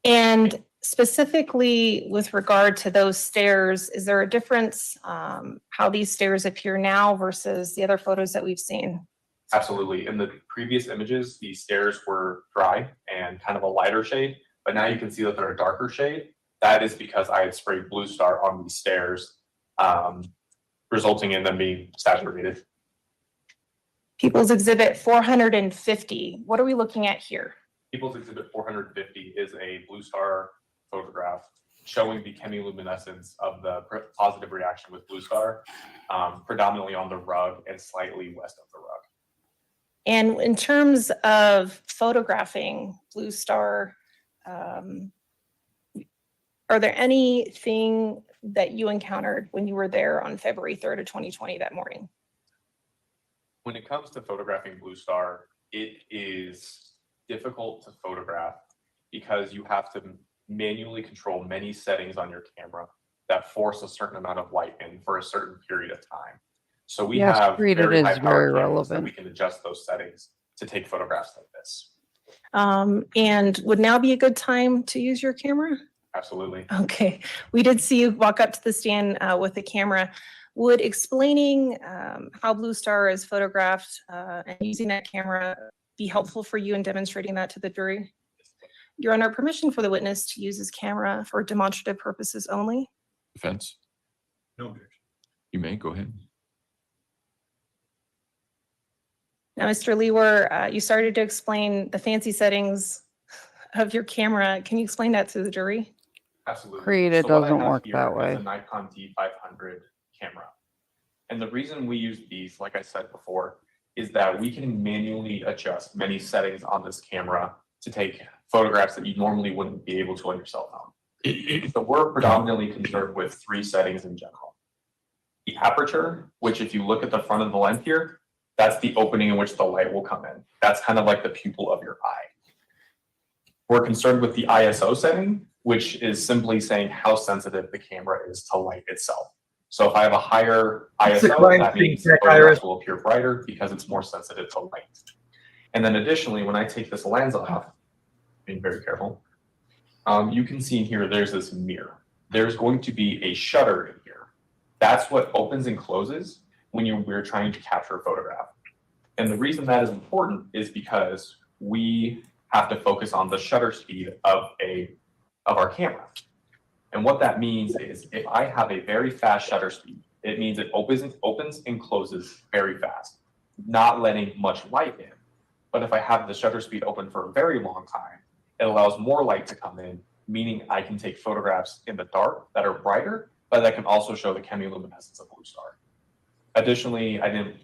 And specifically with regard to those stairs, is there a difference how these stairs appear now versus the other photos that we've seen? Absolutely. In the previous images, the stairs were dry and kind of a lighter shade, but now you can see that they're a darker shade. That is because I had sprayed Blue Star on these stairs, resulting in them being saturated. People's Exhibit 450. What are we looking at here? People's Exhibit 450 is a Blue Star photograph showing the chemiluminescence of the positive reaction with Blue Star, predominantly on the rug and slightly west of the rug. And in terms of photographing Blue Star, are there anything that you encountered when you were there on February 3rd of 2020 that morning? When it comes to photographing Blue Star, it is difficult to photograph because you have to manually control many settings on your camera that force a certain amount of light in for a certain period of time. So we Yes, have Reed, it very is high power very cameras that relevant. we can adjust those settings to take photographs like this. And would now be a good time to use your camera? Absolutely. Okay, we did see you walk up to the stand with the camera. Would explaining how Blue Star is photographed and using that camera be helpful for you in demonstrating that to the jury? Your Honor, permission for the witness to use his camera for demonstrative purposes only? Defense, No objection. you may go ahead. Now, Mr. Lewer, you started to explain the fancy settings of your camera. Can you explain that to the jury? Absolutely. Creed, it So what I doesn't have work here that is way. a Nikon D500 camera. And the reason we use these, like I said before, is that we can manually adjust many settings on this camera to take photographs that you normally wouldn't be able to on your cell phone. So we're predominantly concerned with three settings in general. The aperture, which if you look at the front of the lens here, that's the opening in which the light will come in. That's kind of like the pupil of your eye. We're concerned with the ISO setting, which is simply saying how sensitive the camera is to light itself. So if I have a higher ISO, that means the photographs will appear brighter because it's more sensitive to light. And then additionally, when I take this lens off, being very careful, you can see in here, there's this mirror. There's going to be a shutter in here. That's what opens and closes when we're trying to capture a photograph. And the reason that is important is because we have to focus on the shutter speed of our camera. And what that means is if I have a very fast shutter speed, it means it opens and closes very fast, not letting much light in. But if I have the shutter speed open for a very long time, it allows more light to come in, meaning I can take photographs in the dark that are brighter, but that can also show the chemiluminescence of Blue Star. Additionally, I didn't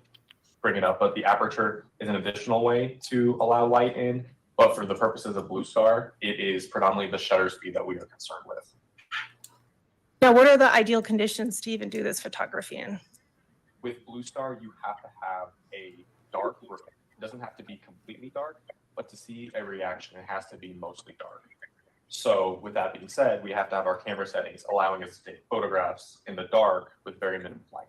bring it up, but the aperture is an additional way to allow light in. But for the purposes of Blue Star, it is predominantly the shutter speed that we are concerned with. Now, what are the ideal conditions to even do this photography in? With Blue Star, you have to have a dark room. It doesn't have to be completely dark, but to see a reaction, it has to be mostly dark. So with that being said, we have to have our camera settings allowing us to take photographs in the dark with very minimal light.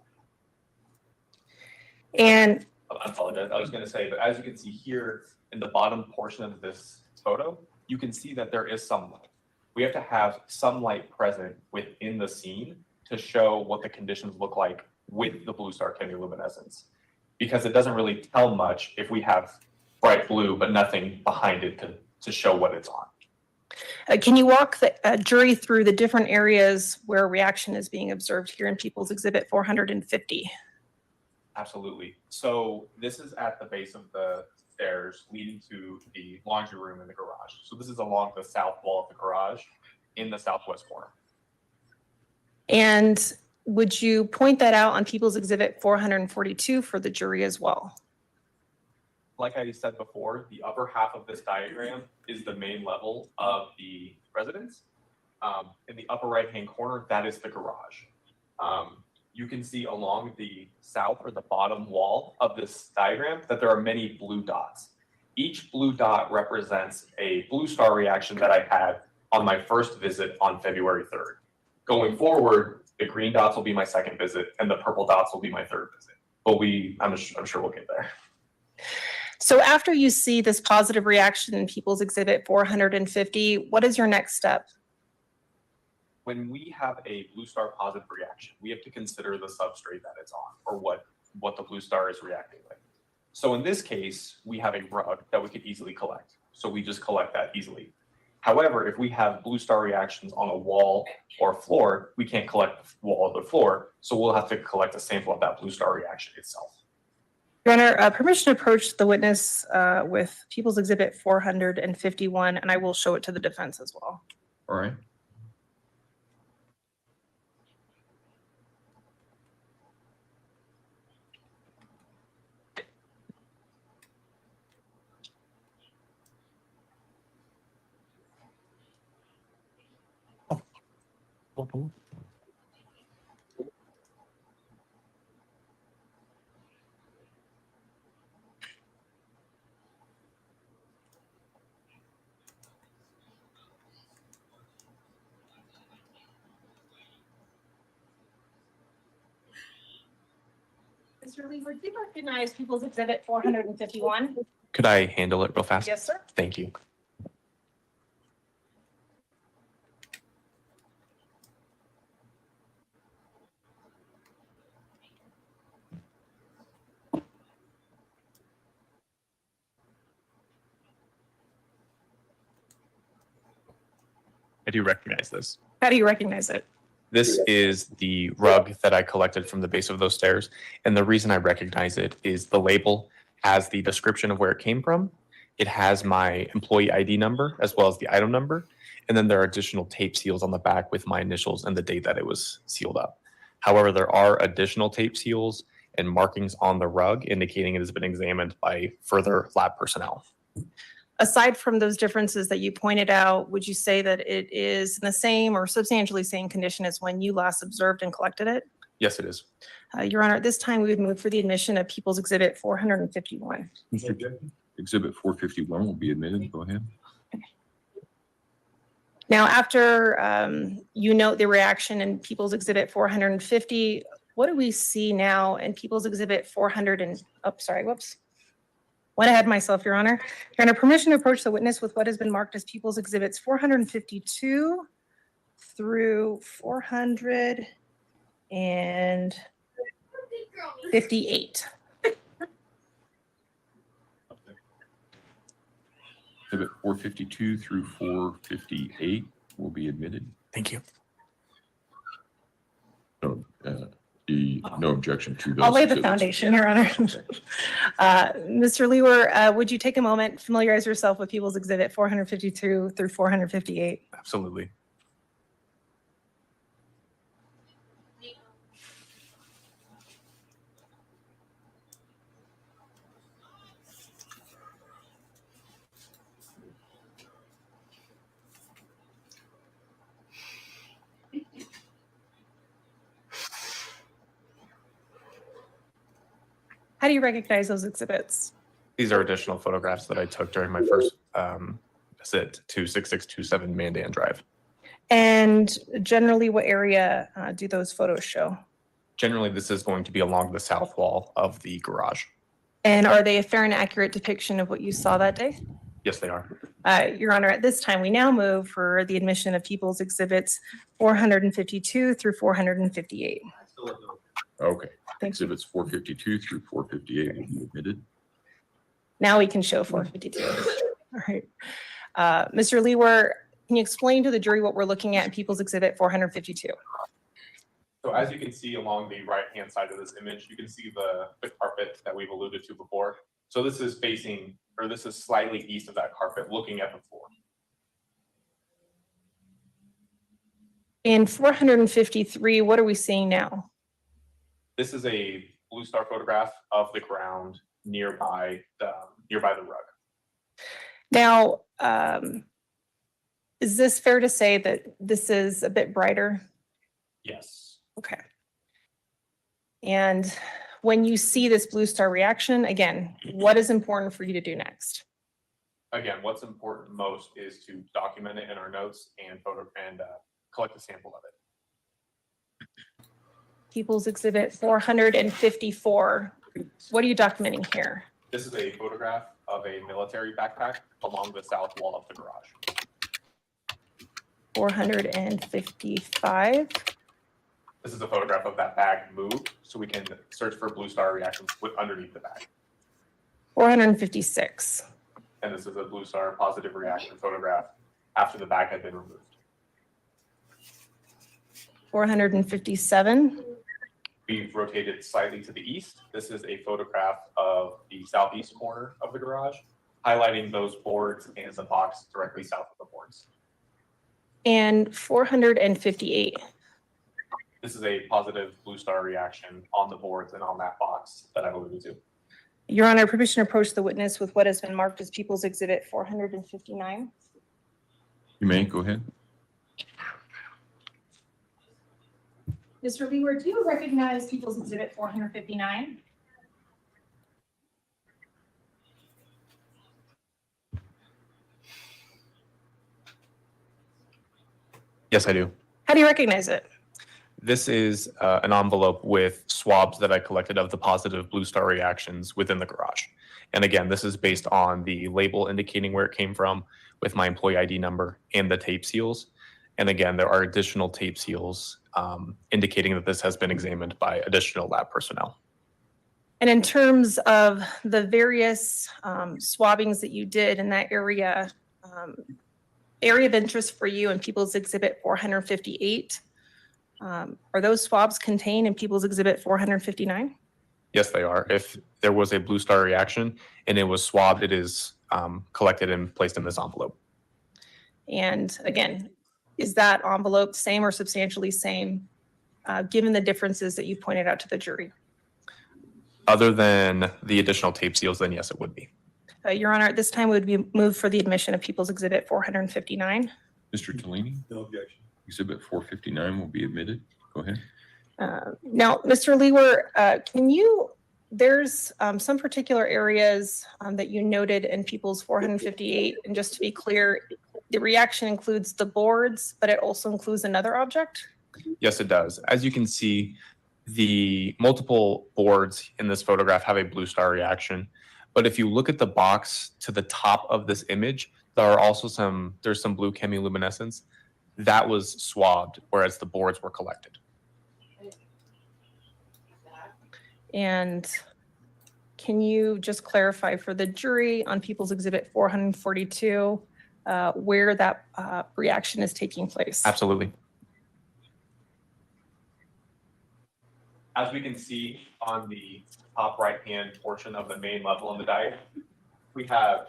And I apologize. I was going to say, but as you can see here in the bottom portion of this photo, you can see that there is some light. We have to have some light present within the scene to show what the conditions look like with the Blue Star chemiluminescence, because it doesn't really tell much if we have bright blue but nothing behind it to show what it's on. can you walk the jury through the different areas where reaction is being observed here in People's Exhibit 450? Absolutely. So this is at the base of the stairs leading to the laundry room in the garage. So this is along the south wall of the garage in the southwest corner. And would you point that out on People's Exhibit 442 for the jury as well? Like I said before, the upper half of this diagram is the main level of the residence. In the upper right-hand corner, that is the garage. You can see along the south or the bottom wall of this diagram that there are many blue dots. Each blue dot represents a blue star reaction that I had on my first visit on February 3rd. Going forward, the green dots will be my second visit and the purple dots will be my third visit. But I'm sure we'll get there. So after you see this positive reaction in People's Exhibit 450, what is your next step? When we have a blue star positive reaction, we have to consider the substrate that it's on or what the blue star is reacting with. So in this case, we have a rug that we could easily collect. So we just collect that easily. However, if we have blue star reactions on a wall or floor, we can't collect the wall or the floor. So we'll have to collect a sample of that blue star reaction itself. Your Honor, permission to approach the witness with People's Exhibit 451, and I will show it to the defense as well. All right. Mr. Lever, do you recognize People's Exhibit 451? Could I handle it real fast? Yes, sir. Thank you. I do recognize this. How do you recognize it? This is the rug that I collected from the base of those stairs. And the reason I recognize it is the label has the description of where it came from. It has my employee ID number as well as the item number. And then there are additional tape seals on the back with my initials and the date that it was sealed up. However, there are additional tape seals and markings on the rug indicating it has been examined by further lab personnel. Aside from those differences that you pointed out, would you say that it is in the same or substantially same condition as when you last observed and collected it? Yes, it is. Your Honor, at this time, we would move for the admission of People's Exhibit 451. Exhibit 451 will be admitted. Go ahead. Now, after you note the reaction in People's Exhibit 450, what do we see now in People's Exhibit 400 and, oh, sorry, whoops. Went ahead myself, Your Honor. Your Honor, permission to approach the witness with what has been marked as People's Exhibits 452 through 458. Exhibit 452 through 458 will be admitted. Thank you. No, no objection to those. I'll lay the exhibits. foundation, Your Honor. Mr. Lewer, would you take a moment, familiarize yourself with People's Exhibit 452 through 458? Absolutely. How do you recognize those exhibits? These are additional photographs that I took during my first visit to 6627 Mandan Drive. And generally, what area do those photos show? Generally, this is going to be along the south wall of the garage. And are they a fair and accurate depiction of what you saw that day? Yes, they are. Your Honor, at this time, we now move for the admission of People's Exhibits 452 through 458. Okay. Thank you. Exhibits 452 through 458 will be admitted. Now we can show 452. All right. Mr. Lewer, can you explain to the jury what we're looking at in People's Exhibit 452? So as you can see along the right-hand side of this image, you can see the carpet that we've alluded to before. So this is facing, or this is slightly east of that carpet, looking at the floor. In 453, what are we seeing now? This is a Blue Star photograph of the ground nearby the rug. Now, is this fair to say that this is a bit brighter? Yes. Okay. And when you see this blue star reaction, again, what is important for you to do next? Again, what's important most is to document it in our notes and collect a sample of it. People's Exhibit 454. What are you documenting here? This is a photograph of a military backpack along the south wall of the garage. 455. This is a photograph of that bag moved, so we can search for blue star reactions underneath the bag. 456. And this is a blue star positive reaction photograph after the bag had been removed. 457. We've rotated slightly to the east. This is a photograph of the southeast corner of the garage, highlighting those boards and the box directly south of the boards. And 458. This is a positive blue star reaction on the boards and on that box that I've alluded to. Your Honor, permission to approach the witness with what has been marked as People's Exhibit 459. You may, go ahead. Mr. Leeward, do you recognize People's Exhibit 459? Yes, I do. How do you recognize it? This is an envelope with swabs that I collected of the positive blue star reactions within the garage. And again, this is based on the label indicating where it came from with my employee ID number and the tape seals. And again, there are additional tape seals indicating that this has been examined by additional lab personnel. And in terms of the various swabbings that you did in that area of interest for you in People's Exhibit 458, are those swabs contained in People's Exhibit 459? Yes, they are. If there was a blue star reaction and it was swabbed, it is collected and placed in this envelope. And again, is that envelope same or substantially same, given the differences that you pointed out to the jury? Other than the additional tape seals, then yes, it would be. Your Honor, at this time, we would be moved for the admission of People's Exhibit 459. Mr. Tellini? No objection. Exhibit 459 will be admitted. Go ahead. Now, Mr. Leeward, there's some particular areas that you noted in People's 458, and just to be clear, the reaction includes the boards, but it also includes another object? Yes, it does. As you can see, the multiple boards in this photograph have a blue star reaction. But if you look at the box to the top of this image, there's some blue chemiluminescence. That was swabbed, whereas the boards were collected. And can you just clarify for the jury on People's Exhibit 442 where that reaction is taking place? Absolutely. As we can see on the top right-hand portion of the main level on the diagram, we have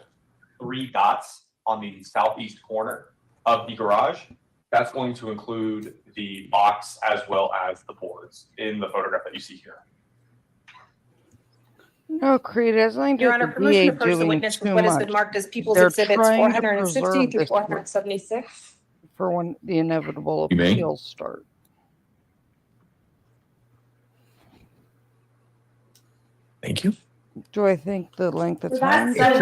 3 dots on the southeast corner of the garage. That's going to include the box as well as the boards in the photograph that you see here. No, Creed, I think Your that Honor, the permission VA to approach the doing witness with too what has been much marked as People's They're Exhibits trying to 460 preserve through this 476. for when the inevitable You may. appeals start. Thank you. Do I think the length of So time? that's-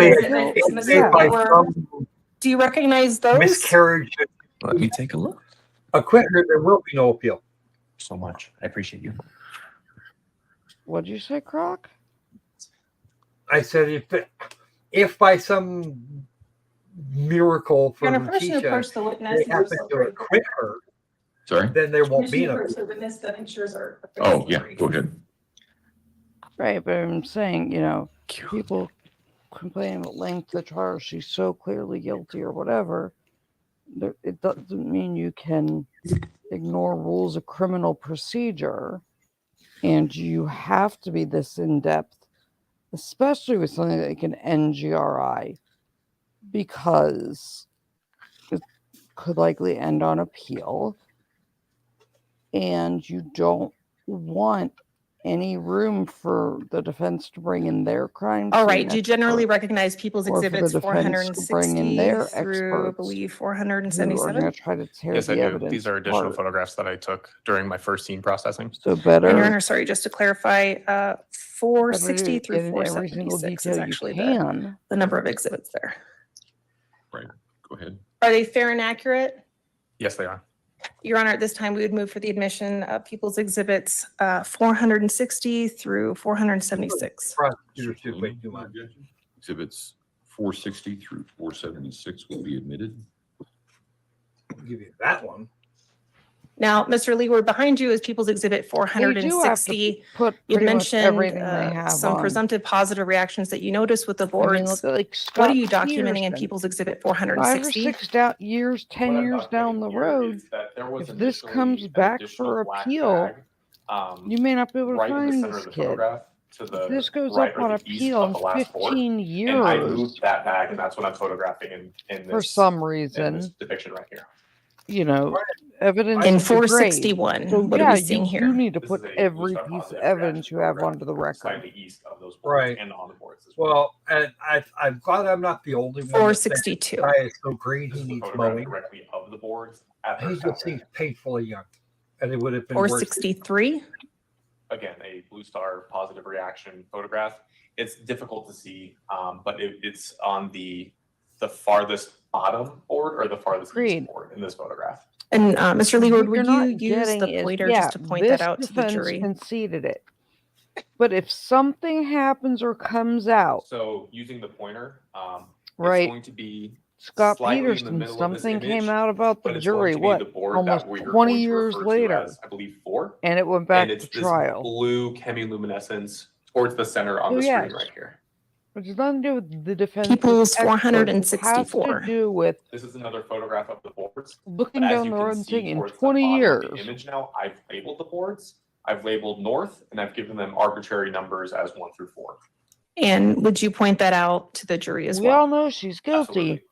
Do you recognize those? Miscarriage Let me take a look. acquittal, there will be no appeal. So much. I appreciate you. What'd you say, Croc? I said if by some miracle for Your Honor, permission to Letecia, approach the witness. they happen to acquit her, Sorry? then there won't be Permission to an approach appeal. the witness, the pictures are. Oh, yeah, go ahead. Right, but I'm saying, people complain about length of trial. She's so clearly guilty or whatever. It doesn't mean you can ignore rules of criminal procedure, and you have to be this in depth especially with something like an NGRI, because it could likely end on appeal, and you don't want any room for the defense to bring in their crime All scene right. Do you generally expert, recognize people's or for the exhibits defense to bring in 460 their through, I experts believe, who are 477? going to try to tear Yes, I the do. evidence These are additional apart? photographs that I took during my first scene processing. So And Your better Honor, sorry, just to clarify, 460 get through into every single 476 detail is you actually can. the number of exhibits there. Right. Go ahead. Are they fair and accurate? Yes, they are. Your Honor, at this time, we would move for the admission of People's Exhibits 460 through 476. Prosecutor too, way too much. Exhibits 460 through 476 will be admitted. I'll give you that one. Now, Mr. Leeward, behind you is People's Exhibit They do have 460. to put You pretty much mentioned everything they have some on. presumptive positive reactions that you noticed with the I mean, boards. look at like What are Scott you documenting in Peterson. People's Exhibit 5 or 460? 6 years, 10 What I'm years down documenting the here road, is that there was if this initially comes an back additional for black appeal, bag, you may not be able to right in the find center this of the kid. photograph to If the this goes right up or on the east appeal of in the last board. 15 And I years, moved that bag, and that's what I'm photographing in for this, some in this reason, depiction right here. you know, evidence In degrades. 461, So what are yeah, we seeing you do here? need to This put is a every blue star piece of positive evidence reaction you have photograph onto the record. slightly east of those boards Right. and on the boards as well. Well, and I'm glad I'm not the only one. that said 462. this guy is so green, This he is a needs photograph mowing. directly of the boards at their He south just seems end. painfully young, and it would have been worse. 463. Again, a blue star positive reaction photograph. It's difficult to see, but it's on the farthest bottom board or the farthest Agreed. east board in this photograph. And Mr. Leeward, What you're would not you use getting the is, pointer yeah, just to point that this out to the defense jury? conceded it. But if something happens or comes out, So using the pointer, right, it's going to be Scott slightly in the Peterson, middle of this something came image, out about but the it's going jury, to be what, the board almost that we are 20 going to years refer to later, as, I believe, 4. and it went back And it's to this trial. blue chemiluminescence towards the center on So the yes, screen right here. which has nothing to do with the defense People's experts. It has to 464. do with This is another photograph of the boards. looking But as down you the can road and see saying, in towards the 20 bottom of years, the image now, I've labeled the boards. I've labeled north, and I've given them arbitrary numbers as 1 through 4. And would you point that out to the jury as we well? all know she's guilty. Absolutely.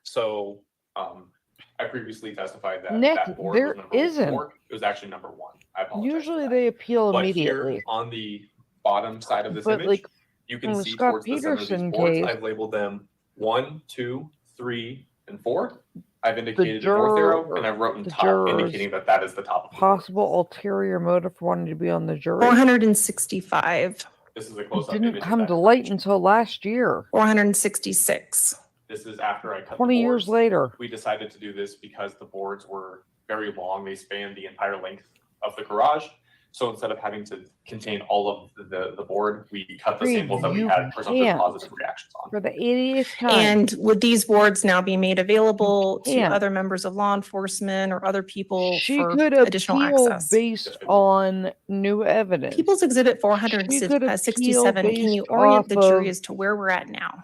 So, I previously testified that Nick, that board there was number isn't. 4. It was actually number 1. I apologize. Usually for that. they appeal But immediately. here on the bottom side of this But image, like you in can the see Scott towards the center of Peterson these boards, case, I've labeled them 1, 2, 3, and 4. I've the indicated a north arrow, and juror, I've written the top, jurors, indicating that that is the top of the board. possible ulterior motive for wanting to be on the jury 465. This is a close-up didn't image of come that to light information. until last year, 466. This is after I cut 20 the years boards. later. We decided to do this because the boards were very long. They spanned the entire length of the garage. So instead of having to contain all of the board, we cut the Agreed, samples that we you had presumptive can't. positive reactions on. For the 88th time, And would these boards now be made available to can't. other members of law enforcement or other people she for could additional appeal access? based on new evidence. People's Exhibit She could appeal 467, can you based orient the off jury of as to where we're at now?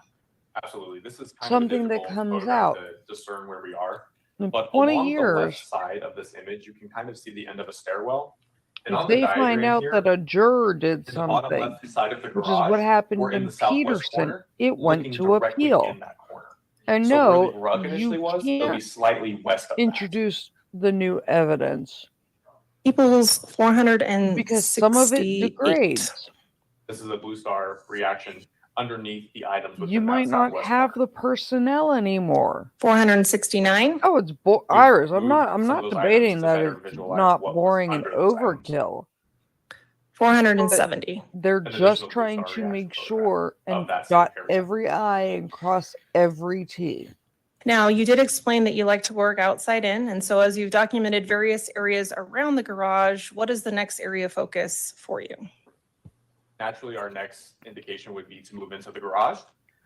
Absolutely. This is kind something of a that difficult comes photograph out. to discern where we are. In But 20 along the left years, side of this image, you can kind of see the end of a stairwell. And if on the they find diagram out here, that a juror did in the bottom something, left side of the which is garage, what happened we're in in the southwest Peterson, corner, it went looking to directly appeal. in that corner. And So where no, the rug initially you was, it'll be can't slightly west of that. introduce the new evidence People's because some of it 468. degrades. This is a blue star reaction underneath the items within You that might not southwest have corner. the personnel anymore. 469. Oh, it's We've Iris. I'm moved not some of those debating items to that better it's visualize not what was boring and under those items. overkill. 470. They're An just additional blue trying star to reaction make photograph sure of and that same dot paragraph. every I and cross every T. Now, you did explain that you like to work outside in, and so as you've documented various areas around the garage, what is the next area of focus for you? Naturally, our next indication would be to move into the garage.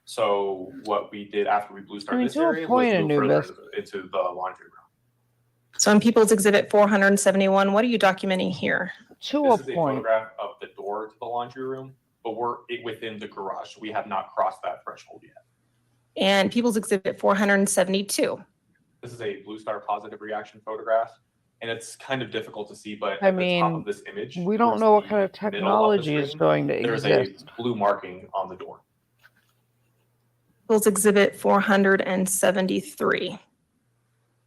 So what we did after we blue starred this to a area was point, move further Anubis. into the laundry room. So in People's Exhibit 471, what are you documenting here? To This a is a point. photograph of the door to the laundry room, but we're within the garage. We have not crossed that threshold yet. And People's Exhibit 472. This is a blue star positive reaction photograph. and it's kind of difficult to see, but I at the top mean, of this image, we don't towards know what the kind of middle the technology is screen, going to there's exist. a blue marking on the door. People's Exhibit 473.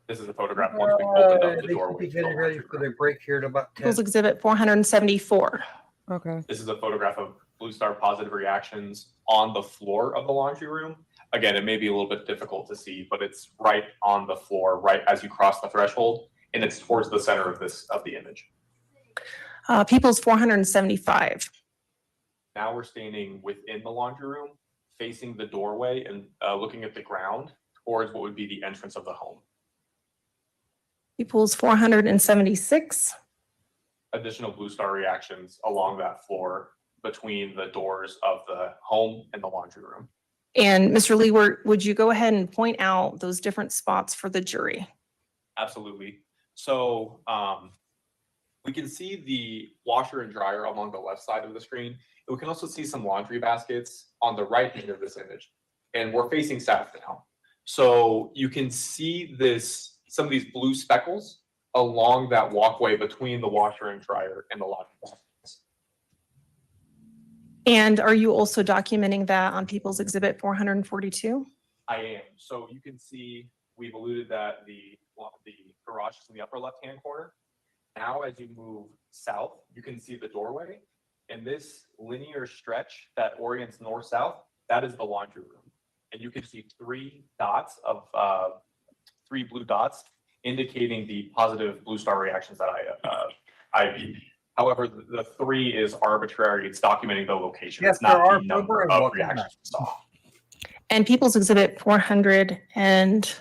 This is a photograph once we opened up the They should doorway. be to the getting ready laundry for room. their break here in about 10. People's Exhibit 474. Okay. This is a photograph of Blue Star positive reactions on the floor of the laundry room. Again, it may be a little bit difficult to see, but it's right on the floor, right as you cross the threshold, and it's towards the center of the image. People's 475. Now we're standing within the laundry room, facing the doorway and looking at the ground towards what would be the entrance of the home. People's 476. Additional Blue Star reactions along that floor between the doors of the home and the laundry room. And Mr. Leeward, would you go ahead and point out those different spots for the jury? Absolutely. So we can see the washer and dryer along the left side of the screen. We can also see some laundry baskets on the right hand of this image. And we're facing south now. So you can see some of these blue speckles along that walkway between the washer and dryer and the laundry baskets. And are you also documenting that on People's Exhibit 442? I am. So you can see we've alluded that the garage is in the upper left-hand corner. Now, as you move south, you can see the doorway. And this linear stretch that orients north-south, that is the laundry room. And you can see three blue dots indicating the positive Blue Star reactions that I viewed. However, the 3 is arbitrary. It's documenting the location. Yes, It's not there are the number programs of looking reactions at. we saw. And People's Exhibit 400 and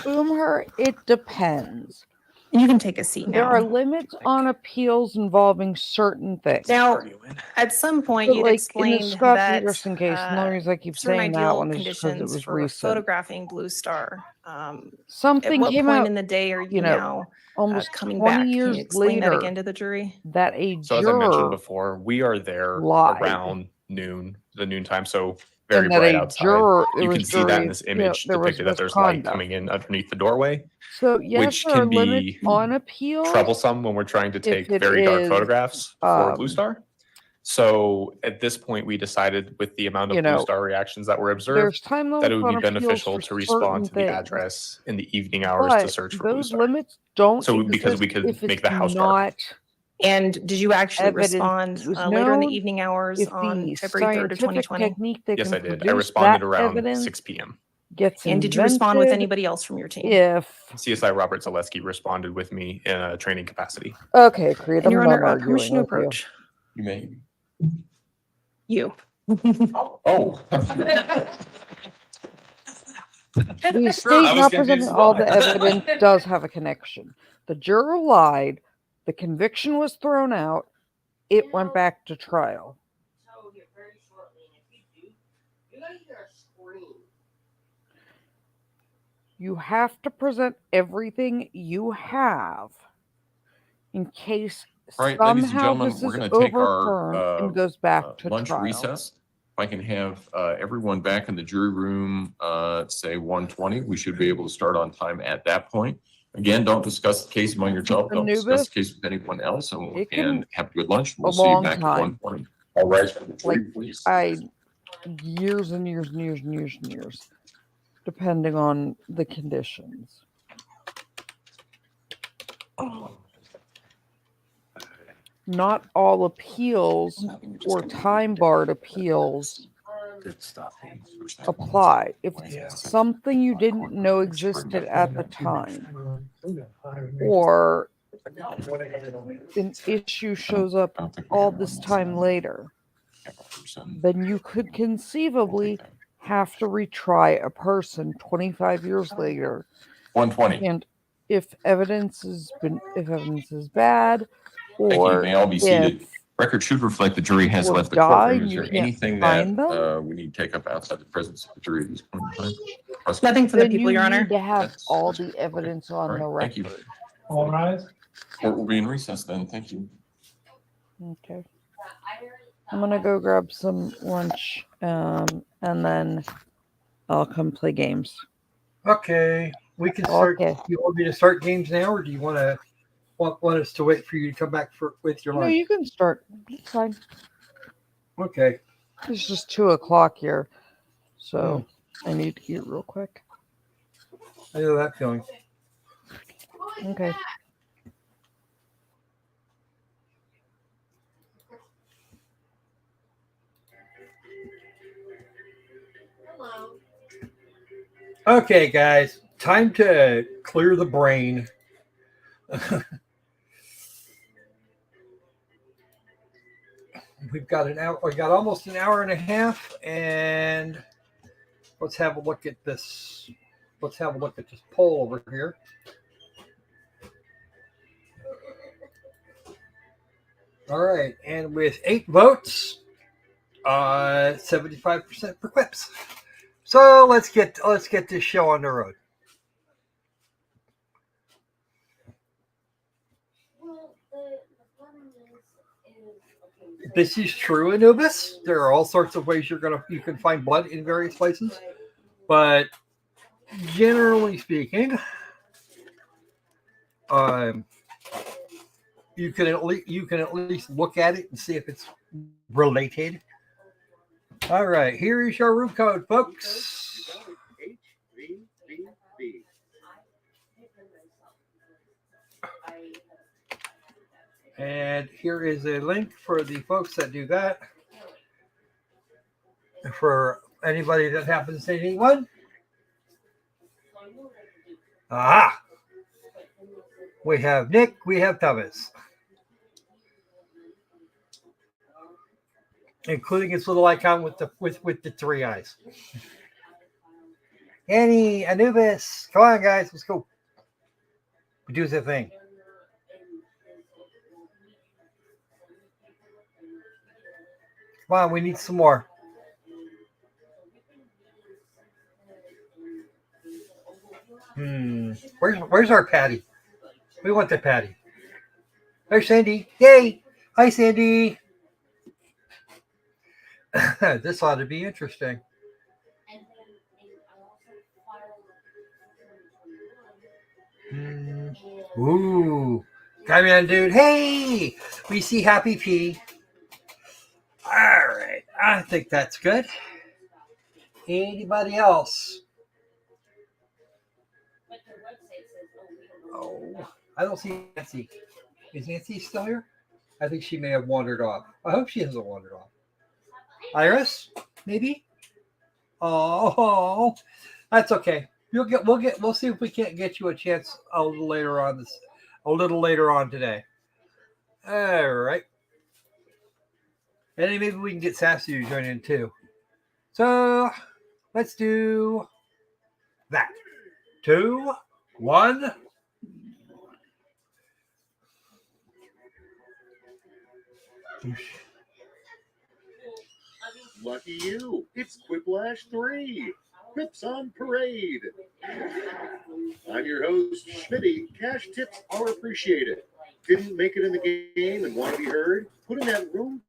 Boomer, it depends. you can take a seat There now. are limits on appeals involving certain things. Now, at some point, But you'd like in the explained Scott that Peterson case, and the only reason I keep certain saying that ideal one is because it conditions was for recent. photographing Blue Star. Something at what came point out, in the day are you know, now almost coming 20 back? Can years you explain that later again to the jury? that a So as I mentioned juror before, we are there lied. around noon, the noon time, so very and that bright a outside. juror, there You was can see that jury, in this you know, image there was depicted that there's light misconduct. coming in underneath the doorway, So yes, which there are can limits be on appeal. troublesome when we're trying to take it very dark is, photographs for Blue um, Star. So at this point, we decided with the amount of you Blue know, Star reactions that were There's observed, time that it limits would on be appeals beneficial for to respond to certain the things. address in the evening hours to But search for Blue those Star. limits don't So because exist we could if make it's the house dark. not And did you actually evidence respond was later in the known, evening hours if on the February 3rd of scientific 2020? technique that Yes, can I did. I produce responded that around evidence 6 p.m. gets And did you respond with invented anybody else from your team? if CSI Robert Zaleski responded with me in a training capacity. okay, Creed, And I'm Your not Honor, arguing permission to with you. approach. You may. You. Oh. The state not presenting all the evidence does have a connection. The juror lied, the conviction was thrown out, it went back to trial. You have to present everything you have in case All right, ladies and somehow gentlemen, this we're is going to take overturned our and goes back to lunch trial. recess. If I can have everyone back in the jury room, say 1:20, we should be able to start on time at that point. Again, don't discuss the case among yourself. Don't discuss the case with anyone else, and have a good lunch. We'll see you back at 1:20. All right. Like years and years and years and years and years, depending on the conditions. Not all appeals or time-barred appeals apply. If it's something you didn't know existed at the time, or an issue shows up all this time later, then you could conceivably have to retry a person 25 years later. 1:20. And if evidence is bad, Thank you. or May all be seated. Record should reflect the jury has or left the die, courtroom. Is you there can't anything find that we need to take up outside the presence of the jury at this point in time? Nothing for the then people, you Your Honor. need to have all the evidence on the Thank you. record. All rise. Court will be in recess then. Thank you. Okay. I'm gonna go grab some lunch, and then I'll come play games. Okay. We can start. Okay. You want me to start games now, or do you want us to wait for you to come back with your No, lunch? you can start. It's fine. Okay. It's just 2:00 here, so I need to eat real quick. I know that feeling. Okay. Okay, guys, time to clear the brain. We've got an hour. We got almost an hour and a half, and let's have a look at this. Let's have a look at this poll over here. All right, and with 8 votes, 75% for quips. So let's get this show on the road. This is true, Anubis. There are all sorts of ways you can find blood in various places, but generally speaking, you can at least look at it and see if it's related. All right, here is your room code, folks. And here is a link for the folks that do that. For anybody that happens to need one. Aha! We have Nick, we have Thomas. Including its little icon with the 3 eyes. Annie, Anubis, come on, guys, let's go. Do the thing. Come on, we need some more. Where's our Patty? We want the Patty. There's Sandy. Yay! Hi, Sandy. This ought to be interesting. Ooh. Come in, dude. Hey! We see Happy P. All right. I think that's good. Anybody else? Oh, I don't see Nancy. Is Nancy still here? I think she may have wandered off. I hope she hasn't wandered off. Iris, maybe? Oh, that's okay. We'll see if we can't get you a chance a little later on today. All right. And maybe we can get Sassy to join in too. So let's do that. 2, 1. Lucky you, it's Quiplash 3. Quips on Parade. I'm your host, Schmitty. Cash tips are appreciated. Didn't make it in the game and want to be heard? Put in that room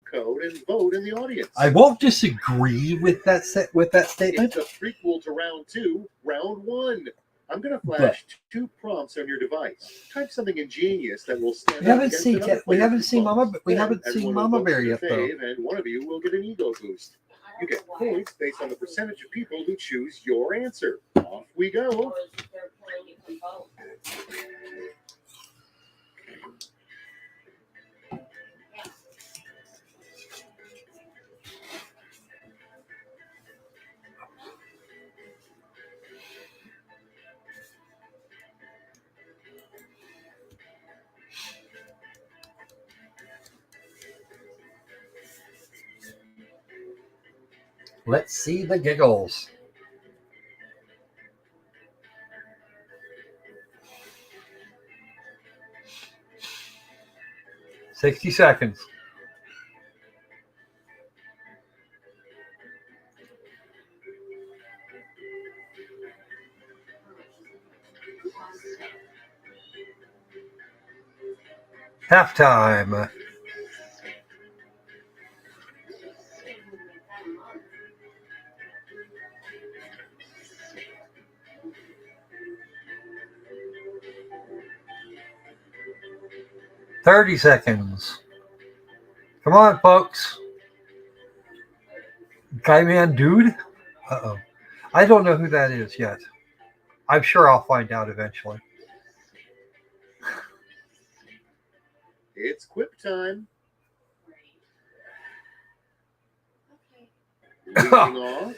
code and vote in the audience. I won't disagree with that statement. It's a prequel to round 2, round 1. I'm going to flash 2 prompts on your device. Type something ingenious that will stand We haven't against seen another we haven't player's seen response. Mama we Then haven't seen everyone will Mama vote Bear for your yet though. fave, and one of you will get an ego boost. You get points based on the percentage of people who choose your answer. Off we go. Let's see the giggles. $60 seconds. Halftime. 30 seconds. Come on, folks. Guy Man Dude? Uh-oh. I don't know who that is yet. I'm sure I'll find out eventually. It's quip time. Leading off,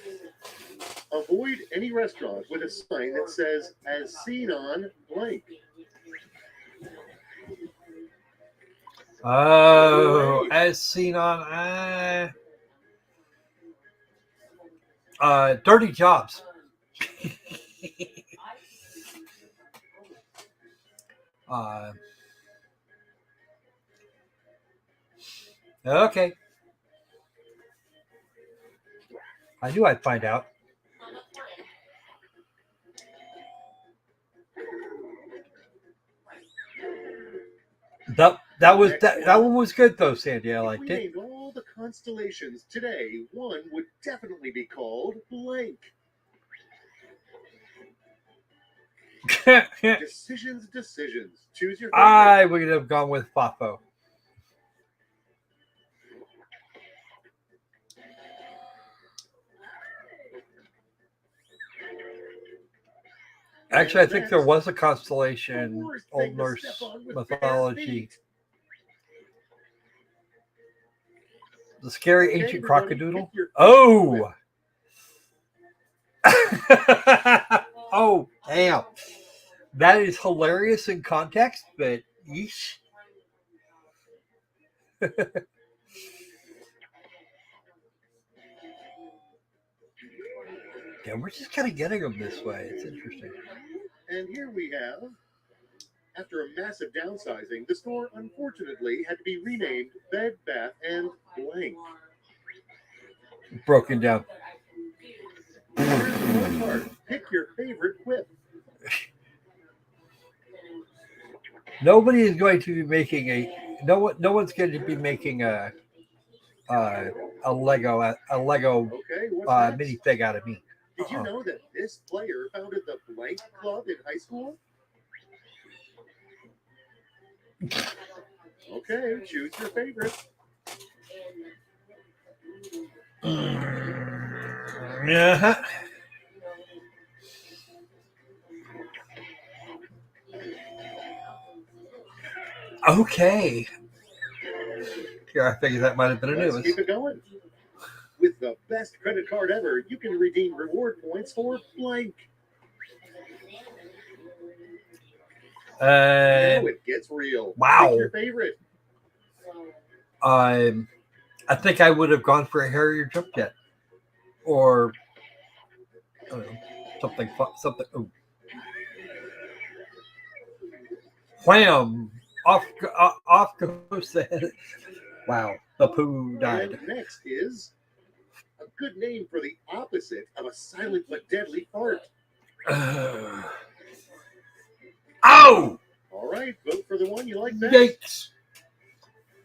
avoid any restaurant with a sign that says, as seen on blank. Oh, as seen on Dirty Jobs. Okay. I knew I'd find out. That one was good though, Sandy. I liked If we it. named all the constellations today, one would definitely be called blank. Decisions. Choose your favorite. I would have gone with Fafo. Actually, I think there was a constellation, Old Norse mythology. The scary ancient crocodile. Oh! Oh, damn. That is hilarious in context, but yeesh. Yeah, we're just kind of getting them this way. It's interesting. And here we have, after a massive downsizing, the store unfortunately had to be renamed Bed Bath and Blank. Broken down. Pick your favorite quip. Nobody is going to be making no one's going to be making a Lego Okay, what's next? minifig out of me. Did you know that this player founded the Blank Club in high school? Okay, choose your favorite. Yeah. Okay. Here, I figured that might have been a Let's news. keep it going. With the best credit card ever, you can redeem reward points for blank. Now it gets real. Wow. Pick your favorite. I think I would have gone for a Harrier jump jet, or I don't know, something. Oh. Wham! Off goes the head. Wow, the poo died. And next is a good name for the opposite of a silent but deadly fart. Ow! All right, vote for the one you like best. Yikes!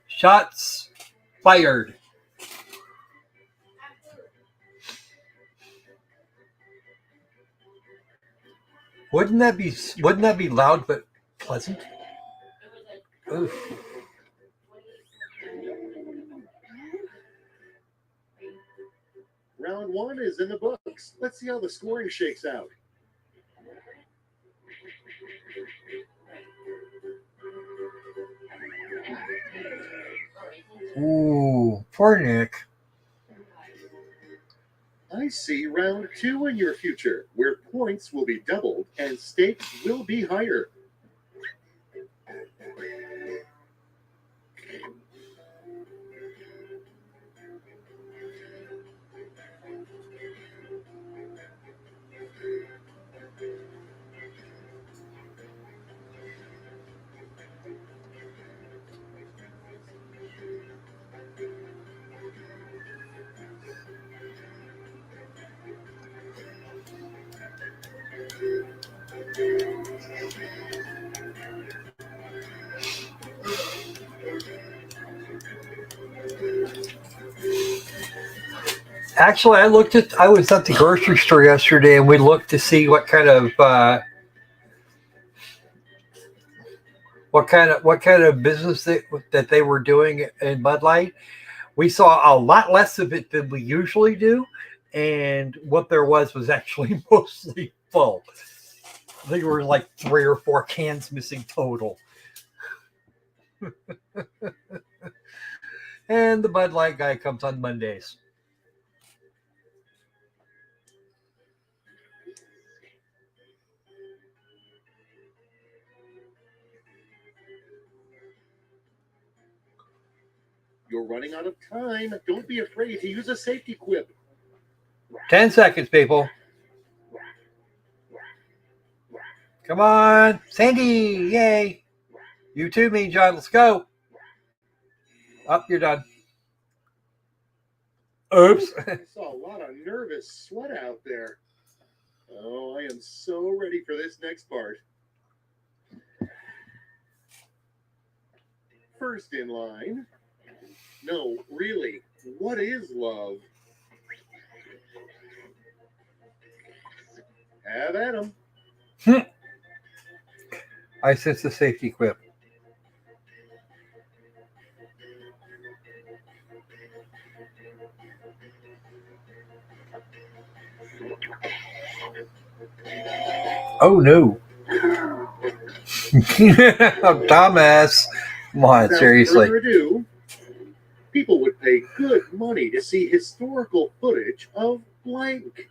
Shots fired. Wouldn't that be loud but pleasant? Oof. Round one is in the books. Let's see how the scoring shakes out. Ooh, poor Nick. I see round two in your future, where points will be doubled and stakes will be higher. Actually, I was at the grocery store yesterday, and we looked to see what kind of what kind of business that they were doing in Bud Light. We saw a lot less of it than we usually do, and what there was actually mostly full. I think there were like 3 or 4 cans missing total. And the Bud Light guy comes on Mondays. You're running out of time. Don't be afraid to use a safety quip. 10 seconds, people. Come on. Sandy, yay. You too, Mean John. Let's go. Up, you're done. Oops. I saw a lot of nervous sweat out there. Oh, I am so ready for this next part. First in line. No, really, what is love? Have at 'em. I sense the safety quip. Oh no. Dumbass. Come on, Without seriously. further ado, people would pay good money to see historical footage of blank.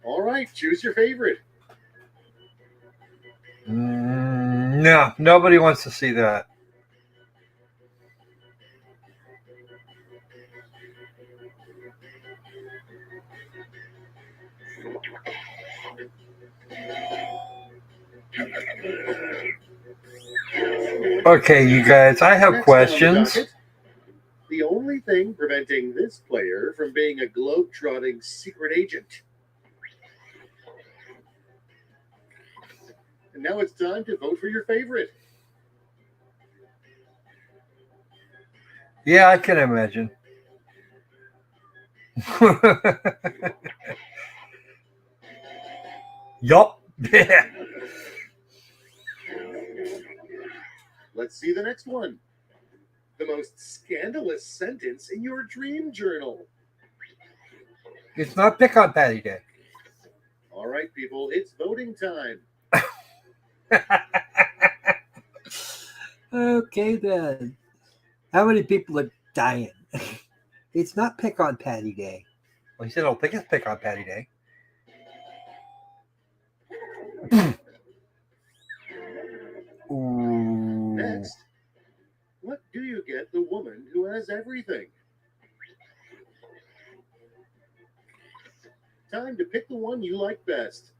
All right, choose your favorite. No, nobody wants to see that. Okay, you guys, I have Next questions. on the docket, the only thing preventing this player from being a globe-trotting secret agent. And now it's time to vote for your favorite. Yeah, I can imagine. Yup. Let's see the next one. The most scandalous sentence in your dream journal. It's not pick on Patty Day. All right, people, it's voting time. Okay, then. How many people are dying? It's not pick on Patty Day. Well, he said, I don't think it's pick on Patty Day. Ooh. Next, what do you get the woman who has everything? Time to pick the one you like best.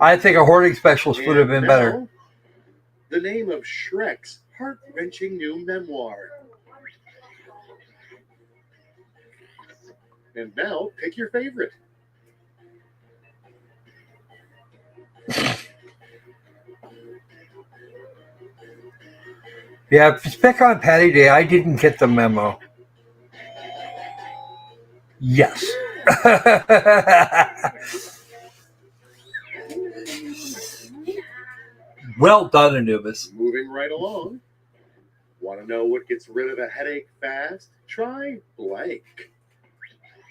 I think a hoarding specialist would have been And better. now, the name of Shrek's heart-wrenching new memoir. And now, pick your favorite. Yeah, if it's pick on Patty Day, I didn't get the memo. Yes. Well done, Anubis. Moving right along. Want to know what gets rid of a headache fast? Try blank.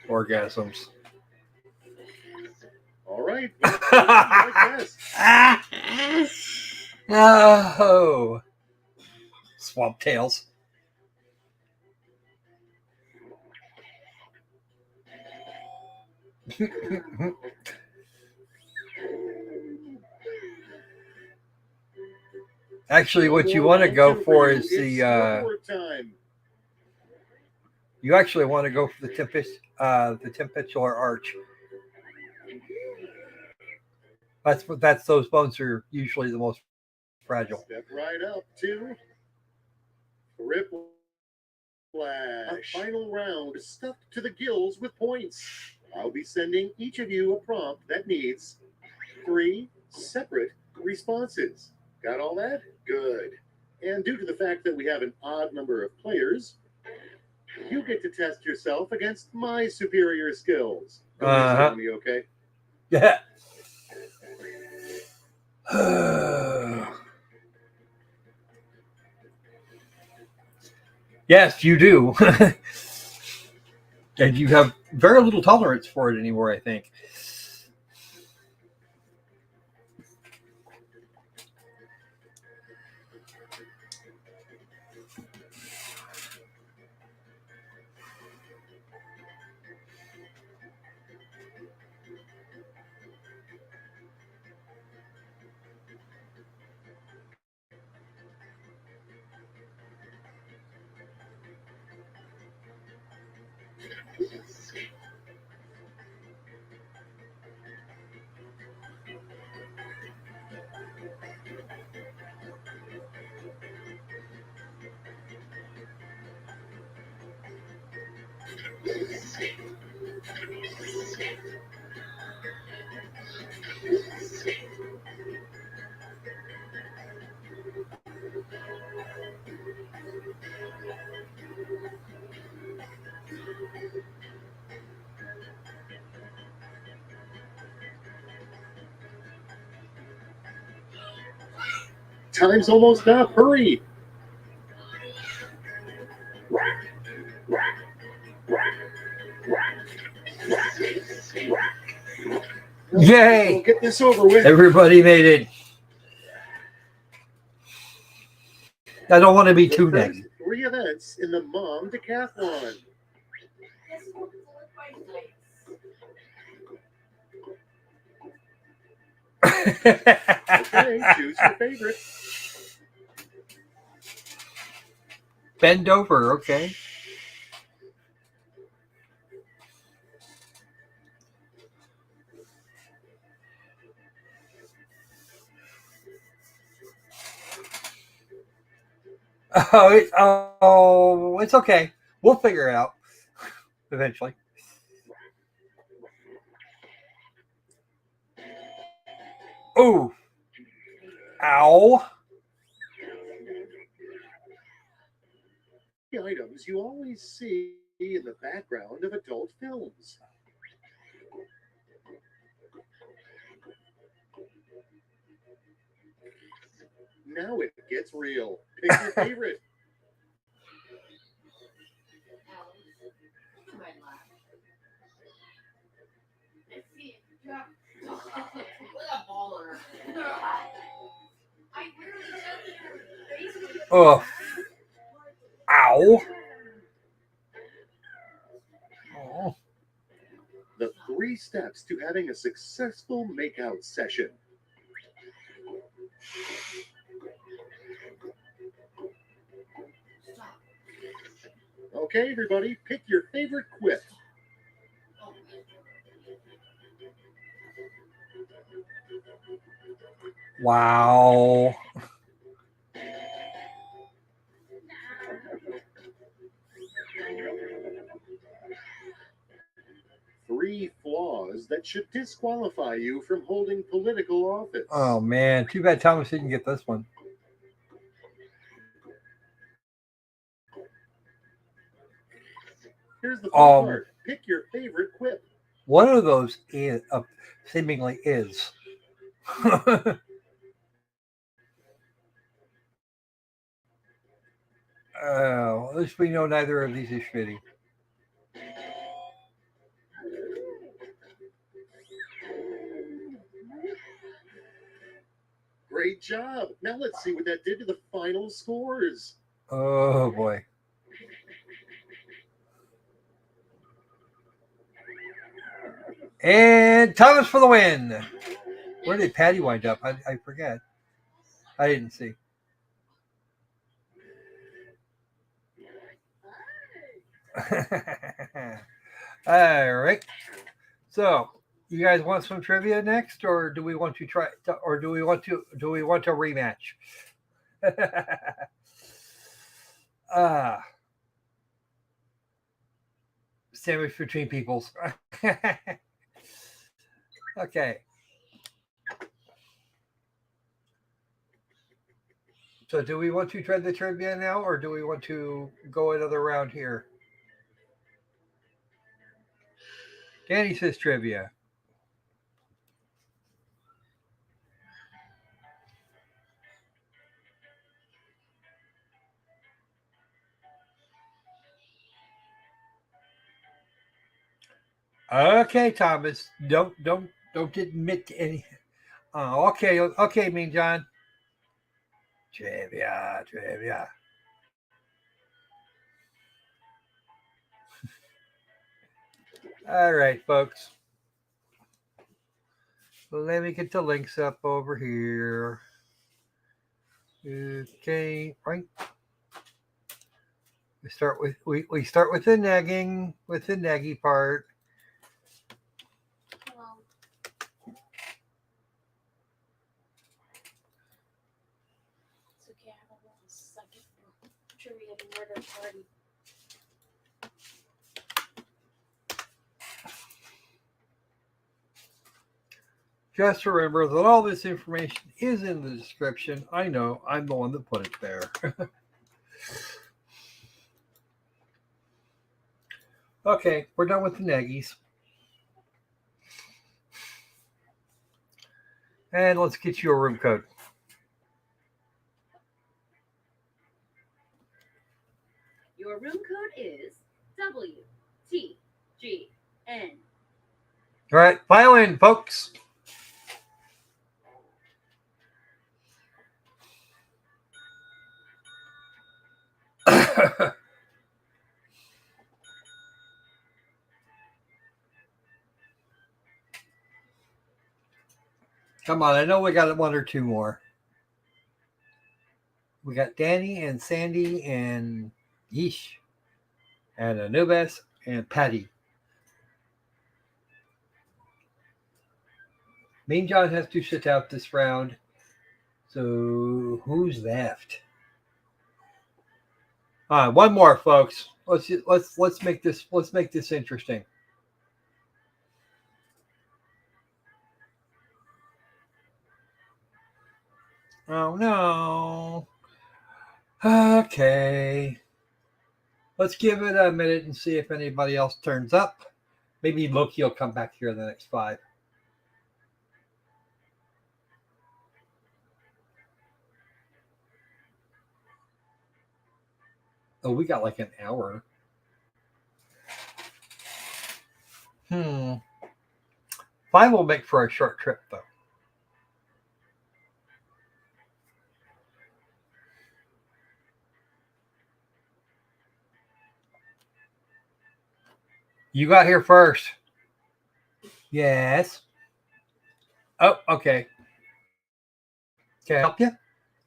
Orgasms. All right. Like this. No. Swamp tails. Actually, what you want to go for is the. You actually want to go for the tempestular arch. That's those bones are usually the most fragile. Step right up to Ripple Flash. A final round stuffed to the gills with points. I'll be sending each of you a prompt that needs 3 separate responses. Got all that? Good. And due to the fact that we have an odd number of players, you get to test yourself against my superior skills. Don't be silly me, okay? Yeah. Yes, you do. And you have very little tolerance for it anymore, I think. Time's almost up. Hurry. Yay! We'll get this over with. Everybody made it. I don't want to be too negative. 3 events in the Mom Decathlon. Okay, choose your favorite. Bend over, okay. It's okay. We'll figure it out eventually. Oh, ow. The items you always see in the background of adult films. Now it gets real. Pick your favorite. Oh, ow. Oh. The 3 steps to having a successful makeout session. Okay, everybody, pick your favorite quip. Wow. Three flaws that should disqualify you from holding political office. Oh, man. Too bad Thomas didn't get this one. Here's the fun part. Pick your favorite quip. One of those is seemingly is. At least we know neither of these is shitty. Great job. Now let's see what that did to the final scores. Oh, boy. And Thomas for the win. Where did Patty wind up? I forget. I didn't see. All right. So, you guys want some trivia next, or do we want to try? Or do we want to rematch? Sandwich between peoples. Okay. So do we want to try the trivia now, or do we want to go another round here? Danny says trivia. Okay, Thomas. Don't admit to any. Okay, Mean John. Trivia. All right, folks. Let me get the links up over here. Okay, right. We start with the negging, with the neggy part. It's okay, I don't want a second trivia to murder party. Just remember that all this information is in the description. I know, I'm the one that put it there. Okay, we're done with the neggies. And let's get you a room code. Your room code is WTGN. All right, file in, folks. Come on, I know we got one or two more. We got Danny and Sandy and Yeesh and Anubis and Patty. Mean John has to sit out this round. So who's left? All right, one more, folks. Let's make this interesting. Oh no. Okay. Let's give it a minute and see if anybody else turns up. Maybe Loki will come back here in the next 5. Oh, we got like an hour. 5 will make for a short trip, though. You got here first. Yes. Oh, okay. Can I help you?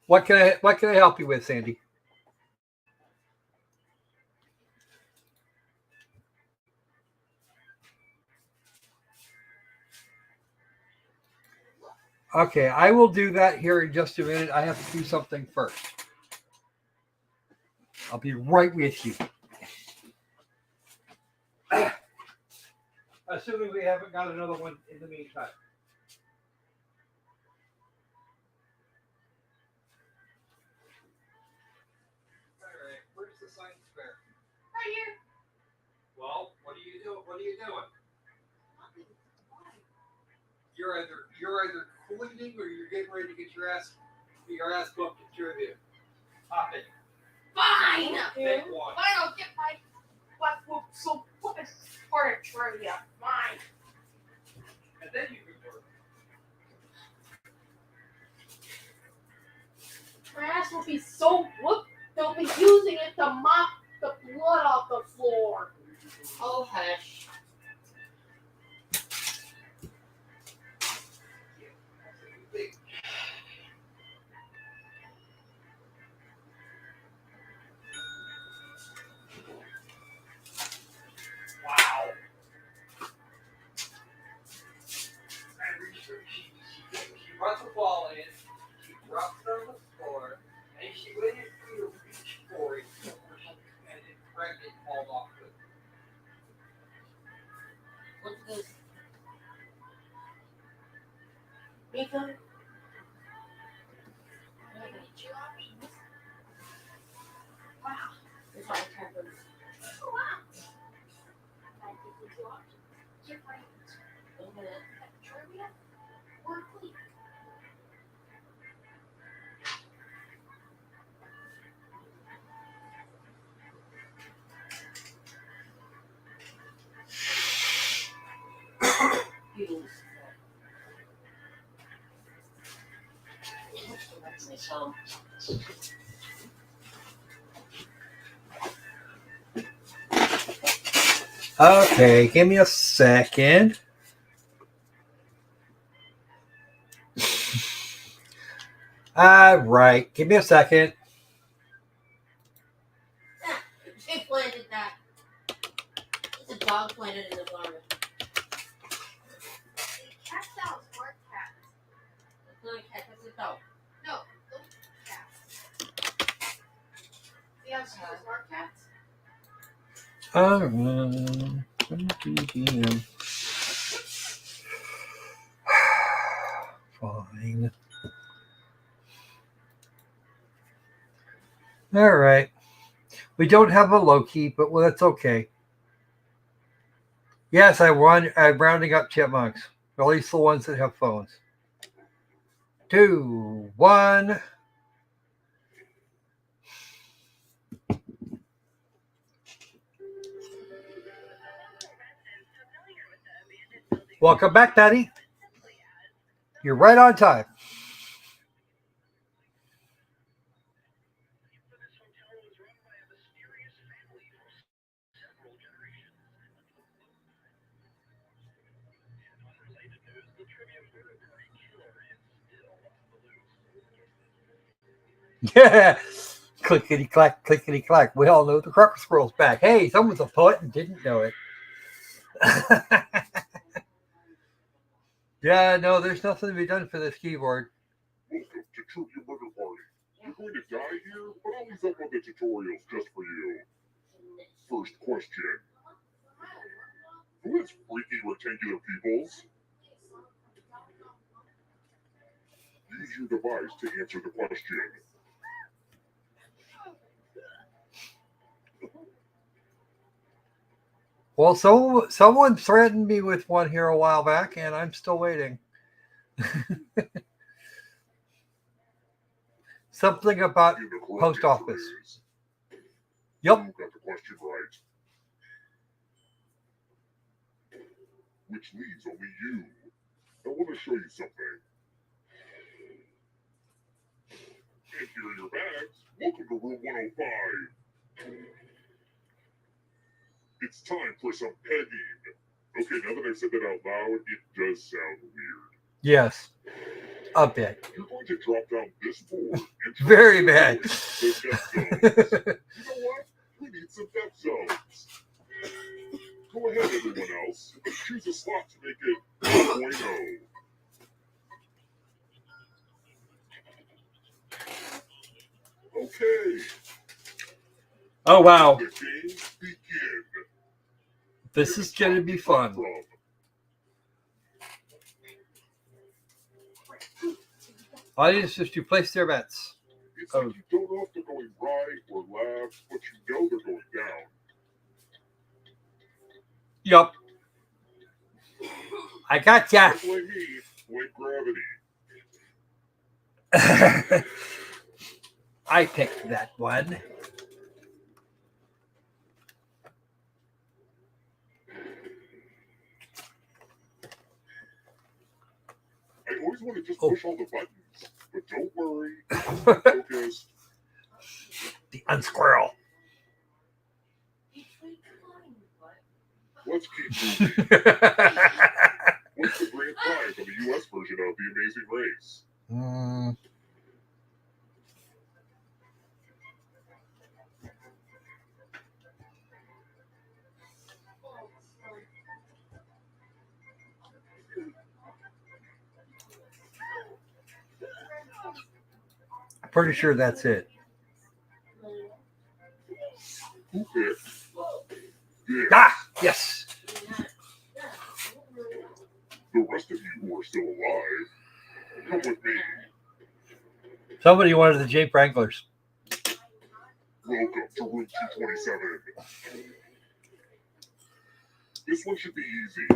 What can I help you with, Sandy? Okay, I will do that here in just a minute. I have to do something first. I'll be right with you. Assuming we haven't got another one in the meantime. All right, where's the science fair? Right here. Well, what are you doing? You're either cleaning or you're getting ready to get your ass booked at trivia. Hop it. Fine. Pick one. But I don't get my butt whooped so much for a trivia. Fine. And then you can work. My ass will be so whooped, they'll be using it to mop the blood off the floor. Oh, hush. Wow. She brought the ball in, she dropped it on the floor, and she went in to reach for it. She Okay, give me a second. All right, give me a second. She planted that. It's a dog planted in the garden. Cat's out, smart cat. It's not a cat, that's a dog. No, those cats. See how she's smart cats? Fine. All right. We don't have a Loki, but well, that's okay. Yes, I'm rounding up chipmunks. At least the ones that have phones. 2, 1. Welcome back, Daddy. You're right on time. Yeah. Clickety clack, clickety clack. We all know the Crocker Squirrel's back. Hey, someone's a poet and didn't know it. Yeah, no, there's nothing to be done for this keyboard. Welcome to Trivia Murder Party. You're going to die here, but I'll leave up on the tutorials just for you. First question. Who is Freaky Rectangular Peoples? Use your device to answer the question. Well, someone threatened me with one here a while back, and I'm still waiting. Something about post office. Yep. You got the question right. Which leaves only you. I want to show you something. And here are your bags. Welcome to room 105. It's time for some pegging. Okay, now that I've said that out loud, it does sound weird. Yes. A bit. You're going to drop down this board and Very bad. the death zones. You know what? We need some death zones. Go ahead, everyone else. Choose a slot to make it 1.0. Okay. Oh, wow. The games begin. This is going to be fun. Audience is to place their bets. It's like you don't know if they're going right or left, but you know they're going down. Yup. I gotcha. Don't blame me, blame gravity. I picked that one. I always want to just push all the buttons, but don't worry. Focus. The unsquirrel. Let's keep moving. What's the grand prize on the U.S. version of The Amazing Race? I'm pretty sure that's it. Who picked? Yes. Ah, yes. The rest of you who are still alive, come with me. Somebody wanted the Jeep Wranglers. Welcome to room 227. This one should be easy.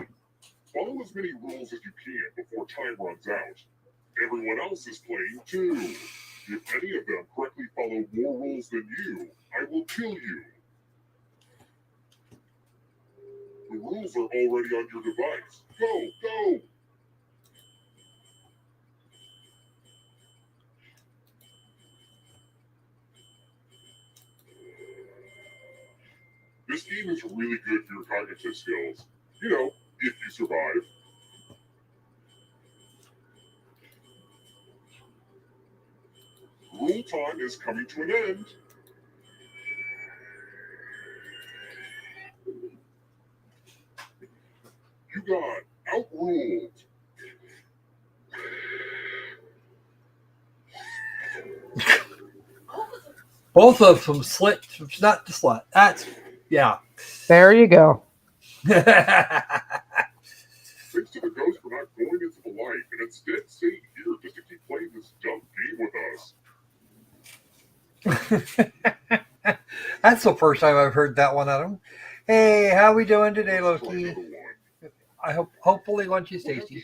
Follow as many rules as you can before time runs out. Everyone else is playing too. If any of them correctly follow more rules than you, I will kill you. The rules are already on your device. Go! This game is really good for your cognitive skills. You know, if you survive. Rule time is coming to an end. You got outruled. Both of them slit, not the slut. That's, yeah. There you go. Thanks to the ghost for not going into the light and instead staying here just to keep playing this dumb game with us. That's the first time I've heard that one, Adam. Hey, how we doing today, Loki? I hopefully lunch is tasty.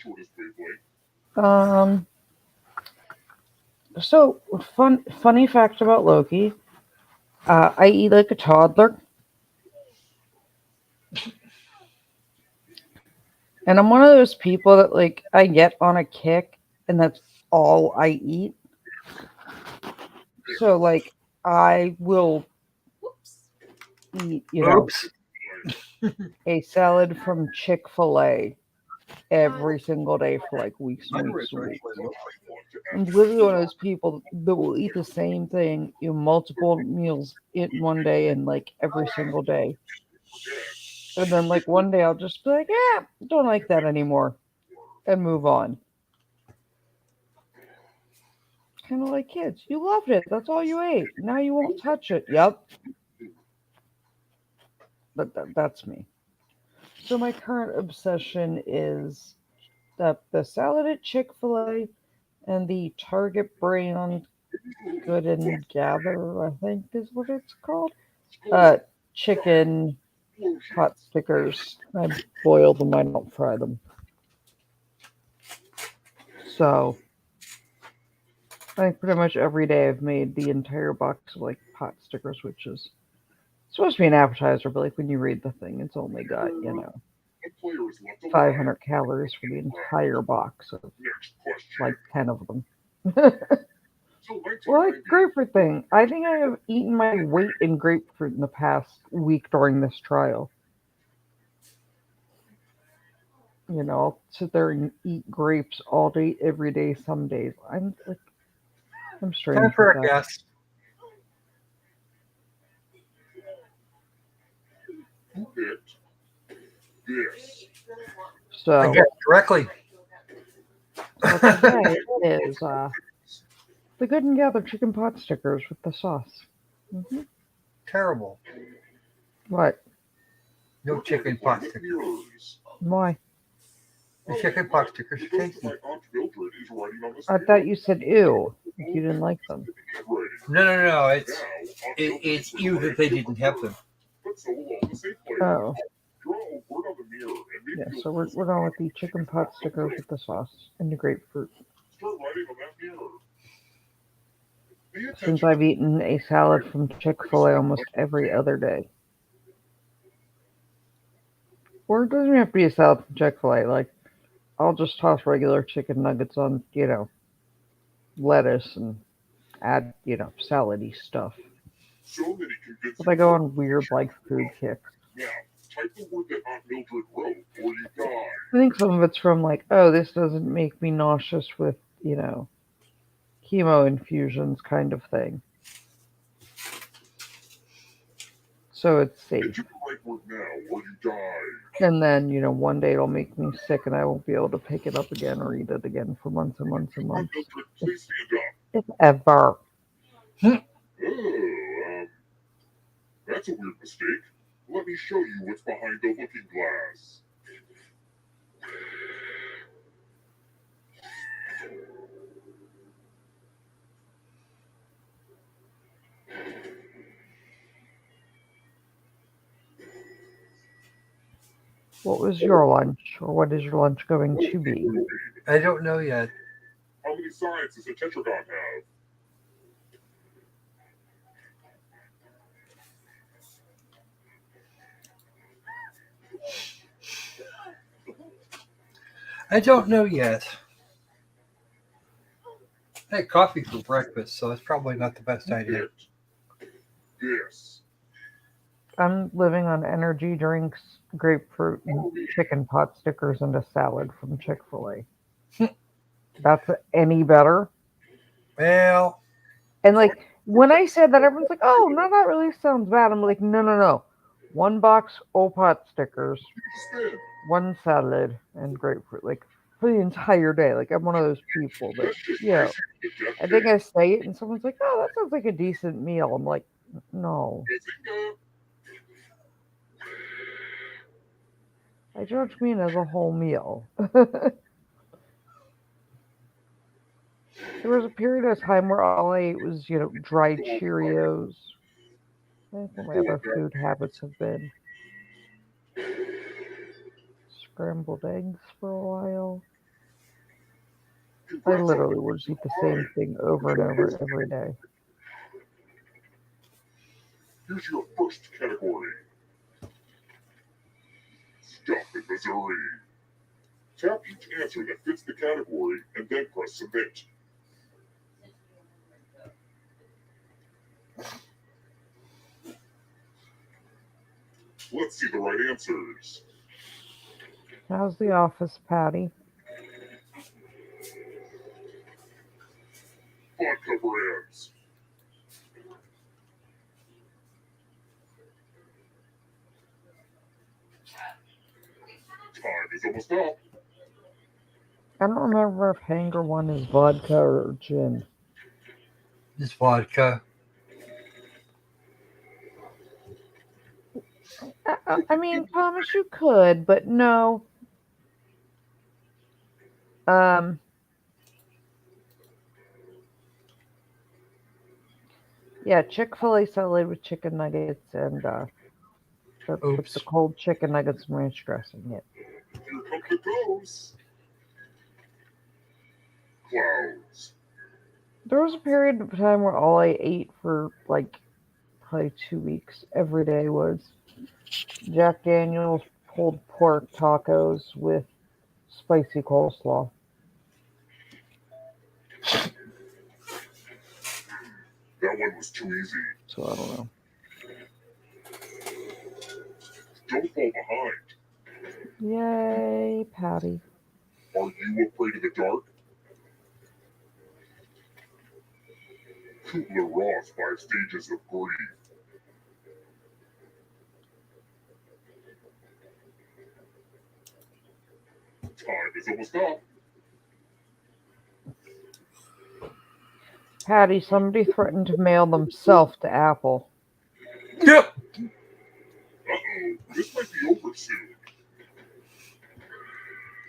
So funny fact about Loki. I eat like a toddler. And I'm one of those people that like I get on a kick and that's all I eat. So like I will eat, a salad from Chick-fil-A every single day for like weeks and weeks and weeks. I'm literally one of those people that will eat the same thing, multiple meals in one day and like every single day. And then like one day I'll just be like, don't like that anymore and move on. Kind of like kids. You loved it. That's all you ate. Now you won't touch it. Yep. But that's me. So my current obsession is the salad at Chick-fil-A and the Target brand Good and Gather, I think is what it's called. Chicken pot stickers. I boil them, I don't fry them. So I think pretty much every day I've made the entire box of like pot stickers, which is supposed to be an appetizer, but like when you read the thing, it's only got, 500 calories for the entire box of like 10 of them. Well, like grapefruit thing. I think I have eaten my weight in grapefruit in the past week during this trial. I'll sit there and eat grapes all day, every day, some days. I'm strange. Time for a guess. So I guess correctly. Well, today is the Good and Gather chicken pot stickers with the sauce. Mm-hmm. Terrible. What? No chicken pot stickers. Why? The chicken pot stickers are tasty. I thought you said ew. If you didn't like them. No. It's you that they didn't have them. Oh. Yeah, so we're going with the chicken pot stickers with the sauce and the grapefruit. Since I've eaten a salad from Chick-fil-A almost every other day. Or it doesn't have to be a salad from Chick-fil-A. Like, I'll just toss regular chicken nuggets on, lettuce and add, salad-y stuff. But I go on weird, food kicks. I think some of it's from, this doesn't make me nauseous with, chemo infusions kind of thing. So it's safe. And then, one day it'll make me sick and I won't be able to pick it up again or eat it again for months and months and months. If ever. That's a weird mistake. Let me show you what's behind the looking glass. What was your lunch, or what is your lunch going to be? I don't know yet. How many sides does a tetragon have? I don't know yet. I had coffee for breakfast, so it's probably not the best idea. Yes. I'm living on energy drinks, grapefruit, and chicken pot stickers, and a salad from Chick-fil-A. That's any better? Well, and like when I said that, everyone's like, "Oh, no, that really sounds bad." I'm like, "No, no, no. One box pot stickers, one salad, and grapefruit. Like for the entire day. Like I'm one of those people that, I think I say it, and someone's like, "Oh, that sounds like a decent meal." I'm like, "No." I judge meat as a whole meal. There was a period of time where all I ate was, dried Cheerios. I think what my other food habits have been. Scrambled eggs for a while. I literally would just eat the same thing over and over every day. Here's your first category. Stuff in Missouri. Tap each answer that fits the category and then press submit. Let's see the right answers. How's the office, Patty? Vodka brands. Time is almost up. I don't remember if Hanger one is vodka or gin. It's vodka. I mean, Thomas, you could, but no. Yeah, Chick-fil-A salad with chicken nuggets and with the cold chicken nuggets and ranch dressing. Yeah. Here come the ghosts. Clouds. There was a period of time where all I ate for like probably 2 weeks every day was Jack Daniel's pulled pork tacos with spicy coleslaw. That one was too easy. So I don't know. Don't fall behind. Yay, Patty. Are you afraid of the dark? Kubler-Ross 5 stages of grief. Time is almost up. Patty, somebody threatened to mail themselves to Apple. Yep. Uh-oh, this might be over soon.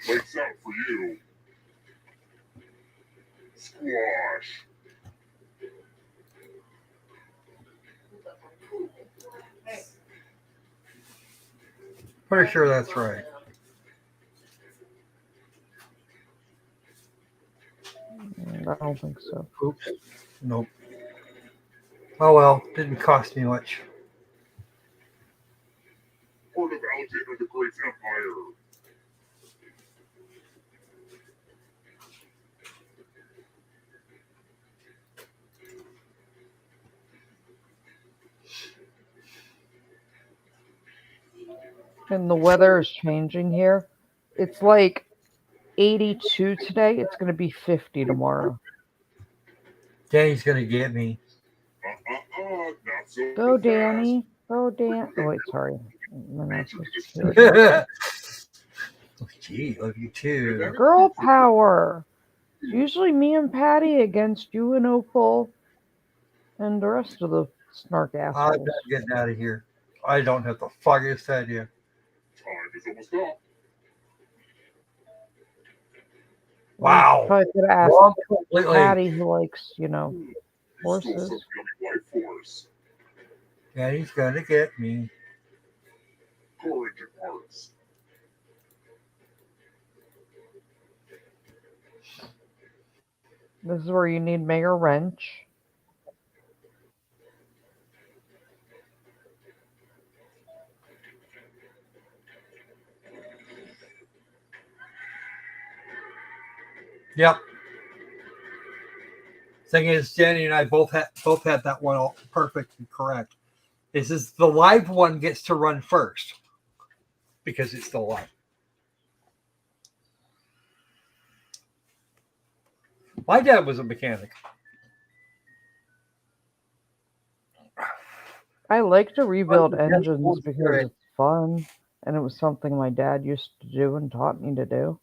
Lights out for you. Squash. Pretty sure that's right. I don't think so. Oops. Nope. Oh well, didn't cost me much. Part of Alexander the Great's empire. And the weather is changing here. It's like 82 today. It's going to be 50 tomorrow. Danny's gonna get me. Not so Go, fast. Danny. Go, Dan. Oh, wait, sorry. I'm not supposed to do it. Gee, love you too. Girl power. It's usually me and Patty against you and Opal and the rest of the snark I'm assholes. not getting out of here. I don't have the foggiest idea. Time is almost up. Wow. Probably could ask Wrong completely. Patty, who likes, You stole horses. some yummy life force. Danny's gonna get me. Courage and hearts. This is where you need Mayor Wrench. Yep. Thing is, Jenny and I both had that one all perfect and correct. Is the live one gets to run first because it's still live. My dad was a mechanic. I like to rebuild That's engines cool. because it's fun, and it was something my dad used to do and taught me to do.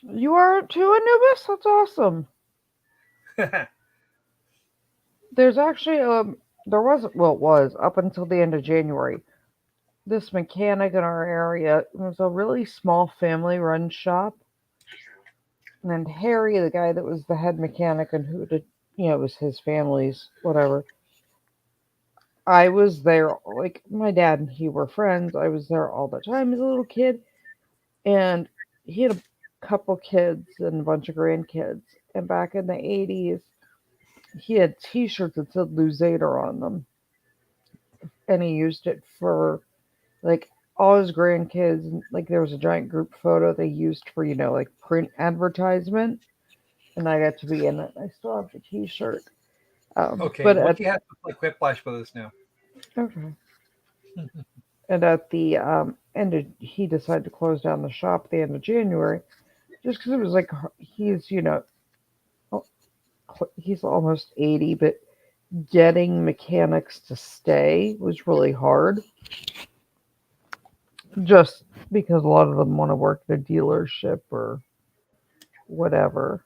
You are too, Anubis? That's awesome. There's actually there was, well, it was up until the end of January, this mechanic in our area. It was a really small family-run shop, and Harry, the guy that was the head mechanic and who did, it was his family's whatever. I was there, like my dad and he were friends. I was there all the time as a little kid, and he had a couple kids and a bunch of grandkids. And back in the 80s, he had T-shirts that said Luzader on them, and he used it for like all his grandkids. Like there was a giant group photo they used for like print advertisement, and I got to be in it. I still have the T-shirt. Okay, but what do you have to play Quiplash with us now? Okay. And at the end, he decided to close down the shop at the end of January, just because it was like he's he's almost 80, but getting mechanics to stay was really hard. Just because a lot of them want to work at a dealership or whatever.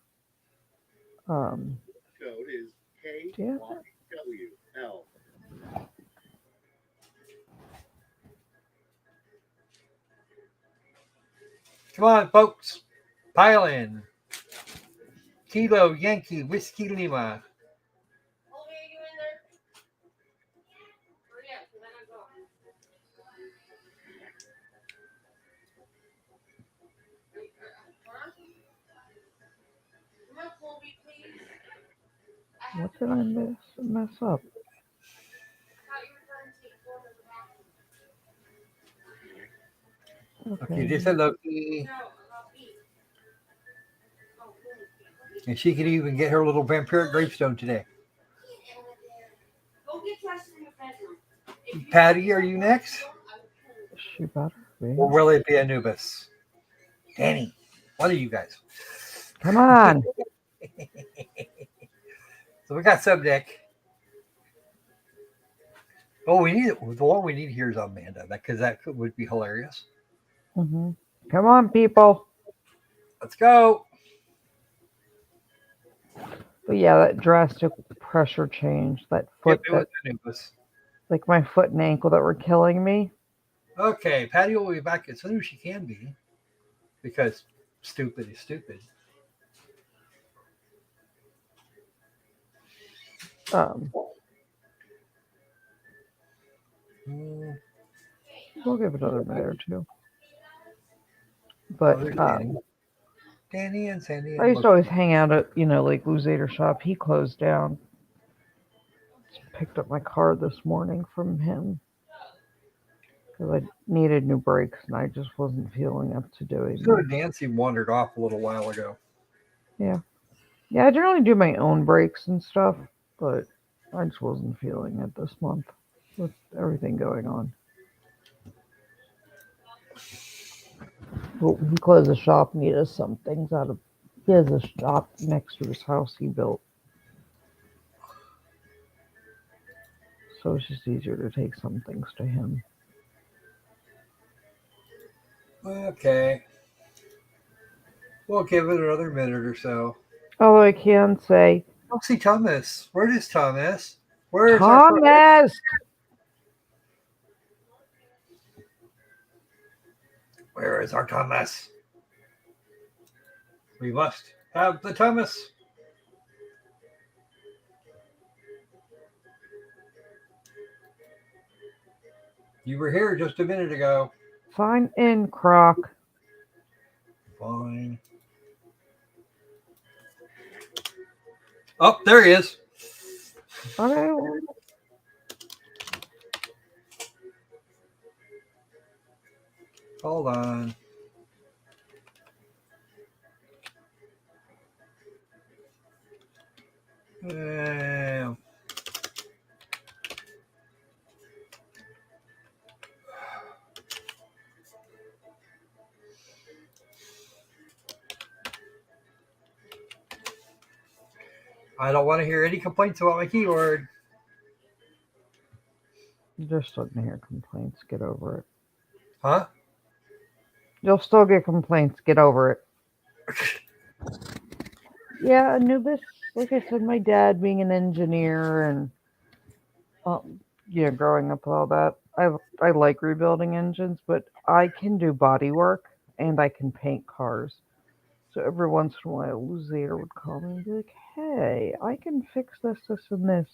Code is Yeah. KWL. Come on, folks. Pile in. Kilo Yankee Whiskey Lima. What did I mess up? Okay, this is Loki. And she could even get her little vampiric gravestone today. Patty, are you next? She better be. Or will it be Anubis? Danny, what are you guys? Come on. So we got Subdeck. Oh, the one we need here is Amanda, because that would be hilarious. Mm-hmm. Come on, people. Let's go. But yeah, that drastic pressure change, that foot, Yep, it was Anubis. like my foot and ankle that were killing me. Okay, Patty will be back as soon as she can be, because stupid is stupid. We'll give it another minute or two. But Danny and Sandy. I used to always hang out at like Luzader shop. He closed down. Just picked up my car this morning from him because I needed new brakes and I just wasn't feeling up to doing So them. Nancy wandered off a little while ago. Yeah, I generally do my own brakes and stuff, but I just wasn't feeling it this month with everything going on. Well, he closed the shop and he does some things out of. He has a shop next to his house he built, so it's just easier to take some things to him. Okay. We'll give it another minute or so. Although I can say, I don't see Thomas. Where is Thomas? Where is Thomas? Where is our Thomas? We must have the Thomas. You were here just a minute ago. Sign in, Croc. Fine. Oh, there he is. Okay. Hold on. I don't want to hear any complaints about my keyboard. You're still gonna hear complaints. Get over it. Huh? You'll still get complaints. Get over it. Yeah, Anubis, like I said, my dad being an engineer and, growing up with all that, I like rebuilding engines, but I can do body work and I can paint cars. So every once in a while, Luzader would call me and be like, hey, I can fix this, this, and this.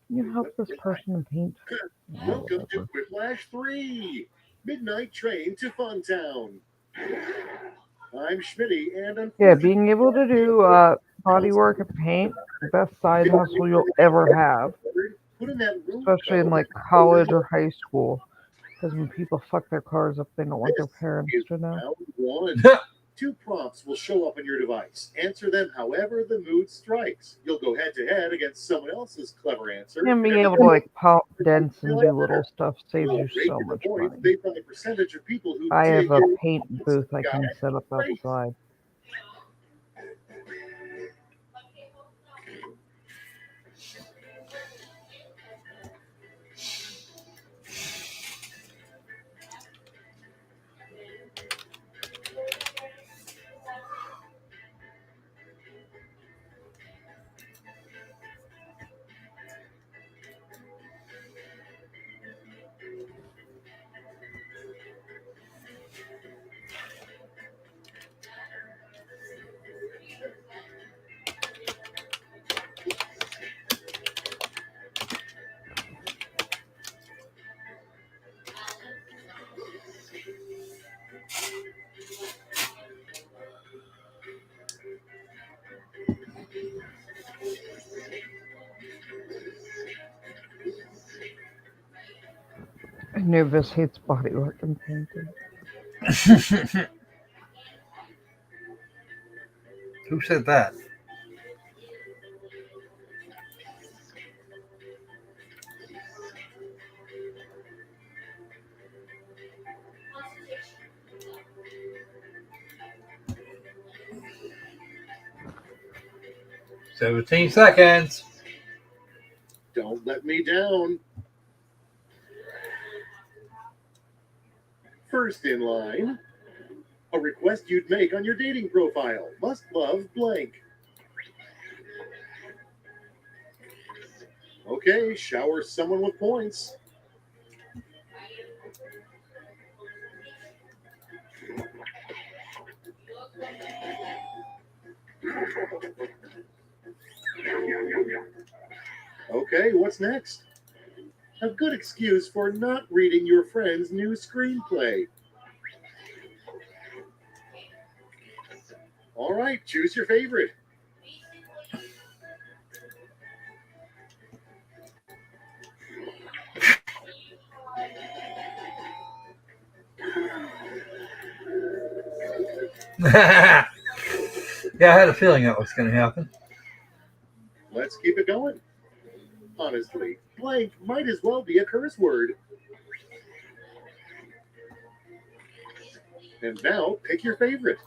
Can you help this person paint? Yeah, Welcome to whatever. Quiplash 3, Midnight Train to Funtown. I'm Schmitty, and Yeah, being able to do body work and paint, best side hustle you'll ever have. put in that room Especially in code. like college or high school. Because when people fuck their cars up, they don't want their parents to know. Round 1. 2 prompts will show up on your device. Answer them however the mood strikes. You'll go head to head against someone else's clever answer. And being able to like pop dents and do little stuff saves you Rate so your much points money. based on the percentage of people who I dig have a your paint booth I can set up outside. Anubis hates bodywork and painting. Who said that? "17 seconds. Don't let me down. First in line, a request you'd make on your dating profile. Must love blank. Okay, shower someone with points. Okay, what's next? A good excuse for not reading your friend's new screenplay. All right, choose your favorite. Yeah, I had a feeling that was going to happen. Let's keep it going. Honestly, blank might as well be a curse word. And now, pick your favorite.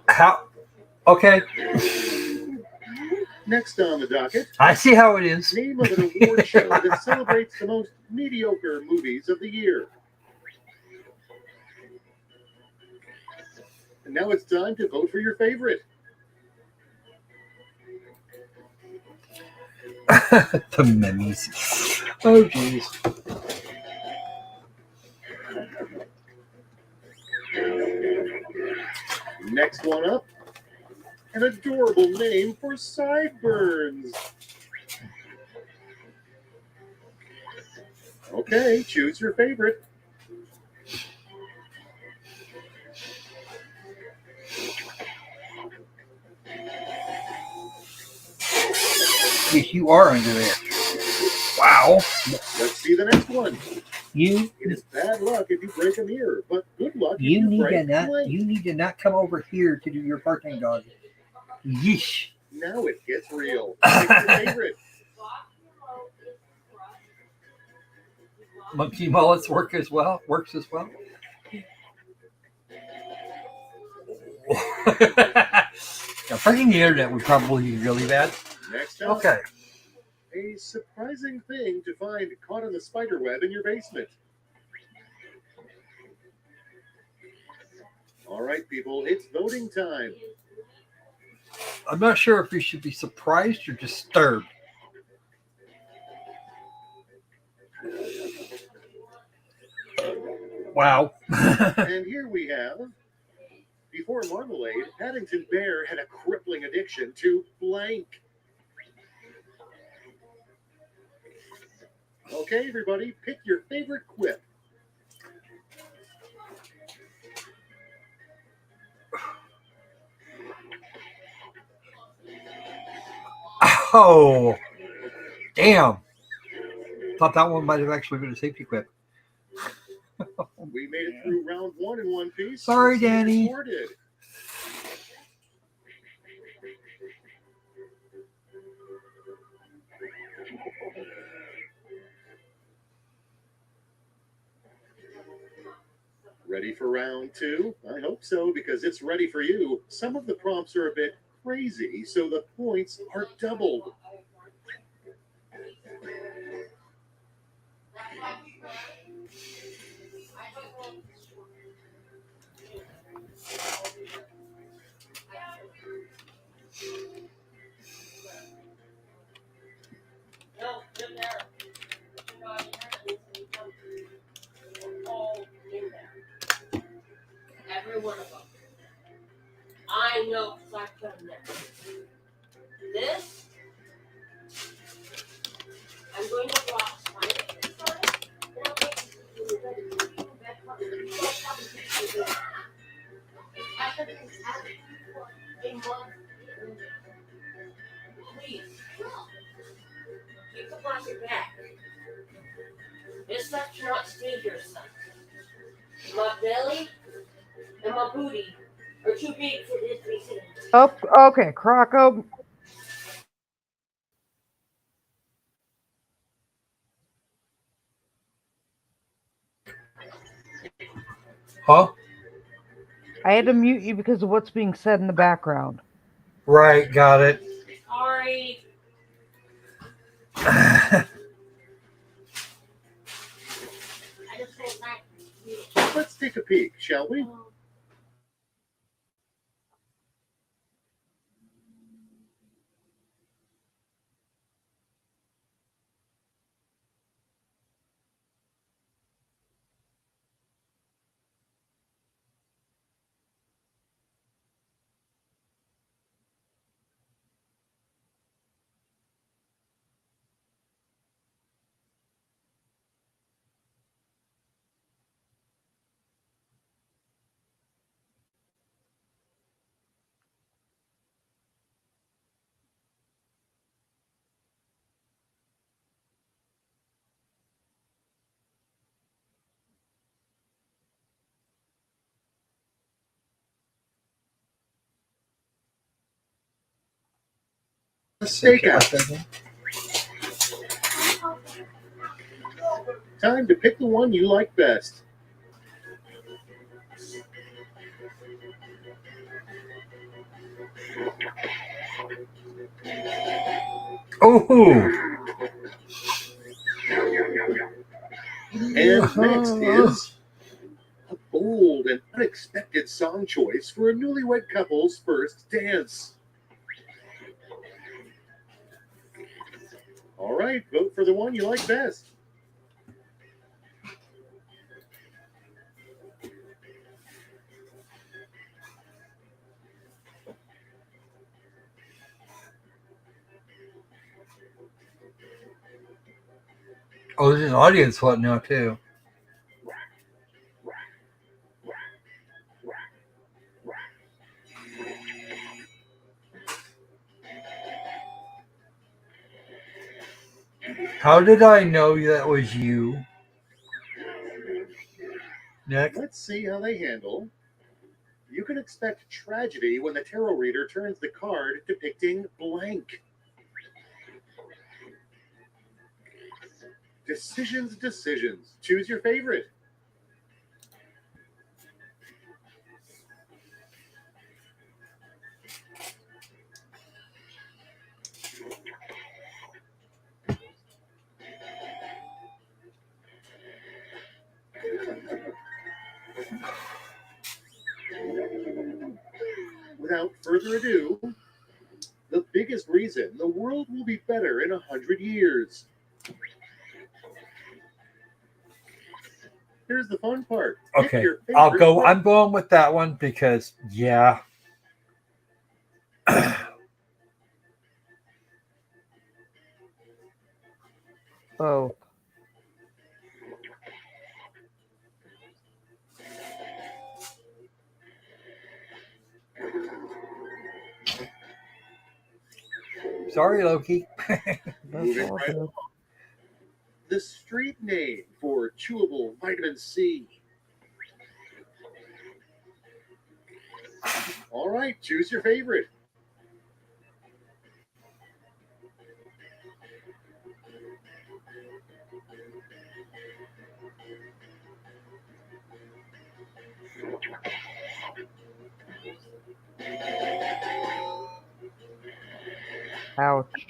How? Okay. Next on the docket, I see how it is. name of an award show that celebrates the most mediocre movies of the year. And now it's time to vote for your favorite. The memes. Oh, jeez. Next one up, an adorable name for sideburns. Okay, choose your favorite. Yes, you are under there. Wow. Let's see the next one. You It is bad luck if you break a mirror, but good luck if you you need to break not blank. you need to not come over here to do your bartending dog. Yeesh. Now it gets real. Pick your favorite. Monkey mullets works as well. Now, breaking the internet would probably be really bad. Next up, Okay. a surprising thing to find caught in the spider web in your basement. All right, people, it's voting time. I'm not sure if you should be surprised or disturbed. Wow. And here we have, before marmalade, Paddington Bear had a crippling addiction to blank. Okay, everybody, pick your favorite quip. Oh, damn. Thought that one might have actually been a safety quip. We made it through round one in one piece. Sorry, Let's see what your Danny. score did. Ready for round two? I hope so, because it's ready for you. Some of the prompts are a bit crazy, so the points are doubled. Every one of them. I know because I put them there. This, I'm going to draw a spider inside. Then I'll make you after this is happening for a month. Please, keep the blanket back. This stuff cannot stay here, son. My belly and my booty are too big for this to be sitting. Oh, okay, Croco. Huh? I had to mute you because of what's being said in the background. Right, got it. Sorry. Let's take a peek, shall we? Stakeout. Time to pick the one you like best. Oh. And next is a bold and unexpected song choice for a newlywed couple's first dance. All right, vote for the one you like best. Oh, there's an audience one now too. How did I know that was you? Nick? Let's see how they handle. You can expect tragedy when the tarot reader turns the card depicting blank. Decisions, decisions. Choose your favorite. Without further ado, the biggest reason the world will be better in 100 years. Here's the fun part. Pick Okay, your I'll favorite go. quote. I'm going with that one because, yeah. Both. Sorry, Loki. Moving right along. The street name for chewable vitamin C. All right, choose your favorite. Ouch.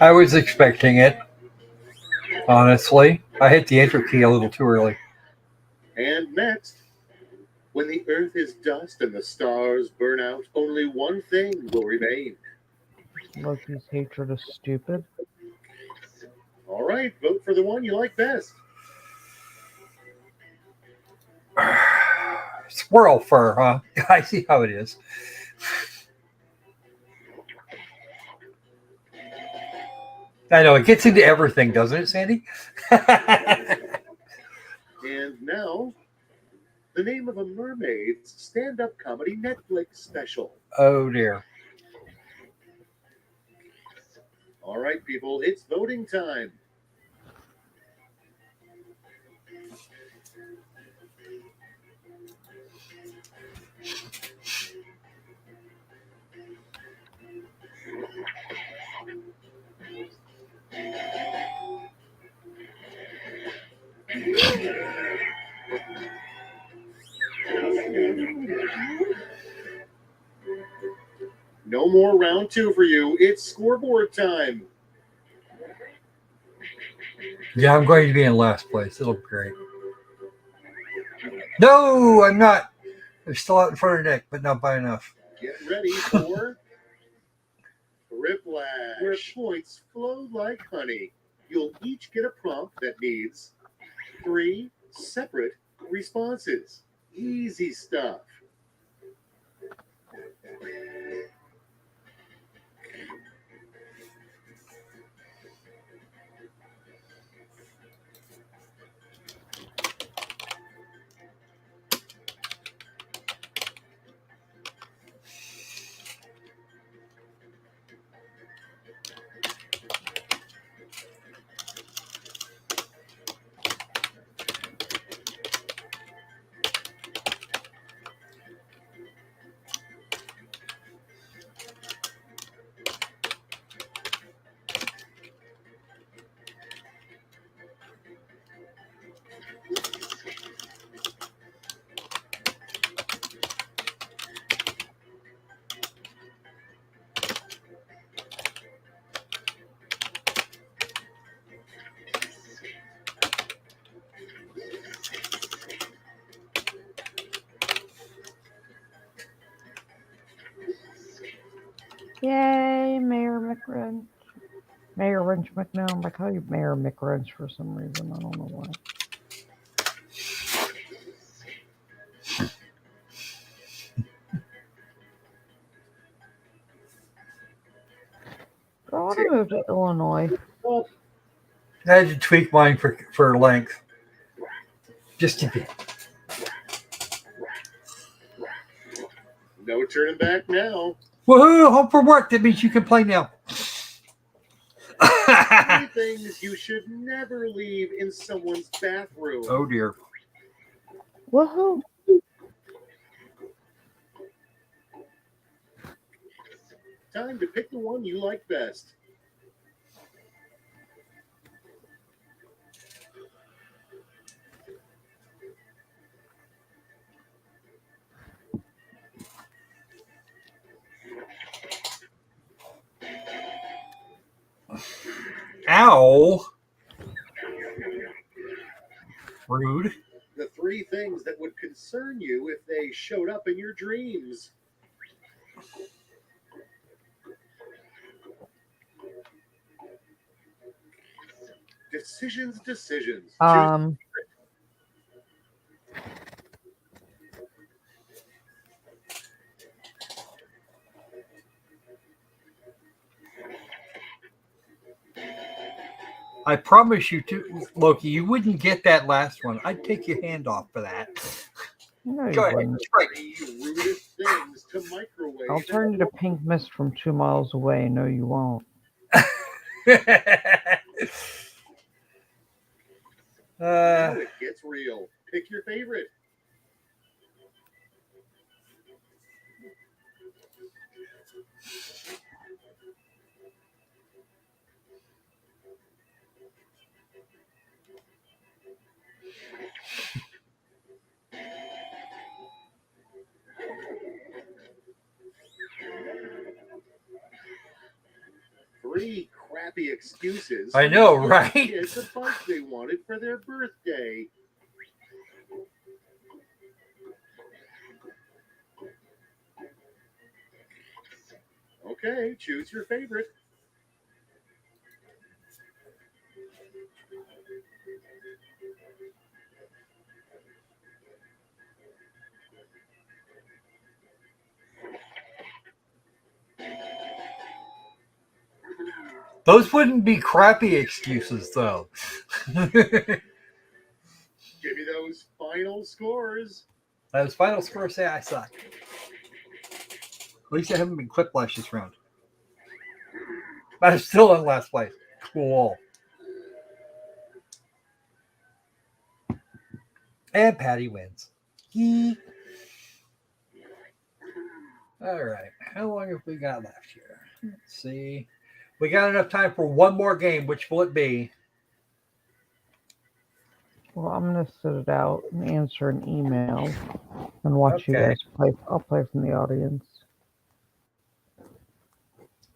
I was expecting it. Honestly, I hit the enter key a little too early. And next, when the earth is dust and the stars burn out, only one thing will remain. Loki's hatred is stupid. All right, vote for the one you like best. Squirrel fur, huh? I see how it is. I know, it gets into everything, doesn't it, Sandy? And now, the name of a mermaid's stand-up comedy Netflix special. Oh, dear. All right, people, it's voting time. No more round two for you. It's scoreboard time. Yeah, I'm going to be in last place. It'll be great. No, I'm not. I'm still out in front of Nick, but not by enough. Get ready for Whiplash, where points flow like honey. You'll each get a prompt that needs 3 separate responses. Easy stuff. Yay, Mayor McWrench. Mayor Wrench McNown. I call you Mayor McWrench for some reason. I don't know why. I want to move to Illinois. I had to tweak mine for length. Just a bit. No turning back now. Woohoo! Home from work. That means you can play now. Three things you should never leave in someone's bathroom. Oh dear. Woohoo! Time to pick the one you like best. Ow. Rude. The three things that would concern you if they showed up in your dreams. Decisions. I promise you, Loki, you wouldn't get that last one. I'd take your hand off for that. No, you Go ahead. wouldn't. Three rudest things to microwave. I'll turn you to pink mist from 2 miles away. No, you won't. Now it gets real. Pick your favorite. Three crappy excuses. I know, to give right? Kids a bike they wanted for their birthday. Okay, choose your favorite. Those wouldn't be crappy excuses, though. Give me those final scores. Those final scores say I suck. At least I haven't been clip-lashed this round. But I'm still in last place. Cool. And Patty wins. Yee. All right. How long have we got left here? Let's see. We got enough time for one more game. Which will it be? Well, I'm going to sit it out and answer an email and watch you Okay. guys play. I'll play from the audience.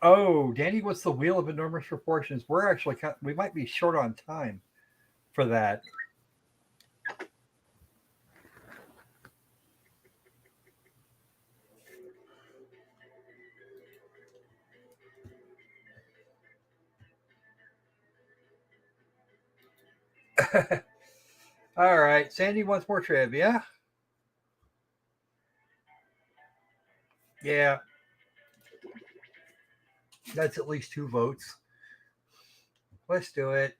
Oh, Danny, what's the Wheel of Enormous Proportions? We're actually we might be short on time for that. All right, Sandy wants more trivia. Yeah. That's at least 2 votes. Let's do it.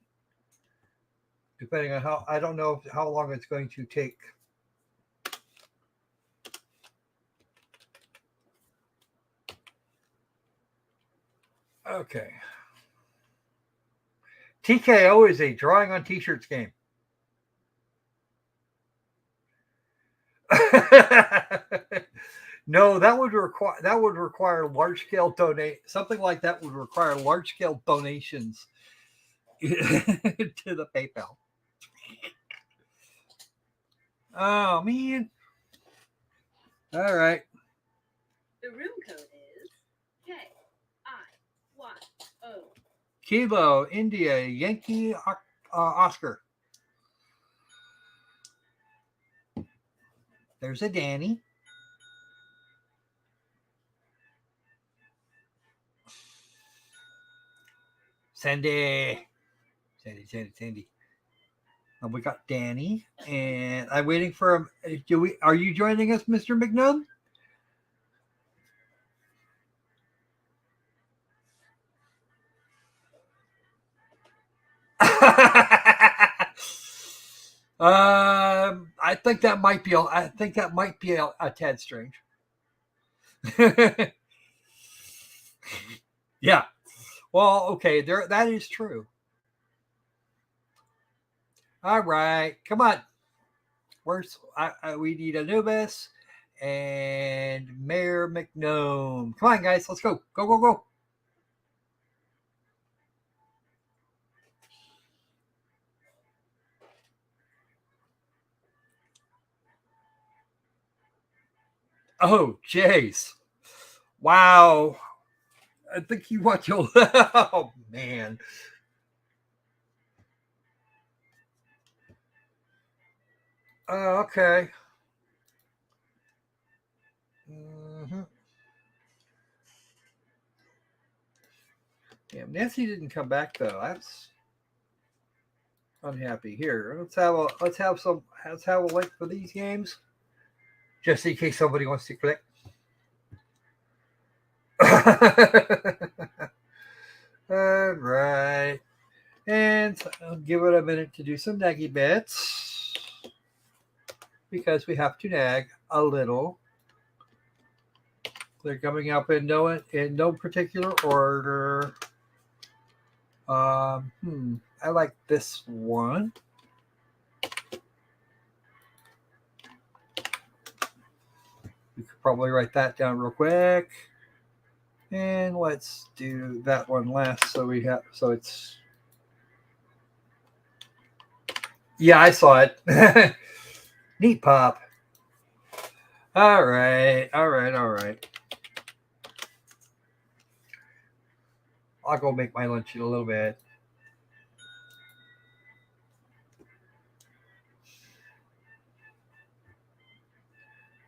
Depending on how, I don't know how long it's going to take. Okay. TKO is a drawing on t-shirts game. No, that would require large scale something like that would require large scale donations to the PayPal. Oh man. All right. The room code is KIYO. Kilo, India, Yankee, Oscar. There's a Danny. Sandy. And we got Danny, and I'm waiting for him. Are you joining us, Mr. McNubb? I think that might be a tad strange. Yeah. Well, okay, that is true. All right, come on. We need Anubis and Mayor McNome. Come on, guys, let's go. Go, go, go. Oh, jeez. Wow. I think you want your... Oh, man. Okay. Mm-hmm. Yeah, Nancy didn't come back though. That's unhappy. Here, let's have a link for these games, just in case somebody wants to click. All right, and I'll give it a minute to do some naggy bits because we have to nag a little. They're coming up in no particular order. I like this one. We could probably write that down real quick. And let's do that one last so it's... Yeah, I saw it. Neat pop. All right. I'll go make my lunch in a little bit.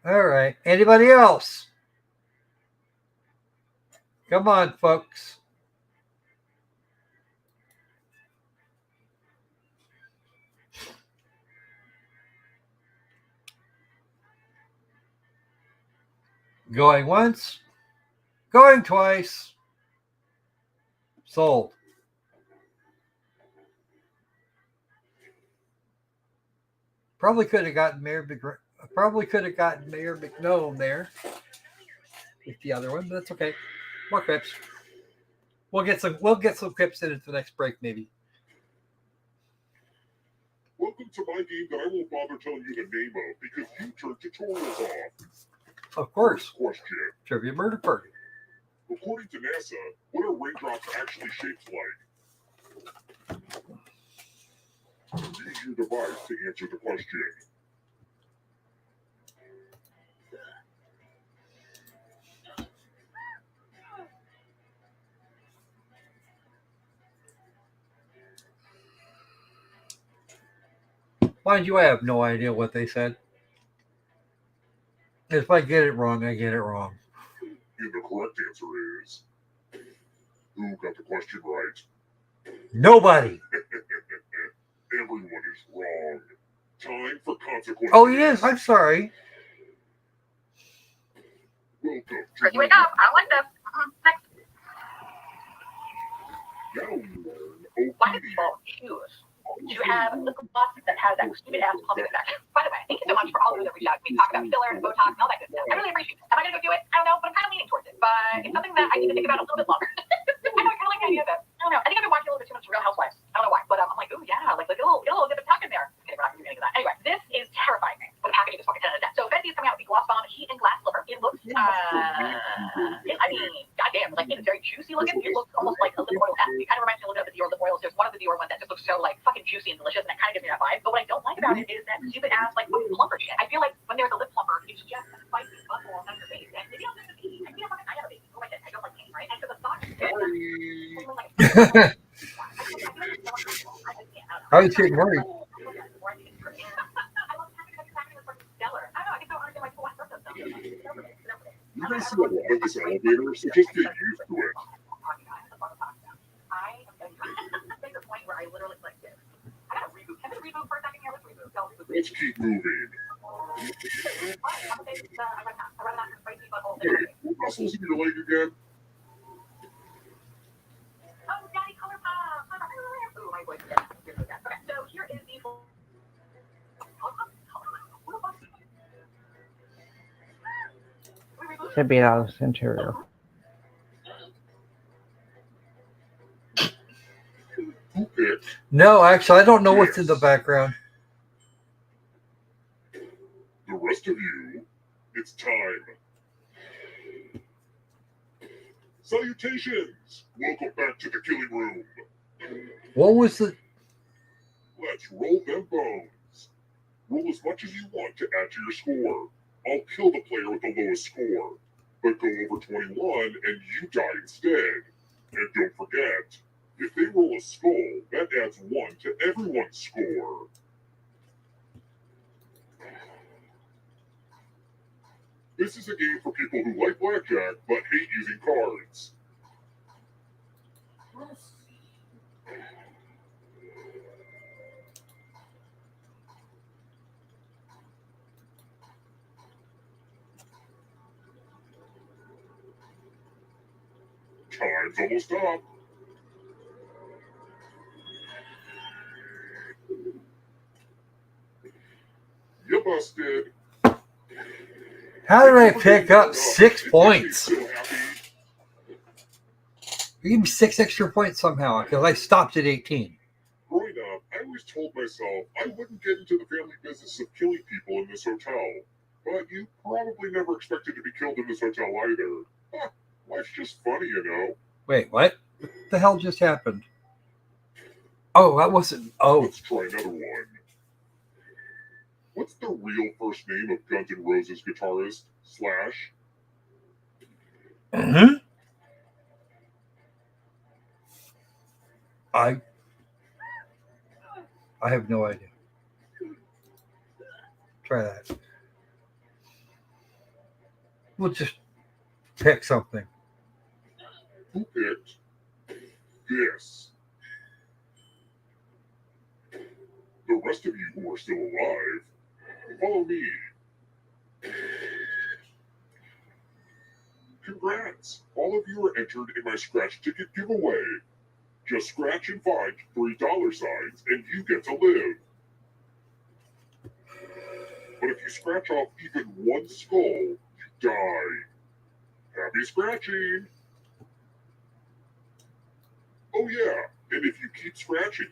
All right. Anybody else? Come on, folks. Going once. Going twice. Sold. Probably could have gotten Mayor McNome there with the other one, but that's okay. More clips. We'll get some clips in at the next break, maybe. Welcome to my game that I won't bother telling you the name of because you turned tutorials off. Of course. First question. Trivia Murder Party. According to NASA, what are raindrops actually shaped like? Use your device to answer the question. Mind you, I have no idea what they said. If I get it wrong, I get it wrong. And the correct answer is... Who got the question right? Nobody. Everyone is wrong. Time for consequences. Oh, yes. I'm sorry. Welcome Chris, wake up. I don't like this. Next. Now you learn Why do people choose to have lip gloss that has that stupid ass plumbing effect? By the way, thank you so much for all those that reached out to me, talk about filler and Botox and all that good stuff. I really appreciate it. Am I going to go do it? I don't know, but I'm kind of leaning towards it. But it's something that I need to think about a little bit longer. I know, I kind of like the idea of it. I don't know. I think I've been watching a little bit too much Real Housewives. I don't know why, but I'm like, ooh, yeah, like get a little dip of talk in there. Okay, we're not going to do any of that. Anyway, this is terrifying. But the packaging is fucking 10 out of 10. So Fenty is coming out with the Gloss Bomb Heat and Glass Slipper. It looks, I mean, goddamn, like it is very juicy looking. It looks almost like a lip oil test. It kind of reminds me a little bit of the Dior lip oils. There's one of the Dior ones that just looks so like fucking juicy and delicious, and it kind of gives me that vibe. But what I don't like about it is that stupid ass like plumper shit. I feel like when there's a lip plumper, it's just a spicy butthole on your face. And maybe I'm just a baby. I feel like I have a baby. Oh my god, I don't like pain, right? And so the thought I was getting worried. You guys see a lot of this elevator, so just get used to it. I am getting to the point where I literally like this. I gotta reboot. Can we reboot for a second here? Let's reboot. Let's keep moving. Hey, what muscles in your leg again? Oh, Daddy Color Pop. Ooh, my voice is dead. Okay, so here is the Should be out of interior. Who picked? No, actually, I don't know what's in the background. The rest of you, it's time. Salutations! Welcome back to the killing room. What was the... Let's roll them bones. Roll as much as you want to add to your score. I'll kill the player with the lowest score, but go over 21 and you die instead. And don't forget, if they roll a skull, that adds 1 to everyone's score. This is a game for people who like blackjack but hate using cards. Time's almost up. You busted. How did I pick up 6 points? You gave me 6 extra points somehow because I stopped at 18. Growing up, I always told myself I wouldn't get into the family business of killing people in this hotel. But you probably never expected to be killed in this hotel either. Huh, life's just funny, you know. Wait, what? What the hell just happened? Oh, that wasn't... Oh. Let's try another one. What's the real first name of Guns N' Roses guitarist, Slash? Mm-hmm. I have no idea. Try that. We'll just pick something. Who picked this? The rest of you who are still alive, follow me. Congrats! All of you are entered in my scratch ticket giveaway. Just scratch and find 3 dollar signs and you get to live. But if you scratch off even 1 skull, you die. Happy scratching! Oh yeah, and if you keep scratching,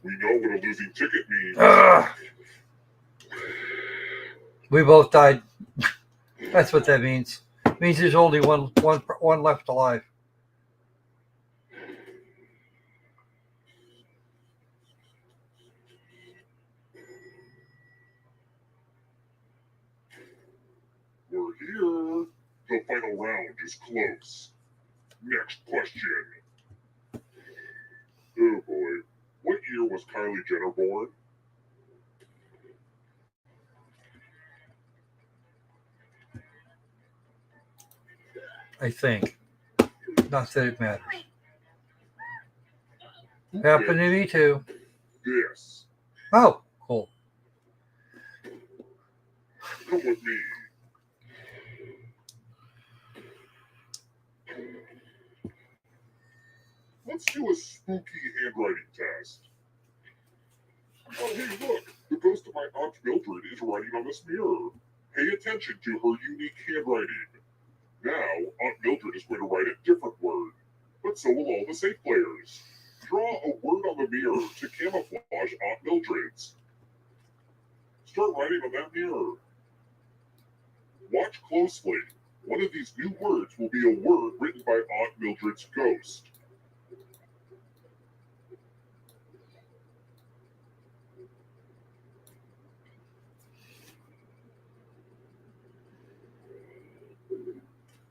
we know what a losing ticket means. We both died. That's what that means. It means there's only one left alive. We're here. The final round is close. Next question. Oh boy. What year was Kylie Jenner born? I think. Not that it matters. Happened to me too. This. Oh, cool. Come with me. Let's do a spooky handwriting test. Oh, hey, look. The ghost of my Aunt Mildred is writing on this mirror. Pay attention to her unique handwriting. Now, Aunt Mildred is going to write a different word, but so will all the safe players. Draw a word on the mirror to camouflage Aunt Mildred's. Start writing on that mirror. Watch closely. One of these new words will be a word written by Aunt Mildred's ghost.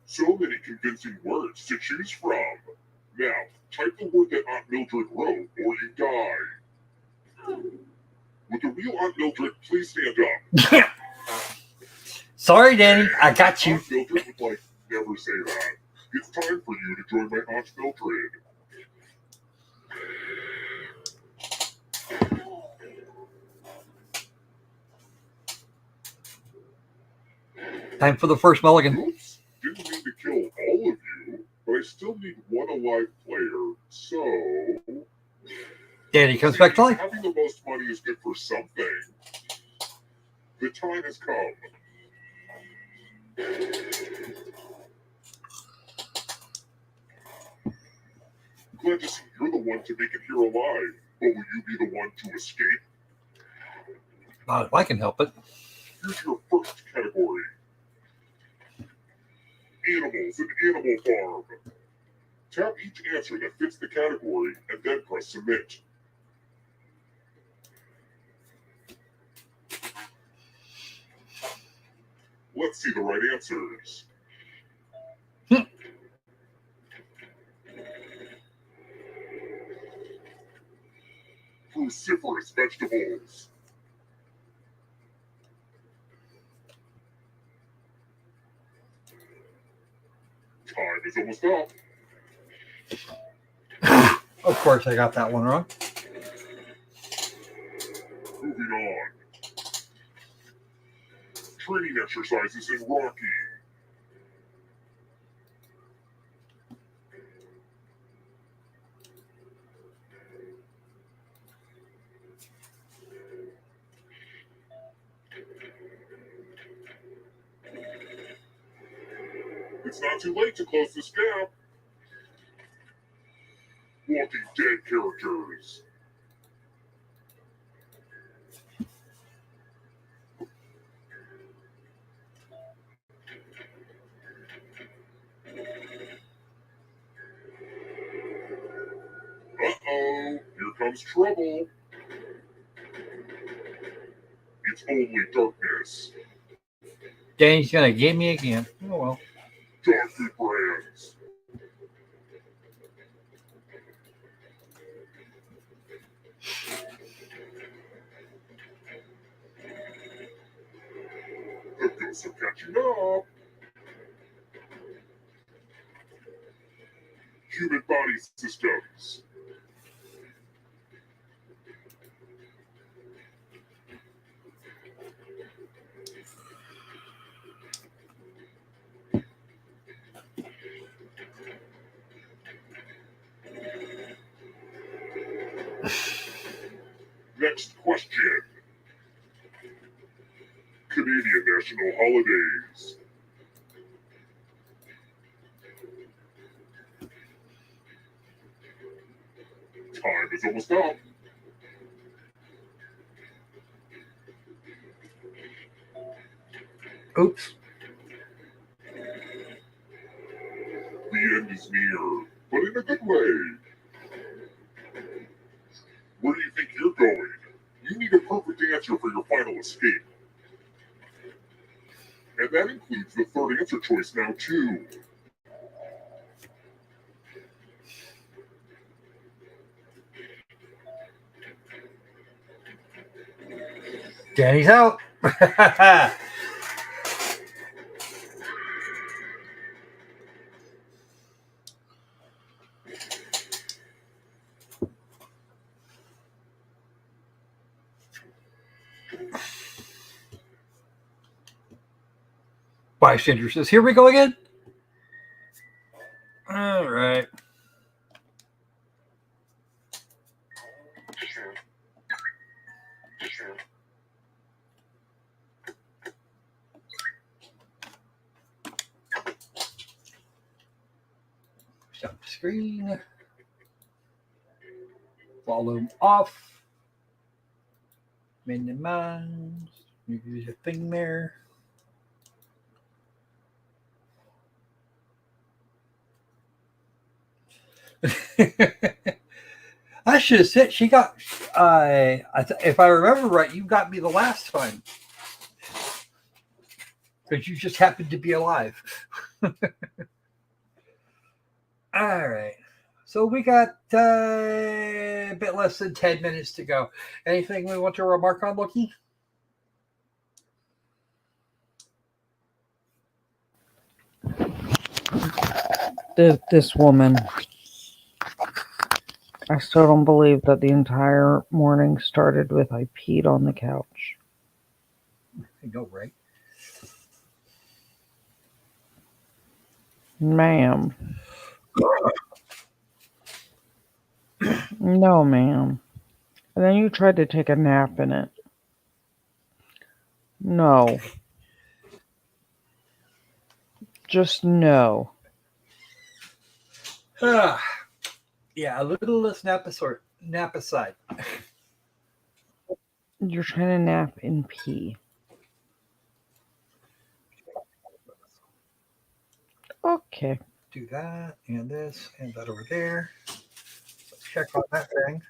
So many convincing words to choose from. Now, type the word that Aunt Mildred wrote, or you die. Would the real Aunt Mildred please stand up? Sorry, Danny. I got you. Aunt Mildred would never say that. It's time for you to join my Aunt Mildred. Time for the first mulligan. Oops. Didn't mean to kill all of you, but I still need one alive player, so... Danny comes back to life. Having the most money is good for something. The time has come. Glad to see you're the one to make it here alive. But will you be the one to escape? Not if I can help it. Here's your first category. Animals and Animal Farm. Tap each answer that fits the category and then press submit. Let's see the right answers. Cruciferous vegetables. Time is almost up. Of course, I got that one wrong. Moving on. Training exercises in Rocky. It's not too late to close this gap. Walking Dead characters. Uh-oh, here comes trouble. It's only darkness. Danny's gonna get me again. Oh well. Dog food brands. The ghosts are catching up. Human body systems. Next question. Canadian national holidays. Time is almost up. Oops. The end is near, but in a good way. Where do you think you're going? You need a perfect answer for your final escape. And that includes the third answer choice now, too. Danny's out. Bystander says, here we go again. All right. Stop the screen. Volume off. Minimize. Use a thing there. I should have said she got. If I remember right, you got me the last time because you just happened to be alive. All right, so we got a bit less than 10 minutes to go. Anything we want to remark on, Loki? This woman. I still don't believe that the entire morning started with I peed on the couch. I know, right? Ma'am. No, ma'am. And then you tried to take a nap in it. No. Just no. Yeah, a little nap aside. You're trying to nap and pee. Okay. Do that and this and that over there. Let's check on that thing.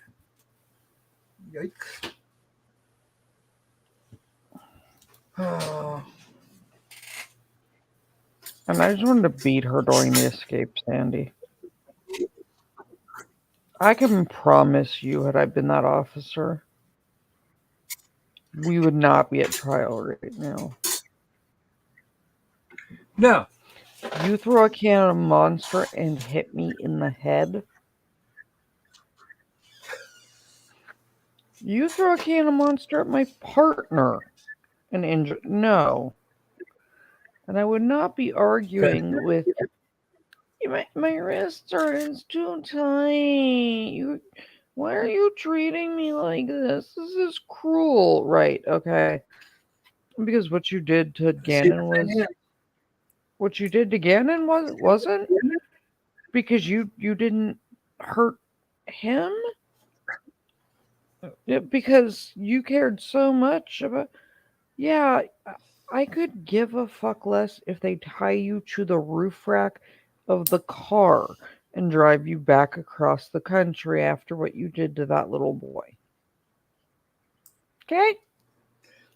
Yikes. Oh. And I just wanted to beat her during the escape, Sandy. I can promise you, had I been that officer, we would not be at trial right now. No. You throw a can of Monster and hit me in the head. You throw a can of Monster at my partner and injure. No. And I would not be arguing with. My wrists are it's too tight. Why are you treating me like this? This is cruel. Right, okay. Because what you did to Gannon was what you did to Gannon wasn't because you didn't hurt him. Because you cared so much about. Yeah, I could give a fuck less if they tie you to the roof rack of the car and drive you back across the country after what you did to that little boy. Okay?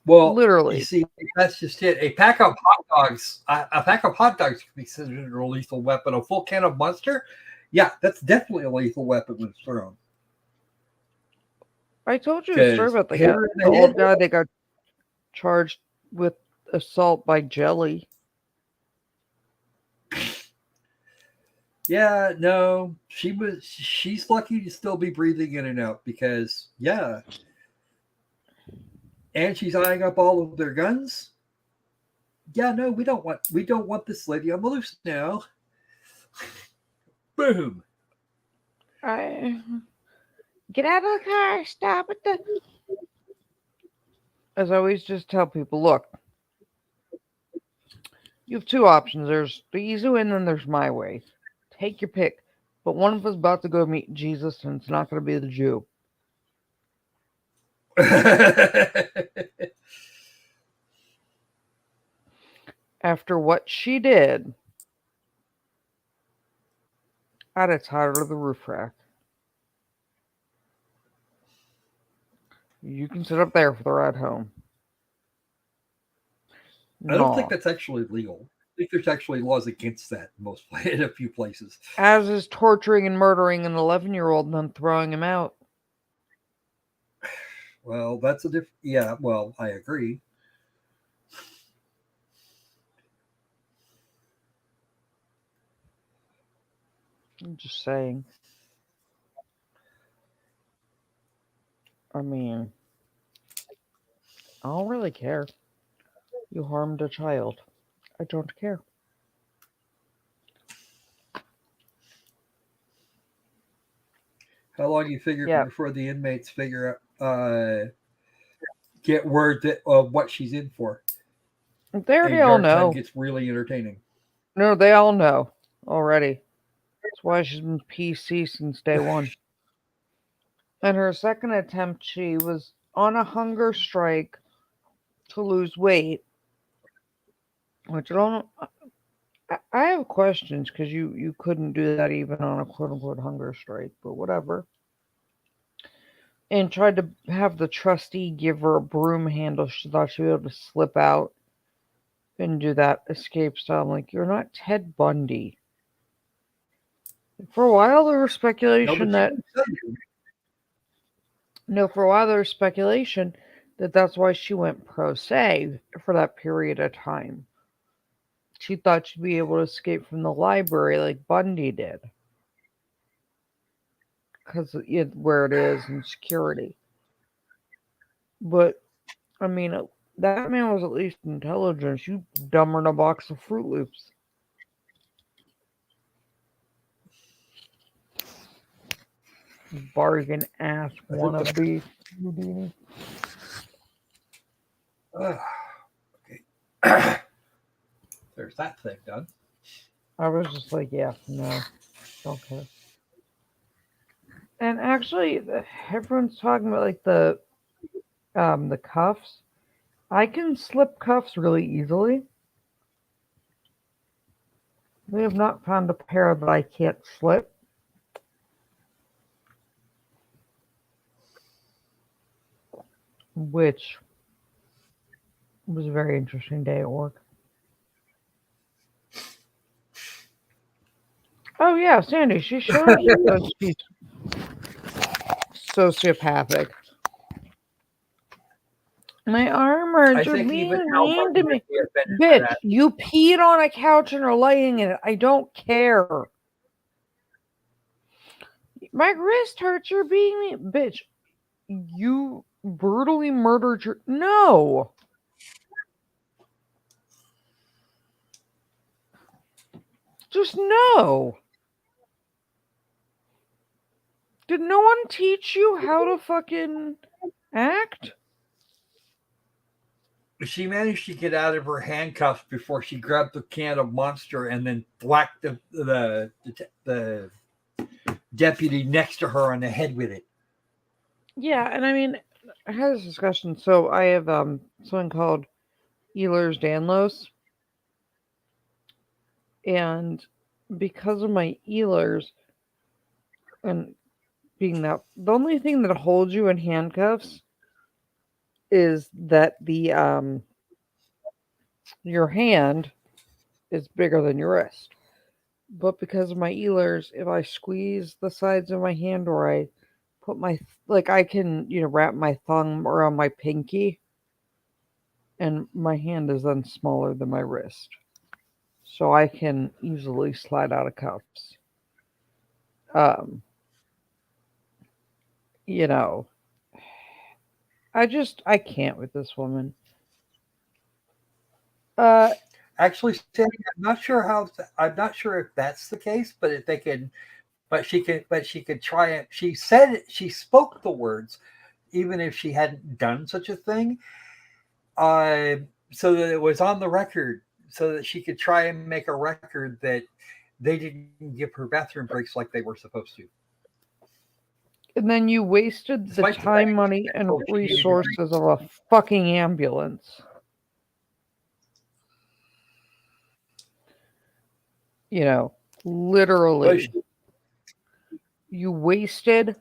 Well, literally. You see, that's just it. A pack of hot dogs can be considered a lethal weapon. A full can of Monster, yeah, that's definitely a lethal weapon when it's thrown. I told you a story about the old guy that got charged with assault by jelly. Yeah, no, she's lucky to still be breathing in and out because, yeah. And she's eyeing up all of their guns. Yeah, no, we don't want this lady on the loose now. Boom. Get out of the car. Stop at the. As I always just tell people, look, you have two options. There's the easy way and then there's my way. Take your pick. But one of us about to go meet Jesus and it's not going to be the Jew. After what she did, I'd have tied her to the roof rack. You can sit up there for the ride home. I don't think that's actually legal. I think there's actually laws against that in a few places. As is torturing and murdering an 11-year-old and then throwing him out. Well, that's a different. Yeah, well, I agree. I'm just saying. I mean, I don't really care. You harmed a child. I don't care. How long do you figure before the inmates figure out, get word that what she's in for? They already all know. Gets really entertaining. No, they all know already. That's why she's been PC since day one. In her second attempt, she was on a hunger strike to lose weight, which I don't. I have questions because you couldn't do that even on a quote unquote hunger strike, but whatever. And tried to have the trustee give her a broom handle. She thought she'd be able to slip out and do that escape style. I'm like, you're not Ted Bundy. For a while, there was speculation that that's why she went pro se for that period of time. She thought she'd be able to escape from the library like Bundy did. Because where it is and security. But, I mean, that man was at least intelligent. You dumb her in a box of Fruit Loops. Bargain ass wannabe. Okay. There's that thing done. I was just like, yeah, no, don't care. And actually, everyone's talking about like the cuffs. I can slip cuffs really easily. We have not found a pair that I can't slip. Which was a very interesting day at work. Oh yeah, Sandy, she shows that she's sociopathic. My arm hurts. I You're think being even mean to Albert me. might be offended by Bitch, that. you peed on a couch and are laying in it. I don't care. My wrist hurts. You're being mean. Bitch, you brutally murdered your. No. Just no. Did no one teach you how to fucking act? She managed to get out of her handcuffs before she grabbed the can of Monster and then whacked the deputy next to her on the head with it. Yeah, and I mean, I had this discussion. So I have something called Ehlers-Danlos, and because of my Ehlers and being that the only thing that holds you in handcuffs is that the your hand is bigger than your wrist. But because of my Ehlers, if I squeeze the sides of my hand or I put my I can, wrap my thumb around my pinky and my hand is then smaller than my wrist. So I can easily slide out of cuffs. Um, you know, I can't with this woman. Actually, Sandy, I'm not sure if that's the case, but if they can, but she could try it. She said she spoke the words, even if she hadn't done such a thing, so that it was on the record, so that she could try and make a record that they didn't give her bathroom breaks like they were supposed to. And then you wasted the Despite the time, fact money, that and she needed resources of a fucking ambulance. Literally. You wasted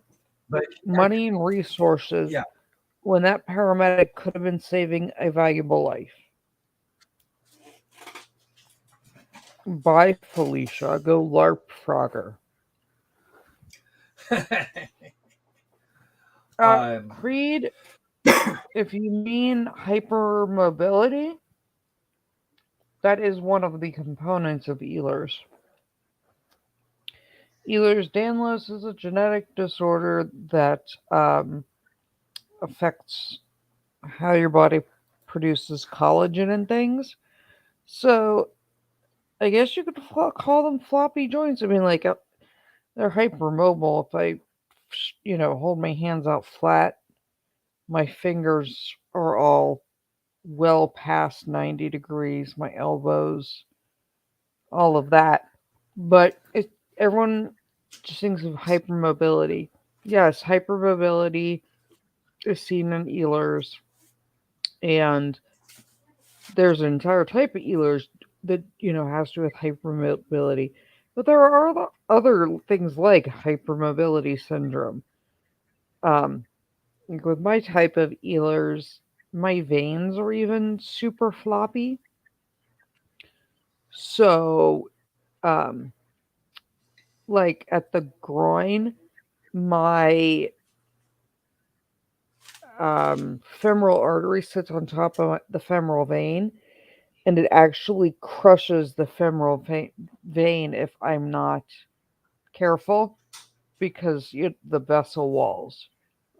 money and resources when that paramedic could have been saving a valuable life. Bye, Felicia. Go LARP Frogger. Creed, if you mean hypermobility, that is one of the components of Ehlers. Ehlers-Danlos is a genetic disorder that affects how your body produces collagen and things. So, I guess you could call them floppy joints. I mean, they're hypermobile. If I, hold my hands out flat, my fingers are all well past 90 degrees, my elbows, all of that. But everyone just thinks of hypermobility. Yes, hypermobility is seen in Ehlers, and there's an entire type of Ehlers that has to do with hypermobility. But there are other things like hypermobility syndrome. With my type of Ehlers, my veins are even super floppy. So, at the groin, my femoral artery sits on top of the femoral vein, and it actually crushes the femoral vein if I'm not careful, because the vessel walls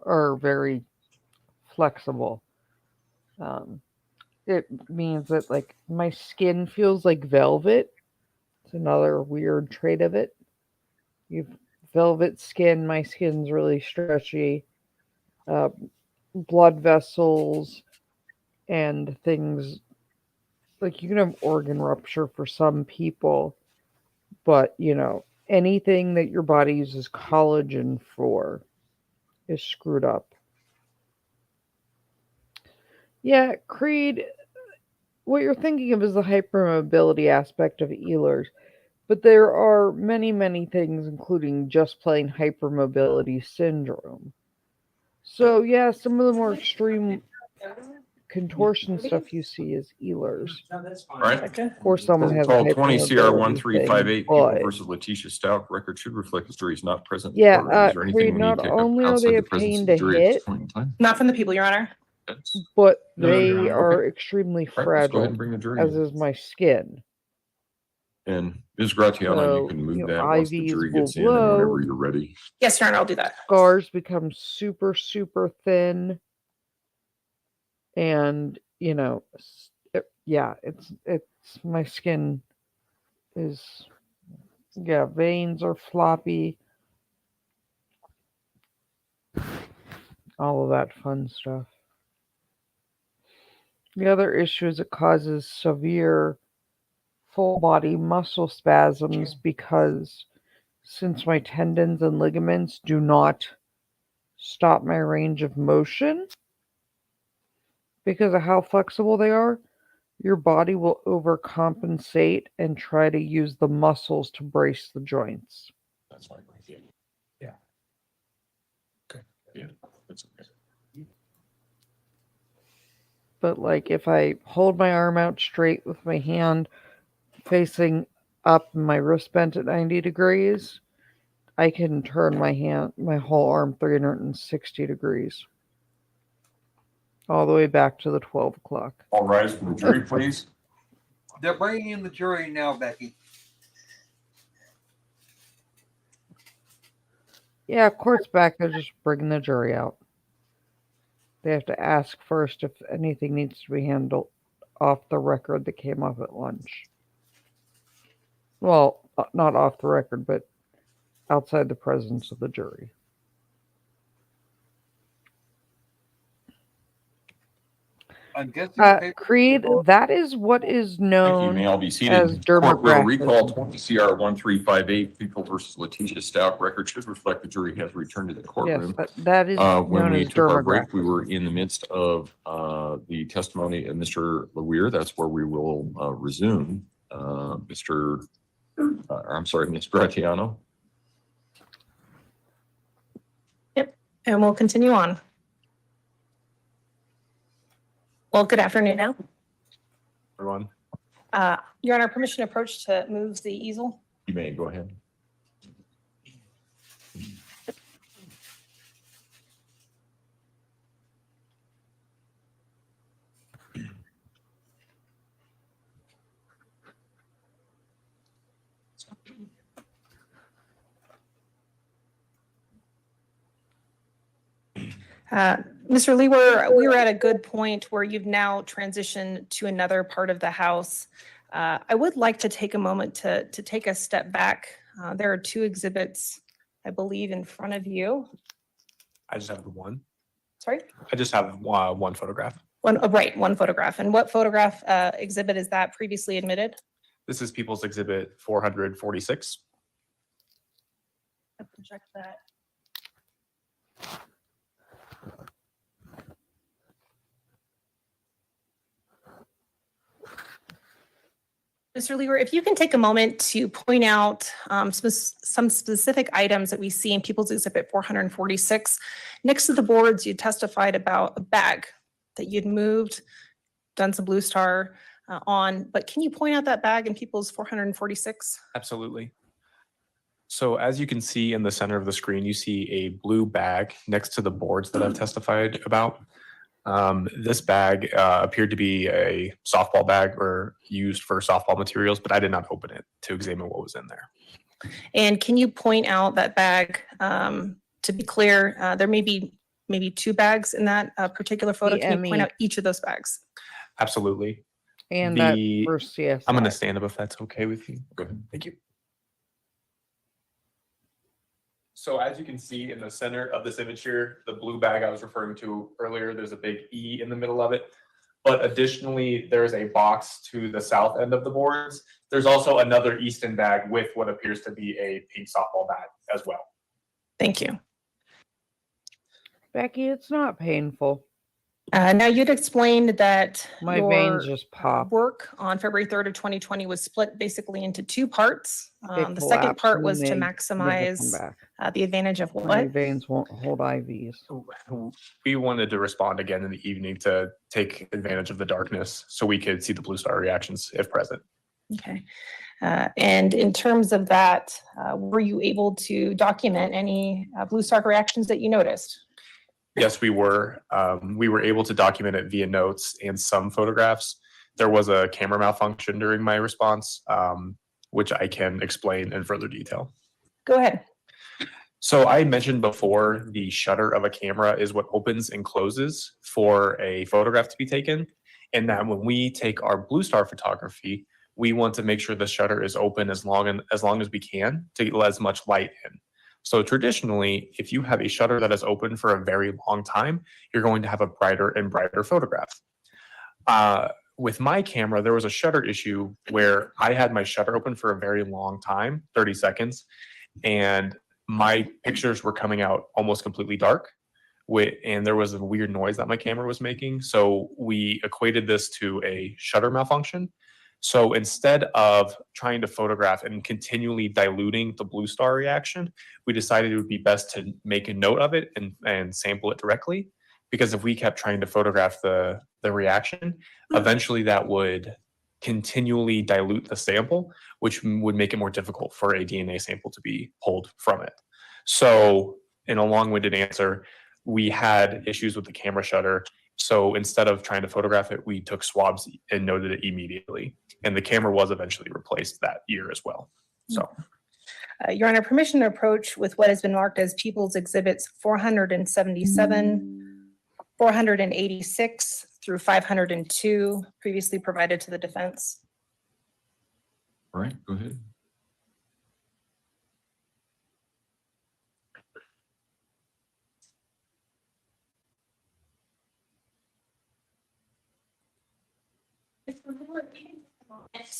are very flexible. It means that my skin feels like velvet. It's another weird trait of it. You've velvet skin. My skin's really stretchy. Blood vessels and things you can have organ rupture for some people, but anything that your body uses collagen for is screwed up. Yeah, Creed, what you're thinking of is the hypermobility aspect of Ehlers, but there are many, many things, including just plain hypermobility syndrome. So, yeah, some of the more extreme contortion stuff you see is Ehlers. All right. Or someone has a Call 20 CR hypermobility 1358, thing, People but- versus Letecia Stauch. Record should reflect the jury is not present. in the Yeah, courtroom. Is there anything Creed, we need not to pick up only are outside they the a presence pain of the to jury at this hit, point in time? Not from the people, Your Honor. but No, no, they no, no. are Okay. extremely All right, let's go ahead fragile, and bring the jury as in. is my skin. And Ms. Gratiano, you So, can move you know, that once the IVs jury will gets in and whenever blow. you're ready. Yes, Your Honor, I'll do that. Scars become super, super thin. And, you know, yeah, it's my skin is, yeah, veins are floppy. All of that fun stuff. The other issue is it causes severe full body muscle spasms because since my tendons and ligaments do not stop my range of motion because of how flexible they are, your body will overcompensate and try to use the muscles to brace the joints. That's fine. Yeah. Okay. Yeah, that's okay. But like if I hold my arm out straight with my hand facing up and my wrist bent at 90 degrees, I can turn my whole arm 360 degrees. All the way back to the 12 o'clock. All rise for the jury, please. They're bringing in the jury now, Becky. Yeah, court's back. They're just bringing the jury out. They have to ask first if anything needs to be handled off the record that came up at lunch. Well, not off the record, but outside the presence of the jury. I'm guessing. Creed, that is what is known May all be seated. as Court will recall dermographism. 20 CR 1358, People versus Letecia Stauch. Record should reflect the jury has returned to the courtroom. Yes, that is When known we as took our break, we dermographism. were in the midst of the testimony of Mr. Leweir. That's where we will resume. Ms. Gratiano. Yep, and we'll continue on. Well, good afternoon now. Everyone. Your Honor, permission to approach to move the easel? You may go ahead. Mr. Lee, we were at a good point where you've now transitioned to another part of the house. I would like to take a moment to take a step back. There are two exhibits, I believe, in front of you. I just have the one. Sorry? I just have one photograph. One photograph. And what photograph exhibit is that previously admitted? This is People's Exhibit 446. I have to check that. Mr. Lewer, if you can take a moment to point out some specific items that we see in People's Exhibit 446. Next to the boards, you testified about a bag that you'd moved, done some Blue Star on, but can you point out that bag in People's 446? Absolutely. So as you can see in the center of the screen, you see a blue bag next to the boards that I've testified about. This bag appeared to be a softball bag or used for softball materials, but I did not open it to examine what was in there. And can you point out that bag? To be clear, there may be maybe two bags in that particular photo. Can you point out each of those bags? Absolutely. And that first CSI. I'm going to stand up if that's okay with you. Go ahead. Thank you. So as you can see in the center of this image here, the blue bag I was referring to earlier, there's a big E in the middle of it. But additionally, there's a box to the south end of the boards. There's also another Easton bag with what appears to be a pink softball bat as well. Thank you. Becky, it's not painful. Now you'd explained that My your veins just popped. work on February 3rd of 2020 was split basically into two parts. They The second collapse part and was to they never come maximize back. the advantage of My what? veins won't hold IVs. We wanted to respond again in the evening to take advantage of the darkness so we could see the blue star reactions if present. Okay. And in terms of that, were you able to document any blue star reactions that you noticed? Yes, we were. We were able to document it via notes and some photographs. There was a camera malfunction during my response, which I can explain in further detail. Go ahead. So I mentioned before, the shutter of a camera is what opens and closes for a photograph to be taken. And that when we take our blue star photography, we want to make sure the shutter is open as long as we can to let as much light in. So traditionally, if you have a shutter that is open for a very long time, you're going to have a brighter and brighter photograph. With my camera, there was a shutter issue where I had my shutter open for a very long time, 30 seconds, and my pictures were coming out almost completely dark. And there was a weird noise that my camera was making. So we equated this to a shutter malfunction. So instead of trying to photograph and continually diluting the blue star reaction, we decided it would be best to make a note of it and sample it directly. Because if we kept trying to photograph the reaction, eventually that would continually dilute the sample, which would make it more difficult for a DNA sample to be pulled from it. So in a long-winded answer, we had issues with the camera shutter. So instead of trying to photograph it, we took swabs and noted it immediately. And the camera was eventually replaced that year as well. So, Your Honor, permission to approach with what has been marked as People's Exhibits 477, 486 through 502, previously provided to the defense. All right, go ahead.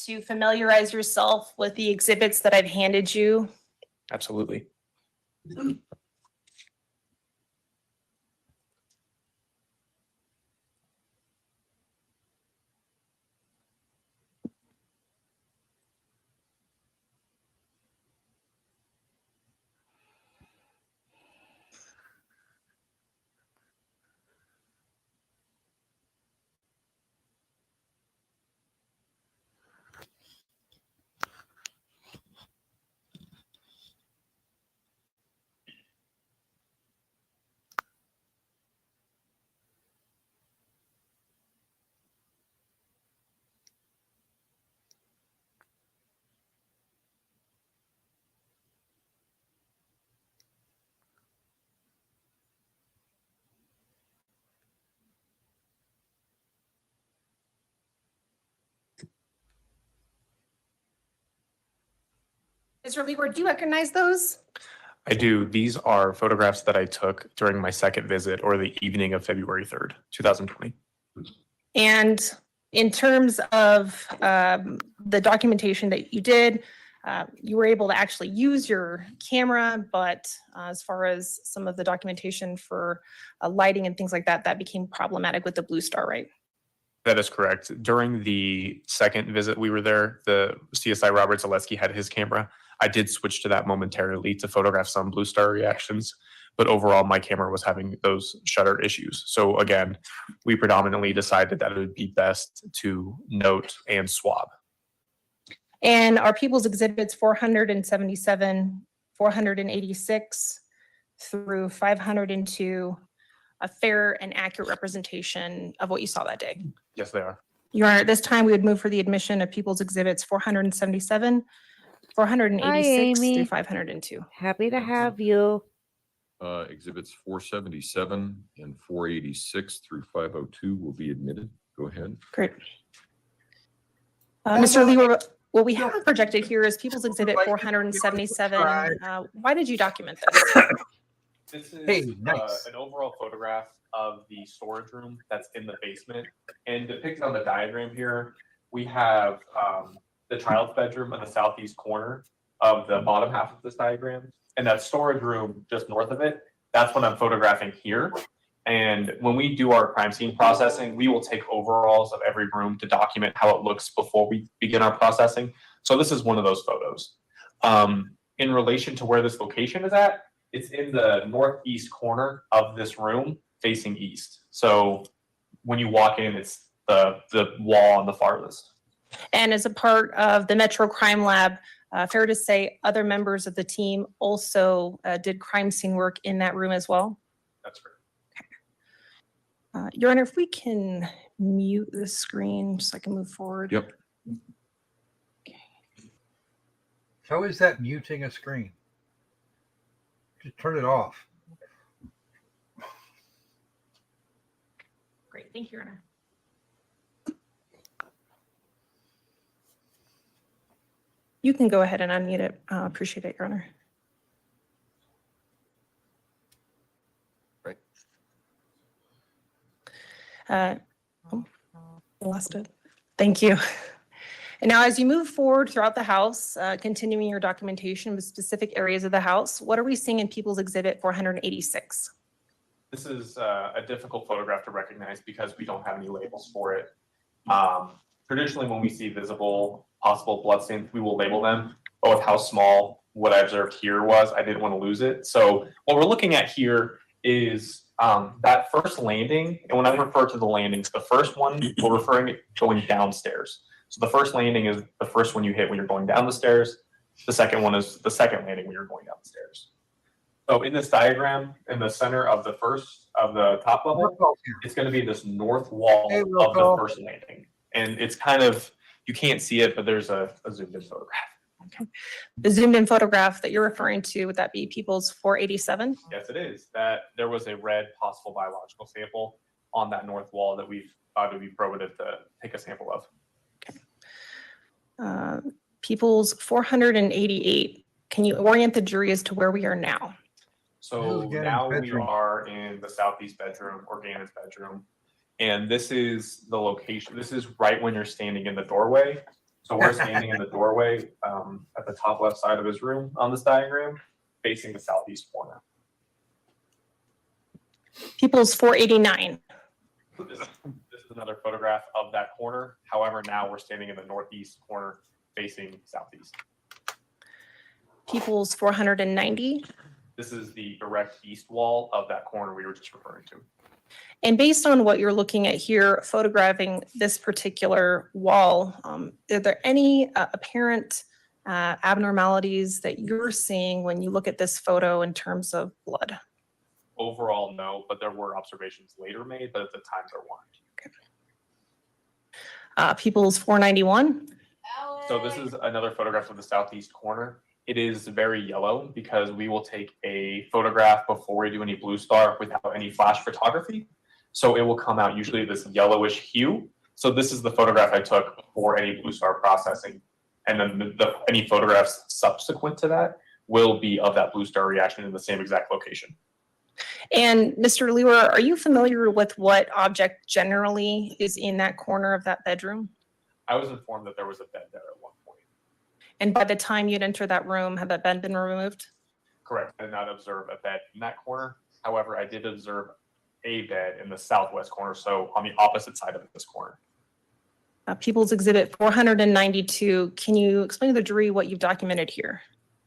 To familiarize yourself with the exhibits that I've handed you. absolutely. Mr. Leeward, do you recognize those? I do. These are photographs that I took during my second visit or the evening of February 3rd, 2020. And in terms of the documentation that you did, you were able to actually use your camera, but as far as some of the documentation for lighting and things like that, that became problematic with the blue star, right? That is correct. During the second visit we were there, the CSI Robert Zaleski had his camera. I did switch to that momentarily to photograph some blue star reactions, but overall my camera was having those shutter issues. So again, we predominantly decided that it would be best to note and swab. And our People's Exhibits 477, 486 through 502, a fair and accurate representation of what you saw that day? Yes, they are. Your Honor, at this time, we would move for the admission of People's Exhibits 477, 486 Amy. through 502. Happy to have you. Exhibits 477 and 486 through 502 will be admitted. Go ahead. Great. Mr. Leeward, what we have projected here is People's Exhibit 477. Why did you document this? This is Hey, nice. an overall photograph of the storage room that's in the basement. And depicted on the diagram here, we have the child's bedroom in the southeast corner of the bottom half of this diagram. And that storage room just north of it, that's what I'm photographing here. And when we do our crime scene processing, we will take overalls of every room to document how it looks before we begin our processing. So this is one of those photos. In relation to where this location is at, it's in the northeast corner of this room facing east. So when you walk in, it's the wall on the farthest. And as a part of the Metro Crime Lab, fair to say other members of the team also did crime scene work in that room as well? That's correct. Your Honor, if we can mute the screen so I can move forward. Yep. How is that muting a screen? Just turn it off. Great, thank you, Your Honor. You can go ahead and unmute it. Appreciate it, Your Honor. Right. Oh, lost it. Thank you. And now as you move forward throughout the house, continuing your documentation with specific areas of the house, what are we seeing in People's Exhibit 486? This is a difficult photograph to recognize because we don't have any labels for it. Traditionally, when we see visible possible bloodstains, we will label them. But with how small what I observed here was, I didn't want to lose it. So what we're looking at here is that first landing. And when I refer to the landings, the first one, we're referring to going downstairs. So the first landing is the first one you hit when you're going down the stairs. The second one is the second landing when you're going down the stairs. So in this diagram, in the center of the top level, it's going to be this north wall of the first landing. And it's kind of, you can't see it, but there's a zoomed in photograph. Okay. The zoomed in photograph that you're referring to, would that be People's 487? Yes, it is. That there was a red possible biological sample on that north wall that we've thought it would be probative to take a sample of. People's 488. Can you orient the jury as to where we are now? So now we are in the southeast bedroom, or Gannon's bedroom. And this is the location. This is right when you're standing in the doorway. So we're standing in the doorway at the top left side of his room on this diagram, facing the southeast corner. People's 489. This is another photograph of that corner. However, now we're standing in the northeast corner facing southeast. People's 490. This is the direct east wall of that corner we were just referring to. And based on what you're looking at here, photographing this particular wall, are there any apparent abnormalities that you're seeing when you look at this photo in terms of blood? Overall, no, but there were observations later made, but at the time there weren't. Okay. People's 491. So this is another photograph of the southeast corner. It is very yellow because we will take a photograph before we do any blue star without any flash photography. So it will come out usually this yellowish hue. So this is the photograph I took before any blue star processing. And then any photographs subsequent to that will be of that blue star reaction in the same exact location. And Mr. Lewer, are you familiar with what object generally is in that corner of that bedroom? I was informed that there was a bed there at one point. And by the time you'd enter that room, had that bed been removed? Correct. I did not observe a bed in that corner. However, I did observe a bed in the southwest corner, so on the opposite side of this corner. People's Exhibit 492. Can you explain to the jury what you've documented here?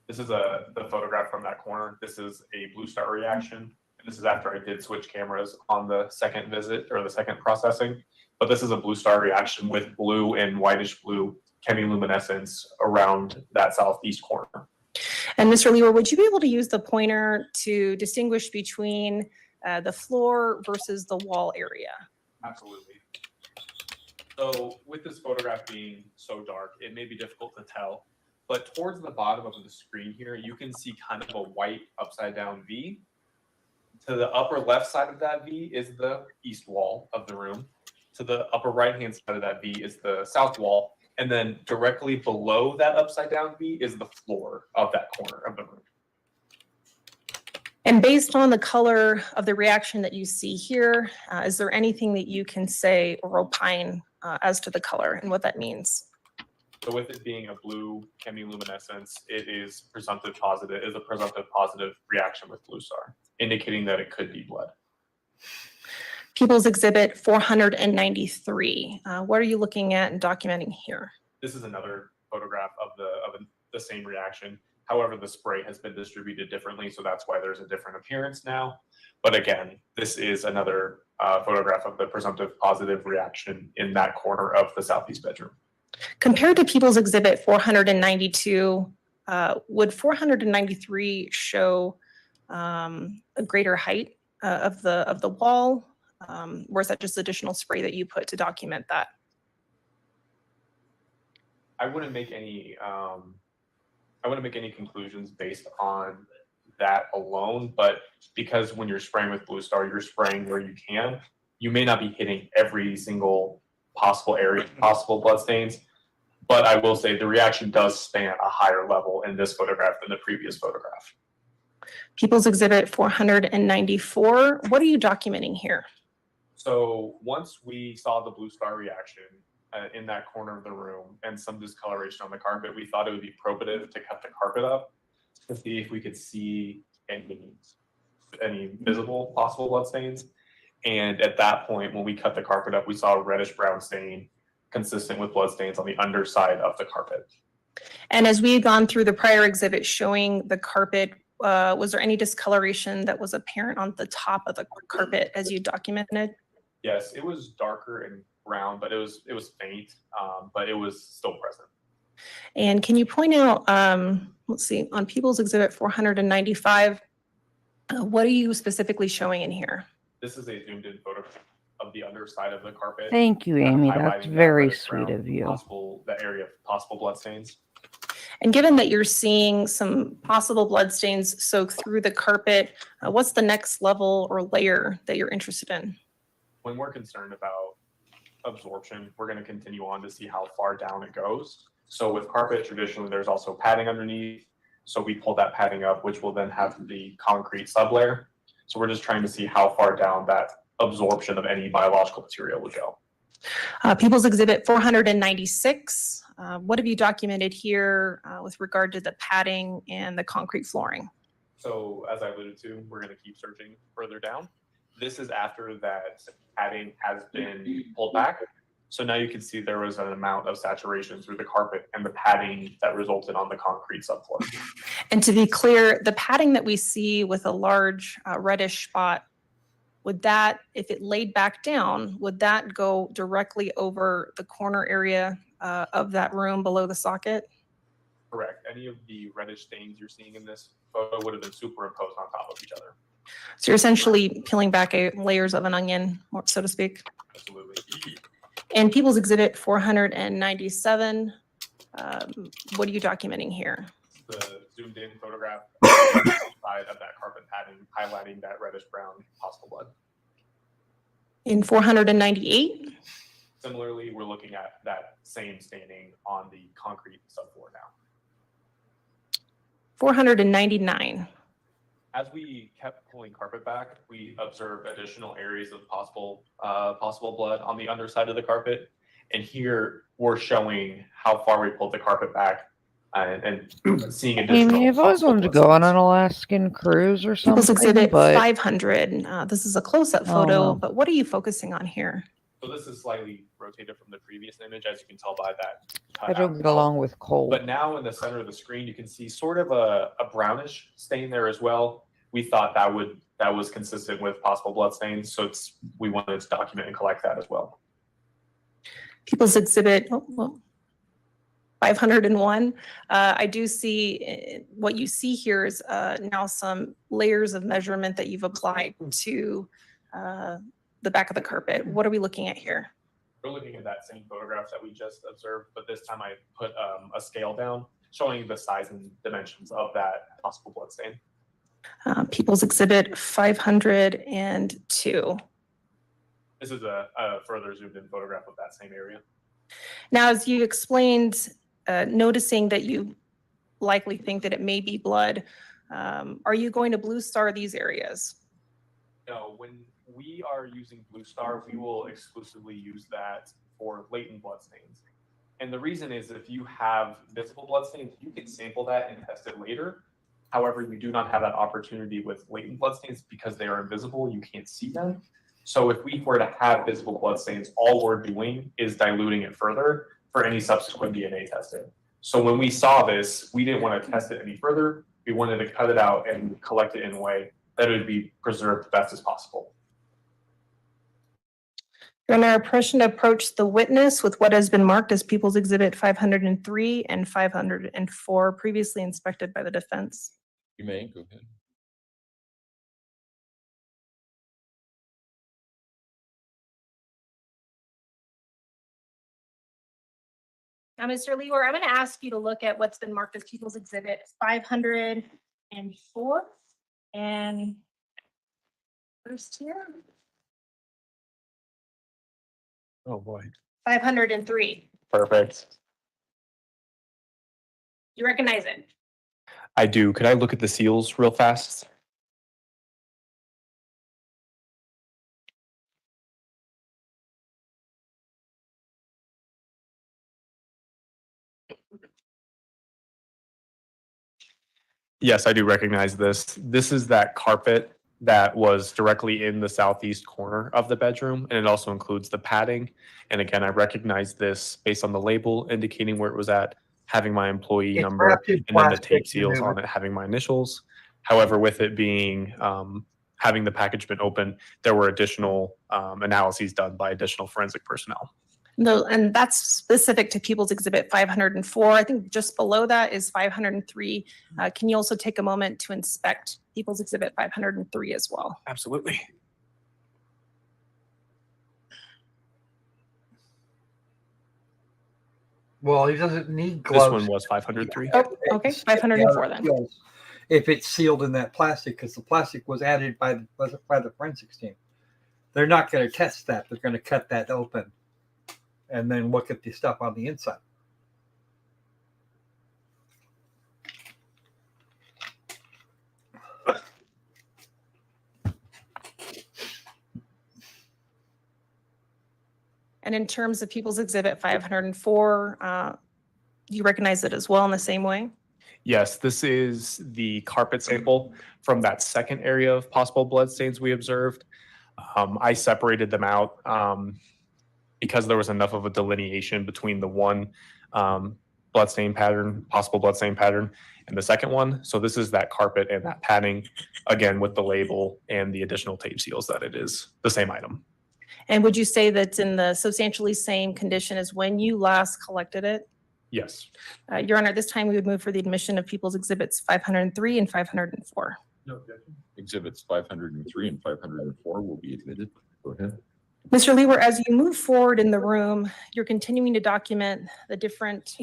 This is the photograph from that corner. This is a blue star reaction. And this is after I did switch cameras on the second visit or the second processing. But this is a blue star reaction with blue and whitish blue chemiluminescence around that southeast corner. And Mr. Lewer, would you be able to use the pointer to distinguish between the floor versus the wall area? Absolutely. So with this photograph being so dark, it may be difficult to tell, but towards the bottom of the screen here, you can see kind of a white upside down V. To the upper left side of that V is the east wall of the room. To the upper right-hand side of that V is the south wall. And then directly below that upside down V is the floor of that corner of the room. And based on the color of the reaction that you see here, is there anything that you can say or opine as to the color and what that means? So with it being a blue chemiluminescence, it is presumptive positive, is a presumptive positive reaction with blue star, indicating that it could be blood. People's Exhibit 493. What are you looking at and documenting here? This is another photograph of the same reaction. However, the spray has been distributed differently, so that's why there's a different appearance now. But again, this is another photograph of the presumptive positive reaction in that corner of the southeast bedroom. Compared to People's Exhibit 492, would 493 show a greater height of the wall? Or is that just additional spray that you put to document that? I wouldn't make any conclusions based on that alone, but because when you're spraying with blue star, you're spraying where you can. You may not be hitting every single possible area, possible blood stains, but I will say the reaction does span a higher level in this photograph than the previous photograph. People's Exhibit 494, what are you documenting here? So once we saw the blue star reaction in that corner of the room and some discoloration on the carpet, we thought it would be probative to cut the carpet up to see if we could see any visible possible blood stains. And at that point, when we cut the carpet up, we saw a reddish brown stain consistent with blood stains on the underside of the carpet. And as we had gone through the prior exhibit showing the carpet, was there any discoloration that was apparent on the top of the carpet as you documented? Yes, it was darker and brown, but it was faint, but it was still present. And can you point out, let's see, on People's Exhibit 495, what are you specifically showing in here? This is a zoomed in photo of the underside of the carpet. Thank you, Amy. That's highlighting that very reddish sweet brown of you. the area of possible blood stains. And given that you're seeing some possible blood stains soak through the carpet, what's the next level or layer that you're interested in? When we're concerned about absorption, we're going to continue on to see how far down it goes. So with carpet, traditionally, there's also padding underneath. So we pull that padding up, which will then have the concrete sublayer. So we're just trying to see how far down that absorption of any biological material would go. People's Exhibit 496, what have you documented here with regard to the padding and the concrete flooring? So as I alluded to, we're going to keep searching further down. This is after that padding has been pulled back. So now you can see there was an amount of saturation through the carpet and the padding that resulted on the concrete subfloor. And to be clear, the padding that we see with a large reddish spot, would that, if it laid back down, would that go directly over the corner area of that room below the socket? Correct. Any of the reddish stains you're seeing in this photo would have been superimposed on top of each other. So you're essentially peeling back layers of an onion, so to speak. Absolutely. And People's Exhibit 497, what are you documenting here? The zoomed in photograph side of that carpet padding, highlighting that reddish brown possible blood. In 498? Similarly, we're looking at that same staining on the concrete subfloor now. 499. As we kept pulling carpet back, we observed additional areas of possible blood on the underside of the carpet. And here we're showing how far we pulled the carpet back and seeing additional. Amy, I've always wanted to go on an Alaskan cruise or something. People's Exhibit but 500. This is a close-up photo, well. but what are you focusing on here? So this is slightly rotated from the previous image, as you can tell by that. I don't get along with cold. But now in the center of the screen, you can see sort of a brownish stain there as well. We thought that was consistent with possible blood stains, so we wanted to document and collect that as well. People's Exhibit 501. I do see what you see here is now some layers of measurement that you've applied to the back of the carpet. What are we looking at here? We're looking at that same photograph that we just observed, but this time I put a scale down showing the size and dimensions of that possible blood stain. People's Exhibit 502. This is a further zoomed in photograph of that same area. Now, as you explained, noticing that you likely think that it may be blood, Are you going to Blue Star these areas? No, when we are using Blue Star, we will exclusively use that for latent bloodstains. And the reason is if you have visible bloodstains, you can sample that and test it later. However, you do not have that opportunity with latent bloodstains because they are invisible, you can't see them. So if we were to have visible bloodstains, all we're doing is diluting it further for any subsequent DNA testing. So when we saw this, we didn't want to test it any further. We wanted to cut it out and collect it in a way that it would be preserved best as possible. Your Honor, permission to approach the witness with what has been marked as People's Exhibit 503 and 504 previously inspected by the defense. You may, go ahead. Now, Mr. Lewer, I'm going to ask you to look at what's been marked as People's Exhibit 504 and first here, Oh, boy. 503. Perfect. You recognize it? I do. Could I look at the seals real fast? Yes, I do recognize this. This is that carpet that was directly in the southeast corner of the bedroom, and it also includes the padding. And again, I recognize this based on the label indicating where it was at, having my employee It's number, wrapped in and then the plastic, tape seals you know. on it having my initials. However, with it being having the package been open, there were additional analyses done by additional forensic personnel. No, and that's specific to People's Exhibit 504. I think just below that is 503. Can you also take a moment to inspect People's Exhibit 503 as well? Absolutely. Well, he doesn't need gloves. This one was 503. Oh, okay, 504 then. If it's sealed in that plastic, because the plastic was added by the forensics team. They're not going to test that. They're going to cut that open and then look at the stuff on the inside. And in terms of People's Exhibit 504, you recognize it as well in the same way? Yes, this is the carpet sample from that second area of possible blood stains we observed. I separated them out because there was enough of a delineation between the one blood stain pattern, possible blood stain pattern, and the second one. So this is that carpet and that padding, again, with the label and the additional tape seals that it is the same item. And would you say that's in the substantially same condition as when you last collected it? Yes. Your Honor, at this time we would move for the admission of People's Exhibits 503 and 504. No objection. Exhibits 503 and 504 will be admitted. Go ahead. Mr. Lewer, as you move forward in the room, you're continuing to document the different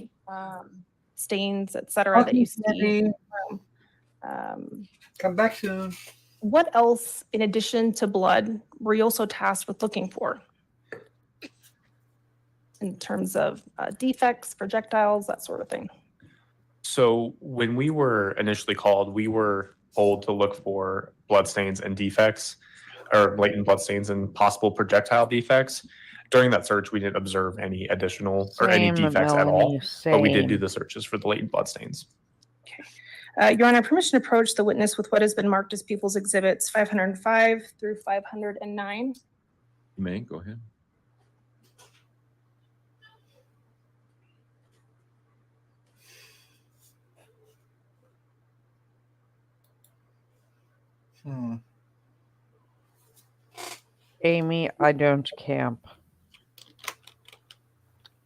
stains, et cetera, that you see in the room. Come back soon. What else, in addition to blood, were you also tasked with looking for? In terms of defects, projectiles, that sort of thing. So when we were initially called, we were told to look for bloodstains and defects, or latent bloodstains and possible projectile defects. During that search, we didn't observe any additional or any defects at all, but we did do the searches for the latent bloodstains. Your Honor, permission to approach the witness with what has been marked as People's Exhibits 505 through 509. You may, go ahead. Amy, I don't camp.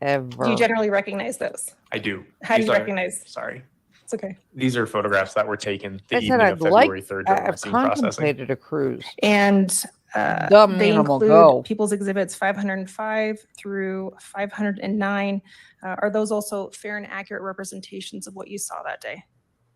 Ever. Do you generally recognize those? I do. How do These you are- recognize? Sorry. It's okay. These are photographs that were taken the I said evening I'd of February like, 3rd during my I've scene processing. contemplated a cruise. And Dumb they animal, include go. People's Exhibits 505 through 509. Are those also fair and accurate representations of what you saw that day?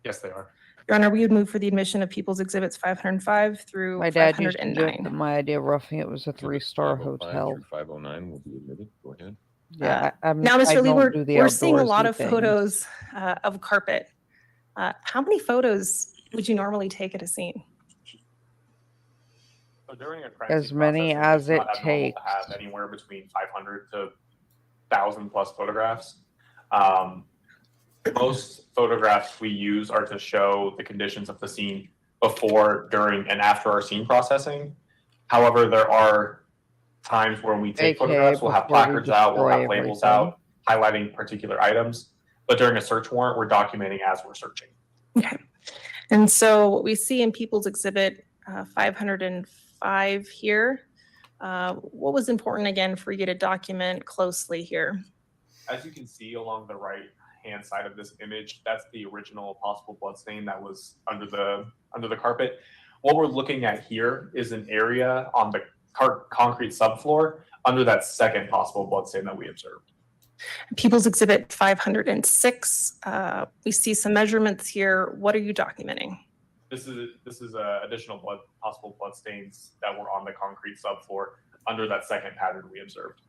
Yes, they are. Your Honor, we would move for the admission of People's Exhibits 505 through My dad used to joke 509. that my idea of roughing it was a 3-star 505 hotel. through 509 will be admitted. Go ahead. Yeah, Now, I Mr. Lee, don't do the we're seeing a lot outdoorsy of things. photos of carpet. How many photos would you normally take at a scene? So during a crime As scene many processing, as it's it not abnormal takes. to have anywhere between 500 to 1,000 plus photographs. Most photographs we use are to show the conditions of the scene before, during, and after our scene processing. However, there are times where we take AKA photographs, we'll have before we placards out, we'll have destroy labels everything. out highlighting particular items. But during a search warrant, we're documenting as we're searching. Okay. And so what we see in People's Exhibit 505 here, what was important again for you to document closely here? As you can see along the right hand side of this image, that's the original possible bloodstain that was under the carpet. What we're looking at here is an area on the concrete subfloor under that second possible bloodstain that we observed. People's Exhibit 506, we see some measurements here. What are you documenting? This is additional possible bloodstains that were on the concrete subfloor under that second pattern we observed.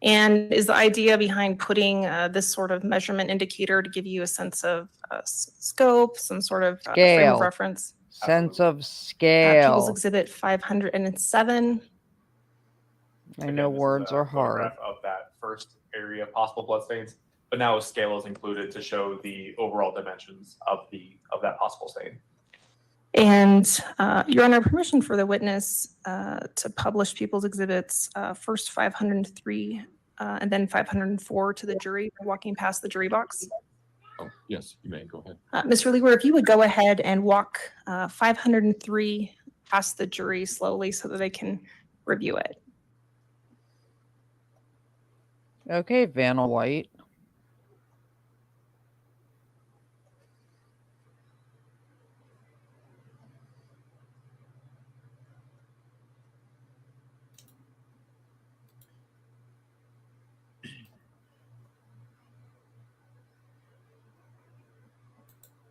And is the idea behind putting this sort of measurement indicator to give you a sense of scope, some sort of frame Scale. of reference? Sense of People's scale. Exhibit 507. I know Again, this words is a are hard. photograph of that first area of possible bloodstains, but now a scale is included to show the overall dimensions of that possible stain. And Your Honor, permission for the witness to publish People's Exhibits first 503 and then 504 to the jury, walking past the jury box. Oh, yes, you may, go ahead. Mr. Lewer, if you would go ahead and walk 503 past the jury slowly so that they can review it. Okay, Vanna White.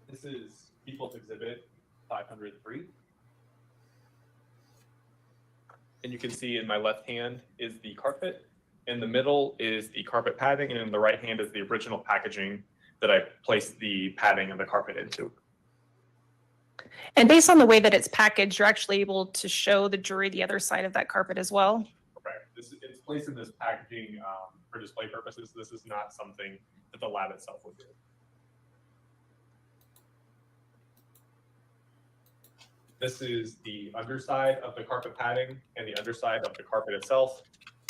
This is People's Exhibit 503. And you can see in my left hand is the carpet, in the middle is the carpet padding, and in the right hand is the original packaging that I placed the padding and the carpet into. And based on the way that it's packaged, you're actually able to show the jury the other side of that carpet as well? Correct. It's placed in this packaging for display purposes. This is not something that the lab itself would do. This is the underside of the carpet padding and the underside of the carpet itself.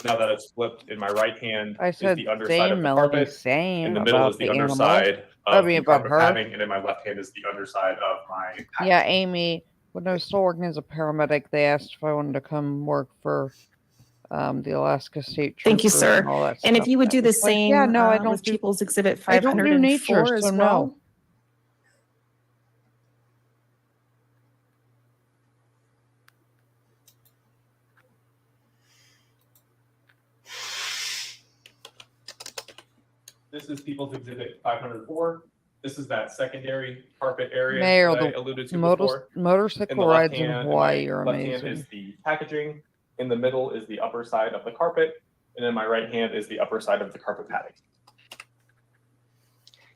Now that it's flipped, in my right hand I is said the underside same, of the Melody, carpet. same In the middle about is the the animal. underside I of mean, the about carpet her. padding, and in my left hand is the underside of my padding. Yeah, Amy, when I was still working as a paramedic, they asked if I wanted to come work for the Alaska State Troopers. Thank you, sir. And, all that And if stuff. you would I do the was like, same yeah, no, I don't with do, People's Exhibit I don't do 504 nature, as so well. no. This is People's Exhibit 504. This is that secondary carpet area Mayor, that I the alluded to before. motorcycle rides in Hawaii are left hand amazing. is the packaging. In the middle is the upper side of the carpet. And in my right hand is the upper side of the carpet padding.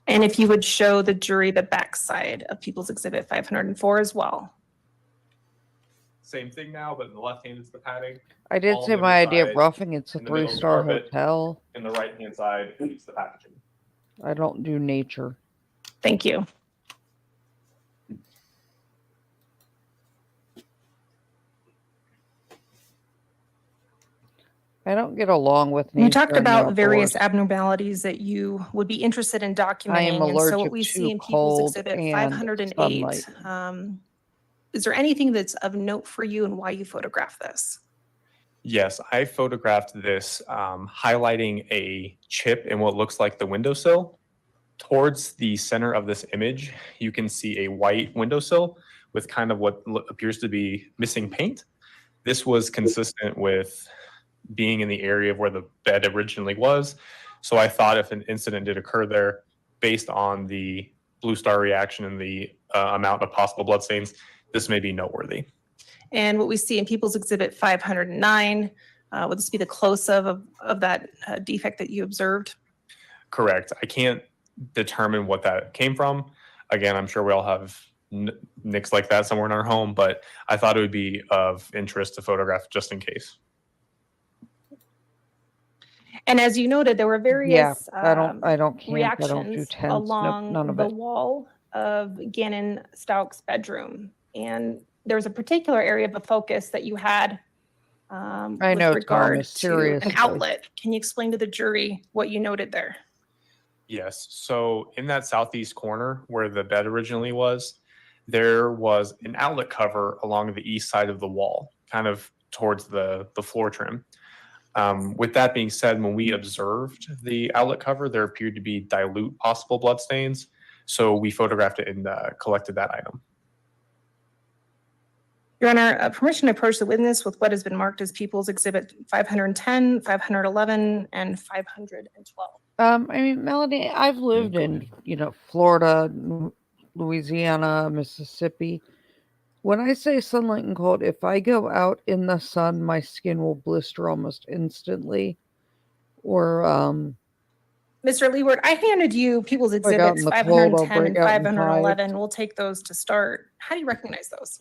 And if you would show the jury the backside of People's Exhibit 504 as well. Same thing now, but in the left hand is the padding. I did All say on the my idea of side. roughing. It's a In the middle is the 3-star carpet. hotel. In the right hand side is the packaging. I don't do nature. Thank you. I don't get along with nature. You talked and about various outdoors. abnormalities that you would be interested in I am documenting. And so allergic what we to see in People's cold Exhibit and 508, sunlight. is there anything that's of note for you and why you photographed this? Yes, I photographed this highlighting a chip in what looks like the windowsill. Towards the center of this image, you can see a white windowsill with kind of what appears to be missing paint. This was consistent with being in the area of where the bed originally was. So I thought if an incident did occur there, based on the blue star reaction and the amount of possible bloodstains, this may be noteworthy. And what we see in People's Exhibit 509, would this be the close-up of that defect that you observed? Correct. I can't determine what that came from. Again, I'm sure we all have nicks like that somewhere in our home, but I thought it would be of interest to photograph just in case. And as you noted, there were various I don't camp. reactions I don't do tents. Nope, along none of the it. wall of Gannon Stauch's bedroom. And there was a particular area of focus that you had I with know, regard Thomas, to seriously. an outlet. Can you explain to the jury what you noted there? Yes. So in that southeast corner where the bed originally was, there was an outlet cover along the east side of the wall, kind of towards the floor trim. With that being said, when we observed the outlet cover, there appeared to be dilute possible blood stains. So we photographed it and collected that item. Your Honor, permission to approach the witness with what has been marked as People's Exhibit 510, 511, and 512. I mean, Melanie, I've lived in, Florida, Louisiana, Mississippi. When I say sunlight and cold, if I go out in the sun, my skin will blister almost instantly. Or, Mr. Leeward, I handed you People's If I go out Exhibits in the cold, I'll 510 and break out in 511. We'll take those to start. How do you recognize those?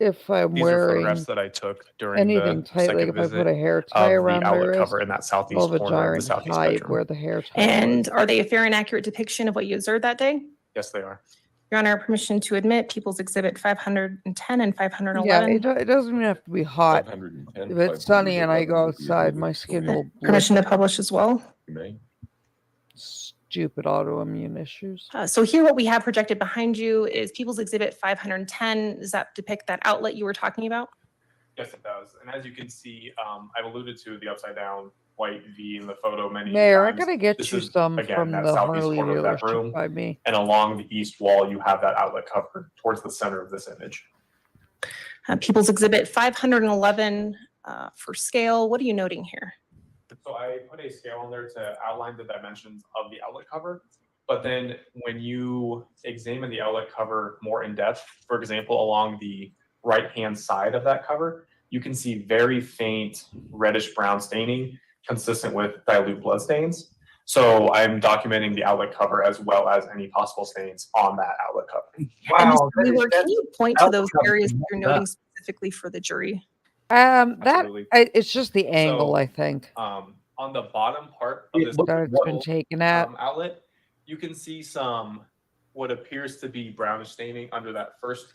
if I'm These are wearing photographs that I took during anything the tight, like second if I visit put a hair of tie the around my outlet wrist, cover in that I'll southeast have a corner of the giant southeast hide bedroom. where the hair tie And was. are they a fair and accurate depiction of what you observed that day? Yes, they are. Your Honor, permission to admit People's Exhibit 510 and Yeah, 511. it doesn't even have to be hot. 510, If it's sunny and I go 511 would be outside, the my skin will Permission to blister. publish as well. You may. Stupid autoimmune issues. So here what we have projected behind you is People's Exhibit 510. Does that depict that outlet you were talking about? Yes, it does. And as you can see, I've alluded to the upside down white V in the photo many Mayor, I times. gotta get This you is, some again, from that the southeast Harley corner of that dealership room. by me. And along the east wall, you have that outlet cover towards the center of this image. People's Exhibit 511 for scale. What are you noting here? So I put a scale on there to outline the dimensions of the outlet cover. But then when you examine the outlet cover more in depth, for example, along the right-hand side of that cover, you can see very faint reddish brown staining consistent with dilute blood stains. So I'm documenting the outlet cover as well as any possible stains on that outlet cover. Wow. And Mr. Leeward, can you point to those outcome areas is that you're not noting specifically for the jury? Absolutely. It's just the angle, So, I think. On the bottom part of this That it's been taken at. outlet, you can see some what appears to be brownish staining under that first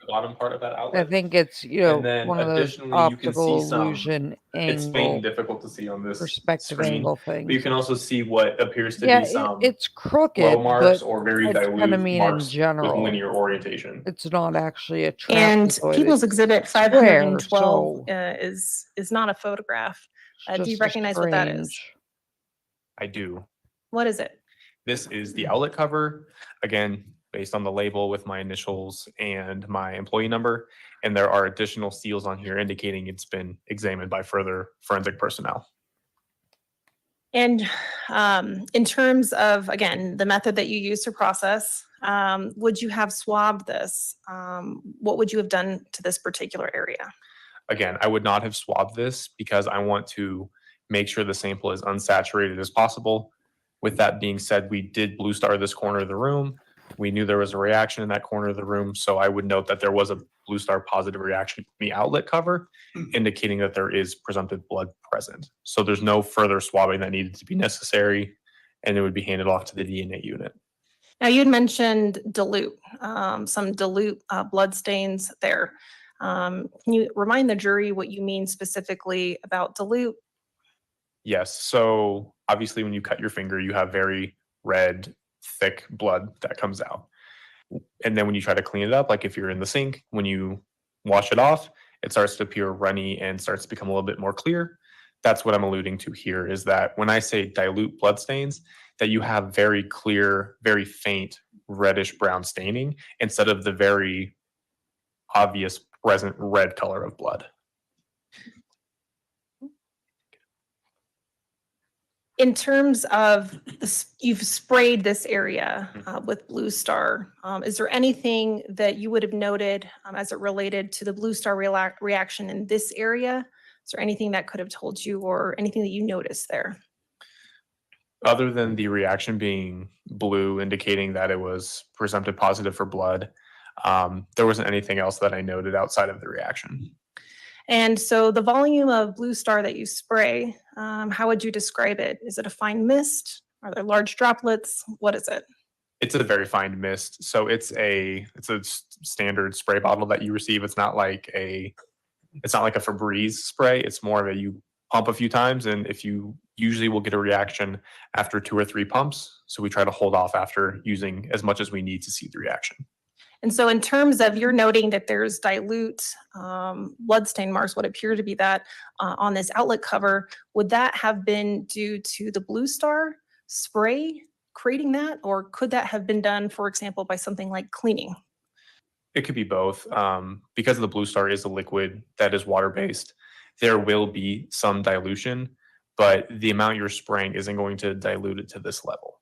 bottom part of that I outlet. think it's And then one of those additionally, you can optical see some, illusion it's faint angle and difficult to see on this perspective screen, angle but thing. you can also see what appears to Yeah, be some it's crooked, glow marks but or very I dilute kind of mean in marks with general. linear orientation. It's not actually a And trapezoid. People's it's Exhibit square, 512 so is not a photograph. it's Do you just recognize what that is? strange. I do. What is it? This is the outlet cover, again, based on the label with my initials and my employee number. And there are additional seals on here indicating it's been examined by further forensic personnel. And in terms of, again, the method that you use to process, would you have swabbed this? What would you have done to this particular area? Again, I would not have swabbed this because I want to make sure the sample is unsaturated as possible. With that being said, we did blue star this corner of the room. We knew there was a reaction in that corner of the room, so I would note that there was a blue star positive reaction in the outlet cover, indicating that there is presumptive blood present. So there's no further swabbing that needed to be necessary, and it would be handed off to the DNA unit. Now, you had mentioned dilute, some dilute blood stains there. Can you remind the jury what you mean specifically about dilute? Yes, so obviously when you cut your finger, you have very red, thick blood that comes out. And then when you try to clean it up, like if you're in the sink, when you wash it off, it starts to appear runny and starts to become a little bit more clear. That's what I'm alluding to here, is that when I say dilute blood stains, that you have very clear, very faint reddish brown staining instead of the very obvious present red color of blood. In terms of this, you've sprayed this area with Blue Star. Is there anything that you would have noted as it related to the Blue Star reaction in this area? Is there anything that could have told you or anything that you noticed there? Other than the reaction being blue, indicating that it was presumptive positive for blood, There wasn't anything else that I noted outside of the reaction. And so the volume of Blue Star that you spray, how would you describe it? Is it a fine mist? Are there large droplets? What is it? It's a very fine mist. So it's a standard spray bottle that you receive. It's not like a Febreze spray. It's more of a, you pump a few times, and if you usually will get a reaction after 2 or 3 pumps. So we try to hold off after using as much as we need to see the reaction. And so in terms of, you're noting that there's dilute bloodstain marks, what appear to be that on this outlet cover, would that have been due to the Blue Star spray creating that? Or could that have been done, for example, by something like cleaning? It could be both. Because the Blue Star is a liquid that is water-based, there will be some dilution, but the amount you're spraying isn't going to dilute it to this level.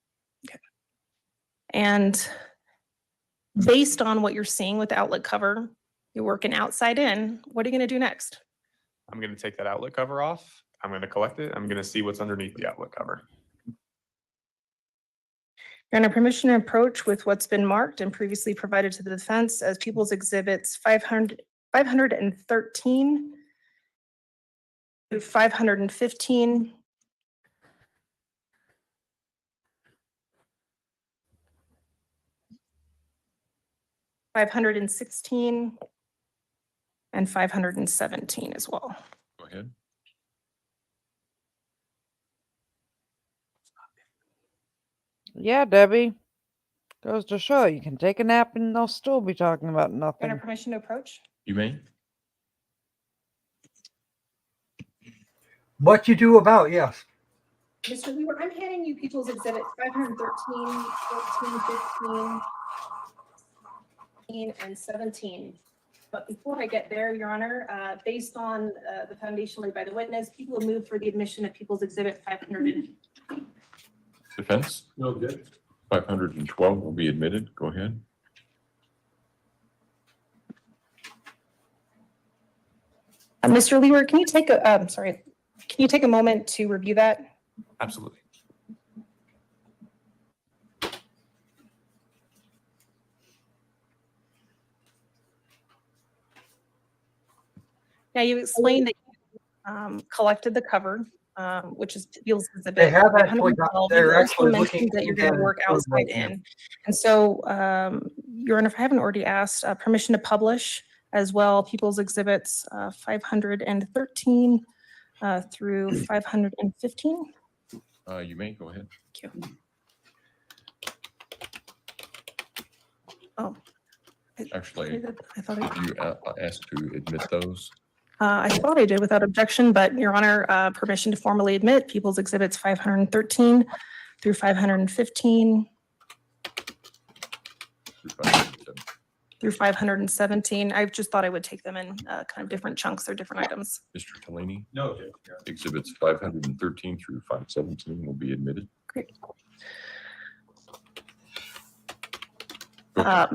Okay. And based on what you're seeing with the outlet cover, you're working outside in, what are you going to do next? I'm going to take that outlet cover off. I'm going to collect it. I'm going to see what's underneath the outlet cover. You're under permission to approach with what's been marked and previously provided to the defense as People's Exhibits 513 through 515. $516 and $517 as well. Go ahead. Yeah, Debbie. Goes to show you can take a nap and they'll still be talking about You're nothing. under permission to approach. You may. What you do about, yes. Mr. Weaver, I'm handing you People's Exhibits 513, 14, 15, and 17. But before I get there, Your Honor, based on the foundation laid by the witness, people will move for the admission of People's Exhibit 500. Defense? No good. 512 will be admitted. Go ahead. Mr. Lewer, can you take a, can you take a moment to review that? Absolutely. Now, you explained that you collected the cover, which is People's Exhibit. They have actually got, 112. they're You also actually looking mentioned that you're going to again work for outside right now. in. And so, Your Honor, if I haven't already asked, permission to publish as well, People's Exhibits 513 through 515. You may go ahead. Thank you. Oh. Actually, I thought I you asked to admit those. I thought I did without objection, but Your Honor, permission to formally admit People's Exhibits 513 through 515 through 517. I just thought I would take them in kind of different chunks or different items. Mr. Talini? No. Exhibits 513 through 517 will be admitted. Great. Now,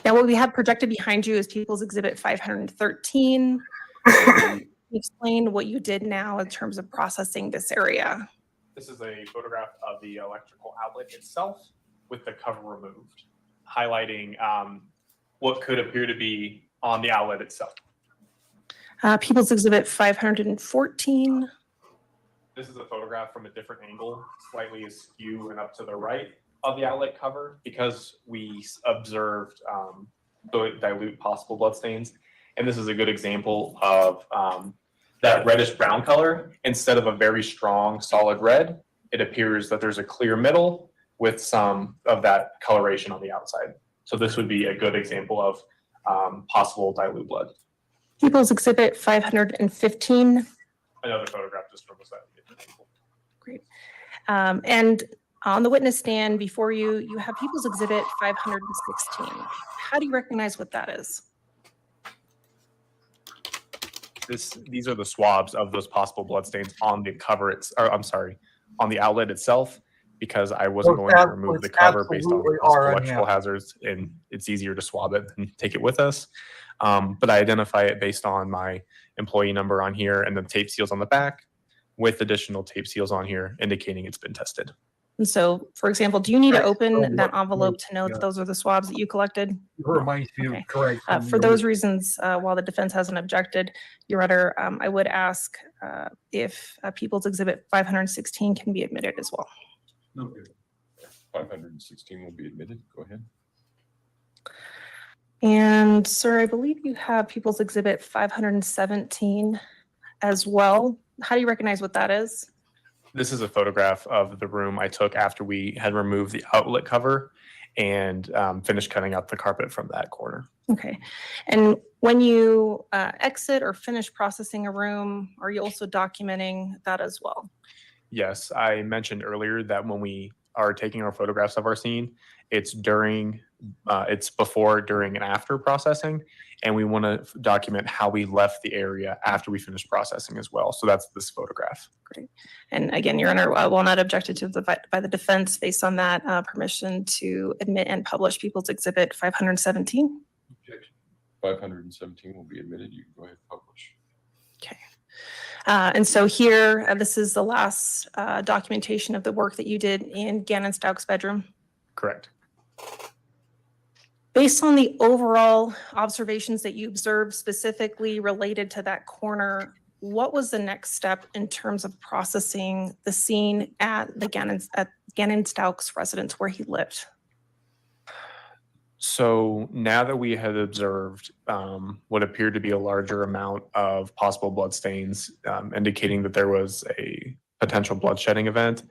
what we have projected behind you is People's Exhibit 513. Explain what you did now in terms of processing this area. This is a photograph of the electrical outlet itself with the cover removed, highlighting what could appear to be on the outlet itself. People's Exhibit 514. This is a photograph from a different angle, slightly askew and up to the right of the outlet cover, because we observed dilute possible bloodstains. And this is a good example of that reddish brown color. Instead of a very strong solid red, it appears that there's a clear middle with some of that coloration on the outside. So this would be a good example of possible dilute blood. People's Exhibit 515. Another photograph just from a slightly different angle. Great. And on the witness stand before you, you have People's Exhibit 516. How do you recognize what that is? These are the swabs of those possible bloodstains on the cover. On the outlet itself, because I wasn't going to remove the cover based on possible electrical hazards, and it's easier to swab it than take it with us. But I identify it based on my employee number on here and the tape seals on the back, with additional tape seals on here indicating it's been tested. And so, for example, do you need to Correct. open that What- envelope to know that yeah. those are the swabs that you collected? It reminds me Okay. of correct. For those reasons, while the defense hasn't objected, Your Honor, I would ask if People's Exhibit 516 can be admitted as well. Okay. 516 will be admitted. Go ahead. And sir, I believe you have People's Exhibit 517 as well. How do you recognize what that is? This is a photograph of the room I took after we had removed the outlet cover and finished cutting out the carpet from that corner. Okay. And when you exit or finish processing a room, are you also documenting that as well? Yes, I mentioned earlier that when we are taking our photographs of our scene, it's before, during, and after processing, and we want to document how we left the area after we finish processing as well. So that's this photograph. Great. And again, Your Honor, while not objected to by the defense, based on that permission to admit and publish People's Exhibit 517. Objection. 517 will be admitted. You can go ahead and publish. Okay. And so here, this is the last documentation of the work that you did in Gannon Stauch's bedroom. Correct. Based on the overall observations that you observed specifically related to that corner, what was the next step in terms of processing the scene at Gannon Stauch's residence where he lived? So now that we had observed what appeared to be a larger amount of possible blood stains, indicating that there was a potential bloodshedding event,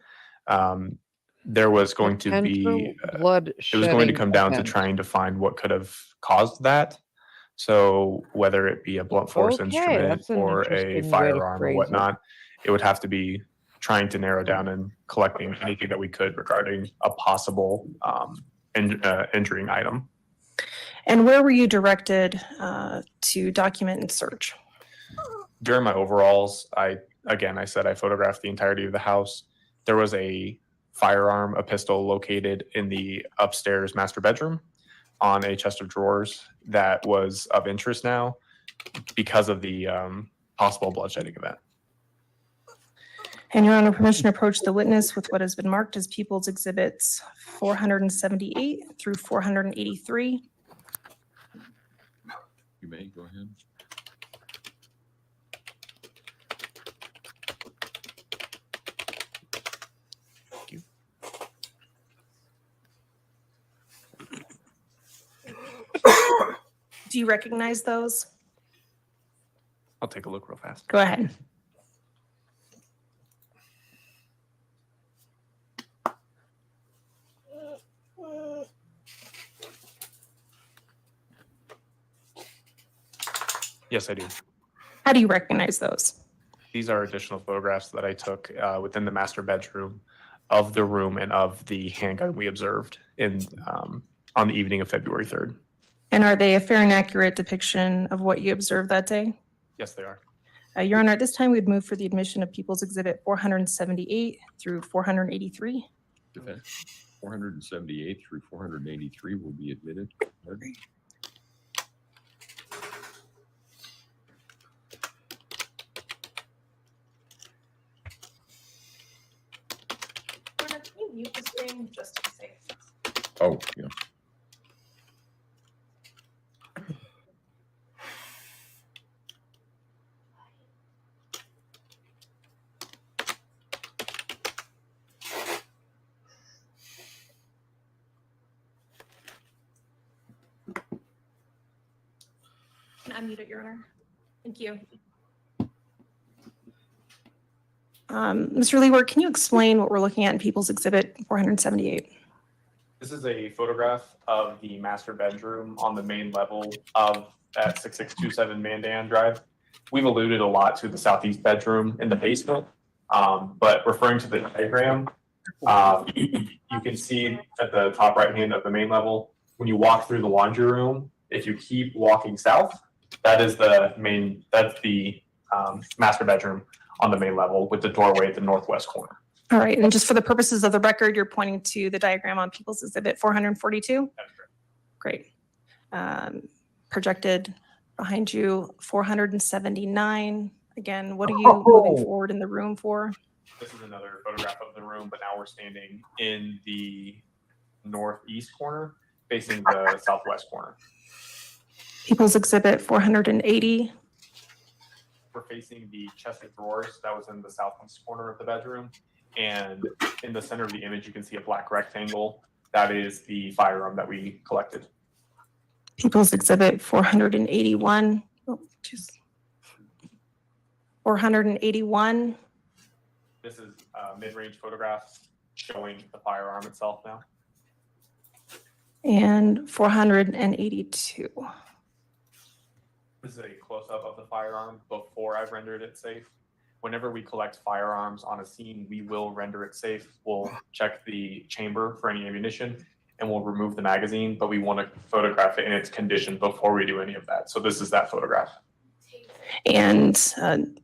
there was going to be it was going to come down to trying to find what could have caused that. So whether it be a blunt force instrument that's an or interesting way a to firearm or phrase it. whatnot, it would have to be trying to narrow down and collecting anything that we could regarding a possible injuring item. And where were you directed to document and search? During my overalls, I said I photographed the entirety of the house. There was a firearm, a pistol located in the upstairs master bedroom on a chest of drawers that was of interest now because of the possible bloodshedding event. And Your Honor, permission to approach the witness with what has been marked as People's Exhibits 478 through 483. You may go ahead. Thank you. Do you recognize those? I'll take a look real fast. Go ahead. Yes, I do. How do you recognize those? These are additional photographs that I took within the master bedroom of the room and of the handgun we observed on the evening of February 3rd. And are they a fair and accurate depiction of what you observed that day? Yes, they are. Your Honor, at this time, we'd move for the admission of People's Exhibit 478 through 483. Defense. 478 through 483 will be admitted. Can you mute the screen just to be safe? Oh, yeah. Can I unmute it, Your Honor? Thank you. Mr. Leeward, can you explain what we're looking at in People's Exhibit 478? This is a photograph of the master bedroom on the main level of at 6627 Mandan Drive. We've alluded a lot to the southeast bedroom in the basement, but referring to the diagram, you can see at the top right hand of the main level, when you walk through the laundry room, if you keep walking south, that is the main, that's the master bedroom on the main level with the doorway at the northwest corner. All right, and just for the purposes of the record, you're pointing to the diagram on People's Exhibit 442? That's correct. Great. Projected behind you, 479. Again, what are you moving forward in the room for? This is another photograph of the room, but now we're standing in the northeast corner, facing the southwest corner. People's Exhibit 480. We're facing the chest of drawers that was in the southeast corner of the bedroom. And in the center of the image, you can see a black rectangle. That is the firearm that we collected. People's Exhibit 481. Oh, geez. 481. This is a mid-range photograph showing the firearm itself now. And 482. This is a close-up of the firearm before I've rendered it safe. Whenever we collect firearms on a scene, we will render it safe. We'll check the chamber for any ammunition and we'll remove the magazine, but we want to photograph it in its condition before we do any of that. So this is that photograph. And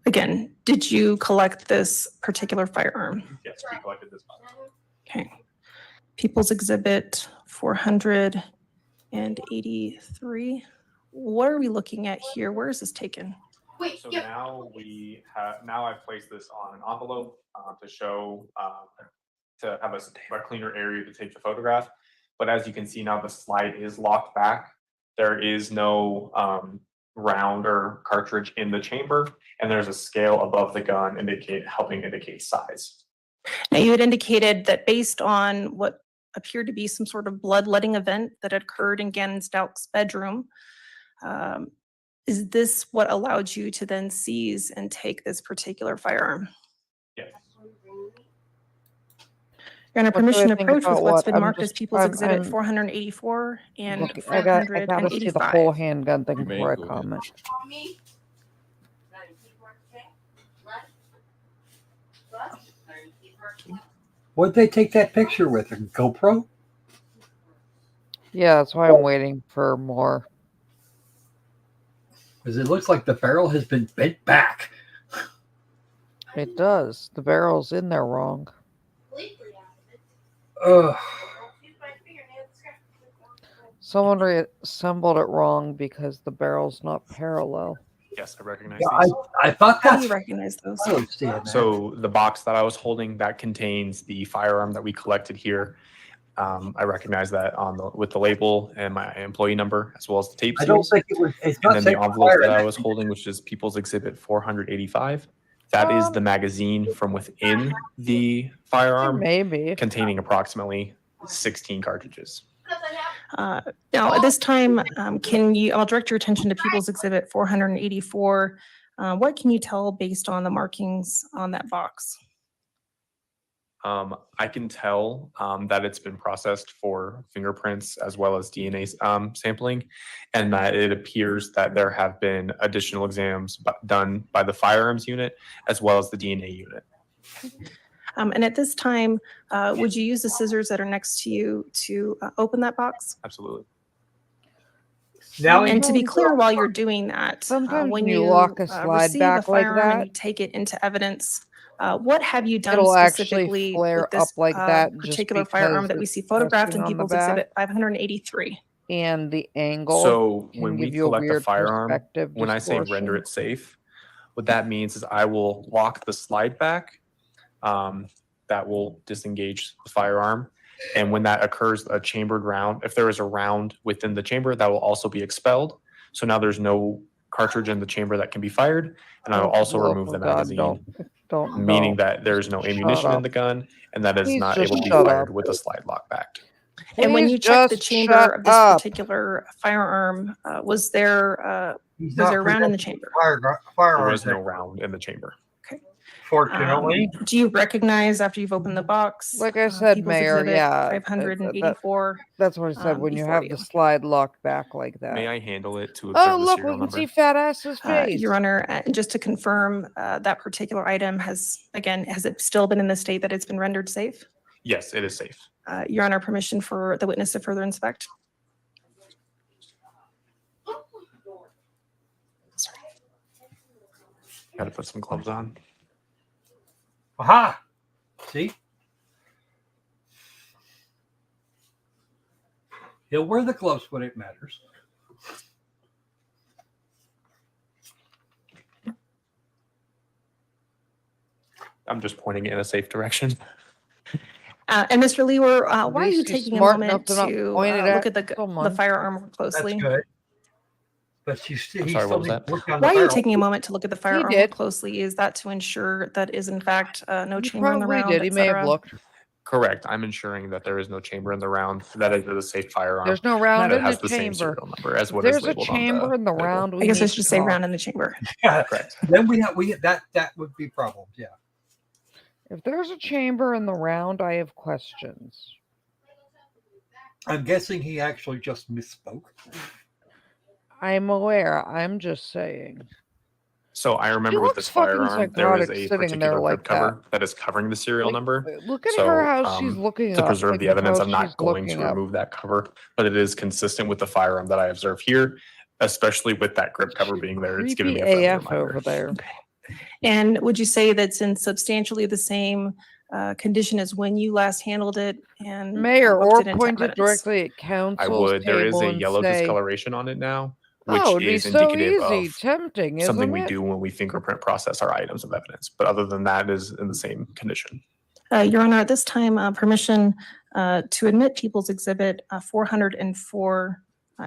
again, did you collect this particular firearm? Yes, we collected this one. Okay. People's Exhibit 483. What are we looking at here? Where is this taken? So now I've placed this on an envelope to show, to have a cleaner area to take the photograph. But as you can see now, the slide is locked back. There is no round or cartridge in the chamber, and there's a scale above the gun helping indicate size. Now, you had indicated that based on what appeared to be some sort of bloodletting event that occurred in Gannon Stauch's bedroom, is this what allowed you to then seize and take this particular firearm? Yes. You're under What do I permission to think approach with about what's what? been I'm marked as just- People's I'm- Exhibit I'm 484 and Look, I gotta see the whole 485. handgun thing before I Go ahead. comment. What'd they take that picture with? A GoPro? Yeah, that's why I'm waiting for more. Because it looks like the barrel has been bent back. It does. The barrel's in there wrong. Ugh. Someone reassembled it wrong because the barrel's not parallel. Yes, I recognize Yeah, these. I thought How do that's. you recognize those? I don't see it, man. So the box that I was holding, that contains the firearm that we collected here. I recognize that with the label and my employee number, as well as the tape I don't seals. think it was. It's And not then the safe to envelope fire that in I that was holding, which is People's Exhibit 485. That is the magazine from within the firearm, Maybe. containing approximately 16 cartridges. Now, at this time, I'll direct your attention to People's Exhibit 484. What can you tell based on the markings on that box? I can tell that it's been processed for fingerprints as well as DNA sampling, and that it appears that there have been additional exams done by the firearms unit as well as the DNA unit. And at this time, would you use the scissors that are next to you to open that box? Absolutely. Now And to be clear, while you're doing that, Sometimes when when you you lock a slide receive back a like firearm and that, you take it into evidence, what have you done it'll actually specifically flare with this up like that just particular firearm because that we it's see photographed in resting on the People's back. Exhibit 583? And the angle So can when we give you a collect a weird firearm, perspective when I say render distortion. it safe, what that means is I will lock the slide back. That will disengage the firearm. And when that occurs, a chambered round, if there is a round within the chamber, that will also be expelled. So now there's no cartridge in the chamber that can be fired. And I will also remove the God, magazine, don't. meaning that there's no Shut ammunition in up. the gun and that is Please not just able to be shut fired up. with the slide lock back. And when Please you checked the just chamber shut of this up. particular firearm, was there a round in the chamber? There Firearms was no round in the chamber. Fortunately. Do you recognize after you've opened the box? Like I said, People's Mayor, Exhibit yeah. 584. That's what I said. When you before have you. the slide locked back like that. May I handle it to observe Oh, the look, serial we can number? see Fat Ass's face. Your Honor, just to confirm, that particular item has it still been in the state that it's been rendered safe? Yes, it is safe. Your Honor, permission for the witness to further inspect? Got to put some gloves on. Aha! See? He'll wear the gloves when it matters. I'm just pointing it in a safe direction. And Mr. Lewer, why are you least he's taking a smart moment enough to to not point it look at at the someone. firearm more That's closely? good. But he still sorry, what was needs that? to work on the Why are you barrel. taking a moment to look at the firearm more did. closely? Is that to ensure that is in fact no He chamber in the probably round, did. He et may have cetera? looked. Correct. I'm ensuring that there is no chamber in the round. That it is a safe firearm. There's no round That in has the the same chamber. serial number as If what is there's a labeled on chamber the in the label. round, we I guess I need should to say talk. round in the chamber. Yeah. Correct. Then that would be problems. Yeah. If there's a chamber in the round, I have questions. I'm guessing he actually just misspoke. I'm aware. I'm just saying. So I remember with looks this fucking firearm, there is psychotic a sitting there particular like grip cover that is covering the serial Like, number. look at So, her how she's looking to up. preserve Like, the evidence, how I'm not she's going to looking up. remove that cover, but it is consistent with the firearm that I observe here, especially with that grip cover being there. It's giving me a Creepy friendly AF reminder. over there. And would you say that's in substantially the same condition as when you last handled it and Mayor, booked or it into point it evidence? directly at I council's would. There is table a and yellow say, discoloration on it now, which "Oh, it'd be is so indicative easy, of tempting, something isn't we it?" do when we fingerprint process our items of evidence. But other than that, it is in the same condition. Your Honor, at this time, permission to admit People's Exhibit 404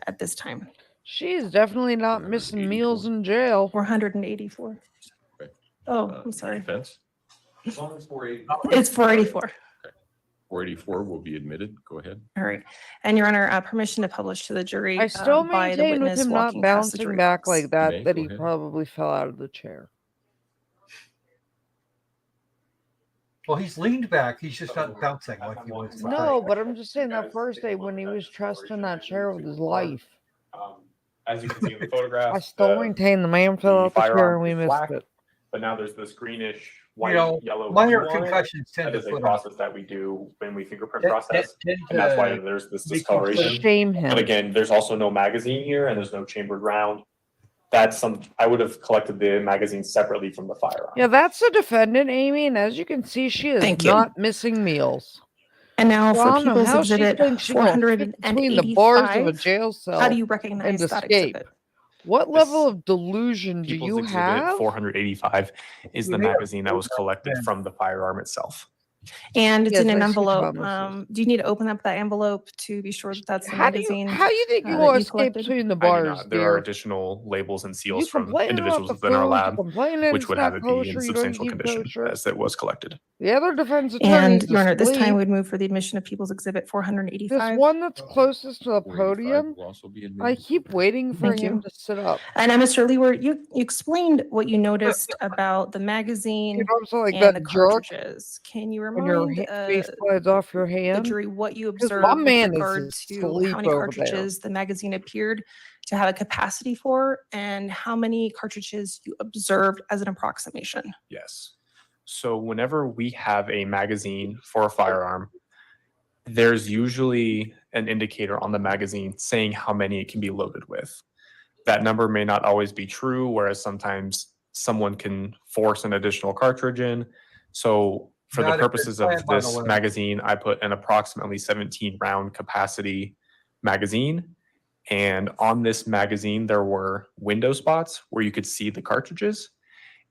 at this time. She's definitely not missing meals in jail. 484. Okay. Oh, I'm sorry. Defense? It's 484. 484 will be admitted. Go ahead. All right. And Your Honor, permission to publish to the jury I still by the maintain with witness him not walking past the bouncing jury back box. like that, may, that go he ahead. probably fell out of the chair. Well, he's leaned back. He's just not bouncing like he was. the No, first but I'm just saying that first day when he was trusting that chair with his life. As you can see in the photograph, I still maintain the man fell out the chair firearm and we is missed black, it. but now there's this greenish, You white, know, yellow. minor hue on it. concussions tend That to is a put him. process that we do when we fingerprint That- process, that tend and that's why to there's this make discoloration. Shame him. But again, there's also no magazine here, and there's no chambered round. That's I would have collected the magazine separately from the firearm. Yeah, that's the defendant, Amy, and as you can see, she is Thank you. not missing meals. And now So for I don't know People's how she Exhibit thinks she gonna fit between the bars of a 485. jail cell How do you and recognize that escape. exhibit? What level of delusion do People's you Exhibit have? 485 is the You may have magazine that was collected from the firearm itself. And it's Yes, in an I see envelope. Thomas's. Do you need to open up that envelope to be sure that that's the How do magazine? you think you that will you escape collected? between the I do bars, not. There are dear? additional labels and You seals from complaining about individuals the within our food, lab, you complaining which it's would not have it be in kosher, you don't substantial keep condition kosher. as it was collected. The other defense And attorneys Your Honor, at this time, asleep. we'd move for the admission of People's Exhibit This 485. one that's closest to the 485 podium, will also be I admitted. keep waiting for Thank him you. to sit up. And Mr. Lewer, you explained what you noticed about the magazine You know, I'm saying like and the that jerk cartridges. Can you when your remind face slides off your the hand. jury what you 'Cause observed my with man is regard to asleep how many over there. cartridges the magazine appeared to have a capacity for and how many cartridges you observed as an approximation? Yes. So whenever we have a magazine for a firearm, there's usually an indicator on the magazine saying how many it can be loaded with. That number may not always be true, whereas sometimes someone can force an additional cartridge in. So for Not the if it's purposes of planned by the this way. magazine, I put an approximately 17 round capacity magazine. And on this magazine, there were window spots where you could see the cartridges.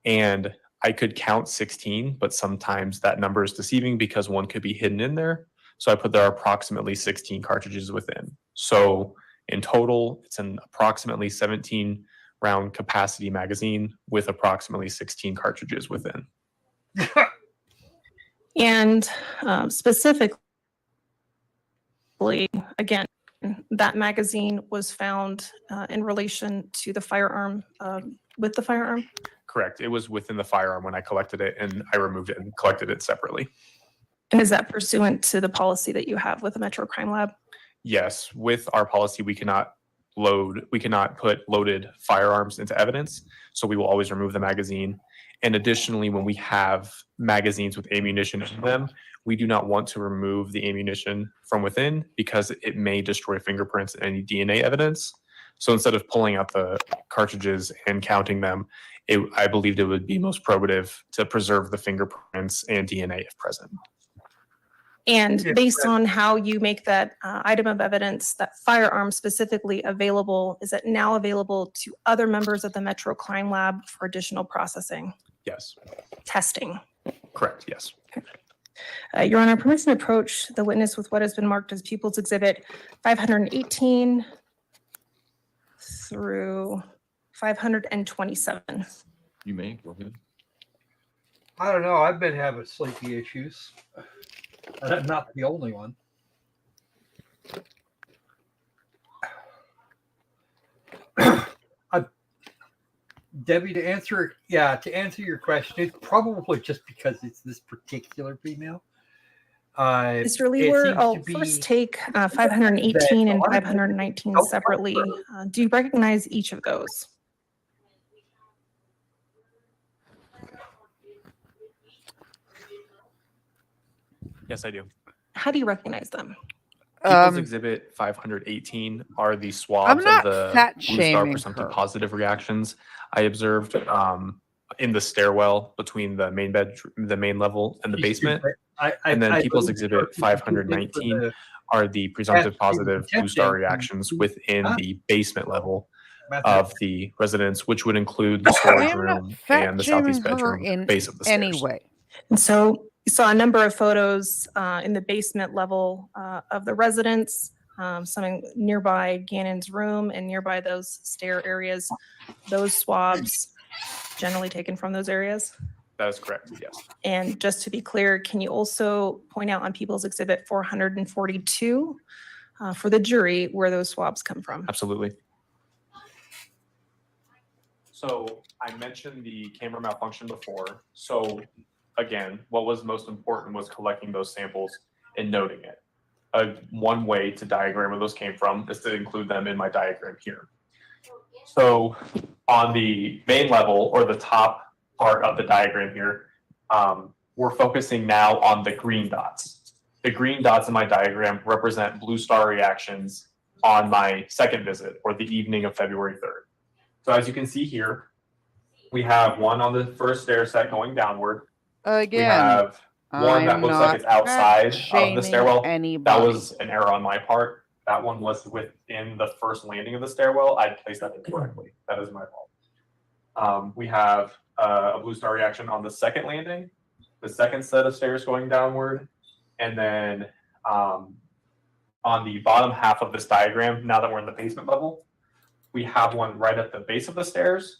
And I could count 16, but sometimes that number is deceiving because one could be hidden in there. So I put there are approximately 16 cartridges within. So in total, it's an approximately 17 round capacity magazine with approximately 16 cartridges within. And specifically, again, that magazine was found in relation to the firearm, with the firearm? Correct. It was within the firearm when I collected it, and I removed it and collected it separately. And is that pursuant to the policy that you have with the Metro Crime Lab? Yes, with our policy, we cannot put loaded firearms into evidence. So we will always remove the magazine. And additionally, when we have magazines with ammunition in them, we do not want to remove the ammunition from within because it may destroy fingerprints and any DNA evidence. So instead of pulling out the cartridges and counting them, I believed it would be most probative to preserve the fingerprints and DNA if present. And Yeah, based on how you make that item of evidence, that firearm specifically available, is it now available to other members of the Metro Crime Lab for additional processing, Yes. testing? Correct, yes. Your Honor, permission to approach the witness with what has been marked as People's Exhibit 518 through 527. You may, go ahead. I don't know. I've been having sleepy issues. And I'm not the only one. Debbie, to answer your question, it's probably just because it's this particular female. Mr. Lewer, I'll first take 518 and 519 separately. Do you recognize each of those? Yes, I do. How do you recognize them? People's Exhibit 518 are the swabs of the Blue Star presumptive positive reactions I observed in the stairwell between the main level and the basement. And then People's Exhibit 519 are the presumptive positive Blue Star reactions within the basement level of the residence, which would include the storage room and the southeast bedroom base of the stairs. Anyway. And so you saw a number of photos in the basement level of the residence, some nearby Gannon's room and nearby those stair areas. Those swabs generally taken from those areas? That is correct, yes. And just to be clear, can you also point out on People's Exhibit 442 for the jury where those swabs come from? Absolutely. So I mentioned the camera malfunction before. So again, what was most important was collecting those samples and noting it. One way to diagram where those came from is to include them in my diagram here. So on the main level or the top part of the diagram here, we're focusing now on the green dots. The green dots in my diagram represent Blue Star reactions on my second visit or the evening of February 3rd. So as you can see here, we have one on the first stair set going downward. Again, we have one that looks like it's outside of the stairwell. Anybody. That was an error on my part. That one was within the first landing of the stairwell. I placed that incorrectly. That is my fault. We have a Blue Star reaction on the second landing, the second set of stairs going downward, and then on the bottom half of this diagram, now that we're in the basement level, we have one right at the base of the stairs,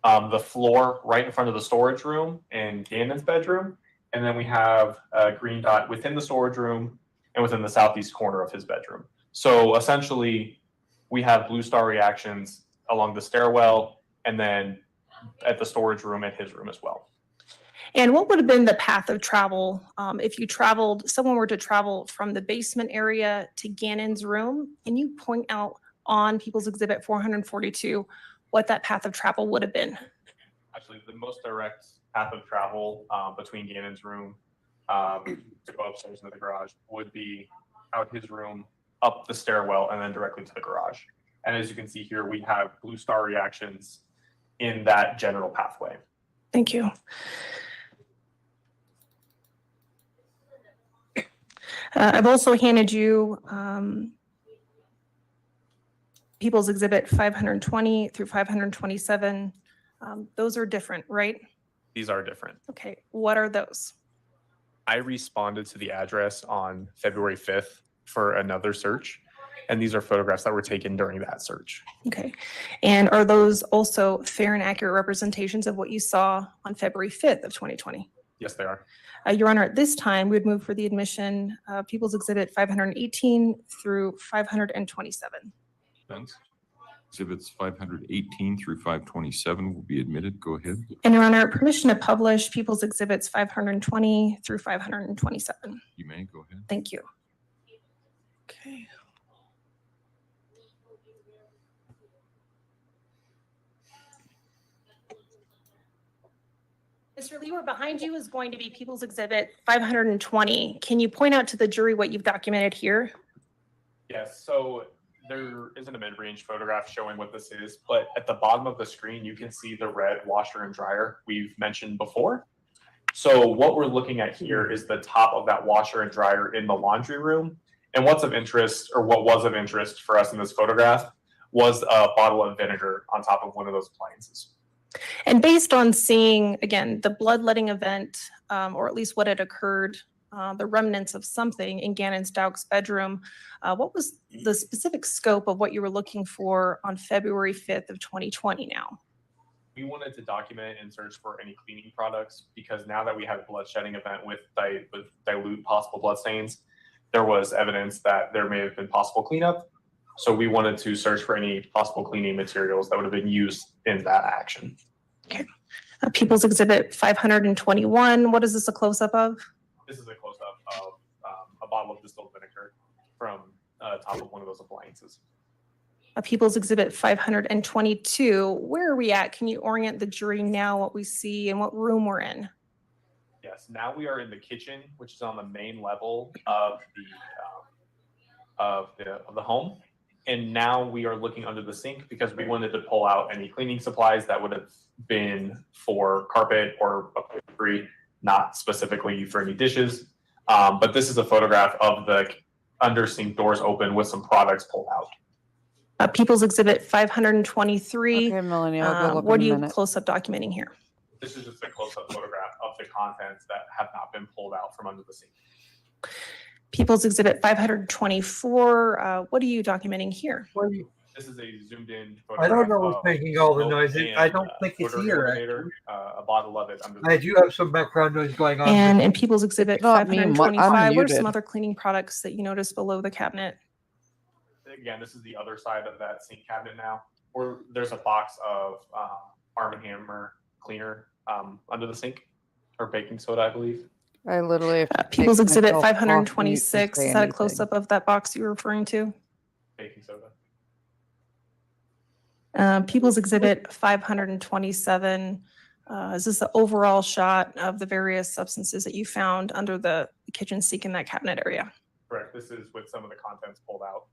the floor right in front of the storage room and Gannon's bedroom, and then we have a green dot within the storage room and within the southeast corner of his bedroom. So essentially, we have Blue Star reactions along the stairwell and then at the storage room and his room as well. And what would have been the path of travel if someone were to travel from the basement area to Gannon's room? Can you point out on People's Exhibit 442 what that path of travel would have been? Actually, the most direct path of travel between Gannon's room to go upstairs into the garage would be out his room, up the stairwell, and then directly to the garage. And as you can see here, we have Blue Star reactions in that general pathway. Thank you. I've also handed you People's Exhibit 520 through 527. Those are different, right? These are different. Okay, what are those? I responded to the address on February 5th for another search, and these are photographs that were taken during that search. Okay, and are those also fair and accurate representations of what you saw on February 5th of 2020? Yes, they are. Your Honor, at this time, we would move for the admission of People's Exhibit 518 through 527. Thanks. Exhibits 518 through 527 will be admitted. Go ahead. And Your Honor, permission to publish People's Exhibits 520 through 527. You may go ahead. Thank you. Okay. Mr. Lewer, behind you is going to be People's Exhibit 520. Can you point out to the jury what you've documented here? Yes, so there isn't a mid-range photograph showing what this is, but at the bottom of the screen, you can see the red washer and dryer we've mentioned before. So what we're looking at here is the top of that washer and dryer in the laundry room. And what's of interest, or what was of interest for us in this photograph, was a bottle of vinegar on top of one of those appliances. And based on seeing, again, the bloodletting event, or at least what had occurred, the remnants of something in Gannon Stauch's bedroom, what was the specific scope of what you were looking for on February 5th of 2020 now? We wanted to document and search for any cleaning products because now that we had a blood shedding event with dilute possible blood stains, there was evidence that there may have been possible cleanup. So we wanted to search for any possible cleaning materials that would have been used in that action. Okay. People's Exhibit 521, what is this a close-up of? This is a close-up of a bottle of distilled vinegar from top of one of those appliances. People's Exhibit 522, where are we at? Can you orient the jury now what we see and what room we're in? Yes, now we are in the kitchen, which is on the main level of the home. And now we are looking under the sink because we wanted to pull out any cleaning supplies that would have been for carpet or upholstery, not specifically for any dishes. But this is a photograph of the under sink doors open with some products pulled out. People's Exhibit 523. Okay, Melanie, I'll go look what in are a you minute. close-up documenting here? This is just a close-up photograph of the contents that have not been pulled out from under the sink. People's Exhibit 524, what are you documenting here? This is a zoomed-in I photograph. don't know what's of making all the smoke noise. and, I don't think it's odor here. eliminator, a bottle of it under the I do have some background noise going on. And in People's Exhibit not me, I'm 525, what are some muted. other cleaning products that you noticed below the cabinet? Again, this is the other side of that sink cabinet now, where there's a box of Arm & Hammer cleaner under the sink, or baking soda, I believe. I literally have to People's take Exhibit myself off mute to 526, say is that a anything. close-up of that box you were referring to? Baking soda. People's Exhibit 527, is this the overall shot of the various substances that you found under the kitchen sink in that cabinet area? Correct. This is with some of the contents pulled out.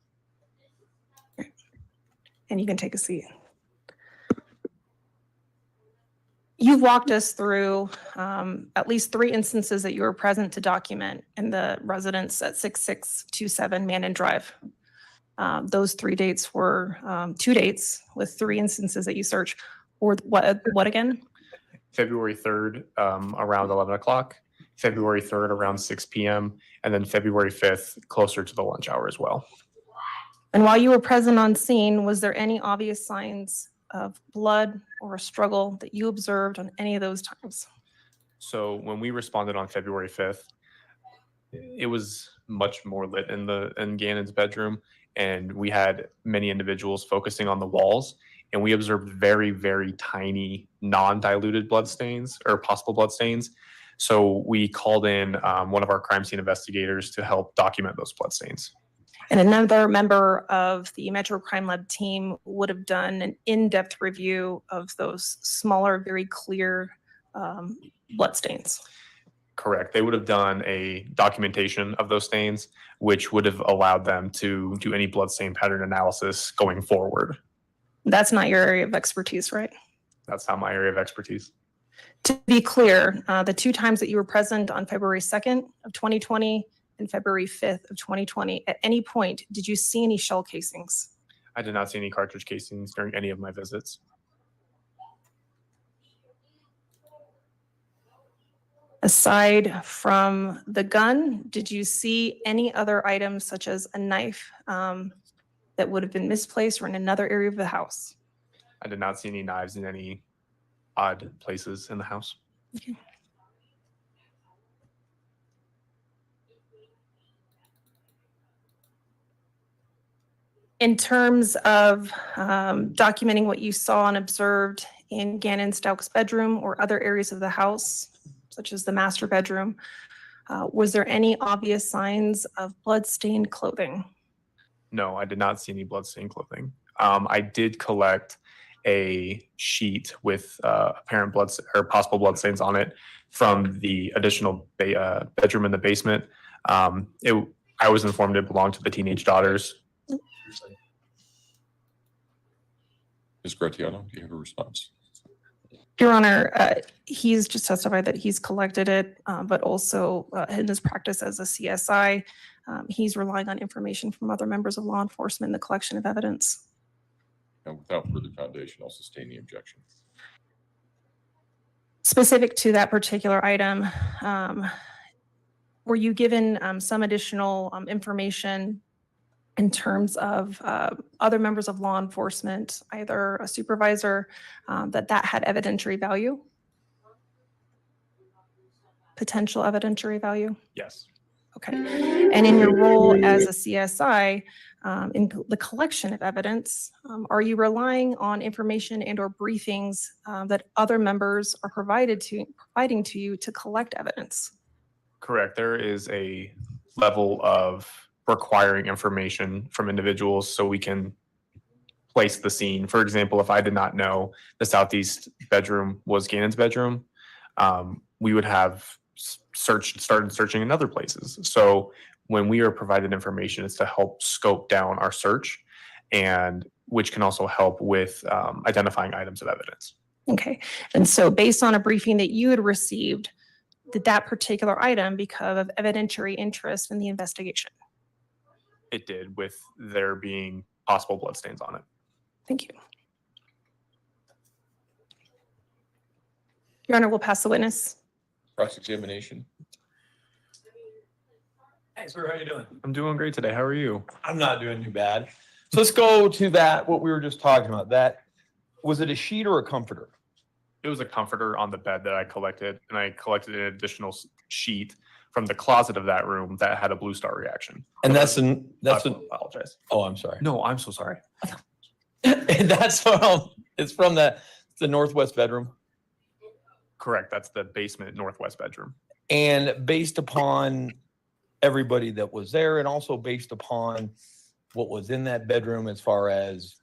And you can take a seat. You've walked us through at least 3 instances that you were present to document in the residence at 6627 Mandan Drive. Those 3 dates were 2 dates with 3 instances that you searched. Or what again? February 3rd around 11 o'clock, February 3rd around 6 p.m., and then February 5th closer to the lunch hour as well. And while you were present on scene, was there any obvious signs of blood or a struggle that you observed on any of those times? So when we responded on February 5th, it was much more lit in Gannon's bedroom, and we had many individuals focusing on the walls, and we observed very, very tiny non-diluted blood stains or possible blood stains. So we called in one of our crime scene investigators to help document those blood stains. And another member of the Metro Crime Lab team would have done an in-depth review of those smaller, very clear blood stains. Correct. They would have done a documentation of those stains, which would have allowed them to do any blood stain pattern analysis going forward. That's not your area of expertise, right? That's not my area of expertise. To be clear, the 2 times that you were present on February 2nd of 2020 and February 5th of 2020, at any point, did you see any shell casings? I did not see any cartridge casings during any of my visits. Aside from the gun, did you see any other items such as a knife that would have been misplaced or in another area of the house? I did not see any knives in any odd places in the house. Okay. In terms of documenting what you saw and observed in Gannon Stauch's bedroom or other areas of the house, such as the master bedroom, was there any obvious signs of blood-stained clothing? No, I did not see any bloodstained clothing. I did collect a sheet with apparent blood or possible bloodstains on it from the additional bedroom in the basement. I was informed it belonged to the teenage daughters. Ms. Gratiano, do you have a response? Your Honor, he's just testified that he's collected it, but also in his practice as a CSI, he's relying on information from other members of law enforcement in the collection of evidence. And without further foundation, I'll sustain the objection. Specific to that particular item, were you given some additional information in terms of other members of law enforcement, either a supervisor, that had evidentiary value? Potential evidentiary value? Yes. Okay. And in your role as a CSI, in the collection of evidence, are you relying on information and or briefings that other members are providing to you to collect evidence? Correct. There is a level of requiring information from individuals so we can place the scene. For example, if I did not know the southeast bedroom was Gannon's bedroom, we would have started searching in other places. So when we are provided information, it's to help scope down our search, and which can also help with identifying items of evidence. Okay. And so based on a briefing that you had received, did that particular item become of evidentiary interest in the investigation? It did, with there being possible bloodstains on it. Thank you. Your Honor, we'll pass the witness. Cross-examination. Hey, sir, how you doing? I'm doing great today. How are you? I'm not doing too bad. So let's go to that, what we were just talking about. That, was it a sheet or a comforter? It was a comforter on the bed that I collected, and I collected an additional sheet from the closet of that room that had a blue star reaction. And I apologize. Oh, I'm sorry. No, I'm so sorry. And that's from, it's from the northwest bedroom. Correct. That's the basement northwest bedroom. And based upon everybody that was there, and also based upon what was in that bedroom as far as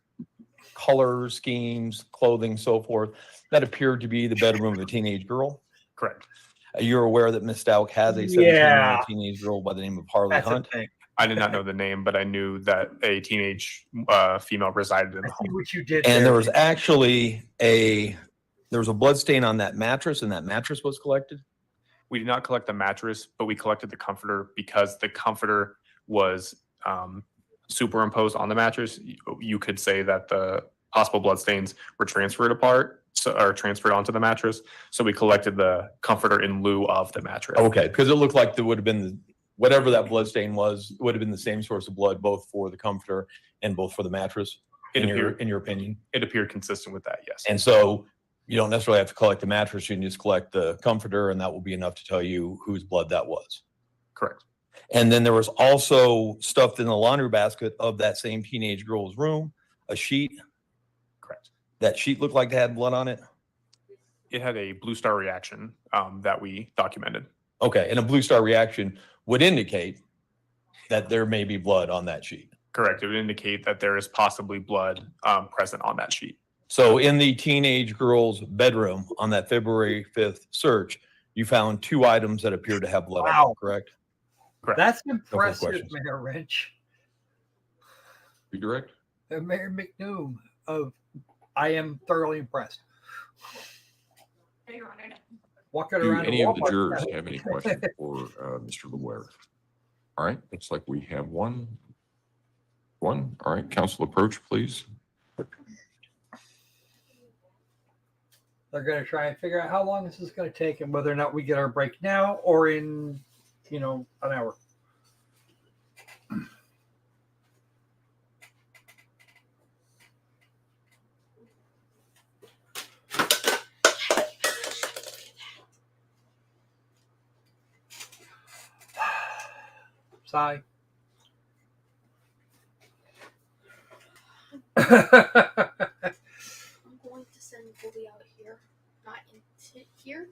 color schemes, clothing, so forth, that appeared to be the bedroom of a teenage girl. Correct. You're aware that Miss Stauch has a 17-year-old teenage girl by the name of Harley Hunt. I did not know the name, but I knew that a teenage female resided in the home. What you did And there. there was actually there was a blood stain on that mattress, and that mattress was collected. We did not collect the mattress, but we collected the comforter because the comforter was superimposed on the mattress. You could say that the possible bloodstains were transferred or transferred onto the mattress. So we collected the comforter in lieu of the mattress. Okay, because it looked like there would have been whatever that blood stain was, would have been the same source of blood, both for the comforter and both for the mattress. In your opinion, it appeared consistent with that. Yes. And so you don't necessarily have to collect the mattress. You can just collect the comforter, and that will be enough to tell you whose blood that was. Correct. And then there was also stuffed in the laundry basket of that same teenage girl's room, a sheet. Correct. That sheet looked like it had blood on it. It had a blue star reaction that we documented. Okay, and a blue star reaction would indicate that there may be blood on that sheet. Correct. It would indicate that there is possibly blood present on that sheet. So in the teenage girl's bedroom on that February 5th search, you found 2 items that appeared to have blood on them, correct? Correct. That's further impressive, questions. Mayor Rich. Redirect. Mayor McNoom I am thoroughly impressed. Walking Do around any of the Walmart- jurors have any questions for Mr. Lair? All right, looks like we have one. All right, council approach, please. They're going to try and figure out how long this is going to take and whether or not we get our break now or in, an hour. Sigh. I'm going to send Goldie out here, not into here.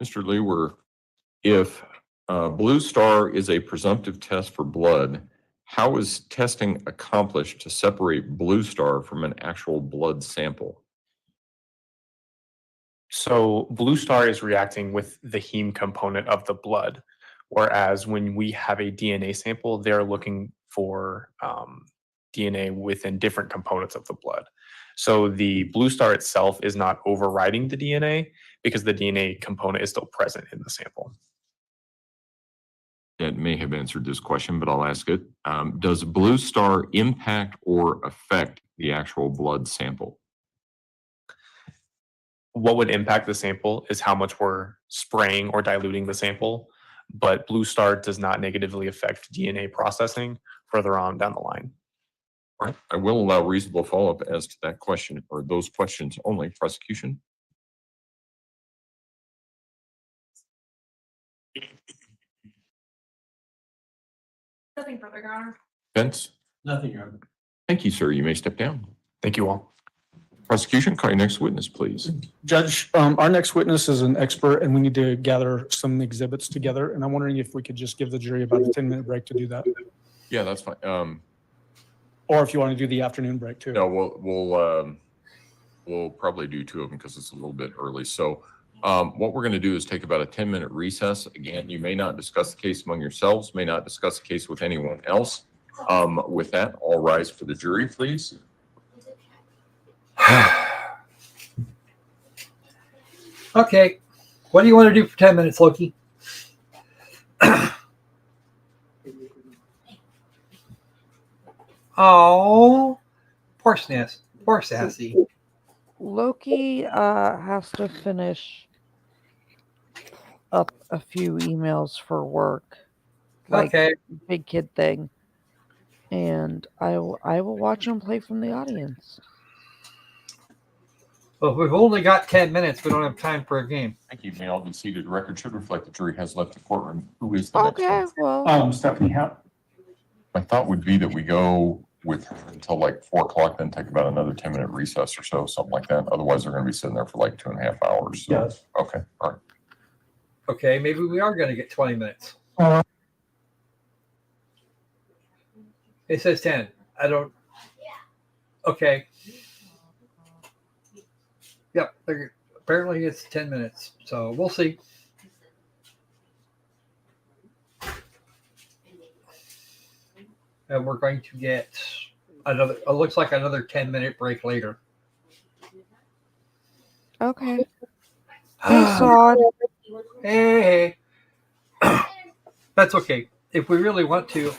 Mr. Lewer, if Blue Star is a presumptive test for blood, how is testing accomplished to separate Blue Star from an actual blood sample? So blue star is reacting with the heme component of the blood, Whereas when we have a DNA sample, they're looking for DNA within different components of the blood. So the Blue Star itself is not overriding the DNA because the DNA component is still present in the sample. That may have answered this question, but I'll ask it. Does Blue Star impact or affect the actual blood sample? What would impact the sample is how much we're spraying or diluting the sample, but Blue Star does not negatively affect DNA processing further on down the line. All right. I will allow reasonable follow-up as to that question or those questions only. Prosecution. Nothing further, Your Honor. Defense? Nothing, Your Honor. Thank you, sir. You may step down. Thank you all. Prosecution, call your next witness, please. Judge, our next witness is an expert and we need to gather some exhibits together. And I'm wondering if we could just give the jury about a 10-minute break to do that. Yeah, that's fine. Or if you want to do the afternoon break too. No, we'll probably do two of them because it's a little bit early. So what we're going to do is take about a 10-minute recess. Again, you may not discuss the case among yourselves, may not discuss the case with anyone else. With that, all rise for the jury, please. Okay. What do you want to do for 10 minutes, Loki? Oh, poor Snas. Poor Sassy. Loki has to finish up a few emails for work. Like Okay. big kid thing. And I will watch him play from the audience. Well, we've only got 10 minutes. We don't have time for a game. Thank you. May all be seated. The record should reflect the jury has left the courtroom. Who is the next Okay, one? well. Stephanie, My thought would be that we go with her until like 4 o'clock, then take about another 10-minute recess or so, something like that. Otherwise, they're going to be sitting there for like 2.5 hours. So, Yes. Okay. All right. Okay, maybe we are going to get 20 minutes. It says 10. I don't. Okay. Yep. Apparently it's 10 minutes. So we'll see. And we're going to get another, it looks like another 10-minute break later. Okay. Hey, Sod. Hey. That's okay. If we really want to,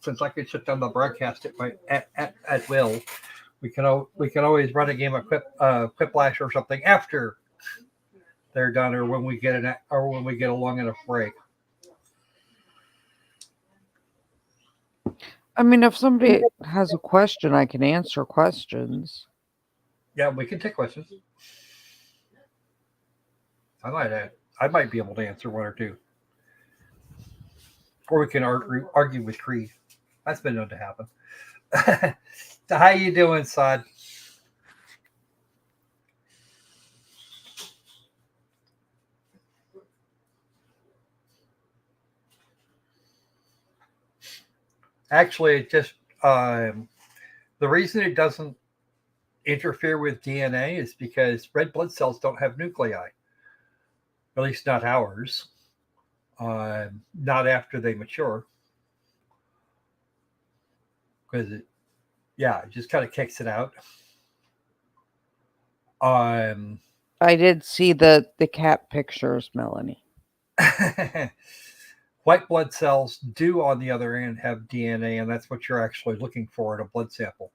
since I could shut down the broadcast at will, we can always run a game of Quiplash or something after they're done, or when we get a long enough break. I mean, if somebody has a question, I can answer questions. Yeah, we can take questions. I might be able to answer one or two, or we can argue with Creed. That's been known to happen. So how you doing, Sod? Actually, it just the reason it doesn't interfere with DNA is because red blood cells don't have nuclei. At least not ours. Not after they mature. Because it just kind of kicks it out. I did see the cat pictures, Melanie. White blood cells do, on the other hand, have DNA, and that's what you're actually looking for in a blood sample.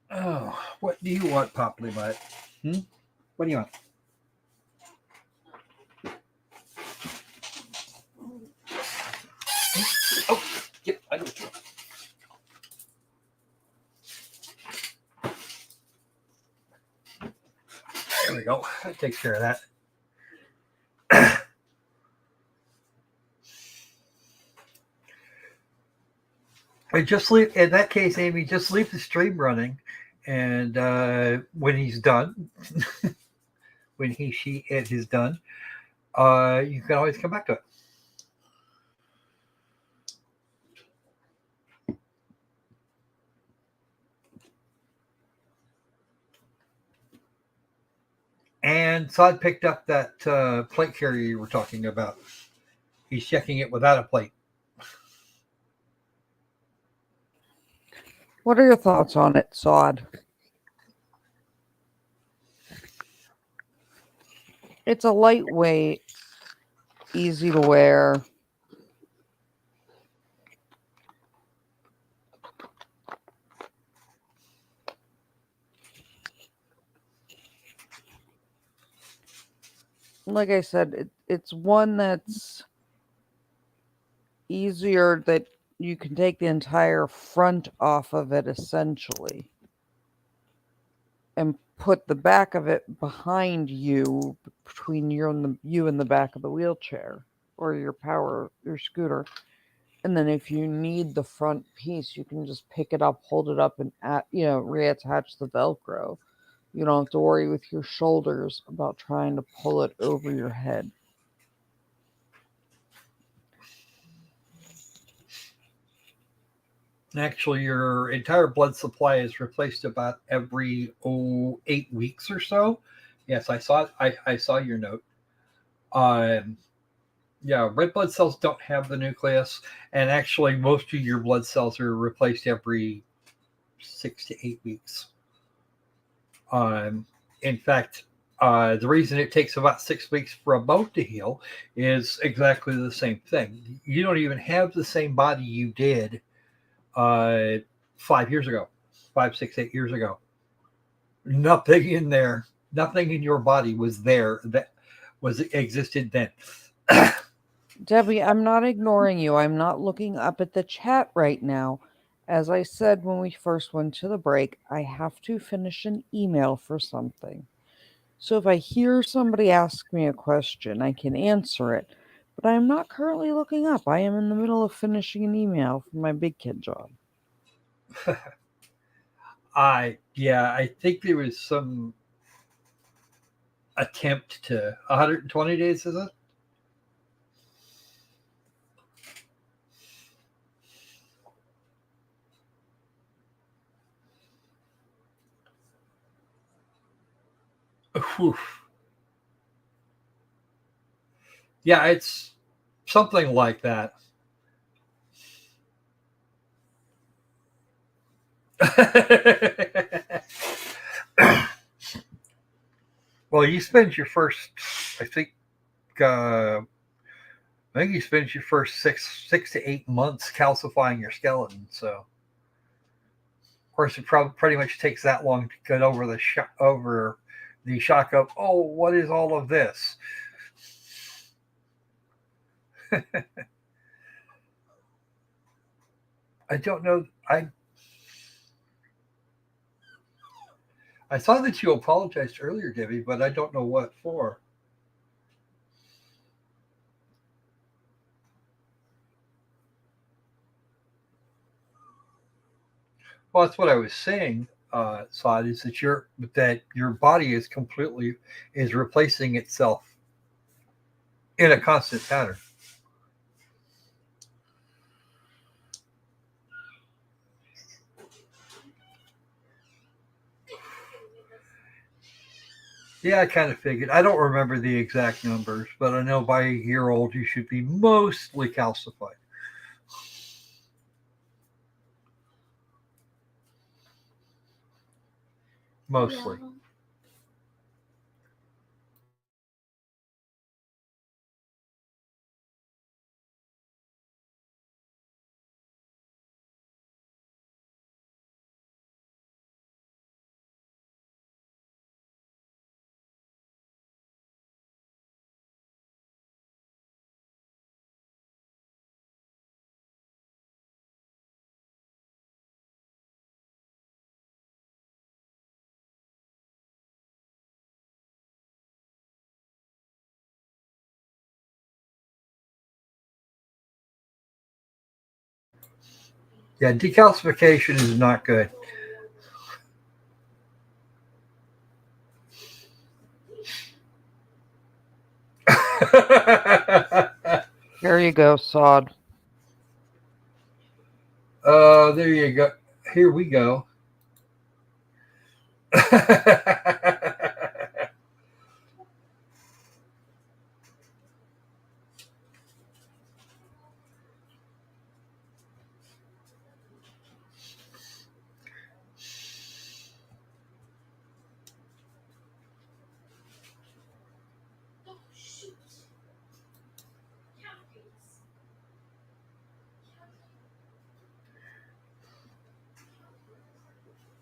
Oh, what do you want, Popley Mutt? What do you want? Oh, yep, I know what you want. There we go. That takes care of that. Just leave, in that case, Amy, just leave the stream running. And when he's done, when it is done, you can always come back to it. And Sod picked up that plate carrier you were talking about. He's checking it without a plate. What are your thoughts on it, Sod? It's a lightweight, easy to wear. Like I said, it's one that's easier, that you can take the entire front off of it essentially and put the back of it behind you, between you and the back of the wheelchair or your scooter. And then if you need the front piece, you can just pick it up, hold it up, and reattach the Velcro. You don't have to worry with your shoulders about trying to pull it over your head. Actually, your entire blood supply is replaced about every 8 weeks or so. Yes, I saw your note. Yeah, red blood cells don't have the nucleus, and actually, most of your blood cells are replaced every 6 to 8 weeks. In fact, the reason it takes about 6 weeks for a bone to heal is exactly the same thing. You don't even have the same body you did 5 years ago, 5, 6, 8 years ago. Nothing in there, nothing in your body was there that existed then. Debbie, I'm not ignoring you. I'm not looking up at the chat right now. As I said when we first went to the break, I have to finish an email for something. So if I hear somebody ask me a question, I can answer it. But I am not currently looking up. I am in the middle of finishing an email for my big kid job. I think there was some attempt to 120 days, is it? Oof. Yeah, it's something like that. Well, you spend your first, I think you spend your first six to 8 months calcifying your skeleton. So, of course, it probably pretty much takes that long to get over the shock of, oh, what is all of this? I don't know. I saw that you apologized earlier, Debbie, but I don't know what for. Well, that's what I was saying, Saad, is that your body is replacing itself in a constant pattern. Yeah, I kind of figured. I don't remember the exact numbers, but I know by a year old you should be mostly calcified. Mostly. Yeah. Yeah, decalcification is not good. Here you go, Sod. There you go. Here we go.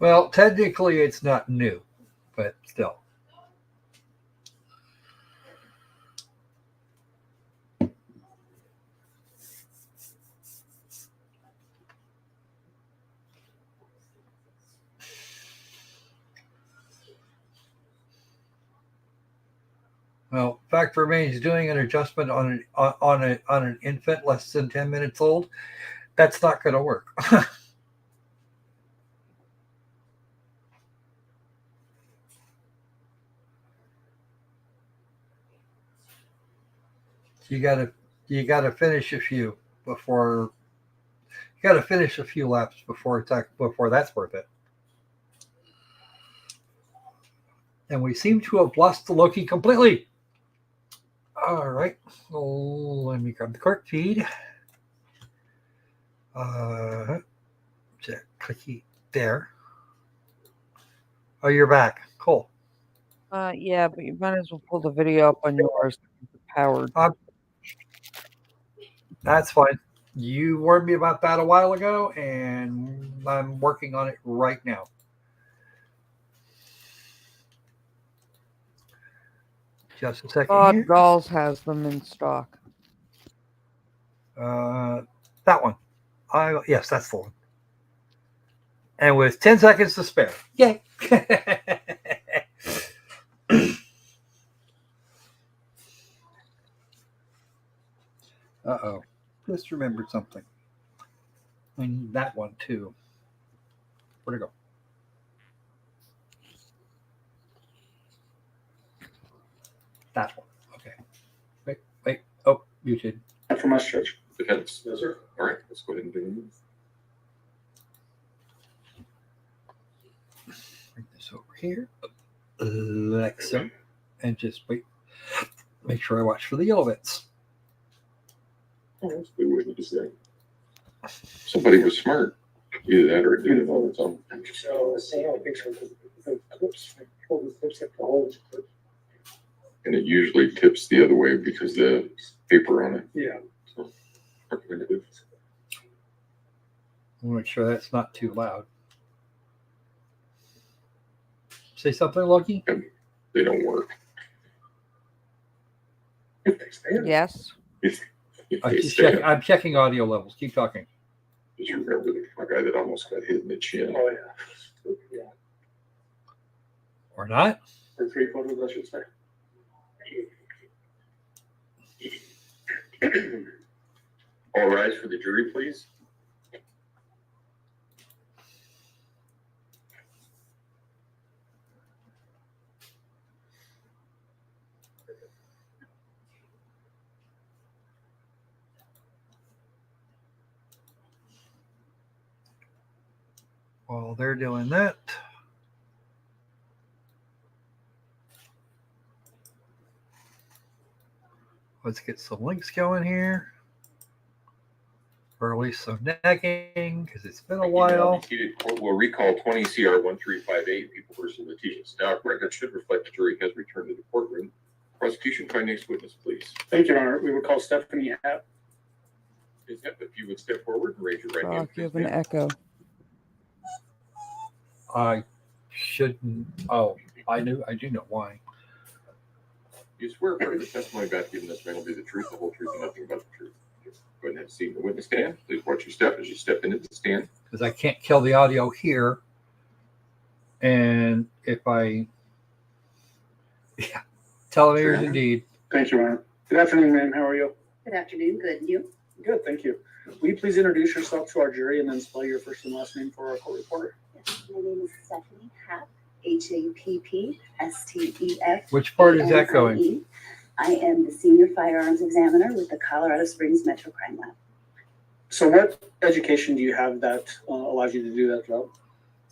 Well, technically it's not new, but still. Well, fact remains, doing an adjustment on an infant less than 10 minutes old, that's not going to work. You gotta finish a few before you gotta finish a few laps before that's worth it. And we seem to have lost the Loki completely. All right. Oh, let me grab the correct feed. Clicky there. Oh, you're back. Cool. Yeah, but you might as well pull the video up on yours. Powered. That's fine. You warned me about that a while ago, and I'm working on it right now. Just a second God here. Galls has them in stock. That one. Yes, that's the one. And with 10 seconds to spare. Yay. Uh-oh. Just remembered something. I need that one too. Where'd it go? That one. Okay. Wait. Oh, muted. After my stretch. Depends. Yes, sir. All right, let's go ahead and do it. Bring this over here. Letecia. And just wait. Make sure I watch for the yellow bits. Oh, that's a good way to say. Somebody was smart. Either that or it did it all its own. So, see how picture the clips, pull the clips at the holes. And it usually tips the other way because the paper on it. Yeah. So, recommended. I'll make sure that's not too loud. Say something, Loki? They don't work. Yes. I'm checking audio levels. Keep talking. Did you remember the guy that almost got hit in the chin? Oh, yeah. Or not? Or 3 photos, I should say. All rise for the jury, please. While they're doing that, let's get some links going here. Or at least some necking, because it's been a while. Heated court will recall 20 CR 1358, People versus Letecia Stauch. Record should reflect the jury has returned to the courtroom. Prosecution, find next witness, please. Thank you, Your Honor. We would call Stephanie Happ. If you would step forward and raise your right hand. You have an echo. I shouldn't. Oh, I do know why. You swear part of the testimony about giving this man will be the truth, the whole truth, and nothing but the truth. Go ahead and have a seat in the witness stand. Please watch your step as you step into the stand. Because I can't kill the audio here. And if I... Yeah. Telemeters indeed. Thank you, Your Honor. Good afternoon, ma'am. How are you? Good afternoon. Good. And you? Good, thank you. Will you please introduce yourself to our jury and then spell your first and last name for our court reporter? Yes. My name is Stephanie Happ. HAPPSTEF. Which part is that going? I am the senior firearms examiner with the Colorado Springs Metro Crime Lab. So what education do you have that allows you to do that job?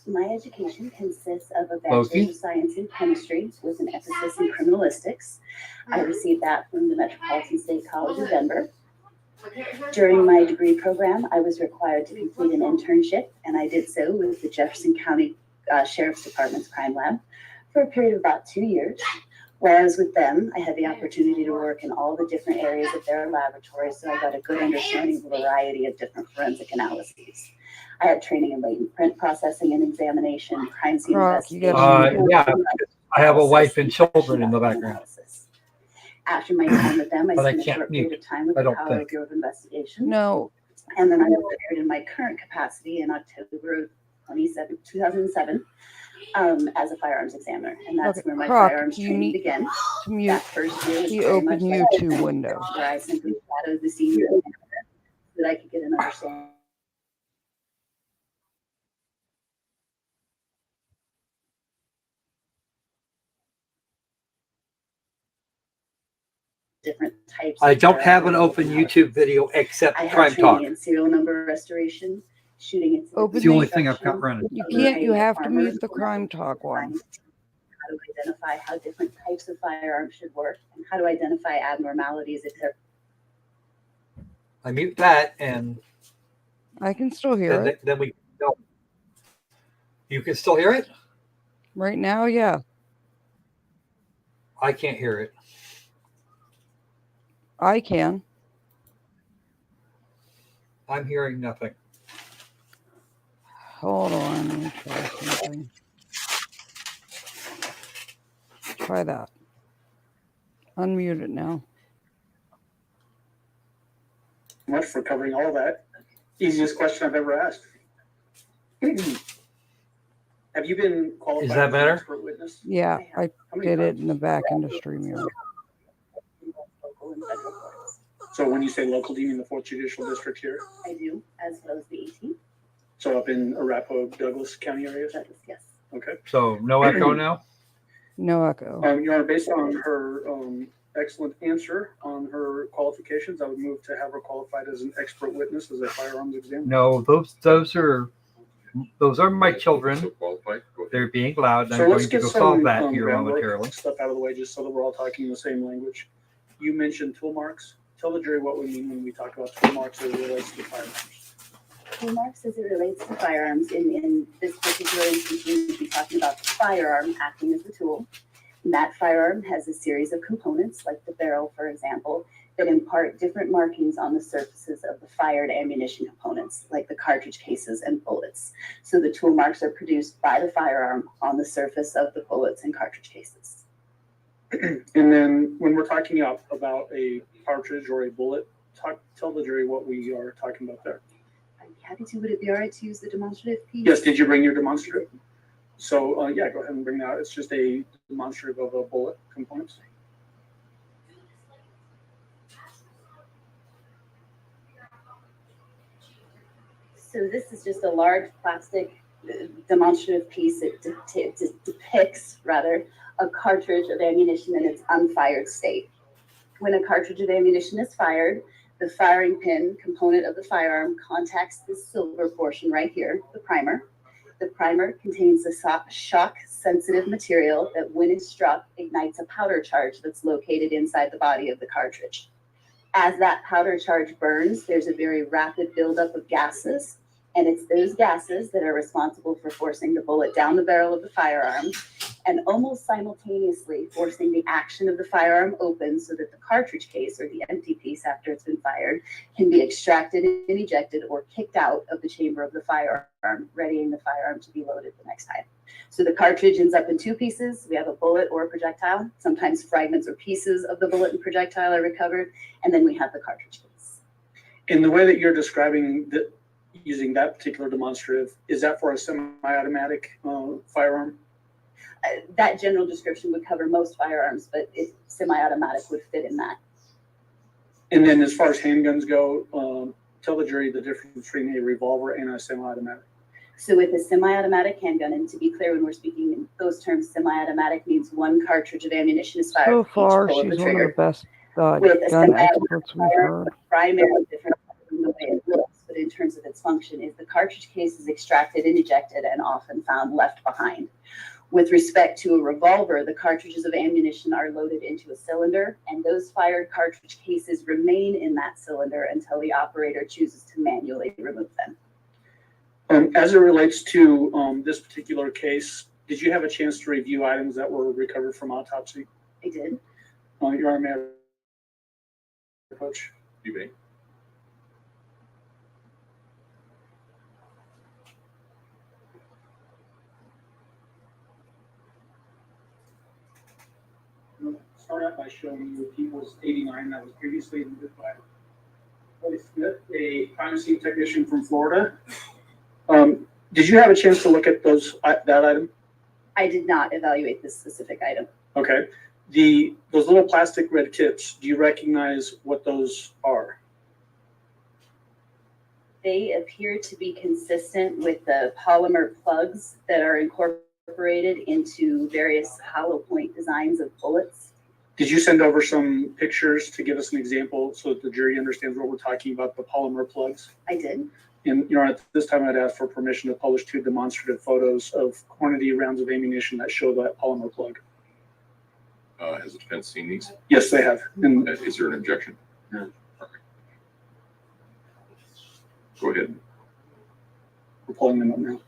My education consists of a Bachelor of Science in Chemistry with an emphasis in criminalistics. I received that from the Metropolitan State College of Denver. During my degree program, I was required to complete an internship, and I did so with the Jefferson County Sheriff's Department's Crime Lab for a period of about 2 years. While I was with them, I had the opportunity to work in all the different areas of their laboratories, so I got a good understanding of a variety of different forensic analyses. I have training in latent print processing and examination, crime scene Croc, you investigation. Yeah, I have a wife and children in the background. Analysis. After my time with them, I But I spent a can't short mute. period of time with I the don't Colorado think. Bureau of Investigation. No, And then I was hired in my current capacity in October of 2007 as a firearms examiner. And that's okay, where my Croc, firearms you training need began. to mute That first year was the very much open like YouTube window. where I simply shadowed the senior so that I could get an understanding. Different types. I of don't have an firearms. open YouTube video except I have Crime training Talk. in serial number restoration, shooting and Open It's the only thing I've got running. You can't, you have to mute the Crime Talk one. How to identify how different types of firearms should work and how to identify abnormalities if they're. I mute that and I can still hear it. then we go. You can still hear it? Right now, yeah. I can't hear it. I can. I'm hearing nothing. Hold on, let me try something. Try that. Unmute it now. Much for covering all that. Easiest question I've ever asked. Have you been qualified Is that as an better? expert witness? Yeah, I How many did it times? in the back end of StreamYard. So when you say local, do you mean the 4th Judicial District here? I do, as well as the 18th. So up in Arapahoe, Douglas County areas? Yes. Okay. So no echo now? No echo. Your Honor, based on her excellent answer on her qualifications, I would move to have her qualified as an expert witness as a firearms examiner. No, those are my children. They're being loud. And So I'm let's going to get go solve some that here groundwork momentarily. stuff out of the way, just so that we're all talking the same language. You mentioned tool marks. Tell the jury what we mean when we talk about tool marks as it relates to firearms. Tool marks as it relates to firearms. In this particular instance, we would be talking about the firearm acting as the tool. And that firearm has a series of components, like the barrel, for example, that impart different markings on the surfaces of the fired ammunition components, like the cartridge cases and bullets. So the tool marks are produced by the firearm on the surface of the bullets and cartridge cases. And then when we're talking about a cartridge or a bullet, tell the jury what we are talking about there. I'd be happy to. Would it be all right to use the demonstrative piece? Yes, did you bring your demonstrative? So yeah, go ahead and bring that. It's just a demonstrative of a bullet components. So this is just a large plastic demonstrative piece. It depicts, rather, a cartridge of ammunition in its unfired state. When a cartridge of ammunition is fired, the firing pin component of the firearm contacts this silver portion right here, the primer. The primer contains a shock-sensitive material that, when it's struck, ignites a powder charge that's located inside the body of the cartridge. As that powder charge burns, there's a very rapid buildup of gases, and it's those gases that are responsible for forcing the bullet down the barrel of the firearm and almost simultaneously forcing the action of the firearm open so that the cartridge case, or the empty piece after it's been fired, can be extracted and ejected or kicked out of the chamber of the firearm, readying the firearm to be loaded the next time. So the cartridge ends up in two pieces. We have a bullet or a projectile. Sometimes fragments or pieces of the bullet and projectile are recovered, and then we have the cartridge case. In the way that you're describing using that particular demonstrative, is that for a semi-automatic firearm? That general description would cover most firearms, but semi-automatic would fit in that. And then as far as handguns go, tell the jury the difference between a revolver and a semi-automatic. So with a semi-automatic handgun, and to be clear, when we're speaking in those terms, semi-automatic means one cartridge of ammunition is fired. So far, each pull of she's the one of the trigger. best With a gun semi-automatic experts we've firearm, heard. primarily different from the way it looks, but in terms of its function, is the cartridge case is extracted and ejected and often found left behind. With respect to a revolver, the cartridges of ammunition are loaded into a cylinder, and those fired cartridge cases remain in that cylinder until the operator chooses to manually remove them. As it relates to this particular case, did you have a chance to review items that were recovered from autopsy? I did. Your Honor, may I approach? You may. start out by showing you People's 89 that was previously admitted by Holy Smith, a crime scene technician from Florida. Did you have a chance to look at that item? I did not evaluate this specific item. Okay. Those little plastic red tips, do you recognize what those are? They appear to be consistent with the polymer plugs that are incorporated into various hollow point designs of bullets. Did you send over some pictures to give us an example so that the jury understands what we're talking about, the polymer plugs? I did. And at this time, I'd ask for permission to publish 2 demonstrative photos of quantity rounds of ammunition that show that polymer plug. Has the defense seen these? Yes, they have. And Is there an objection? No. Okay. Go ahead. we're pulling them up now.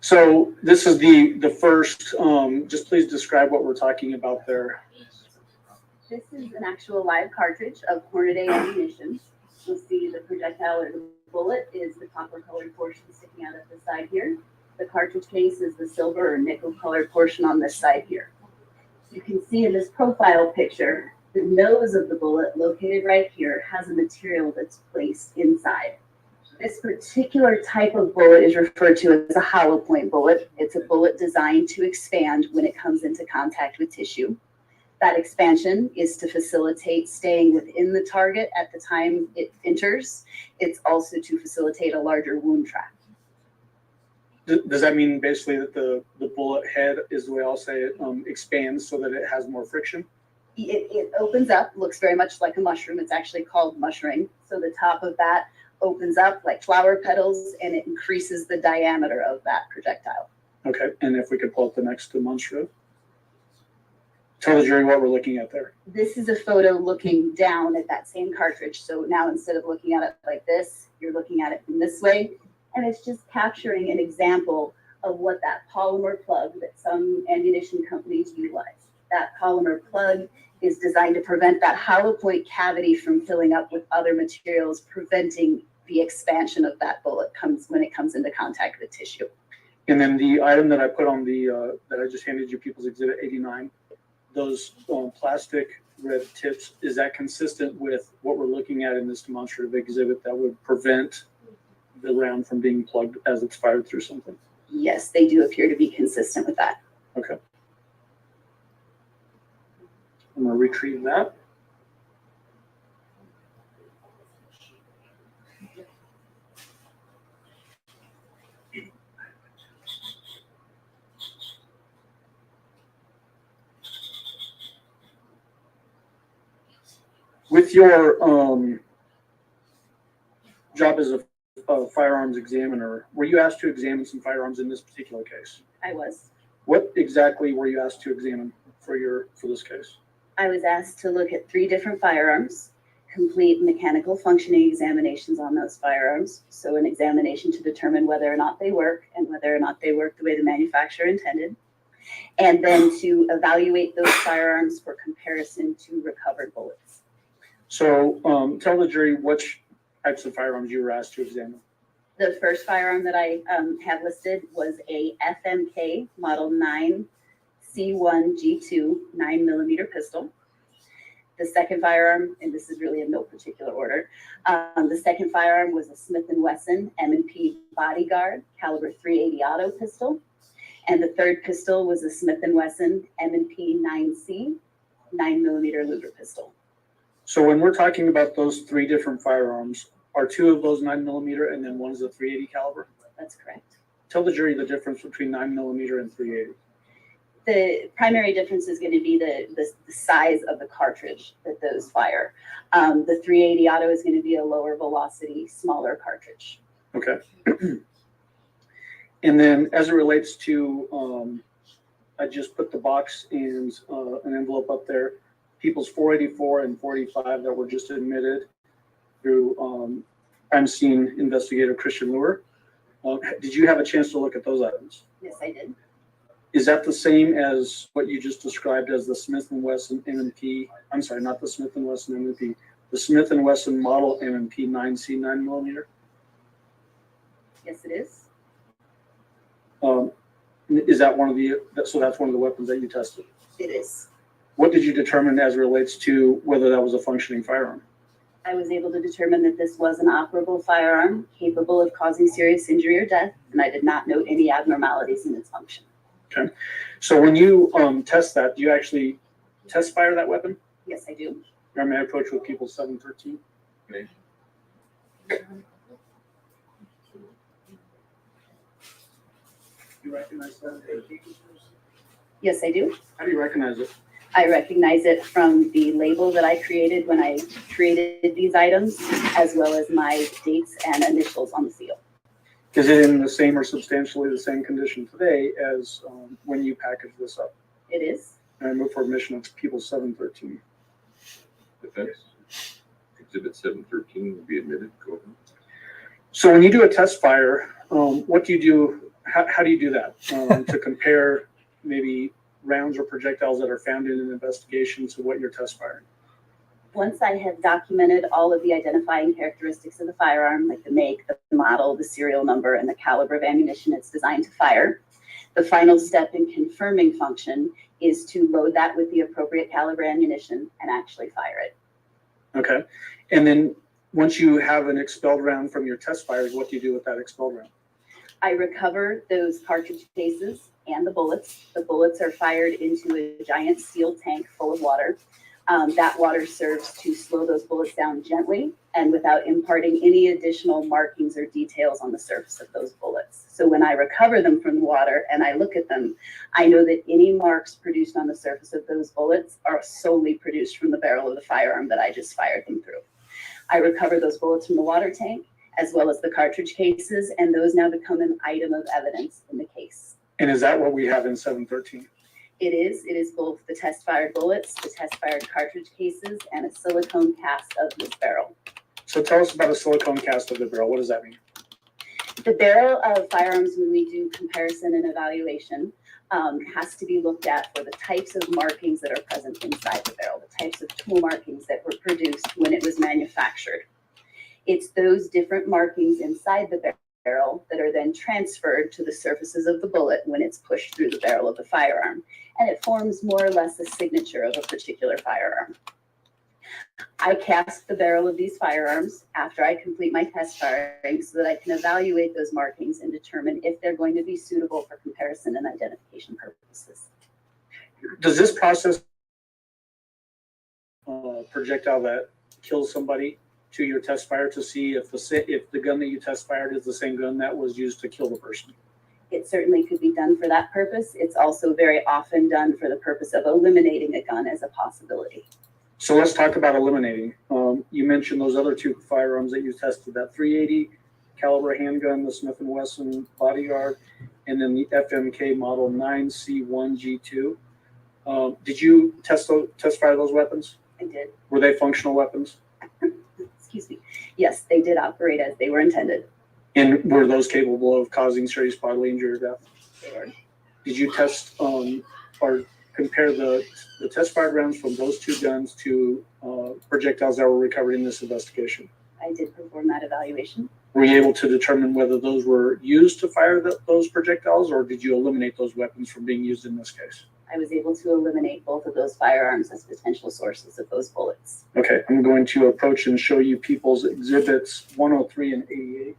So this is the first, just please describe what we're talking about there. This is an actual live cartridge of Hornady ammunition. You'll see the projectile or the bullet is the copper colored portion sticking out of the side here. The cartridge case is the silver or nickel colored portion on this side here. You can see in this profile picture, the nose of the bullet located right here has a material that's placed inside. This particular type of bullet is referred to as a hollow point bullet. It's a bullet designed to expand when it comes into contact with tissue. That expansion is to facilitate staying within the target at the time it enters. It's also to facilitate a larger wound track. Does that mean basically that the bullet head is the way I'll say it, expands so that it has more friction? It opens up, looks very much like a mushroom. It's actually called mushroom. So the top of that opens up like flower petals and it increases the diameter of that projectile. Okay, and if we could pull up the next demonstrative. Tell the jury what we're looking at there. This is a photo looking down at that same cartridge. So now instead of looking at it like this, you're looking at it from this way. And it's just capturing an example of what that polymer plug that some ammunition companies utilize. That polymer plug is designed to prevent that hollow point cavity from filling up with other materials, preventing the expansion of that bullet when it comes into contact with tissue. And then the item that I put on the, that I just handed you, People's Exhibit 89, those plastic red tips, is that consistent with what we're looking at in this demonstrative exhibit that would prevent the round from being plugged as it's fired through something? Yes, they do appear to be consistent with that. Okay. I'm going to retrieve that. With your job as a firearms examiner, were you asked to examine some firearms in this particular case? I was. What exactly were you asked to examine for this case? I was asked to look at 3 different firearms, complete mechanical functioning examinations on those firearms. So an examination to determine whether or not they work and whether or not they work the way the manufacturer intended. And then to evaluate those firearms for comparison to recovered bullets. So tell the jury which types of firearms you were asked to examine. The first firearm that I have listed was a FMK Model 9 C1G2 9mm pistol. The second firearm, and this is really in no particular order, the second firearm was a Smith & Wesson M&P Bodyguard caliber .380 auto pistol. And the third pistol was a Smith & Wesson M&P 9C 9mm Luger pistol. So when we're talking about those 3 different firearms, are 2 of those 9mm and then one is a .380 caliber? That's correct. Tell the jury the difference between 9mm and .380. The primary difference is going to be the size of the cartridge that those fire. The .380 auto is going to be a lower velocity, smaller cartridge. Okay. And then as it relates to, I just put the box and an envelope up there, People's 484 and 485 that were just admitted through crime scene investigator Christian Lure. Did you have a chance to look at those items? Yes, I did. Is that the same as what you just described as the Smith & Wesson M&P? I'm sorry, not the Smith & Wesson M&P, the Smith & Wesson model M&P 9C 9mm? Yes, it is. Is that one of the, so that's one of the weapons that you tested? It is. What did you determine as relates to whether that was a functioning firearm? I was able to determine that this was an operable firearm capable of causing serious injury or death, and I did not note any abnormalities in its function. Okay. So when you test that, do you actually test fire that weapon? Yes, I do. Or may I approach with people 713? Okay. You recognize that? Yes, I do. How do you recognize it? I recognize it from the label that I created when I created these items, as well as my dates and initials on the seal. Is it in the same or substantially the same condition today as when you packaged this up? It is. And I move for admission of people 713. Defense. Exhibit 713 will be admitted. Go ahead. So when you do a test fire, what do you do? How do you do that to compare maybe rounds or projectiles that are found in an investigation to what you're test firing? Once I have documented all of the identifying characteristics of the firearm, like the make, the model, the serial number, and the caliber of ammunition it's designed to fire, the final step in confirming function is to load that with the appropriate caliber ammunition and actually fire it. Okay. And then once you have an expelled round from your test fires, what do you do with that expelled round? I recover those cartridge cases and the bullets. The bullets are fired into a giant steel tank full of water. That water serves to slow those bullets down gently and without imparting any additional markings or details on the surface of those bullets. So when I recover them from the water and I look at them, I know that any marks produced on the surface of those bullets are solely produced from the barrel of the firearm that I just fired them through. I recover those bullets from the water tank as well as the cartridge cases, and those now become an item of evidence in the case. And is that what we have in 713? It is both the test fired bullets, the test fired cartridge cases, and a silicone cast of this barrel. So tell us about a silicone cast of the barrel. What does that mean? The barrel of firearms, when we do comparison and evaluation, has to be looked at for the types of markings that are present inside the barrel, the types of tool markings that were produced when it was manufactured. It's those different markings inside the barrel that are then transferred to the surfaces of the bullet when it's pushed through the barrel of the firearm. And it forms more or less a signature of a particular firearm. I cast the barrel of these firearms after I complete my test firing so that I can evaluate those markings and determine if they're going to be suitable for comparison and identification purposes. Does this process projectile that kills somebody to your test fire to see if the gun that you test fired is the same gun that was used to kill the person? It certainly could be done for that purpose. It's also very often done for the purpose of eliminating a gun as a possibility. So let's talk about eliminating. You mentioned those other two firearms that you tested, that 380 caliber handgun, the Smith & Wesson Bodyguard, and then the FMK model 9C1G2. Did you test fire those weapons? I did. Were they functional weapons? Excuse me. Yes, they did operate as they were intended. And were those capable of causing serious bodily injury or death? They were. Did you test or compare the test fired rounds from those two guns to projectiles that were recovered in this investigation? I did perform that evaluation. Were you able to determine whether those were used to fire those projectiles, or did you eliminate those weapons from being used in this case? I was able to eliminate both of those firearms as potential sources of those bullets. Okay, I'm going to approach and show you people's exhibits 103 and 88.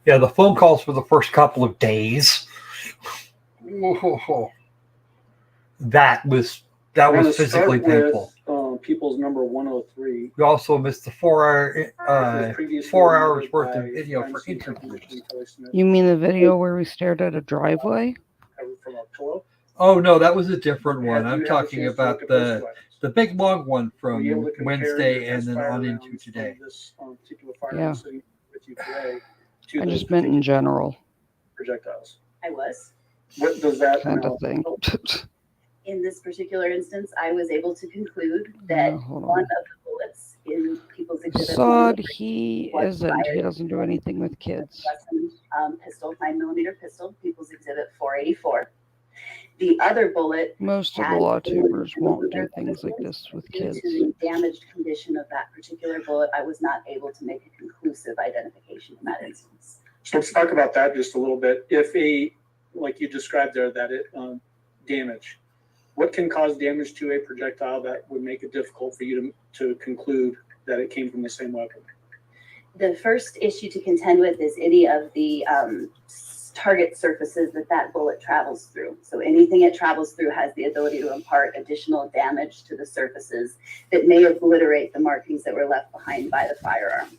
Yeah, the phone calls for the first couple of days. That was physically painful. People's number 103. We also missed the 4 hours worth of video for interviews. You mean the video where we stared at a driveway? Oh no, that was a different one. I'm talking about the big long one from Wednesday and then on into today. Yeah. I just meant in general. Projectiles. I was. What does that kind of thing? In this particular instance, I was able to conclude that one of the bullets in people's exhibit Sod, he doesn't do anything with kids. Pistol, 9mm pistol, people's exhibit 484. The other bullet Most of the had law been tubers won't do removed. things like this with Due kids. to the damaged condition of that particular bullet, I was not able to make a conclusive identification in that instance. So let's talk about that just a little bit. If like you described there, that it damage, what can cause damage to a projectile that would make it difficult for you to conclude that it came from the same weapon? The first issue to contend with is any of the target surfaces that bullet travels through. So anything it travels through has the ability to impart additional damage to the surfaces that may obliterate the markings that were left behind by the firearm.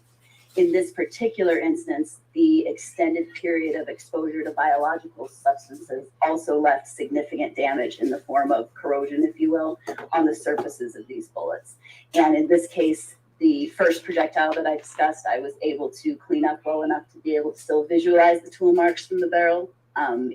In this particular instance, the extended period of exposure to biological substances also left significant damage in the form of corrosion, if you will, on the surfaces of these bullets. And in this case, the first projectile that I discussed, I was able to clean up well enough to be able to still visualize the tool marks from the barrel.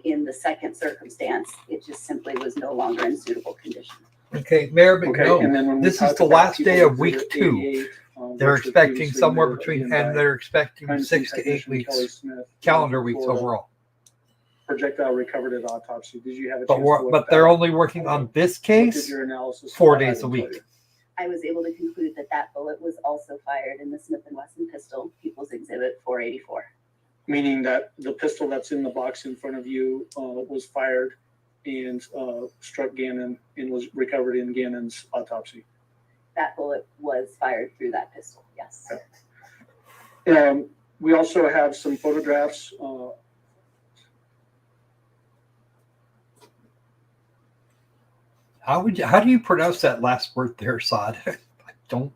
In the second circumstance, it just simply was no longer in suitable condition. Okay, Mayor McNown, and then when we this is talk the about last day people of week exhibit 2. 88, They're which was expecting previously somewhere noted between, by and they're expecting Crime 6 to 8 Technician weeks, Kelly Smith, calendar from weeks Florida. overall. Projectile recovered at autopsy. Did you have a But chance to look but at they're that? only working on this What did case your analysis 4 of that days a item tell week. you? I was able to conclude that bullet was also fired in the Smith & Wesson pistol, People's Exhibit 484. Meaning that the pistol that's in the box in front of you was fired and struck Gannon and was recovered in Gannon's autopsy. That bullet was fired through that pistol, yes. We also have some photographs. How do you pronounce that last word there, Sod? I don't.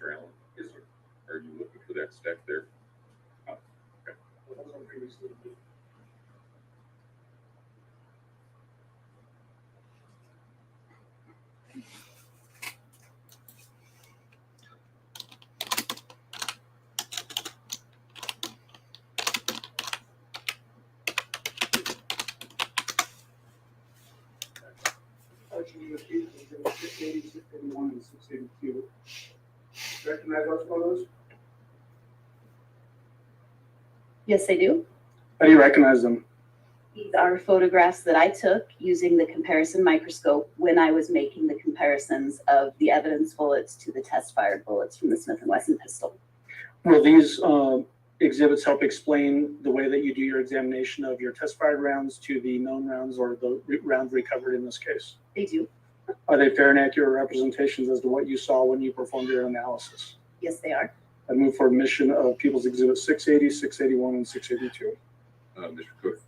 Mr. Allen, are you looking for that stack there? Oh, okay. Exhibit 680, 681, and 682. Recognize those photos? Yes, I do. How do you recognize them? These are photographs that I took using the comparison microscope when I was making the comparisons of the evidence bullets to the test-fired bullets from the Smith & Wesson pistol. Will these exhibits help explain the way that you do your examination of your test-fired rounds to the known rounds or the rounds recovered in this case? They do. Are they fair and accurate representations as to what you saw when you performed your analysis? Yes, they are. I move for admission of People's Exhibit 680, 681, and 682. Mr. Cook.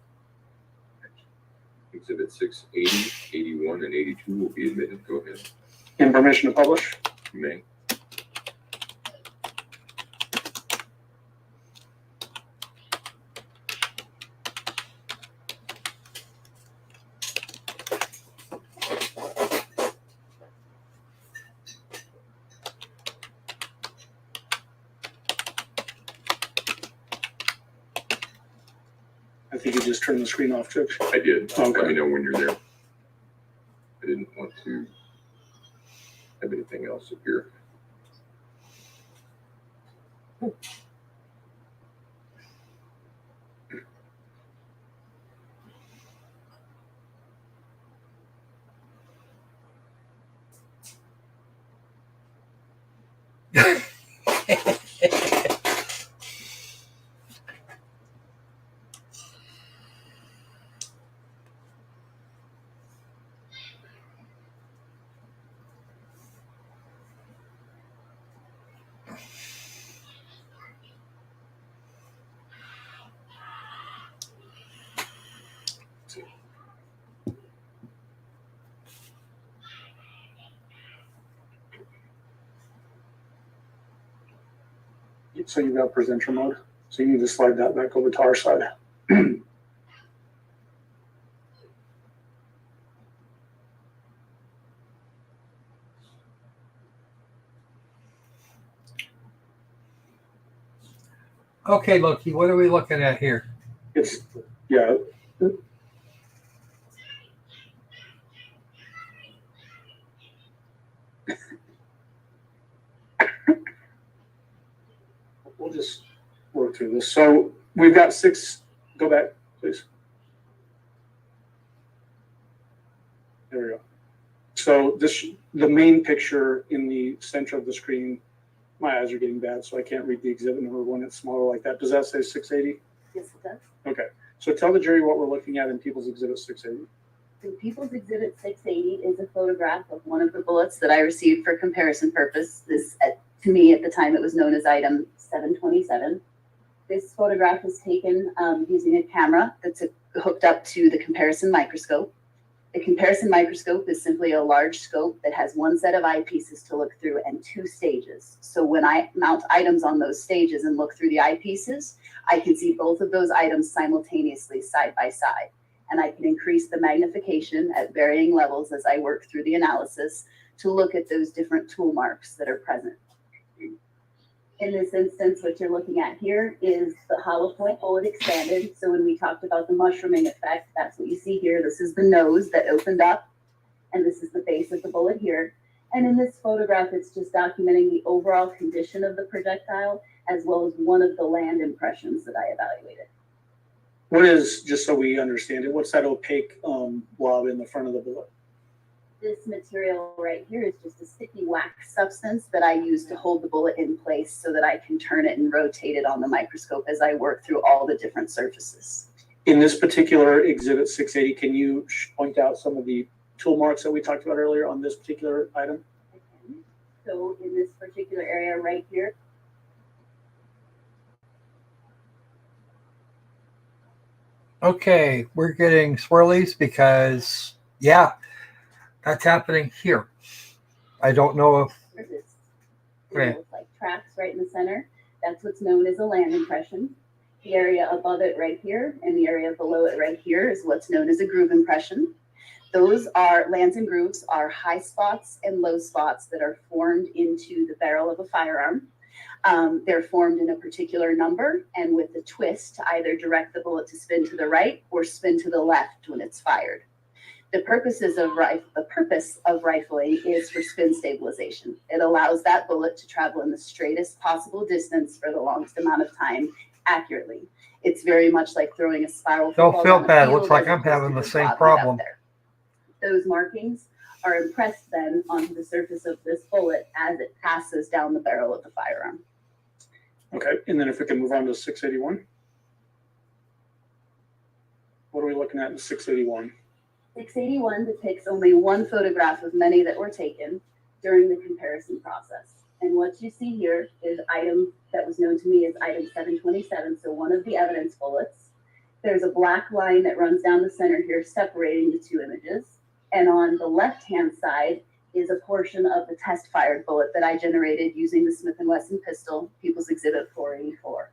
Exhibit 680, 81, and 82 will be admitted. Go ahead. And permission to publish? You may. I think you just turned the screen off, Chip. I did. Okay. Let me know when you're there. I didn't want to have anything else appear. So you've got presenter mode. So you need to slide that back over to our side. Okay, Loki, what are we looking at here? It's, yeah. We'll just work through this. So we've got 6, go back, please. There we go. So the main picture in the center of the screen, my eyes are getting bad, so I can't read the exhibit number when it's smaller like that. Does that say 680? Yes, it does. Okay. So tell the jury what we're looking at in People's Exhibit 680. So People's Exhibit 680 is a photograph of one of the bullets that I received for comparison purpose. To me, at the time, it was known as item 727. This photograph was taken using a camera that's hooked up to the comparison microscope. The comparison microscope is simply a large scope that has one set of eyepieces to look through and 2 stages. So when I mount items on those stages and look through the eyepieces, I can see both of those items simultaneously side by side. And I can increase the magnification at varying levels as I work through the analysis to look at those different tool marks that are present. In this instance, what you're looking at here is the hollow point bullet expanded. So when we talked about the mushrooming effect, that's what you see here. This is the nose that opened up, and this is the base of the bullet here. And in this photograph, it's just documenting the overall condition of the projectile, as well as one of the land impressions that I evaluated. What is, just so we understand it, what's that opaque blob in the front of the bullet? This material right here is just a sticky wax substance that I use to hold the bullet in place so that I can turn it and rotate it on the microscope as I work through all the different surfaces. In this particular Exhibit 680, can you point out some of the tool marks that we talked about earlier on this particular item? So in this particular area right here, Okay, we're getting swirlies because, yeah, that's happening here. I don't know if. it looks like tracks right in the center. That's what's known as a land impression. The area above it right here and the area below it right here is what's known as a groove impression. Those are lands and grooves are high spots and low spots that are formed into the barrel of a firearm. They're formed in a particular number and with a twist to either direct the bullet to spin to the right or spin to the left when it's fired. The purpose of rifling is for spin stabilization. It allows that bullet to travel in the straightest possible distance for the longest amount of time accurately. It's very much like throwing a spiral football. Don't feel down the bad. field Looks like as I'm opposed having to the just same lobbing it up problem. there. Those markings are impressed then onto the surface of this bullet as it passes down the barrel of the firearm. Okay, and then if we can move on to 681. What are we looking at in 681? 681 depicts only one photograph of many that were taken during the comparison process. And what you see here is item that was known to me as item 727, so one of the evidence bullets. There's a black line that runs down the center here separating the 2 images. And on the left-hand side is a portion of the test-fired bullet that I generated using the Smith & Wesson pistol, People's Exhibit 484.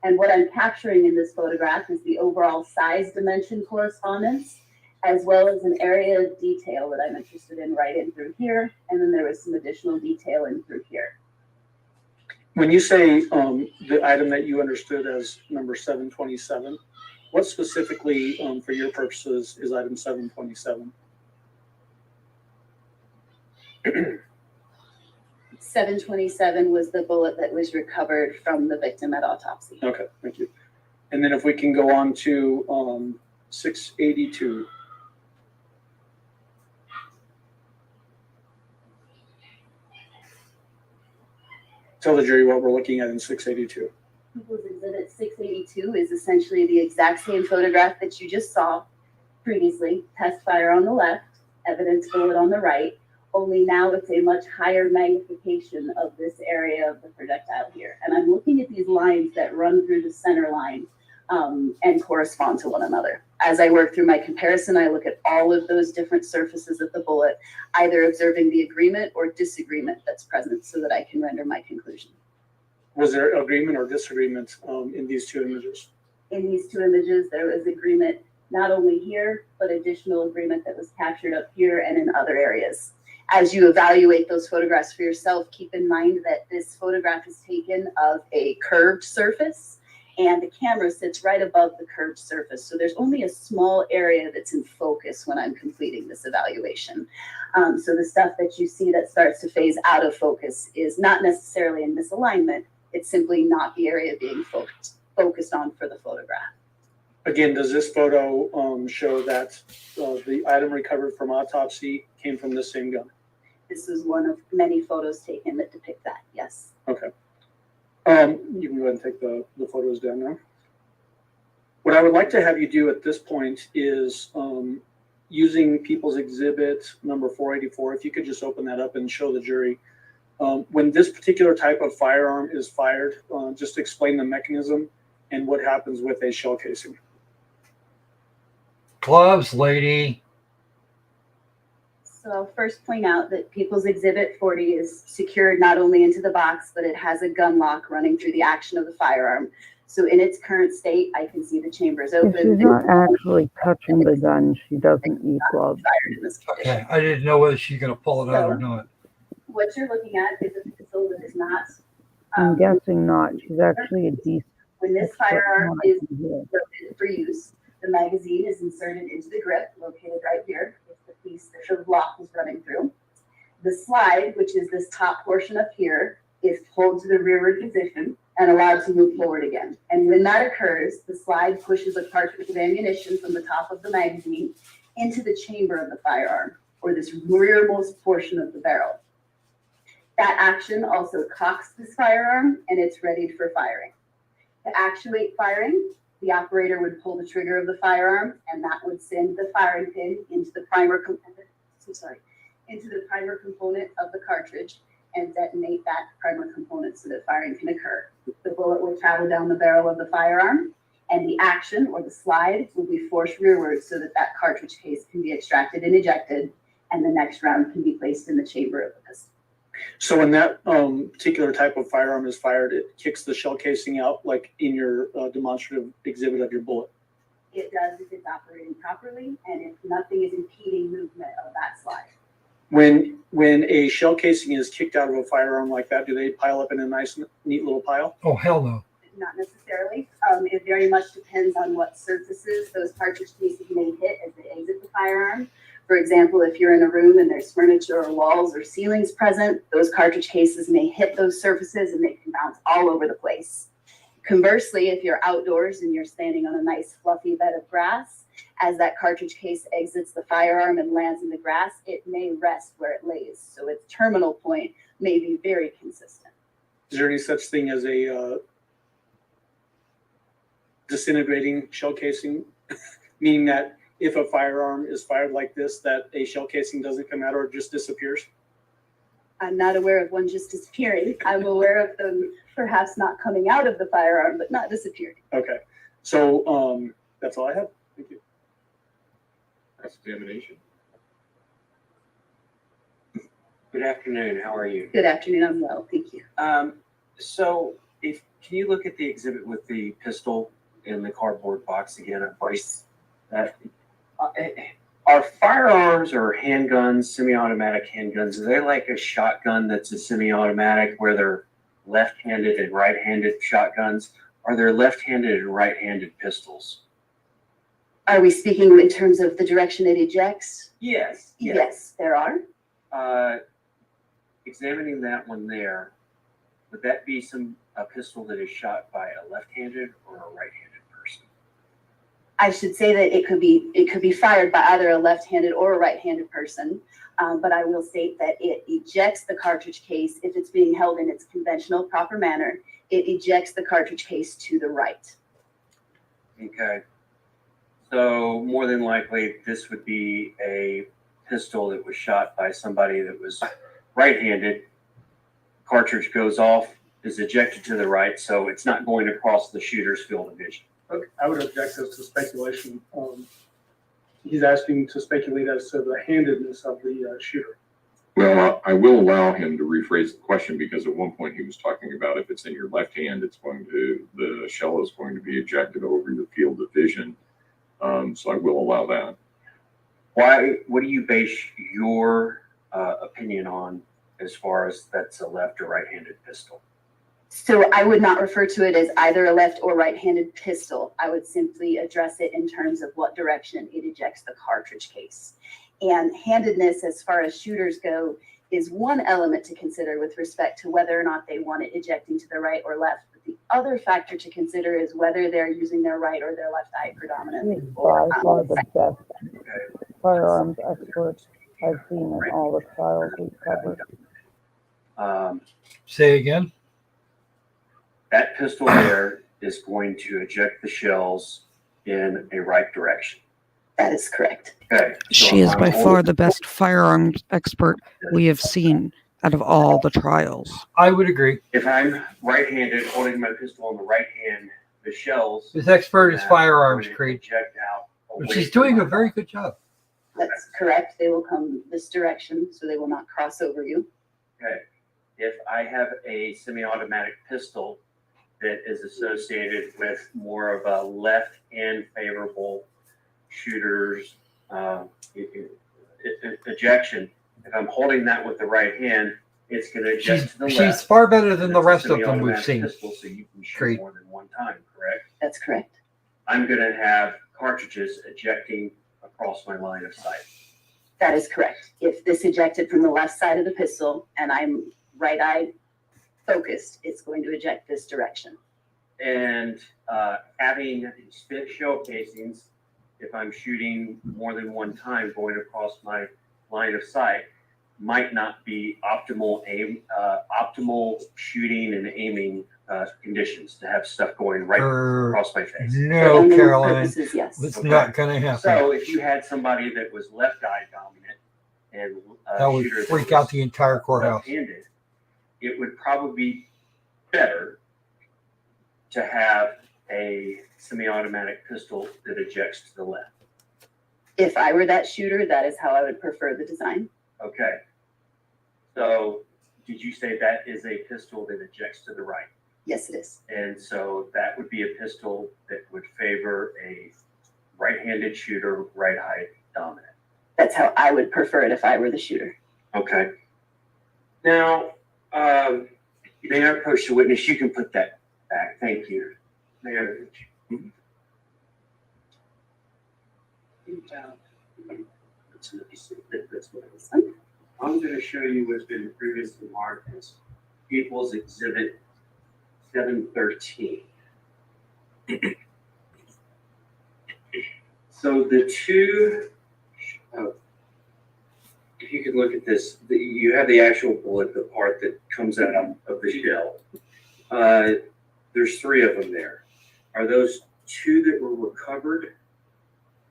And what I'm capturing in this photograph is the overall size dimension correspondence, as well as an area of detail that I'm interested in right in through here. And then there was some additional detail in through here. When you say the item that you understood as number 727, what specifically, for your purposes, is item 727? 727 was the bullet that was recovered from the victim at autopsy. Okay, thank you. And then if we can go on to 682. Tell the jury what we're looking at in 682. People's Exhibit 682 is essentially the exact same photograph that you just saw previously. Test fire on the left, evidence bullet on the right, only now it's a much higher magnification of this area of the projectile here. And I'm looking at these lines that run through the center line and correspond to one another. As I work through my comparison, I look at all of those different surfaces of the bullet, either observing the agreement or disagreement that's present so that I can render my conclusion. Was there agreement or disagreement in these two images? In these two images, there was agreement not only here, but additional agreement that was captured up here and in other areas. As you evaluate those photographs for yourself, keep in mind that this photograph is taken of a curved surface and the camera sits right above the curved surface. So there's only a small area that's in focus when I'm completing this evaluation. So the stuff that you see that starts to phase out of focus is not necessarily in misalignment. It's simply not the area being focused on for the photograph. Again, does this photo show that the item recovered from autopsy came from the same gun? This is one of many photos taken that depict that, yes. Okay. You can go ahead and take the photos down now. What I would like to have you do at this point is using People's Exhibit number 484, if you could just open that up and show the jury. When this particular type of firearm is fired, just explain the mechanism and what happens with a shell casing. Gloves, lady. So I'll first point out that People's Exhibit 40 is secured not only into the box, but it has a gun lock running through the action of the firearm. So in its current state, I can see the chamber is open. If she's not actually touching the gun, she doesn't need gloves. Okay, I didn't know whether she's going to pull it out or not. What you're looking at is a pistol that is not. I'm guessing not. She's actually a decent. When this firearm is loaded for use, the magazine is inserted into the grip, located right here. It's the piece that the lock is running through. The slide, which is this top portion up here, is pulled to the rearward position and allowed to move forward again. And when that occurs, the slide pushes a cartridge of ammunition from the top of the magazine into the chamber of the firearm, or this rearmost portion of the barrel. That action also cocks this firearm and it's ready for firing. To actuate firing, the operator would pull the trigger of the firearm and that would send the firing pin into the primer component of the cartridge and detonate that primer component so that firing can occur. The bullet will travel down the barrel of the firearm and the action or the slide will be forced rearward so that that cartridge case can be extracted and ejected and the next round can be placed in the chamber of the pistol. So when that particular type of firearm is fired, it kicks the shell casing out like in your demonstrative exhibit of your bullet? It does if it's operating properly and if nothing is impeding movement of that slide. When a shell casing is kicked out of a firearm like that, do they pile up in a nice, neat little pile? Oh, hell no. Not necessarily. It very much depends on what surfaces those cartridge cases may hit as they exit the firearm. For example, if you're in a room and there's furniture or walls or ceilings present, those cartridge cases may hit those surfaces and they can bounce all over the place. Conversely, if you're outdoors and you're standing on a nice fluffy bed of grass, as that cartridge case exits the firearm and lands in the grass, it may rest where it lays. So its terminal point may be very consistent. Is there any such thing as a disintegrating shell casing? Meaning that if a firearm is fired like this, that a shell casing doesn't come out or it just disappears? I'm not aware of one just disappearing. I'm aware of them perhaps not coming out of the firearm, but not disappearing. Okay. So that's all I have. Thank you. Cross-examination. Good afternoon. How are you? Good afternoon. I'm well. Thank you. So can you look at the exhibit with the pistol in the cardboard box again? Of course. Are firearms or handguns, semi-automatic handguns, are they like a shotgun that's a semi-automatic where they're left-handed and right-handed shotguns? Are there left-handed and right-handed pistols? Are we speaking in terms of the direction it ejects? Yes. Yes, there are. Examining that one there, would that be a pistol that is shot by a left-handed or a right-handed person? I should say that it could be fired by either a left-handed or a right-handed person, but I will state that it ejects the cartridge case if it's being held in its conventional proper manner. It ejects the cartridge case to the right. Okay. So more than likely, this would be a pistol that was shot by somebody that was right-handed. Cartridge goes off, is ejected to the right, so it's not going across the shooter's field of vision. Okay. I would object this to speculation. He's asking to speculate as to the handedness of the shooter. Well, I will allow him to rephrase the question because at one point he was talking about if it's in your left hand, the shell is going to be ejected over your field of vision. So I will allow that. What do you base your opinion on as far as that's a left or right-handed pistol? So I would not refer to it as either a left or right-handed pistol. I would simply address it in terms of what direction it ejects the cartridge case. And handedness, as far as shooters go, is one element to consider with respect to whether or not they want it ejecting to the right or left. But the other factor to consider is whether they're using their right or their left eye predominantly. By far the best firearms expert I've seen in all the trials we've covered. Say again? That pistol there is going to eject the shells in a right direction. That is correct. Okay. She is by far the best firearms expert we have seen out of all the trials. I would agree. If I'm right-handed, holding my pistol on the right hand, the shells. This expert is firearms, going to Creed. eject out away She's from doing my a very body. good job. That's correct. They will come this direction, so they will not cross over you. Okay. If I have a semi-automatic pistol that is associated with more of a left-hand favorable shooter's ejection, if I'm holding that with the right hand, it's going to eject to the left. She's far better than the That's a rest of them we've semi-automatic seen. Pistol, so you can shoot Creed. more than one time, correct? That's correct. I'm going to have cartridges ejecting across my line of sight. That is correct. If this ejected from the left side of the pistol and I'm right eye focused, it's going to eject this direction. And having spit shell casings, if I'm shooting more than one time going across my line of sight, might not be optimal optimal shooting and aiming conditions to have stuff going right across my face. No, Caroline, purposes, yes. that's Okay. not going to happen. So if you had somebody that was left eye dominant and That would shooter freak that out was the entire courthouse. left-handed, it would probably be better to have a semi-automatic pistol that ejects to the left. If I were that shooter, that is how I would prefer the design. Okay. So did you say that is a pistol that ejects to the right? Yes, it is. And so that would be a pistol that would favor a right-handed shooter, right eye dominant. That's how I would prefer it if I were the shooter. Okay. Now, may I approach the witness? You can put that back. Thank you. May I approach? I'm going to show you what's been previously marked as People's Exhibit 713. So the two, if you can look at this, you have the actual bullet, the part that comes out of the shell. There's three of them there. Are those two that were recovered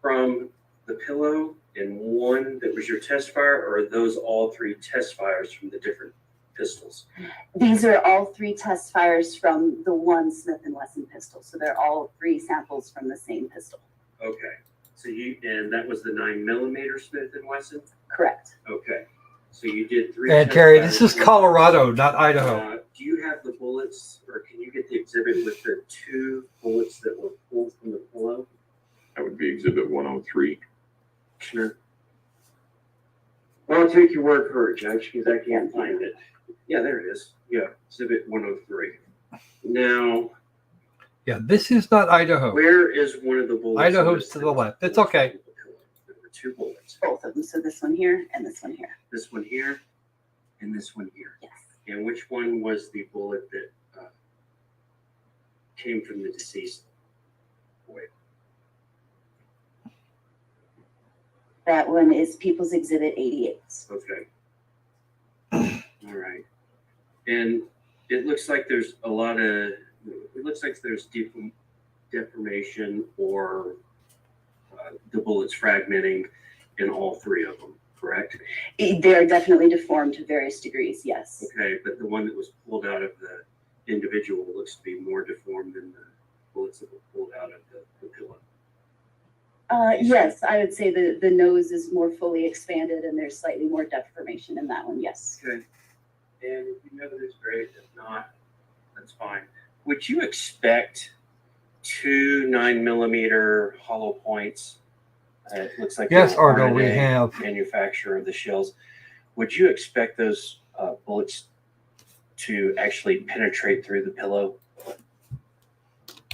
from the pillow and one that was your test fire, or are those all three test fires from the different pistols? These are all three test fires from the one Smith & Wesson pistol. So they're all three samples from the same pistol. Okay. So and that was the 9mm Smith & Wesson? Correct. Okay. So you did three. And test Terry, fires. this is Colorado, not Idaho. Do you have the bullets, or can you get the exhibit with the two bullets that were pulled from the pillow? That would be Exhibit 103. Sure. Well, I'll take your word for it, Judge, because I can't find it. Yeah, there it is. Yeah, Exhibit 103. Now, Yeah, this is not Idaho. where is one of the bullets? Idaho's to the left. It's okay. There were two bullets. Both of them. So this one here and this one here. This one here and this one here. Yes. And which one was the bullet that came from the deceased boy? That one is People's Exhibit 88. Okay. All right. And it looks like there's a lot of, it looks like there's deformation or the bullets fragmenting in all three of them, correct? They're definitely deformed to various degrees, yes. Okay, but the one that was pulled out of the individual looks to be more deformed than the bullets that were pulled out of the pillow. Yes, I would say the nose is more fully expanded and there's slightly more deformation in that one, yes. Good. And if you know that it's great, if not, that's fine. Would you expect 2 9mm hollow points? It looks like Yes, you're Ardo, we a have. manufacturer of the shells. Would you expect those bullets to actually penetrate through the pillow?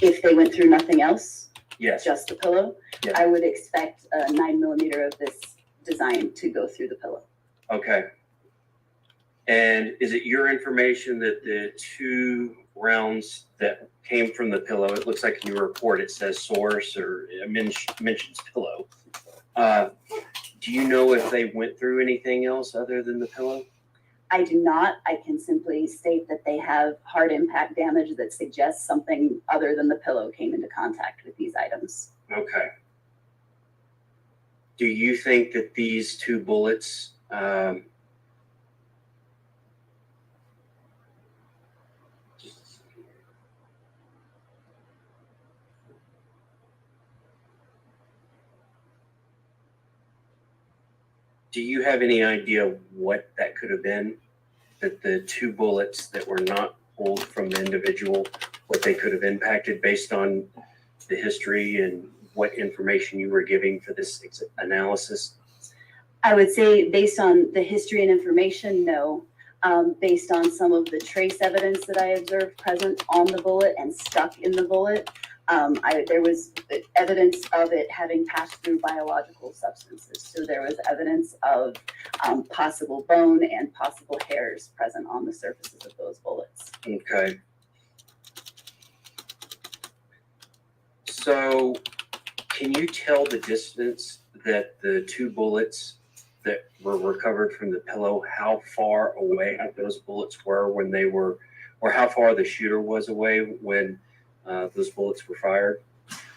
If they went through nothing else, Yes. just the pillow, Yeah. I would expect a 9mm of this design to go through the pillow. Okay. And is it your information that the 2 rounds that came from the pillow, it looks like in your report it says source or it mentions pillow. Do you know if they went through anything else other than the pillow? I do not. I can simply state that they have hard impact damage that suggests something other than the pillow came into contact with these items. Okay. Do you think that these 2 bullets, do you have any idea what that could have been? That the 2 bullets that were not pulled from the individual, what they could have impacted based on the history and what information you were giving for this analysis? I would say based on the history and information, no. Based on some of the trace evidence that I observed present on the bullet and stuck in the bullet, there was evidence of it having passed through biological substances. So there was evidence of possible bone and possible hairs present on the surfaces of those bullets. Okay. So can you tell the distance that the 2 bullets that were recovered from the pillow, how far away those bullets were when they were, or how far the shooter was away when those bullets were fired?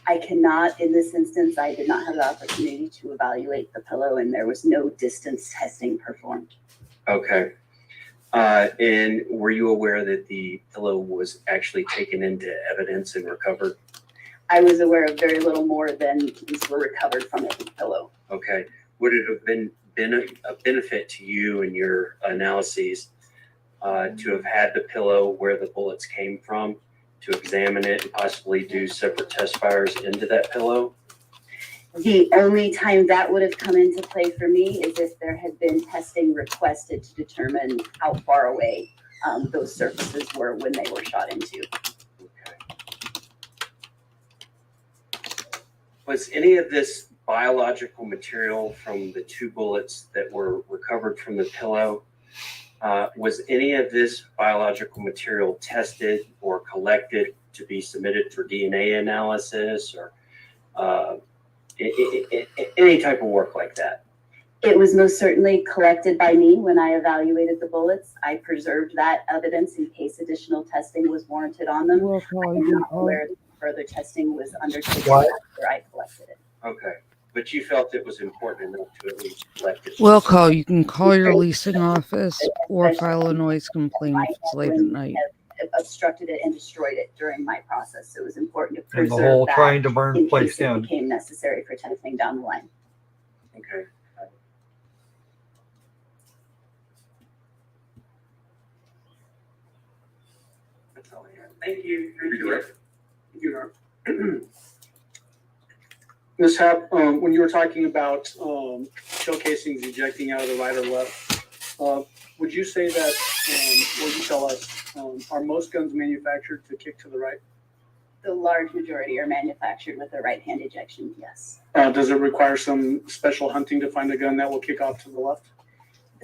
I cannot, in this instance, I did not have the opportunity to evaluate the pillow and there was no distance testing performed. Okay. And were you aware that the pillow was actually taken into evidence and recovered? I was aware of very little more than these were recovered from a pillow. Okay. Would it have been a benefit to you and your analyses to have had the pillow where the bullets came from, to examine it and possibly do separate test fires into that pillow? The only time that would have come into play for me is if there had been testing requested to determine how far away those surfaces were when they were shot into. Was any of this biological material from the 2 bullets that were recovered from the pillow, was any of this biological material tested or collected to be submitted for DNA analysis or any type of work like that? It was most certainly collected by me when I evaluated the bullets. I preserved that evidence in case additional testing was warranted on them. I am not aware that further testing was undertaken after I collected it. Okay, but you felt it was important enough to at least collect it. Well, call. You can call your leasing office or file a noise complaint if it's late at night. Obstructed it and destroyed it during my process. So it was important to And preserve the whole that trying to burn in place case it down. became necessary for testing down the line. Okay. That's all I have. Thank you. Thank you. Ms. Happ, when you were talking about shell casings ejecting out of the right or left, would you say that, would you tell us, are most guns manufactured to kick to the right? The large majority are manufactured with a right-hand ejection, yes. Does it require some special hunting to find a gun that will kick off to the left?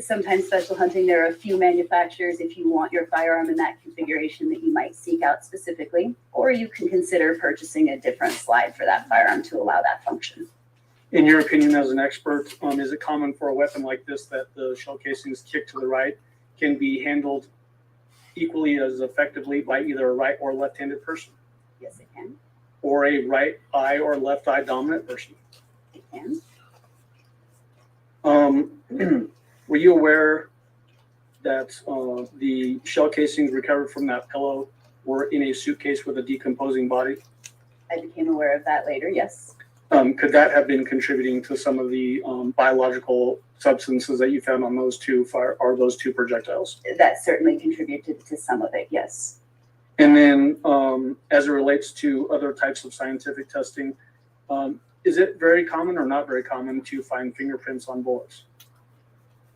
Sometimes special hunting, there are a few manufacturers, if you want your firearm in that configuration, that you might seek out specifically, or you can consider purchasing a different slide for that firearm to allow that function. In your opinion as an expert, is it common for a weapon like this that the shell casings kick to the right can be handled equally as effectively by either a right or left-handed person? Yes, it can. Or a right eye or left eye dominant person? It can. Were you aware that the shell casings recovered from that pillow were in a suitcase with a decomposing body? I became aware of that later, yes. Could that have been contributing to some of the biological substances that you found on those two projectiles? That certainly contributed to some of it, yes. And then as it relates to other types of scientific testing, is it very common or not very common to find fingerprints on bullets?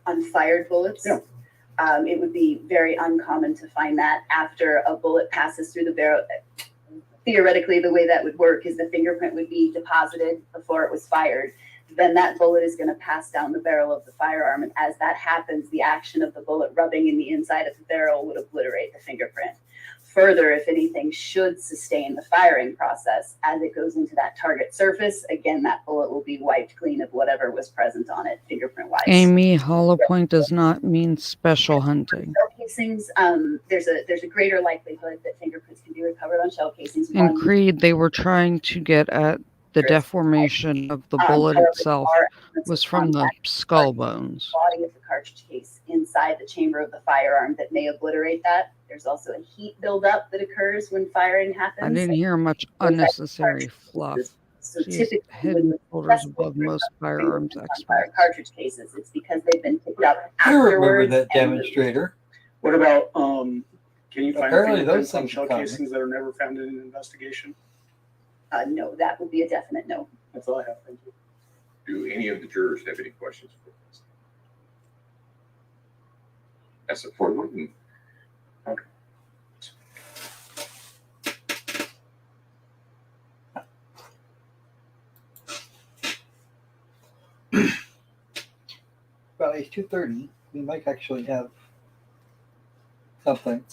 On fired bullets? Yeah. It would be very uncommon to find that after a bullet passes through the barrel. Theoretically, the way that would work is the fingerprint would be deposited before it was fired. Then that bullet is going to pass down the barrel of the firearm. And as that happens, the action of the bullet rubbing in the inside of the barrel would obliterate the fingerprint. Further, if anything should sustain the firing process, as it goes into that target surface, again, that bullet will be wiped clean of whatever was present on it, fingerprint-wise. Amy, hollow point does not mean special hunting. Shell casings, there's a greater likelihood that fingerprints can be recovered on shell casings. In Creed, they were trying to get at the deformation of the bullet itself was from the skull bones. Body of the cartridge case inside the chamber of the firearm that may obliterate that. There's also a heat buildup that occurs when firing happens. I didn't hear much unnecessary fluff. So She's typically, head and shoulders above most firearms experts. Cartridge cases, it's because they've been picked up I remember afterwards. that and demonstrator. What about, can you find Apparently fingerprints those on things shell are common. casings that are never found in an investigation? No, that would be a definite no. That's all I have. Thank you. Do any of the jurors have any questions for us? Pass it forward. And About age 2:30, we might actually have something.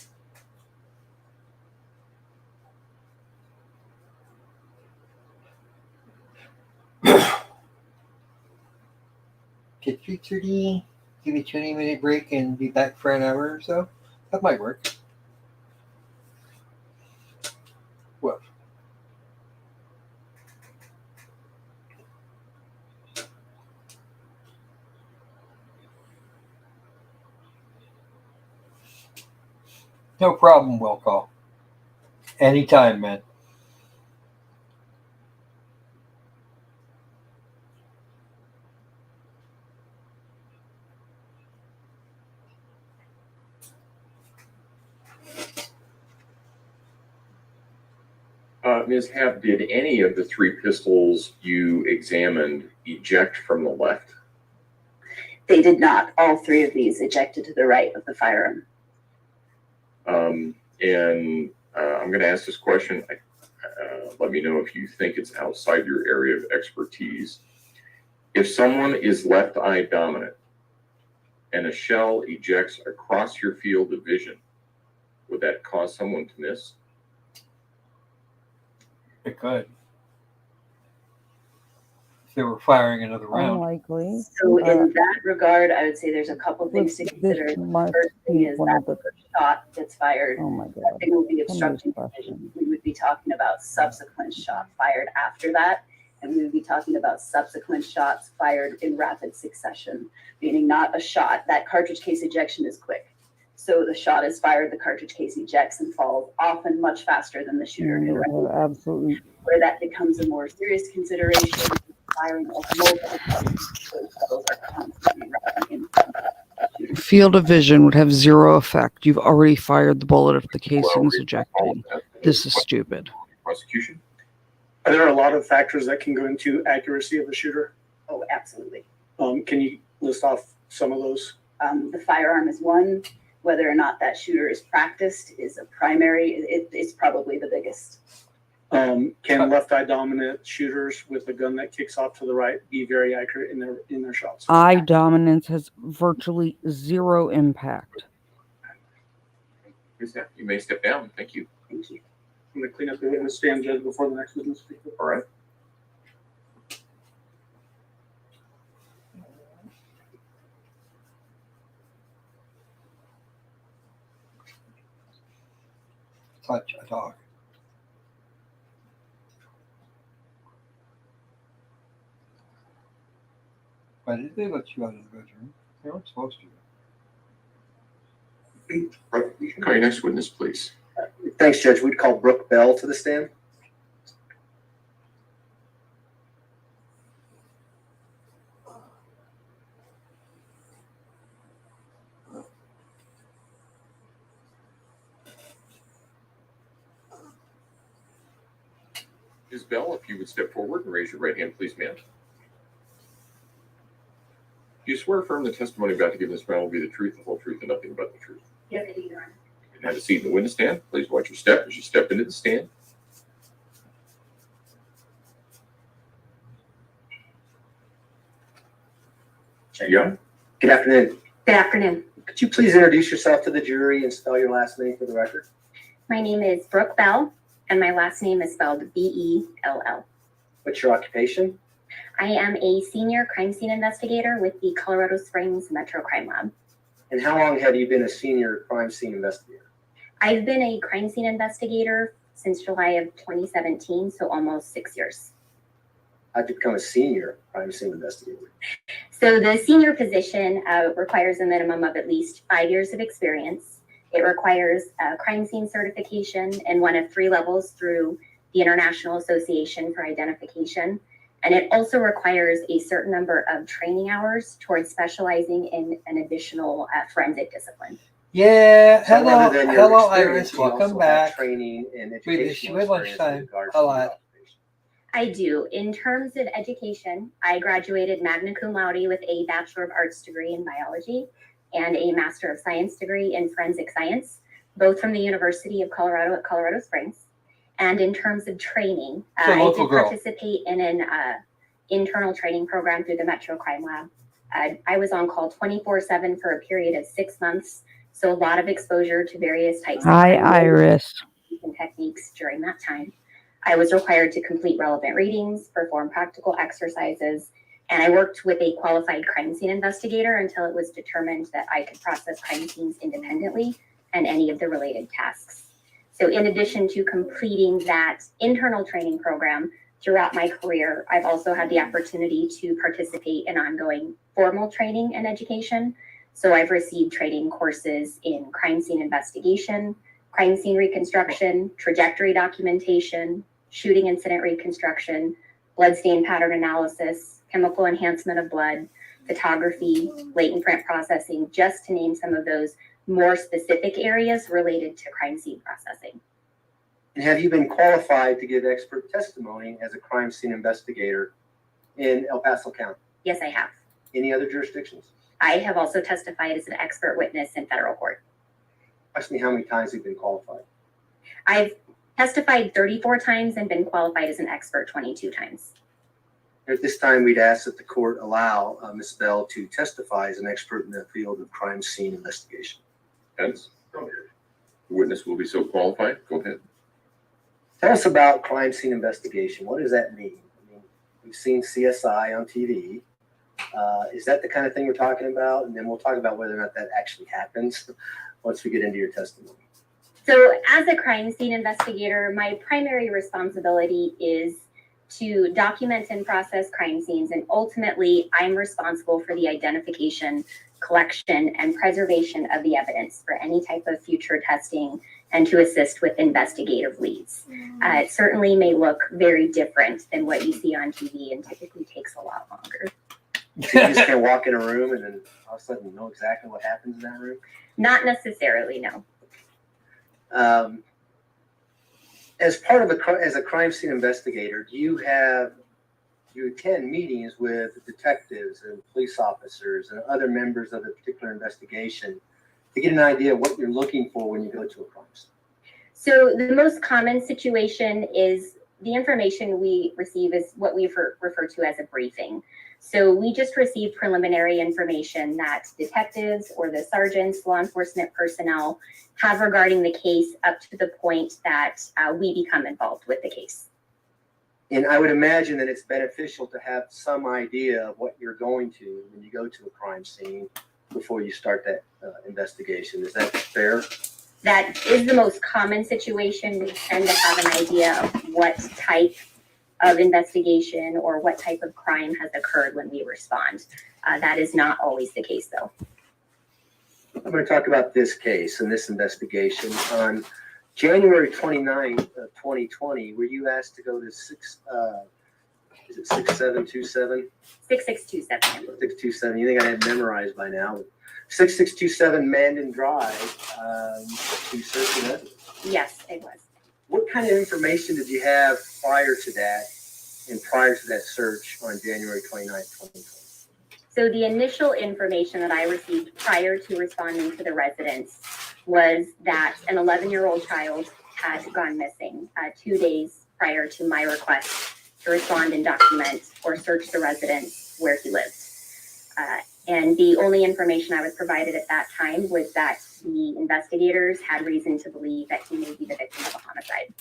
Get 3:30, give you a 20-minute break and be back for an hour or so. That might work. What? No problem, will call. Anytime, man. Ms. Happ, did any of the three pistols you examined eject from the left? They did not. All three of these ejected to the right of the firearm. I'm going to ask this question. Let me know if you think it's outside your area of expertise. If someone is left eye dominant and a shell ejects across your field of vision, would that cause someone to miss? It could. If they were firing another round. Unlikely. So in that regard, I would say there's a couple things to consider. This The must first thing be is one that of the. first shot that's fired, Oh my God. that thing will be Some of obstructing these vision. We would be talking about subsequent shot fired after that. And we would be talking about subsequent shots fired in rapid succession, meaning not a shot. That cartridge case ejection is quick. So the shot is fired, the cartridge case ejects and falls, often much faster than the shooter And can it would recognize. have absolutely. Where that becomes a more serious consideration, firing of multiple cartridges, those shells are constantly running in front of the shooter. Field of vision would have zero effect. You've already fired the bullet if the casing's ejecting. This is stupid. Prosecution? Are there a lot of factors that can go into accuracy of a shooter? Oh, absolutely. Can you list off some of those? The firearm is one. Whether or not that shooter is practiced is a primary. It's probably the biggest. Can left eye dominant shooters with a gun that kicks off to the right be very accurate in their shots? Eye dominance has virtually zero impact. You may step down. Thank you. Thank you. I'm going to clean up the witness stand, Judge, before the next witness speaks. All right. Touch a dog. Why did they let you out of the bedroom? They weren't supposed to. Call your next witness, please. Thanks, Judge. We'd call Brooke Bell to the stand. Ms. Bell, if you would step forward and raise your right hand, please, ma'am. Do you swear affirm the testimony about to give this matter will be the truth, the whole truth, and nothing but the truth? Yes, I do, Your Honor. You can have a seat in the witness stand. Please watch your step as you step into the stand. Young. Good afternoon. Good afternoon. Could you please introduce yourself to the jury and spell your last name for the record? My name is Brooke Bell, and my last name is spelled Bell. What's your occupation? I am a senior crime scene investigator with the Colorado Springs Metro Crime Lab. And how long have you been a senior crime scene investigator? I've been a crime scene investigator since July of 2017, so almost 6 years. How'd you become a senior crime scene investigator? So the senior position requires a minimum of at least 5 years of experience. It requires a crime scene certification in one of 3 levels through the International Association for Identification. And it also requires a certain number of training hours towards specializing in an additional forensic discipline. Yeah, So hello, other than your hello, experience, Iris. you Welcome also have back. Training and We educational had experience lunchtime in regards a to lot. your occupation. I do. In terms of education, I graduated magna cum laude with a Bachelor of Arts degree in biology and a Master of Science degree in forensic science, both from the University of Colorado at Colorado Springs. And in terms of training, I did participate in an internal training program through the Metro Crime Lab. I was on call 24/7 for a period of 6 months, so a lot of exposure to various types of Hi, crime Iris. and techniques during that time. I was required to complete relevant readings, perform practical exercises, and I worked with a qualified crime scene investigator until it was determined that I could process crime scenes independently and any of the related tasks. So in addition to completing that internal training program throughout my career, I've also had the opportunity to participate in ongoing formal training and education. So I've received training courses in crime scene investigation, crime scene reconstruction, trajectory documentation, shooting incident reconstruction, blood stain pattern analysis, chemical enhancement of blood, photography, latent print processing, just to name some of those more specific areas related to crime scene processing. And have you been qualified to give expert testimony as a crime scene investigator in El Paso County? Yes, I have. Any other jurisdictions? I have also testified as an expert witness in federal court. Ask me how many times you've been qualified. I've testified 34 times and been qualified as an expert 22 times. At this time, we'd ask that the court allow Ms. Bell to testify as an expert in the field of crime scene investigation. Hence, the witness will be so qualified. Go ahead. Tell us about crime scene investigation. What does that mean? I mean, we've seen CSI on TV. Is that the kind of thing we're talking about? And then we'll talk about whether or not that actually happens once we get into your testimony. So as a crime scene investigator, my primary responsibility is to document and process crime scenes, and ultimately I'm responsible for the identification, collection, and preservation of the evidence for any type of future testing and to assist with investigative leads. It certainly may look very different than what you see on TV and typically takes a lot longer. So you just can walk in a room and then all of a sudden know exactly what happens in that room? Not necessarily, no. As part of as a crime scene investigator, do you attend meetings with detectives and police officers and other members of a particular investigation to get an idea of what you're looking for when you go to a crime scene? So the most common situation is the information we receive is what we refer to as a briefing. So we just receive preliminary information that detectives or the sergeants, law enforcement personnel have regarding the case up to the point that we become involved with the case. And I would imagine that it's beneficial to have some idea of what you're going to when you go to a crime scene before you start that investigation. Is that fair? That is the most common situation. We tend to have an idea of what type of investigation or what type of crime has occurred when we respond. That is not always the case, though. I'm going to talk about this case and this investigation. On January 29th of 2020, were you asked to go to 6727? 6627. 6627. You think I had it memorized by now. 6627 Mandan Drive to search an evidence. Yes, it was. What kind of information did you have prior to that and prior to that search on January 29th, 2020? So the initial information that I received prior to responding to the residents was that an 11-year-old child had gone missing 2 days prior to my request to respond and document or search the residence where he lived. And the only information I was provided at that time was that the investigators had reason to believe that he may be the victim of a homicide.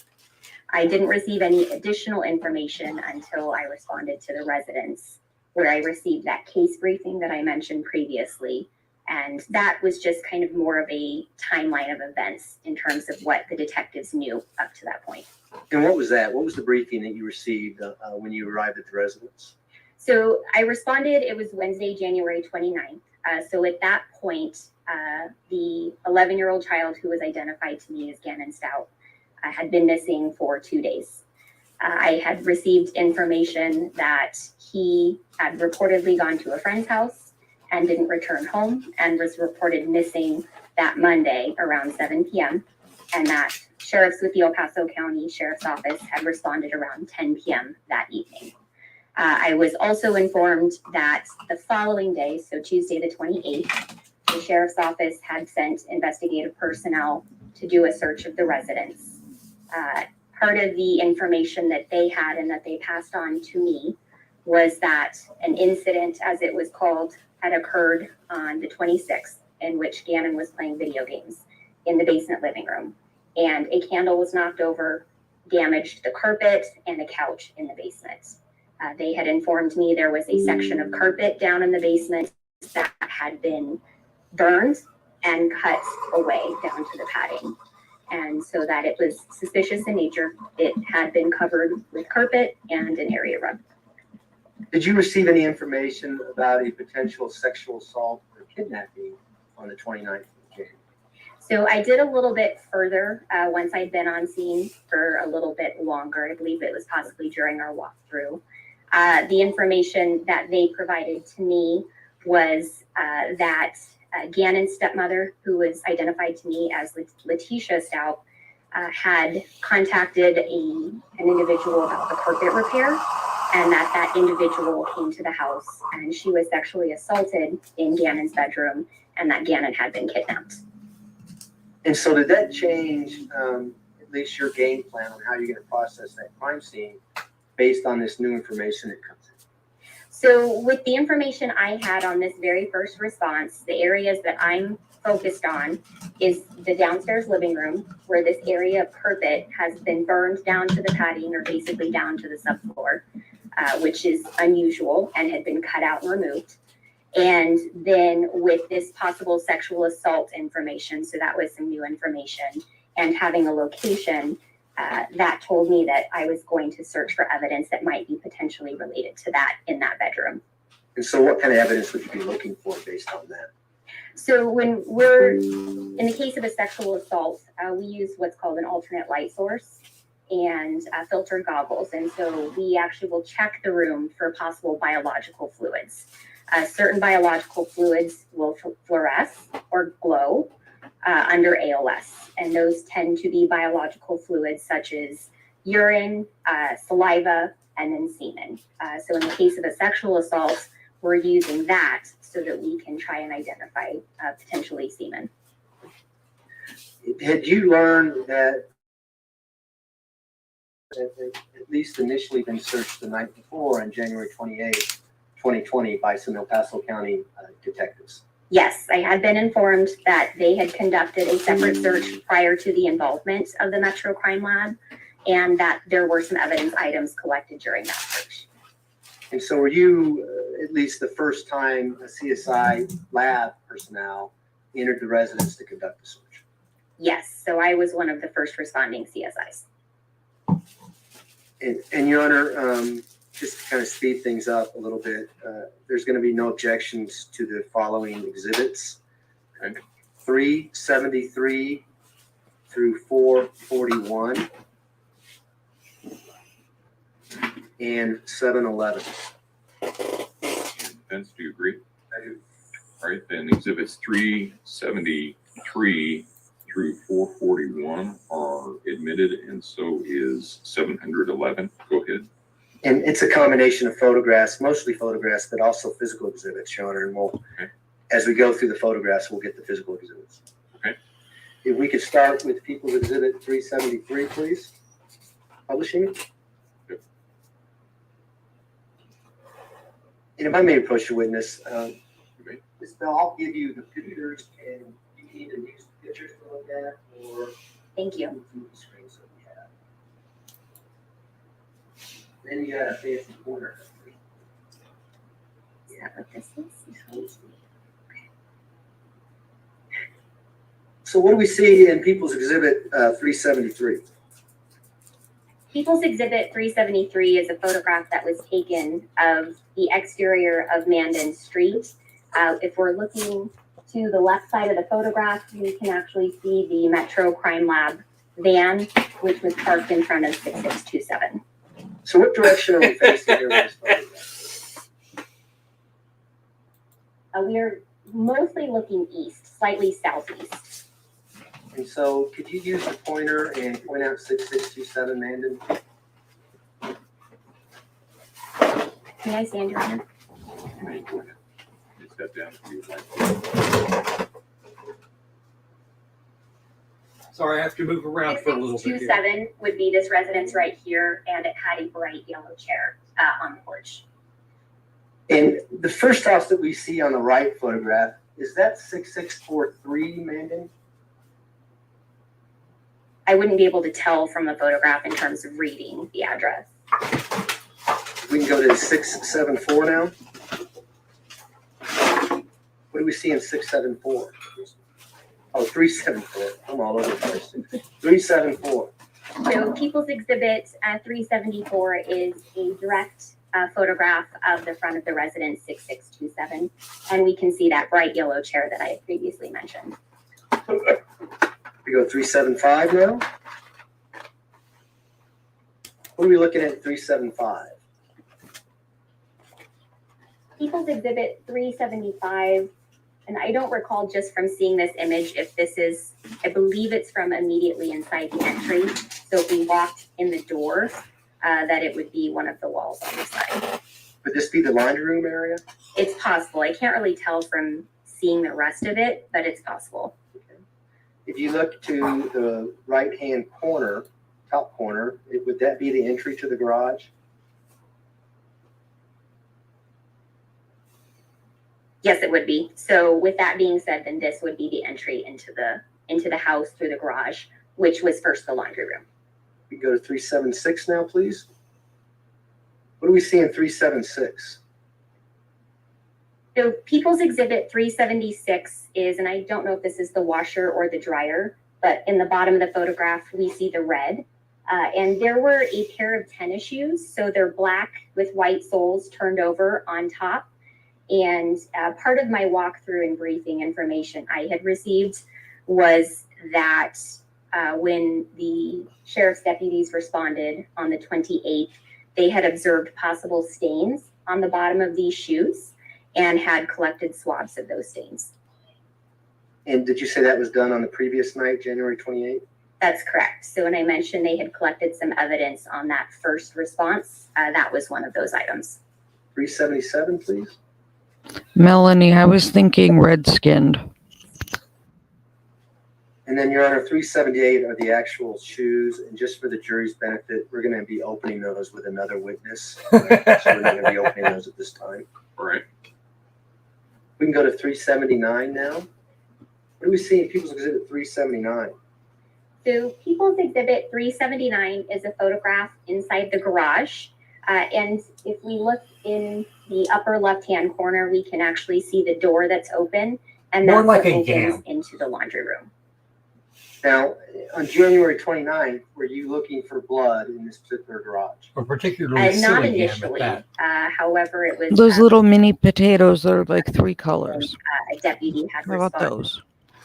I didn't receive any additional information until I responded to the residents, where I received that case briefing that I mentioned previously. And that was just kind of more of a timeline of events in terms of what the detectives knew up to that point. And what was that? What was the briefing that you received when you arrived at the residence? So I responded, it was Wednesday, January 29th. So at that point, the 11-year-old child who was identified to me as Gannon Stauch had been missing for 2 days. I had received information that he had reportedly gone to a friend's house and didn't return home and was reported missing that Monday around 7 p.m. and that sheriffs with the El Paso County Sheriff's Office had responded around 10 p.m. that evening. I was also informed that the following day, so Tuesday the 28th, the Sheriff's Office had sent investigative personnel to do a search of the residence. Part of the information that they had and that they passed on to me was that an incident, as it was called, had occurred on the 26th, in which Gannon was playing video games in the basement living room. And a candle was knocked over, damaged the carpet and the couch in the basement. They had informed me there was a section of carpet down in the basement that had been burned and cut away down to the padding. And so that it was suspicious in nature. It had been covered with carpet and an area rug. Did you receive any information about a potential sexual assault or kidnapping on the 29th of January? So I did a little bit further once I'd been on scene for a little bit longer. I believe it was possibly during our walkthrough. The information that they provided to me was that Gannon's stepmother, who was identified to me as Letecia Stauch, had contacted an individual about the carpet repair, and that individual came to the house and she was sexually assaulted in Gannon's bedroom, and that Gannon had been kidnapped. And so did that change at least your game plan on how you're going to process that crime scene based on this new information that comes in? So with the information I had on this very first response, the areas that I'm focused on is the downstairs living room, where this area of carpet has been burned down to the padding or basically down to the subfloor, which is unusual and had been cut out and removed. And then with this possible sexual assault information, so that was some new information, and having a location, that told me that I was going to search for evidence that might be potentially related to that in that bedroom. And so what kind of evidence would you be looking for based on that? So when we're, in the case of a sexual assault, we use what's called an alternate light source and filtered goggles. And so we actually will check the room for possible biological fluids. Certain biological fluids will fluoresce or glow under ALS. And those tend to be biological fluids such as urine, saliva, and then semen. So in the case of a sexual assault, we're using that so that we can try and identify potentially semen. Had you learned that at least initially been searched the night before on January 28th, 2020 by some El Paso County detectives? Yes, I had been informed that they had conducted a separate search prior to the involvement of the Metro Crime Lab, and that there were some evidence items collected during that search. And so were you at least the first time a CSI lab personnel entered the residence to conduct the search? Yes, so I was one of the first responding CSIs. And Your Honor, just to kind of speed things up a little bit, there's going to be no objections to the following exhibits. 373 through 441 and 711. Vince, do you agree? I do. All right, then exhibits 373 through 441 are admitted, and so is 711. Go ahead. And it's a combination of photographs, mostly photographs, but also physical exhibits, Your Honor. And we'll, as we go through the photographs, we'll get the physical exhibits. Okay. If we could start with People's Exhibit 373, please. Publishing. Yep. And if I may approach the witness, Ms. Bell, I'll give you the pictures, and you can either use the pictures to look at, or Thank you. move through the screens that we have. Then you got a fancy corner. Is that what this is? So what do we see in People's Exhibit 373? People's Exhibit 373 is a photograph that was taken of the exterior of Mandan Street. If we're looking to the left side of the photograph, you can actually see the Metro Crime Lab van, which was parked in front of 6627. So what direction are we facing here with this photograph? We are mostly looking east, slightly southeast. And so could you use the pointer and point out 6627 Mandan? May I stand, Your Honor? You may go ahead. You step down if you would like. Sorry, I have to move around for a little bit here. 6627 would be this residence right here, and it had a bright yellow chair on the porch. And the first house that we see on the right photograph, is that 6643 Mandan? I wouldn't be able to tell from the photograph in terms of reading the address. We can go to 674 now. What do we see in 674? Oh, 374. I'm all over the place. 374. So People's Exhibit 374 is a direct photograph of the front of the residence 6627. And we can see that bright yellow chair that I had previously mentioned. We go 375 now. What are we looking at 375? People's Exhibit 375, and I don't recall just from seeing this image if this is, I believe it's from immediately inside the entry. So if we walked in the door, that it would be one of the walls on the side. Would this be the laundry room area? It's possible. I can't really tell from seeing the rest of it, but it's possible. If you look to the right-hand corner, top corner, would that be the entry to the garage? Yes, it would be. So with that being said, then this would be the entry into the house through the garage, which was first the laundry room. We go to 376 now, please. What do we see in 376? So People's Exhibit 376 is, and I don't know if this is the washer or the dryer, but in the bottom of the photograph, we see the red. And there were a pair of tennis shoes. So they're black with white soles turned over on top. And part of my walkthrough and briefing information I had received was that when the sheriff's deputies responded on the 28th, they had observed possible stains on the bottom of these shoes and had collected swabs of those stains. And did you say that was done on the previous night, January 28th? That's correct. So when I mentioned they had collected some evidence on that first response, that was one of those items. 377, please. Melanie, I was thinking red-skinned. And then, Your Honor, 378 are the actual shoes. And just for the jury's benefit, we're going to be opening those with another witness. So we're not going to be opening those at this time. All right. We can go to 379 now. What do we see in People's Exhibit 379? So People's Exhibit 379 is a photograph inside the garage. And if we look in the upper left-hand corner, we can actually see the door that's open. And More that's like what a opens gam. into the laundry room. Now, on January 29th, were you looking for blood in this particular garage? Or particularly Not silly gam at initially. that. However, it was Those little mini potatoes that are like 3 colors. a deputy had How about responded those?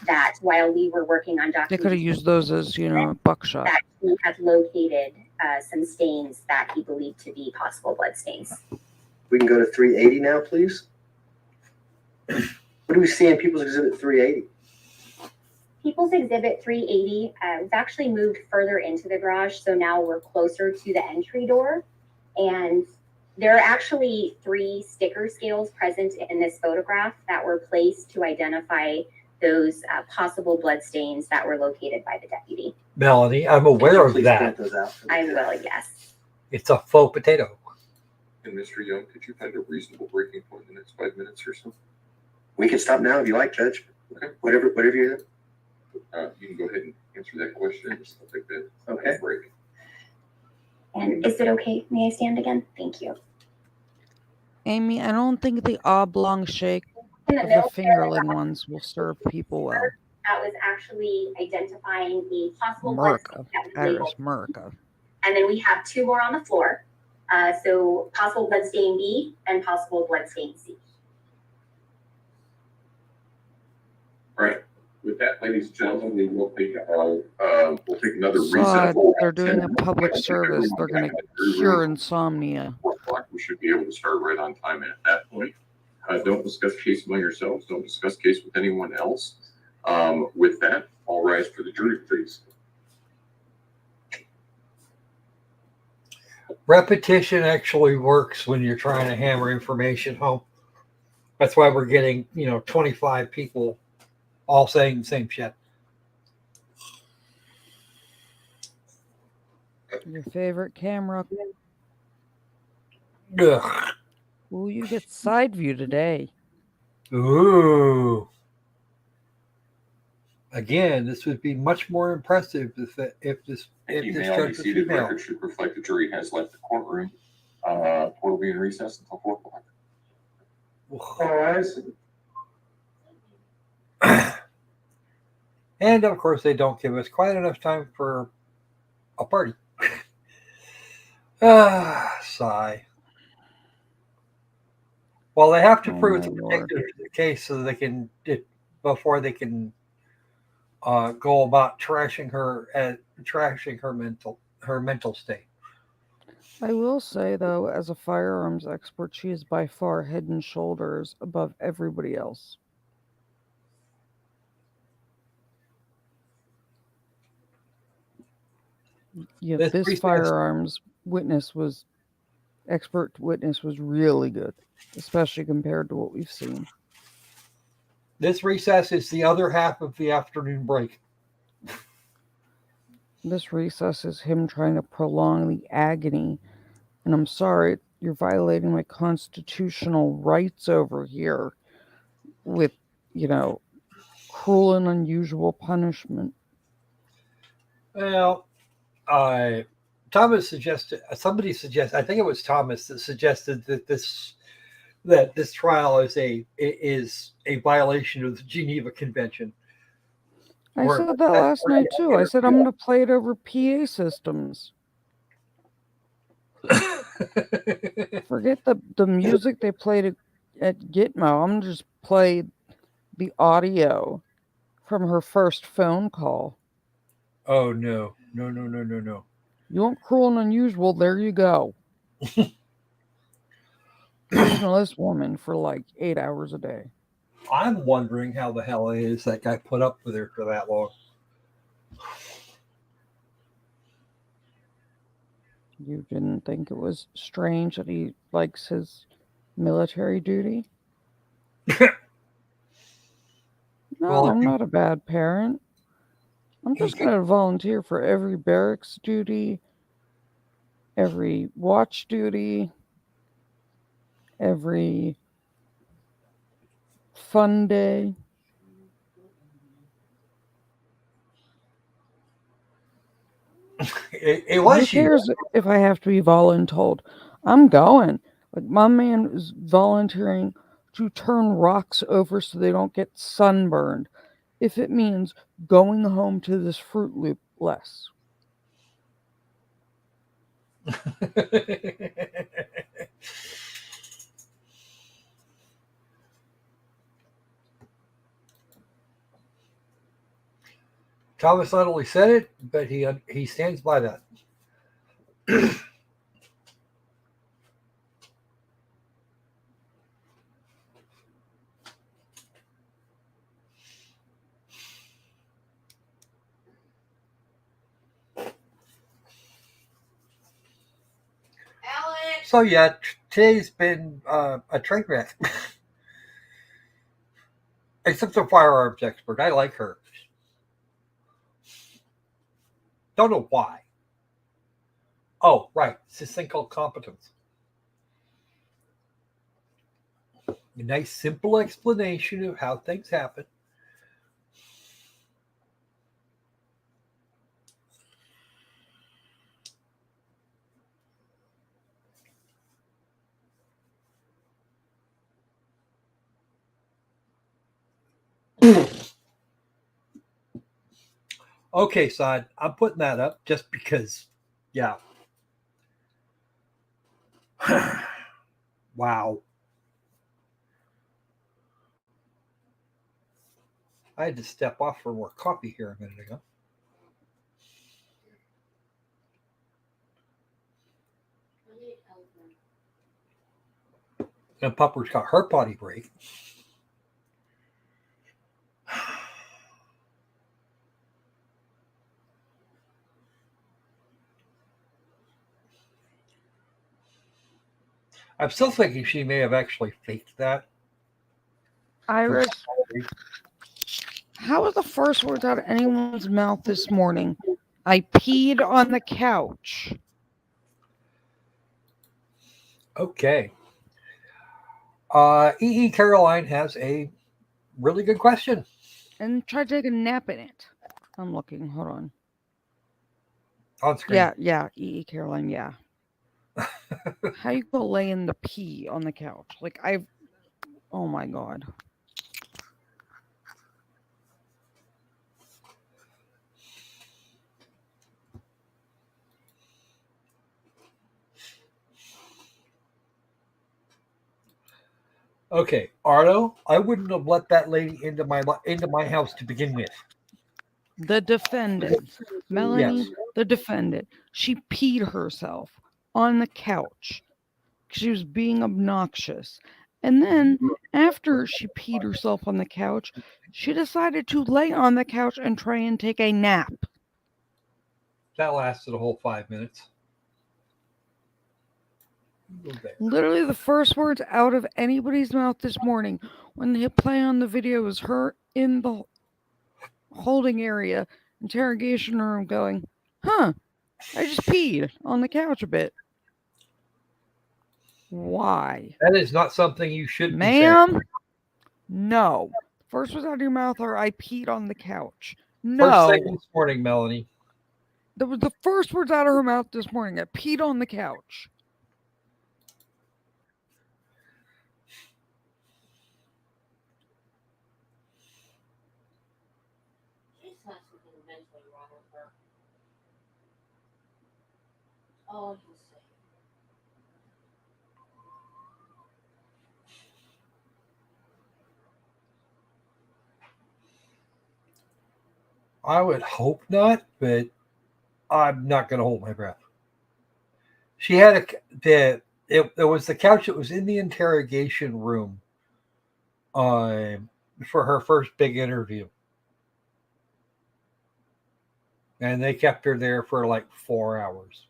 that while we were working on They could have documentation, used those as, buckshot. that he had located some stains that he believed to be possible blood stains. We can go to 380 now, please. What do we see in People's Exhibit 380? People's Exhibit 380 was actually moved further into the garage, so now we're closer to the entry door. And there are actually 3 sticker scales present in this photograph that were placed to identify those possible blood stains that were located by the deputy. Melanie, I'm aware of Please that. point those out for the I judge. will, yes. It's a faux potato. And Mr. Young, could you find a reasonable breaking point in the next 5 minutes or so? We can stop now if you like, Judge. Okay. Whatever you. You can go ahead and answer that question. I'll take that. Okay. Break. And is it okay? May I stand again? Thank you. Amy, I don't think the oblong shape In the of middle the there, fingerling ones will serve people well. that was actually identifying the possible blood America. stain that was That is labeled. America. And then we have 2 more on the floor. So possible blood stain B and possible blood stain C. All right. With that, ladies and gentlemen, we will take another God, recess. they're doing a public service. They're going to cure insomnia. 4 o'clock, we should be able to start right on time at that point. Don't discuss case among yourselves. Don't discuss case with anyone else. With that, all rise for the jury, please. Repetition actually works when you're trying to hammer information home. That's why we're getting, 25 people all saying the same shit. Your favorite camera. Ugh. Ooh, you get side view today. Ooh. Again, this would be much more impressive if this You may judge already was see the female. record should reflect the jury has left the courtroom. Court will be in recess until 4 o'clock. All rise. And of course, they don't give us quite enough time for a party. Sigh. Well, they have to prove the particulars of the case so they can before they can go about trashing her mental state. I will say, though, as a firearms expert, she is by far head and shoulders above everybody else. Yeah, this firearms expert witness was really good, especially compared to what we've seen. This recess is the other half of the afternoon break. This recess is him trying to prolong the agony. And I'm sorry, you're violating my constitutional rights over here with, cruel and unusual punishment. Well, Thomas suggested, I think it was Thomas that suggested that this trial is a violation of the Geneva Convention. I said that last night too. I said I'm going to play it over PA systems. Forget the music they played at Gitmo. I'm going to just play the audio from her first phone call. Oh, no. You want cruel and unusual? There you go. Listen to this woman for like 8 hours a day. I'm wondering how the hell it is that guy put up with her for that long. You didn't think it was strange that he likes his military duty? No, Well, I'm not a bad parent. I'm just going to volunteer for every barracks duty, every watch duty, every fun day. Who cares if I have to be voluntold? I'm going. Like, my man is volunteering to turn rocks over so they don't get sunburned, if it means going home to this Fruit Loop less. Thomas not only said it, but he stands by that. So yeah, today's been a train wreck. Except the firearms expert. I like her. Don't know why. Oh, right. It's this thing called competence. A nice, simple explanation of how things happen. Okay, son, I'm putting that up just because, yeah. Wow. I had to step off for more coffee here a minute ago. And Pupper's got her potty break. I'm still thinking she may have actually faked that. Iris, how was the first words out of anyone's mouth this morning? I peed on the couch. Okay. E.E. Caroline has a really good question. And tried to take a nap in it. I'm looking. Hold on. On screen. Yeah. E.E. Caroline, yeah. How you go lay in the pee on the couch? Oh my God. Okay, Arlo, I wouldn't have let that lady into my house to begin with. The defendant, Melanie, Yes. the defendant, she peed herself on the couch. She was being obnoxious. And then after she peed herself on the couch, she decided to lay on the couch and try and take a nap. That lasted a whole 5 minutes. Literally the first words out of anybody's mouth this morning when they play on the video was her in the holding area, interrogation room going, I just peed on the couch a bit. Why? That is not something you should be Ma'am? saying. No. First words out of your mouth are I peed on the couch. First No. thing this morning, Melanie. That was the first words out of her mouth this morning. I peed on the couch. Oh, you say. I would hope not, but I'm not going to hold my breath. She had it was the couch that was in the interrogation room for her first big interview. And they kept her there for like 4 hours.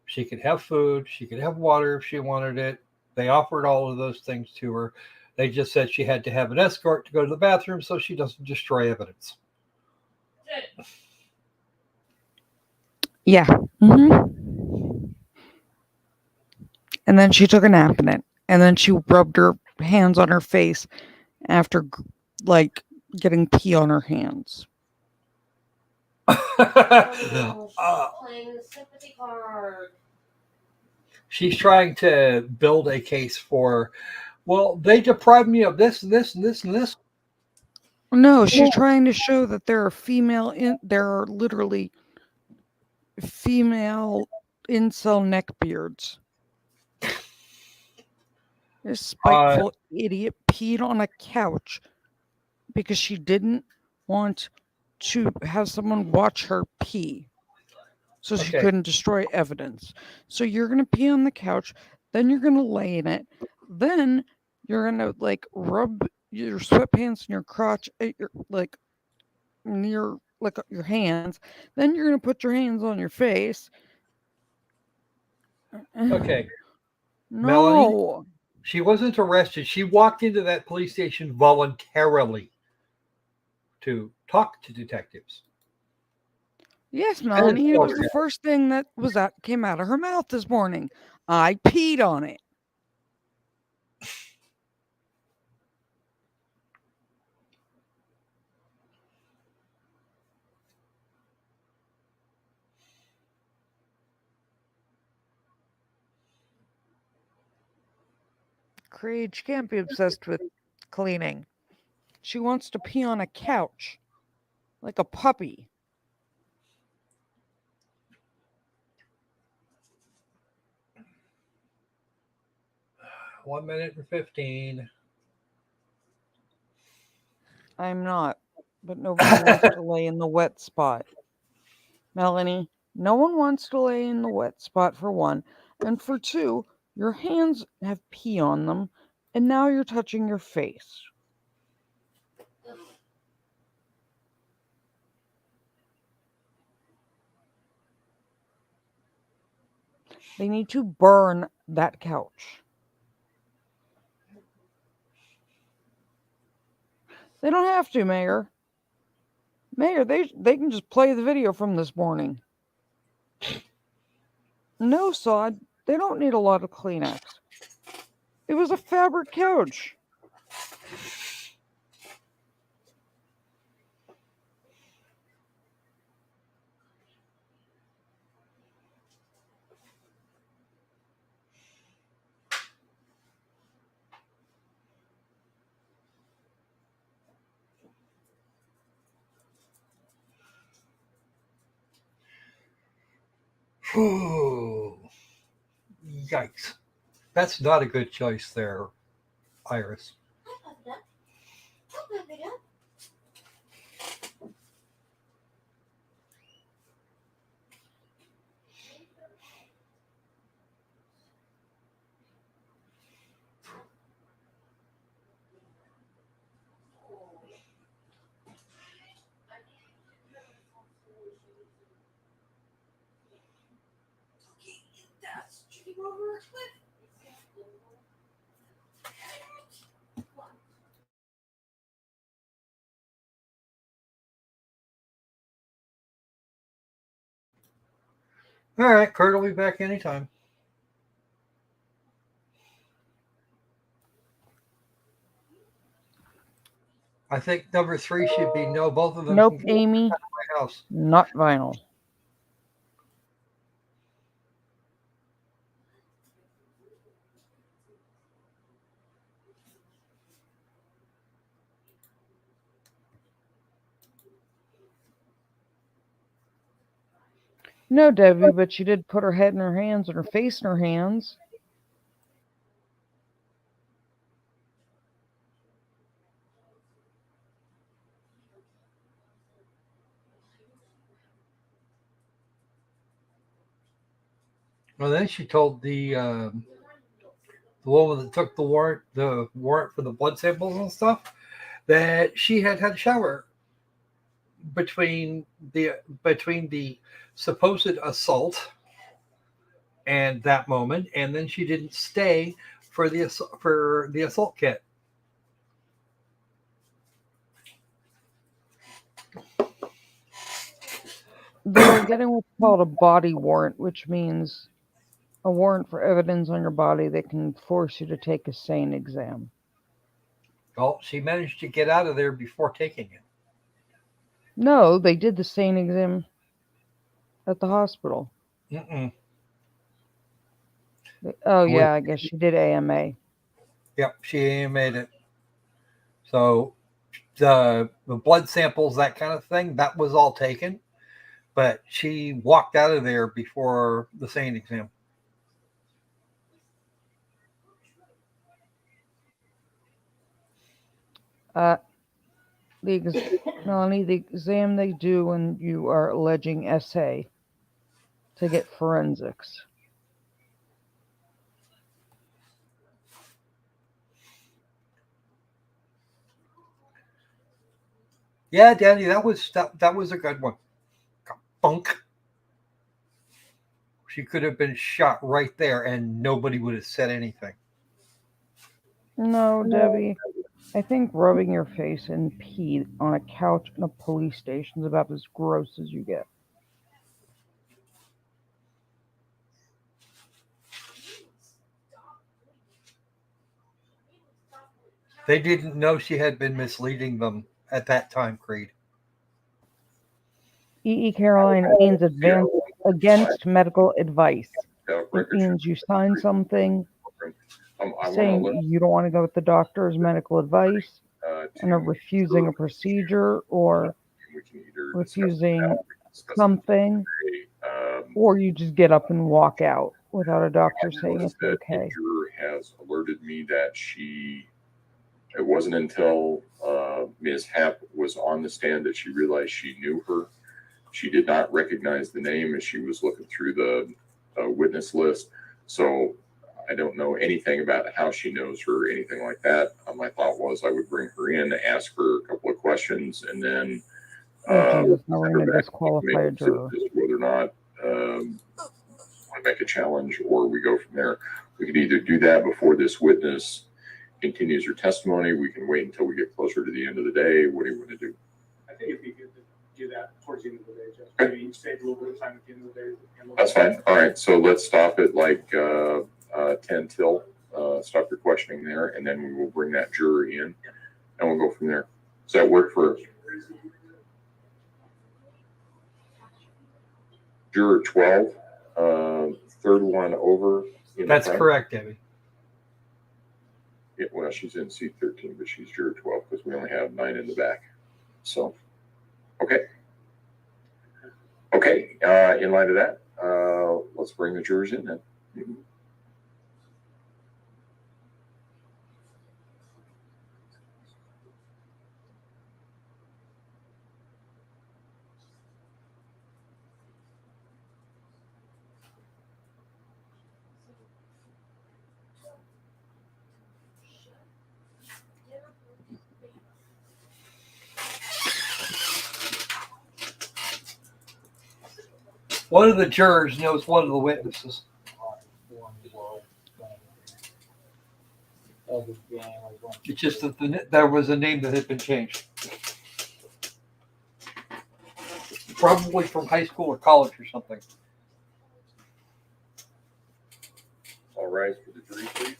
She could have food. She could have water if she wanted it. They offered all of those things to her. They just said she had to have an escort to go to the bathroom so she doesn't destroy evidence. Yeah. Mm-hmm. And then she took a nap in it. And then she rubbed her hands on her face after, getting pee on her hands. Playing the sympathy card. She's trying to build a case for, well, they deprived me of this and this and this and this. No, she's trying to show that there are literally female incel neckbeards. This spiteful idiot peed on a couch because she didn't want to have someone watch her pee. So she couldn't destroy evidence. So you're going to pee on the couch, then you're going to lay in it, then you're going to rub your sweatpants and your crotch at your near your hands, then you're going to put your hands on your face. Okay. Melanie, No. she wasn't arrested. She walked into that police station voluntarily to talk to detectives. Yes, That is Melanie, it was the bullshit. first thing that came out of her mouth this morning. I peed on it. Creed, she can't be obsessed with cleaning. She wants to pee on a couch like a puppy. One minute and 15. I'm not, but nobody wants to lay in the wet spot. Melanie, no one wants to lay in the wet spot for one, and for two, your hands have pee on them, and now you're touching your face. They need to burn that couch. They don't have to, Mayor. Mayor, they can just play the video from this morning. No, Sod, they don't need a lot of Kleenex. It was a fabric couch. Yikes. That's not a good choice there, Iris. All right, Kurt will be back anytime. I think number 3 should be no. Both of them. Nope, can Amy. out of my house. Not vinyl. No, Debbie, but she did put her head in her hands and her face in her hands. Well, then she told the woman that took the warrant for the blood samples and stuff, that she had a shower between the supposed assault and that moment, and then she didn't stay for the assault kit. They were getting what's called a body warrant, which means a warrant for evidence on your body that can force you to take a SANE exam. Well, she managed to get out of there before taking it. No, they did the SANE exam at the hospital. Mm-mm. Oh, yeah, I guess she did AMA. Yep, she AMA'd it. So the blood samples, that kind of thing, that was all taken. But she walked out of there before the SANE exam. Melanie, the exam they do when you are alleging SA to get forensics. Yeah, Danny, that was a good one. Funk. She could have been shot right there and nobody would have said anything. No, Debbie. I think rubbing your face in pee on a couch in a police station is about as gross as you get. They didn't know she had been misleading them at that time, Creed. Caroline means advance against medical advice. It means you sign something saying you don't want to go with the doctor's medical advice and are refusing a procedure or refusing something, or you just get up and walk out without a doctor saying it's okay. The juror has alerted me that it wasn't until Ms. Happ was on the stand that she realized she knew her. She did not recognize the name as she was looking through the witness list. So I don't know anything about how she knows her or anything like that. My thought was I would bring her in, ask her a couple of questions, and then Jesus, now we're going to disqualify a juror. whether or not want to make a challenge, or we go from there. We could either do that before this witness continues her testimony. We can wait until we get closer to the end of the day. What do you want to do? I think it'd be good to do that towards the end of the day, Jeff. Maybe save a little bit of time at the end of the day. That's fine. All right. So let's stop at like 10 till. Stop your questioning there, and then we will bring that juror in, and we'll go from there. Does that work for juror 12? Third one over. That's correct, Debbie. Yeah, well, she's in seat 13, but she's juror 12 because we only have 9 in the back. So, okay. Okay, in light of that, let's bring the jurors in then. One of the jurors knows one of the witnesses. It's just that there was a name that had been changed. Probably from high school or college or something. All rise for the jury, please.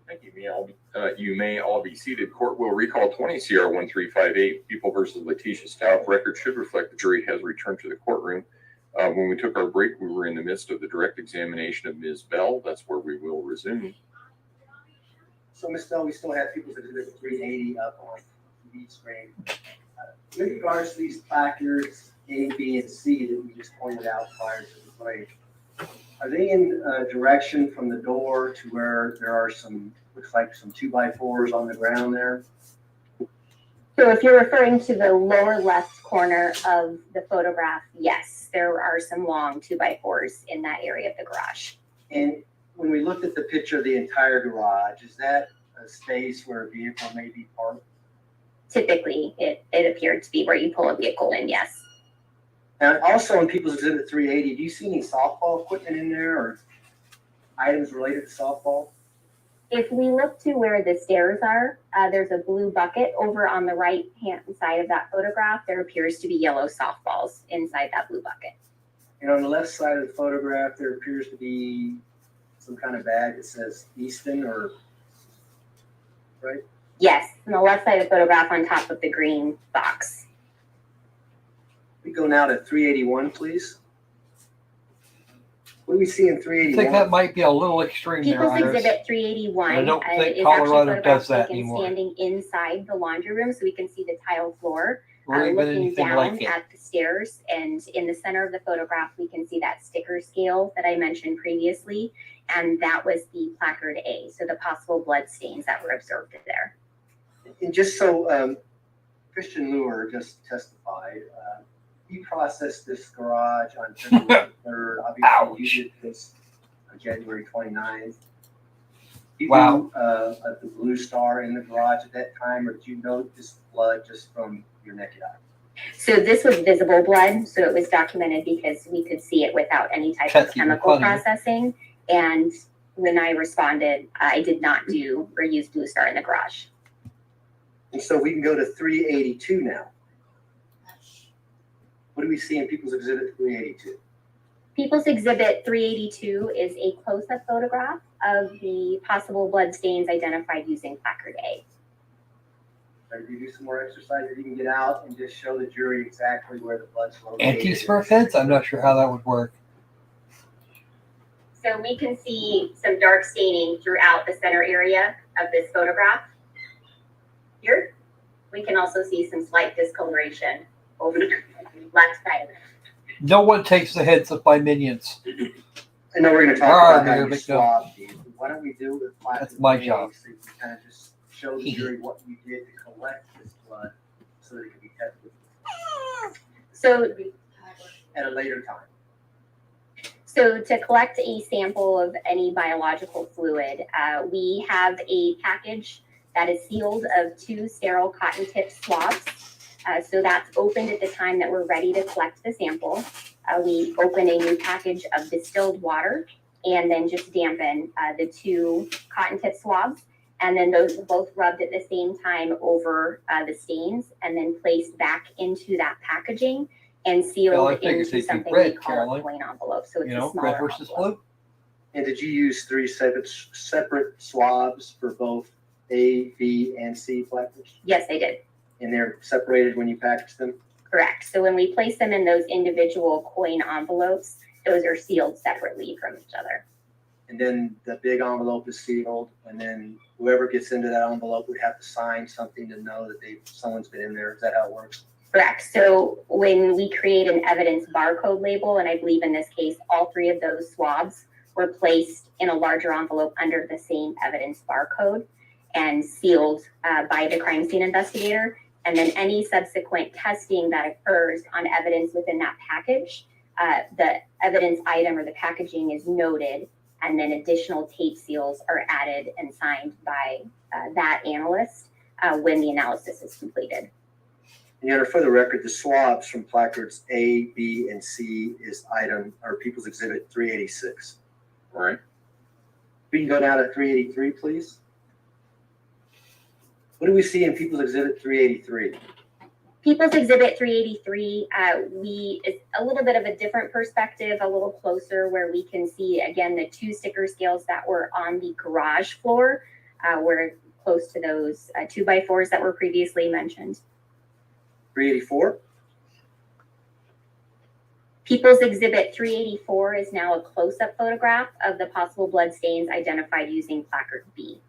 Thank you. You may all be seated. Court will recall 20 CR 1358, People versus Letecia Stauch. Record should reflect the jury has returned to the courtroom. When we took our break, we were in the midst of the direct examination of Ms. Bell. That's where we will resume. So, Ms. Bell, we still have people that did the 380 up on the TV screen. With regards to these placards, A, B, and C that we just pointed out prior to the break, are they in direction from the door to where there are some, looks like some 2x4s on the ground there? So if you're referring to the lower left corner of the photograph, yes, there are some long 2x4s in that area of the garage. And when we looked at the picture of the entire garage, is that a space where a vehicle may be parked? Typically, it appeared to be where you pull a vehicle in, yes. And also in People's Exhibit 380, do you see any softball equipment in there or items related to softball? If we look to where the stairs are, there's a blue bucket over on the right hand side of that photograph. There appears to be yellow softballs inside that blue bucket. And on the left side of the photograph, there appears to be some kind of bag that says Easton or, right? Yes, on the left side of the photograph on top of the green box. We go now to 381, please. What do we see in I 381? think that might be a little extreme there, People's Iris. Exhibit 381 I don't think is Colorado actually does that taken anymore. standing inside the laundry room, so we can see the tile floor. or even looking anything down like it. at the stairs. And in the center of the photograph, we can see that sticker scale that I mentioned previously. And that was the placard A, so the possible blood stains that were observed there. And just so Christian Lure just testified, he processed this garage on February 3rd. Obviously, you did this on January 29th. You Wow. Knew the blue star in the garage at that time, or did you note this blood just from your naked eye? So this was visible blood, so it was documented because we could see it without any type of chemical processing. And when I responded, I did not do or use Blue Star in the garage. And so we can go to 382 now. What do we see in People's Exhibit 382? People's Exhibit 382 is a close-up photograph of the possible blood stains identified using placard A. If you do some more exercise, if you can get out and just show the jury exactly where the blood's located. Anti-smurf heads? I'm not sure how that would work. So we can see some dark staining throughout the center area of this photograph. Here, we can also see some slight discoloration over the left side. No one takes the heads of my minions. I know we're going to talk about how you swab these. Why don't we do it? That's my job. So you can kind of just show the jury what you did to collect this blood so that it can be tested. So at a later time. So to collect a sample of any biological fluid, we have a package that is sealed of 2 sterile cotton tip swabs. So that's opened at the time that we're ready to collect the sample. We open a new package of distilled water and then just dampen the 2 cotton tip swabs. And then those are both rubbed at the same time over the stains and then placed back into that packaging and sealed into something we call a plain envelope. So it's a smaller red versus envelope. blue. And did you use 3 separate swabs for both A, B, and C placards? Yes, I did. And they're separated when you package them? Correct. So when we place them in those individual coin envelopes, those are sealed separately from each other. And then the big envelope is sealed, and then whoever gets into that envelope would have to sign something to know that someone's been in there. Is that how it works? Correct. So when we create an evidence barcode label, and I believe in this case, all 3 of those swabs were placed in a larger envelope under the same evidence barcode and sealed by the crime scene investigator. And then any subsequent testing that occurs on evidence within that package, the evidence item or the packaging is noted, and then additional tape seals are added and signed by that analyst when the analysis is completed. And yet, for the record, the swabs from placards A, B, and C is People's Exhibit 386. All right. We can go down to 383, please. What do we see in People's Exhibit 383? People's Exhibit 383, it's a little bit of a different perspective, a little closer, where we can see, again, the 2 sticker scales that were on the garage floor. We're close to those 2x4s that were previously mentioned. 384? People's Exhibit 384 is now a close-up photograph of the possible blood stains identified using placard B.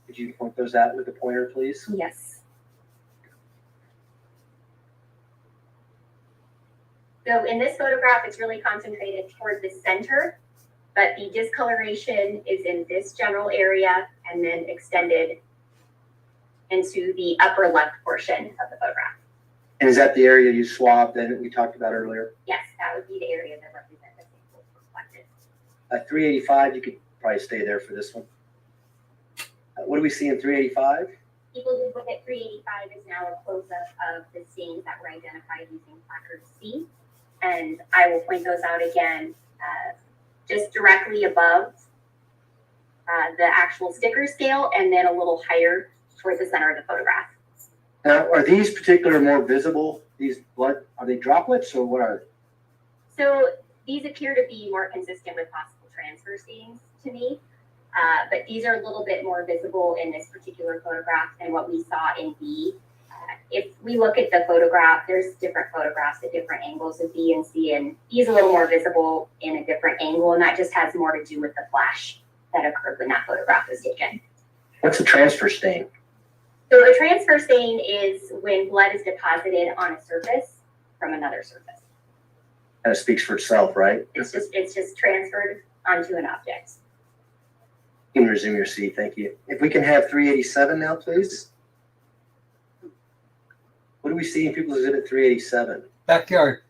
Could you point those out with the pointer, please? Yes. So in this photograph, it's really concentrated toward the center, but the discoloration is in this general area and then extended into the upper left portion of the photograph. And is that the area you swabbed that we talked about earlier? Yes, that would be the area that represents the samples collected. 385, you could probably stay there for this one. What do we see in 385? People's Exhibit 385 is now a close-up of the stains that were identified using placard C. And I will point those out again, just directly above the actual sticker scale and then a little higher toward the center of the photograph. Now, are these particular more visible? These blood, are they droplets or what are they? So these appear to be more consistent with possible transfer stains to me. But these are a little bit more visible in this particular photograph than what we saw in B. If we look at the photograph, there's different photographs at different angles of B and C, and B is a little more visible in a different angle, and that just has more to do with the flash that occurred when that photograph was taken. What's a transfer stain? So a transfer stain is when blood is deposited on a surface from another surface. Kind of speaks for itself, right? It's just transferred onto an object. You can resume your seat, thank you. If we can have 387 now, please. What do we see in People's Exhibit 387? Backyard.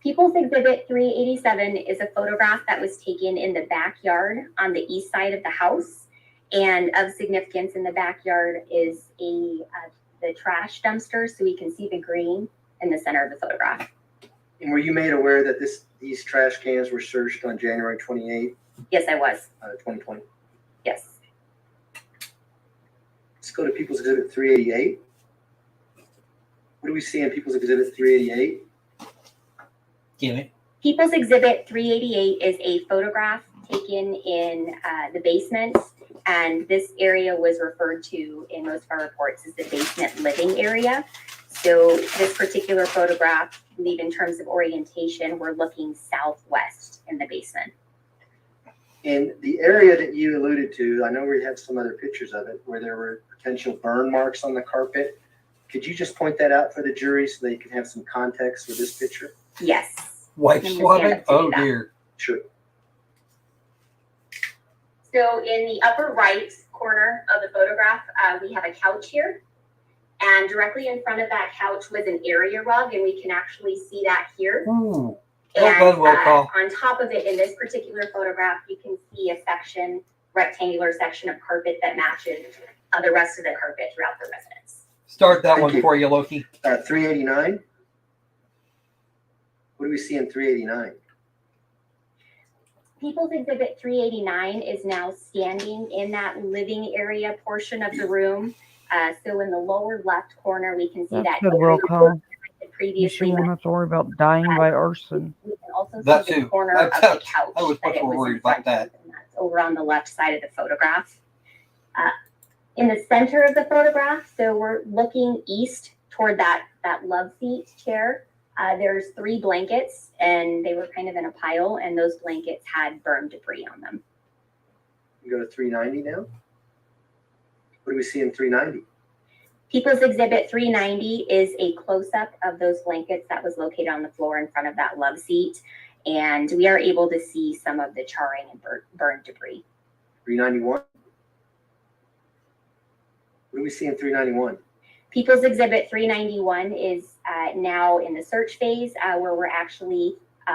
People's Exhibit 387 is a photograph that was taken in the backyard on the east side of the house. And of significance in the backyard is the trash dumpster, so we can see the green in the center of the photograph. And were you made aware that these trash cans were searched on January 28th, Yes, I was. 2020? Yes. Let's go to People's Exhibit 388. What do we see in People's Exhibit 388? Give it. People's Exhibit 388 is a photograph taken in the basement, and this area was referred to in most of our reports as the basement living area. So this particular photograph, I believe in terms of orientation, we're looking southwest in the basement. In the area that you alluded to, I know we have some other pictures of it where there were potential burn marks on the carpet. Could you just point that out for the jury so they can have some context for this picture? Yes. Wipe I'm gonna swab stand it? up to do Oh that. dear. Sure. So in the upper right corner of the photograph, we have a couch here. And directly in front of that couch was an area rug, and we can actually see that here. Ooh. And Well done, will call. on top of it, in this particular photograph, you can see a section, rectangular section of carpet that matches the rest of the carpet throughout the residence. Start that Thank one you. for you, Loki. 389. What do we see in 389? People's Exhibit 389 is now standing in that living area portion of the room. So in the lower left corner, we can see That's that good, area roll call. that I had previously You won't have to worry about dying by arson. We can also That see the too. corner of the That's- couch I was that much it more was worried in about front of, that. and that's over on the left side of the photograph. In the center of the photograph, so we're looking east toward that love seat chair. There's 3 blankets, and they were kind of in a pile, and those blankets had burned debris on them. You go to 390 now. What do we see in 390? People's Exhibit 390 is a close-up of those blankets that was located on the floor in front of that love seat, and we are able to see some of the charring and burned debris. 391. What do we see in 391? People's Exhibit 391 is now in the search phase where we're actually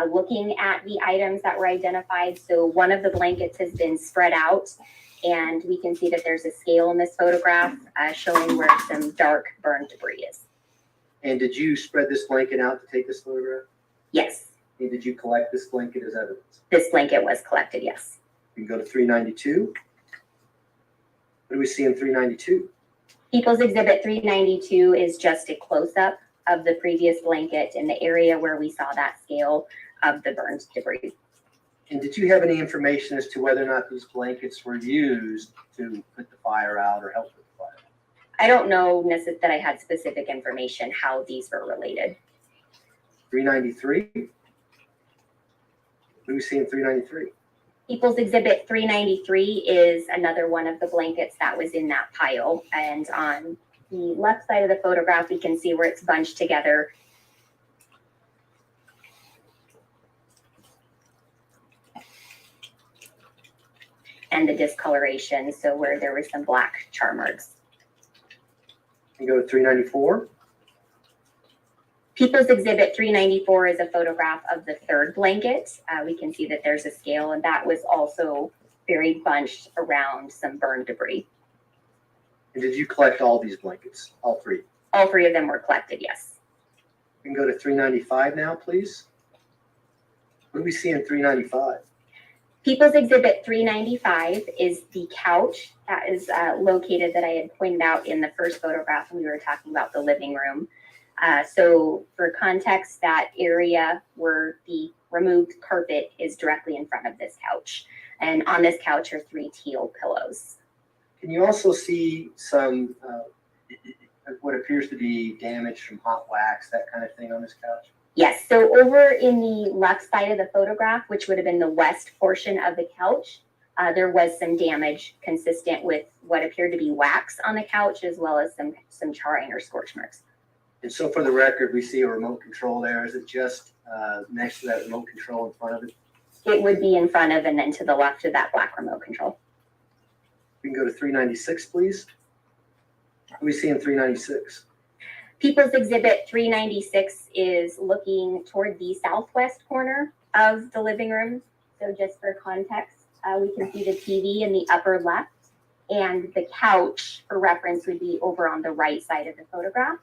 looking at the items that were identified. So one of the blankets has been spread out, and we can see that there's a scale in this photograph showing where some dark burned debris is. And did you spread this blanket out to take this photograph? Yes, And did you collect this blanket as evidence? this blanket was collected, yes. We can go to 392. What do we see in 392? People's Exhibit 392 is just a close-up of the previous blanket in the area where we saw that scale of the burned debris. And did you have any information as to whether or not these blankets were used to put the fire out or help with the fire? I don't know that I had specific information how these were related. 393. What do we see in 393? People's Exhibit 393 is another one of the blankets that was in that pile. And on the left side of the photograph, we can see where it's bunched together. And the discoloration, so where there were some black char marks. You go to 394. People's Exhibit 394 is a photograph of the third blanket. We can see that there's a scale, and that was also very bunched around some burned debris. And did you collect all these blankets? All 3? All 3 of them were collected, yes. We can go to 395 now, please. What do we see in 395? People's Exhibit 395 is the couch that is located that I had pointed out in the first photograph when we were talking about the living room. So for context, that area where the removed carpet is directly in front of this couch. And on this couch are 3 teal pillows. Can you also see some what appears to be damage from hot wax, that kind of thing on this couch? Yes, so over in the left side of the photograph, which would have been the west portion of the couch, there was some damage consistent with what appeared to be wax on the couch, as well as some charring or scorch marks. And so for the record, we see a remote control there. Is it just next to that remote control in front of it? It would be in front of and then to the left of that black remote control. We can go to 396, please. What do we see in 396? People's Exhibit 396 is looking toward the southwest corner of the living room. So just for context, we can see the TV in the upper left, and the couch, for reference, would be over on the right side of the photograph.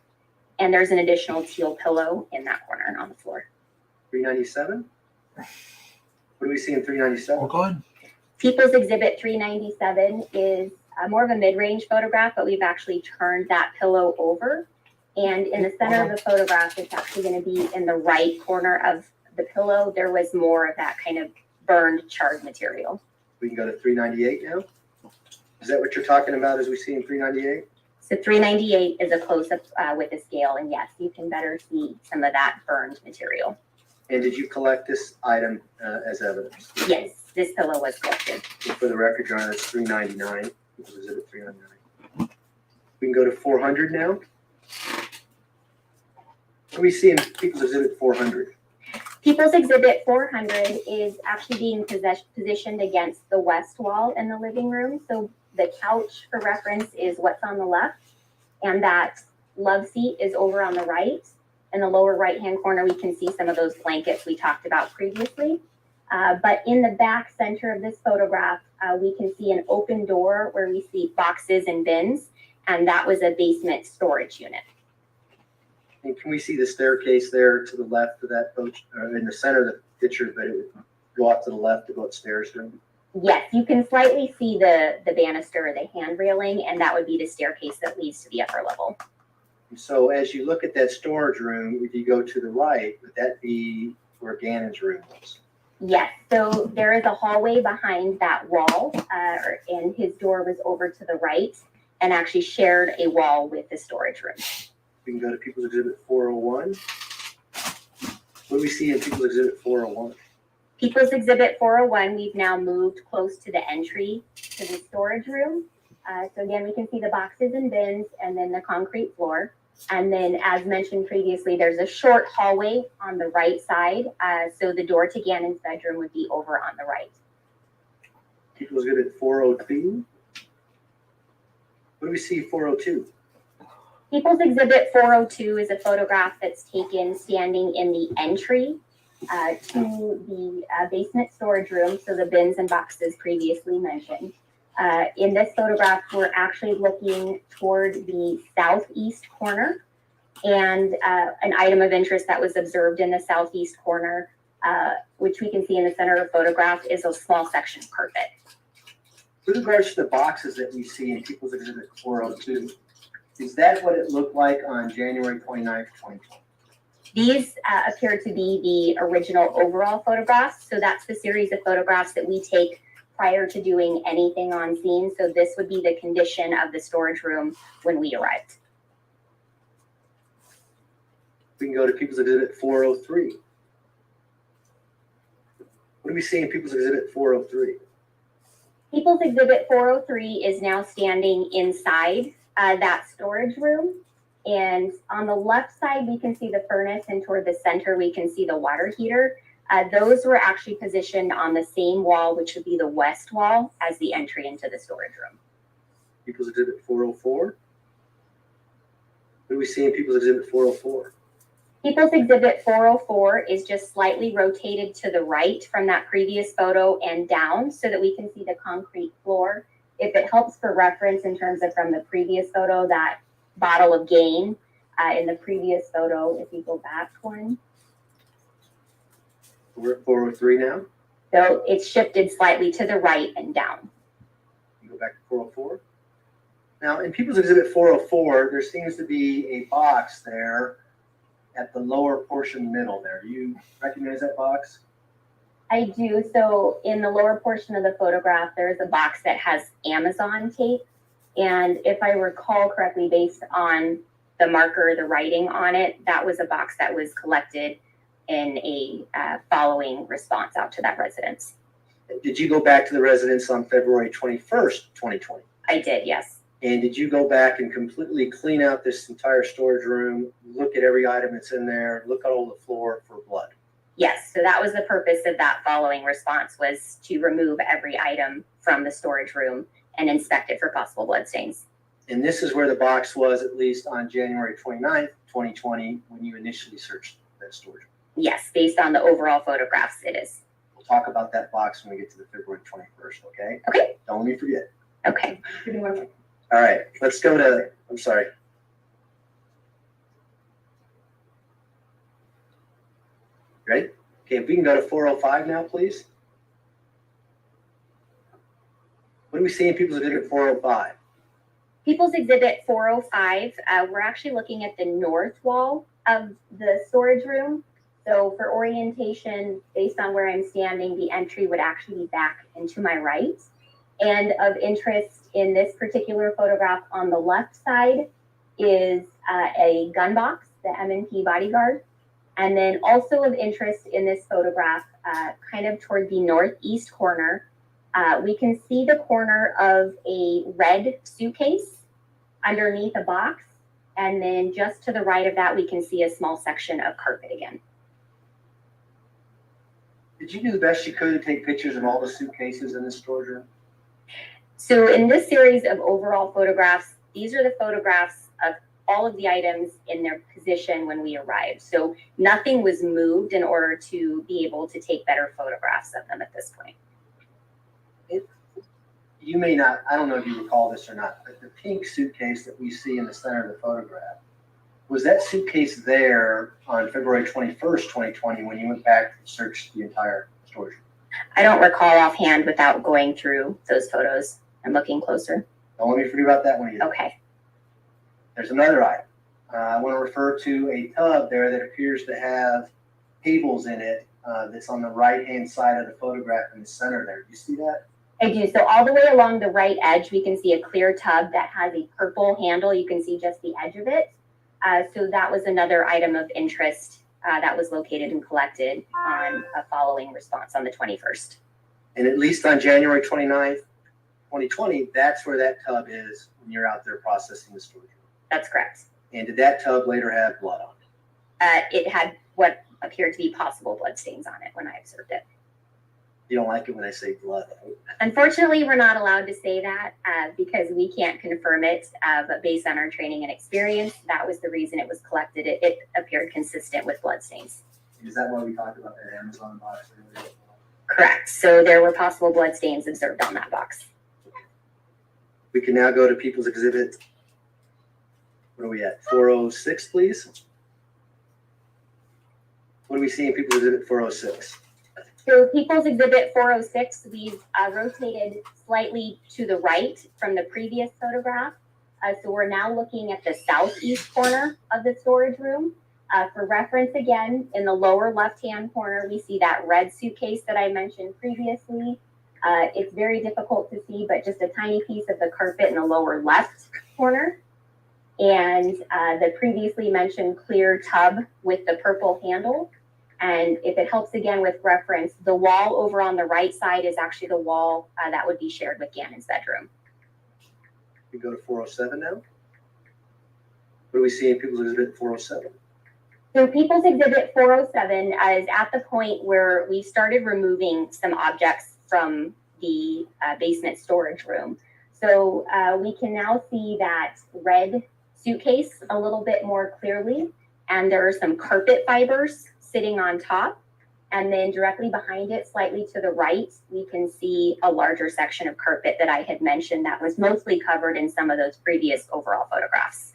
And there's an additional teal pillow in that corner on the floor. 397? What do we see in 397? Go ahead. People's Exhibit 397 is more of a mid-range photograph, but we've actually turned that pillow over. And in the center of the photograph, it's actually going to be in the right corner of the pillow. There was more of that kind of burned, charred material. We can go to 398 now. Is that what you're talking about as we see in 398? So 398 is a close-up with a scale, and yes, you can better see some of that burned material. And did you collect this item as evidence? Yes, this pillow was collected. And for the record, Your Honor, it's 399. People's Exhibit 399. We can go to 400 now. What do we see in People's Exhibit 400? People's Exhibit 400 is actually being positioned against the west wall in the living room. So the couch, for reference, is what's on the left, and that love seat is over on the right. In the lower right-hand corner, we can see some of those blankets we talked about previously. But in the back center of this photograph, we can see an open door where we see boxes and bins, and that was a basement storage unit. And can we see the staircase there to the left of that photo, or in the center of the picture, but it would go off to the left to go upstairs to them? Yes, you can slightly see the banister or the hand railing, and that would be the staircase that leads to the upper level. So as you look at that storage room, if you go to the right, would that be where Gannon's room was? Yes, so there is a hallway behind that wall, and his door was over to the right and actually shared a wall with the storage room. We can go to People's Exhibit 401. What do we see in People's Exhibit 401? People's Exhibit 401, we've now moved close to the entry to the storage room. So again, we can see the boxes and bins and then the concrete floor. And then as mentioned previously, there's a short hallway on the right side. So the door to Gannon's bedroom would be over on the right. People's Exhibit 402. What do we see 402? People's Exhibit 402 is a photograph that's taken standing in the entry to the basement storage room, so the bins and boxes previously mentioned. In this photograph, we're actually looking toward the southeast corner, and an item of interest that was observed in the southeast corner, which we can see in the center of the photograph, is a small section of carpet. With regards to the boxes that we see in People's Exhibit 402, is that what it looked like on January 29th, 2020? These appear to be the original overall photographs. So that's the series of photographs that we take prior to doing anything on scene. So this would be the condition of the storage room when we arrived. We can go to People's Exhibit 403. What do we see in People's Exhibit 403? People's Exhibit 403 is now standing inside that storage room. And on the left side, we can see the furnace, and toward the center, we can see the water heater. Those were actually positioned on the same wall, which would be the west wall, as the entry into the storage room. People's Exhibit 404. What do we see in People's Exhibit 404? People's Exhibit 404 is just slightly rotated to the right from that previous photo and down so that we can see the concrete floor. If it helps for reference in terms of from the previous photo, that bottle of Gain in the previous photo, if you go back one. We're at 403 now. So it's shifted slightly to the right and down. You go back to 404. Now in People's Exhibit 404, there seems to be a box there at the lower portion middle there. Do you recognize that box? I do. So in the lower portion of the photograph, there's a box that has Amazon tape. And if I recall correctly, based on the marker, the writing on it, that was a box that was collected in a following response out to that residence. Did you go back to the residence on February 21st, 2020? I did, yes. And did you go back and completely clean out this entire storage room, look at every item that's in there, look at all the floor for blood? Yes, so that was the purpose of that following response, was to remove every item from the storage room and inspect it for possible blood stains. And this is where the box was, at least on January 29th, 2020, when you initially searched that storage room. Yes, based on the overall photographs, it is. We'll talk about that box when we get to the February 21st, okay? Okay. Don't let me forget. Okay. All right, let's go to, I'm sorry. Ready? Okay, if we can go to 405 now, please. What do we see in People's Exhibit 405? People's Exhibit 405, we're actually looking at the north wall of the storage room. So for orientation, based on where I'm standing, the entry would actually be back and to my right. And of interest in this particular photograph on the left side is a gun box, the M&P bodyguard. And then also of interest in this photograph, kind of toward the northeast corner, we can see the corner of a red suitcase underneath a box. And then just to the right of that, we can see a small section of carpet again. Did you do the best you could to take pictures of all the suitcases in this storage room? So in this series of overall photographs, these are the photographs of all of the items in their position when we arrived. So nothing was moved in order to be able to take better photographs of them at this point. You may not, I don't know if you recall this or not, but the pink suitcase that we see in the center of the photograph, was that suitcase there on February 21st, 2020, when you went back and searched the entire storage room? I don't recall offhand without going through those photos and looking closer. Don't let me forget about that one either. Okay. There's another item. I want to refer to a tub there that appears to have cables in it that's on the right-hand side of the photograph in the center there. Do you see that? I do. So all the way along the right edge, we can see a clear tub that has a purple handle. You can see just the edge of it. So that was another item of interest that was located and collected on a following response on the 21st. And at least on January 29th, 2020, that's where that tub is when you're out there processing the storage room. That's correct. And did that tub later have blood on it? It had what appeared to be possible blood stains on it when I observed it. You don't like it when I say blood. Unfortunately, we're not allowed to say that because we can't confirm it. But based on our training and experience, that was the reason it was collected. It appeared consistent with blood stains. Is that why we talked about that Amazon box earlier? Correct. So there were possible blood stains observed on that box. We can now go to People's Exhibit. What are we at? 406, please. What do we see in People's Exhibit 406? So People's Exhibit 406, we've rotated slightly to the right from the previous photograph. So we're now looking at the southeast corner of the storage room. For reference again, in the lower left-hand corner, we see that red suitcase that I mentioned previously. It's very difficult to see, but just a tiny piece of the carpet in the lower left corner. And the previously mentioned clear tub with the purple handle. And if it helps again with reference, the wall over on the right side is actually the wall that would be shared with Gannon's bedroom. We go to 407 now. What do we see in People's Exhibit 407? So People's Exhibit 407 is at the point where we started removing some objects from the basement storage room. So we can now see that red suitcase a little bit more clearly, and there are some carpet fibers sitting on top. And then directly behind it, slightly to the right, we can see a larger section of carpet that I had mentioned that was mostly covered in some of those previous overall photographs.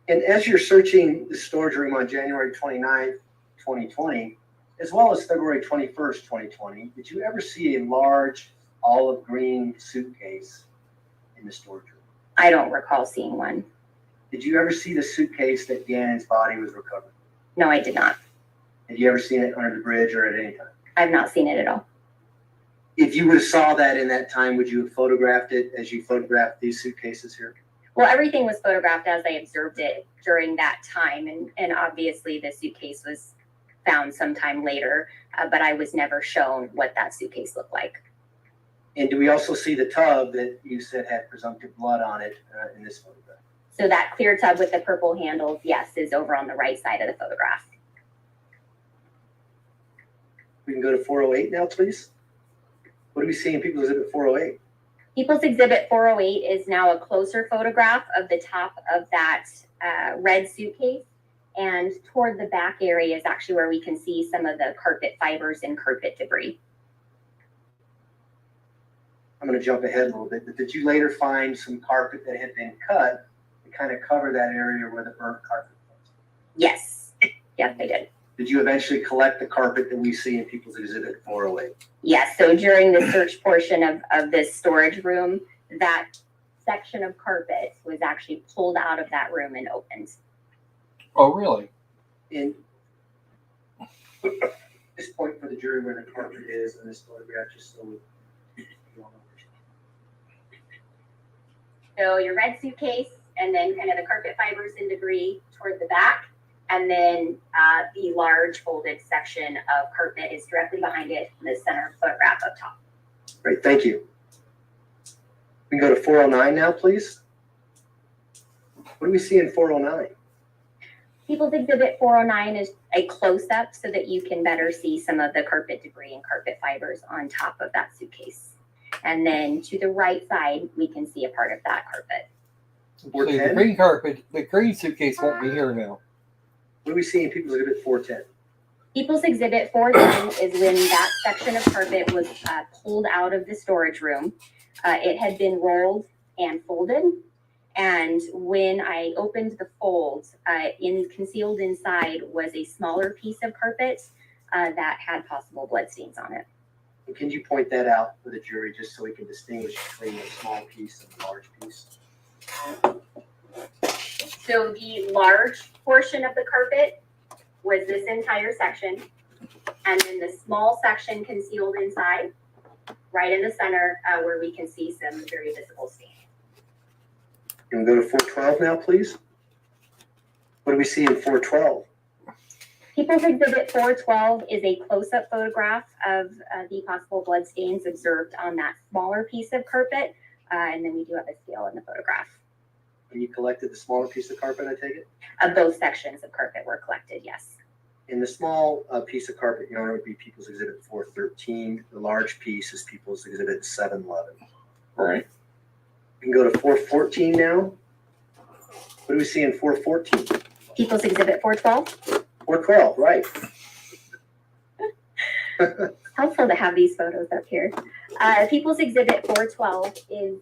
And as you're searching the storage room on January 29th, 2020, as well as February 21st, 2020, did you ever see a large olive green suitcase in the storage room? I don't recall seeing one. Did you ever see the suitcase that Gannon's body was recovered? No, I did not. Have you ever seen it under the bridge or at any time? I've not seen it at all. If you would have saw that in that time, would you have photographed it as you photographed these suitcases here? Well, everything was photographed as I observed it during that time. And obviously the suitcase was found sometime later, but I was never shown what that suitcase looked like. And do we also see the tub that you said had presumptive blood on it in this photograph? So that clear tub with the purple handles, yes, is over on the right side of the photograph. We can go to 408 now, please. What do we see in People's Exhibit 408? People's Exhibit 408 is now a closer photograph of the top of that red suitcase. And toward the back area is actually where we can see some of the carpet fibers and carpet debris. I'm going to jump ahead a little bit, but did you later find some carpet that had been cut to kind of cover that area where the burnt carpet was? Yes. Yes, I did. Did you eventually collect the carpet that we see in People's Exhibit 408? Yes. So during the search portion of this storage room, that section of carpet was actually pulled out of that room and opened. Oh, really? In this point for the jury where the carpet is in this photograph, just so we all know. So your red suitcase, and then kind of the carpet fibers and debris toward the back. And then the large folded section of carpet is directly behind it in the center photograph up top. Great, thank you. We can go to 409 now, please. What do we see in 409? People's Exhibit 409 is a close-up so that you can better see some of the carpet debris and carpet fibers on top of that suitcase. And then to the right side, we can see a part of that carpet. See, the green carpet, the green suitcase won't be here now. What do we see in People's Exhibit 410? People's Exhibit 410 is when that section of carpet was pulled out of the storage room. It had been rolled and folded. And when I opened the folds, concealed inside was a smaller piece of carpet that had possible bloodstains on it. And can you point that out for the jury just so we can distinguish between the small piece and the large piece? So the large portion of the carpet was this entire section, and then the small section concealed inside, right in the center, where we can see some very visible stains. Can we go to 412 now, please? What do we see in 412? People's Exhibit 412 is a close-up photograph of the possible bloodstains observed on that smaller piece of carpet, and then we do have a scale in the photograph. And you collected the smaller piece of carpet, I take it? Both sections of carpet were collected, yes. In the small piece of carpet, Your Honor, would be People's Exhibit 413. The large piece is People's Exhibit 711. All right. We can go to 414 now. What do we see in 414? People's Exhibit 412? 412, right. Helpful to have these photos up here. People's Exhibit 412 is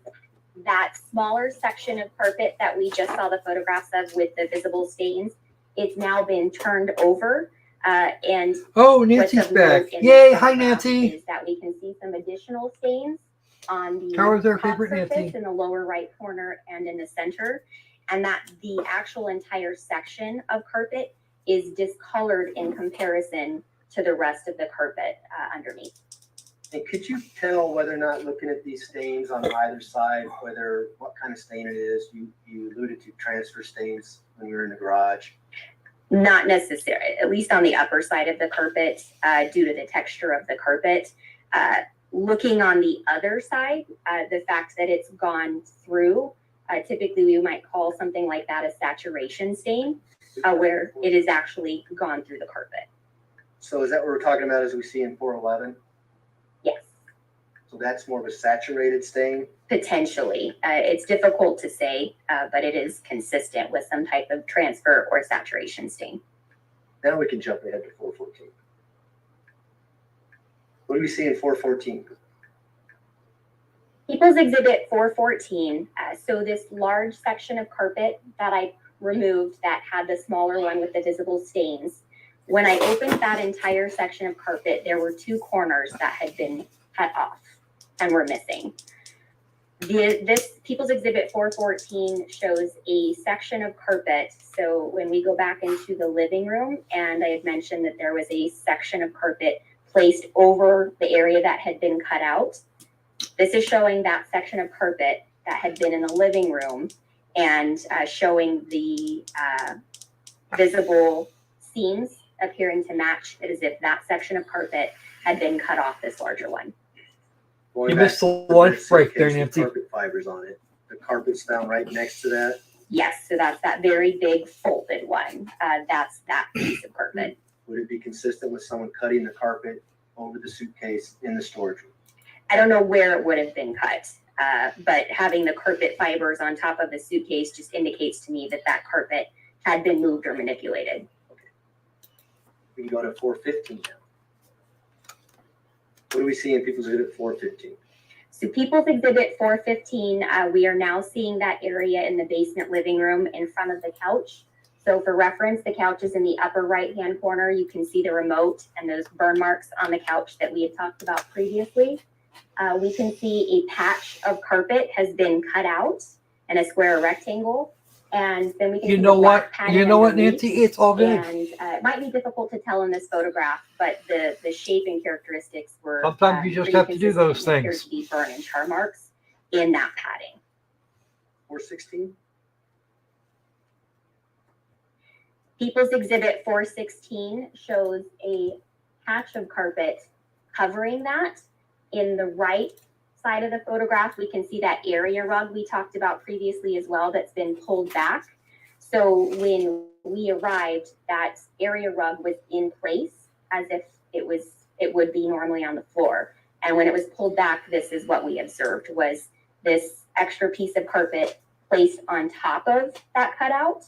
that smaller section of carpet that we just saw the photographs of with the visible stains. It's now been turned over. And oh, Nancy's back. Yay. Hi, Nancy. Is that we can see some additional stains on the How is our top favorite surface Nancy? in the lower right corner and in the center. And that the actual entire section of carpet is discolored in comparison to the rest of the carpet underneath. And could you tell whether or not looking at these stains on either side, what kind of stain it is? You alluded to transfer stains when you were in the garage. Not necessarily, at least on the upper side of the carpet, due to the texture of the carpet. Looking on the other side, the fact that it's gone through, typically we might call something like that a saturation stain, where it has actually gone through the carpet. So is that what we're talking about as we see in 411? Yes. So that's more of a saturated stain? Potentially. It's difficult to say, but it is consistent with some type of transfer or saturation stain. Now we can jump ahead to 414. What do we see in 414? People's Exhibit 414. So this large section of carpet that I removed that had the smaller one with the visible stains. When I opened that entire section of carpet, there were two corners that had been cut off and were missing. This People's Exhibit 414 shows a section of carpet. So when we go back into the living room, and I had mentioned that there was a section of carpet placed over the area that had been cut out. This is showing that section of carpet that had been in the living room and showing the visible seams appearing to match as if that section of carpet had been cut off this larger one. You missed the lunch break there, Nancy. Carpet fibers on it. The carpet's found right next to that. Yes, so that's that very big folded one. That's that piece of carpet. Would it be consistent with someone cutting the carpet over the suitcase in the storage room? I don't know where it would have been cut, but having the carpet fibers on top of the suitcase just indicates to me that that carpet had been moved or manipulated. We can go to 415 now. What do we see in People's Exhibit 415? So People's Exhibit 415, we are now seeing that area in the basement living room in front of the couch. So for reference, the couch is in the upper right-hand corner. You can see the remote and those burn marks on the couch that we had talked about previously. We can see a patch of carpet has been cut out in a square rectangle. And then we can You see know the what? black pattern You know what, underneath. Nancy? It's all good. And it might be difficult to tell in this photograph, but the shape and characteristics were Sometimes you just pretty have to do those consistent and appeared things. to be burn and char marks in that padding. 416? People's Exhibit 416 shows a patch of carpet covering that. In the right side of the photograph, we can see that area rug we talked about previously as well that's been pulled back. So when we arrived, that area rug was in place as if it would be normally on the floor. And when it was pulled back, this is what we observed was this extra piece of carpet placed on top of that cutout.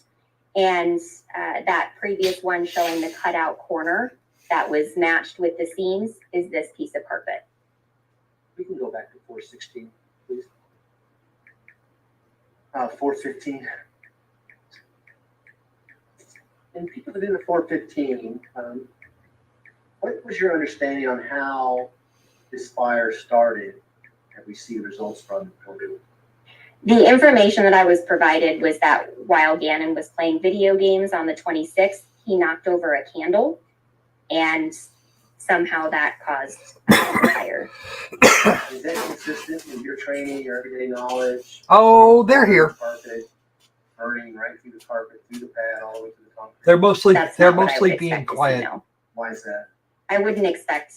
And that previous one showing the cutout corner that was matched with the seams is this piece of carpet. We can go back to 416, please. 415. And People that did the 415, what was your understanding on how this fire started that we see results from? The information that I was provided was that while Gannon was playing video games on the 26th, he knocked over a candle and somehow that caused a fire. Is that consistent with your training, your everyday knowledge? Oh, they're here. Carpet burning right through the carpet, through the pad, all the way to the concrete. They're mostly That's not what I would being expect to see, quiet. no. Why is that? I wouldn't expect.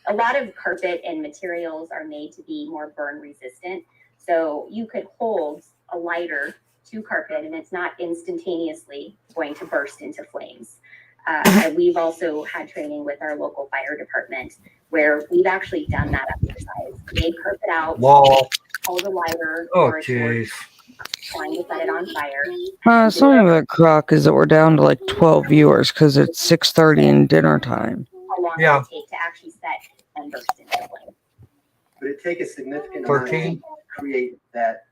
A lot of carpet and materials are made to be more burn resistant. So you could hold a lighter to carpet and it's not instantaneously going to burst into flames. And we've also had training with our local fire department where we've actually done that exercise. Made carpet out, Wall. hold a lighter, Oh, or a torch, jeez. trying to set it on fire. Some of it, Croc, is that we're down to like 12 viewers because it's 6:30 and dinner time. How long Yeah. does it take to actually set and burst into flame? Would it take a significant amount of 13? heat to create that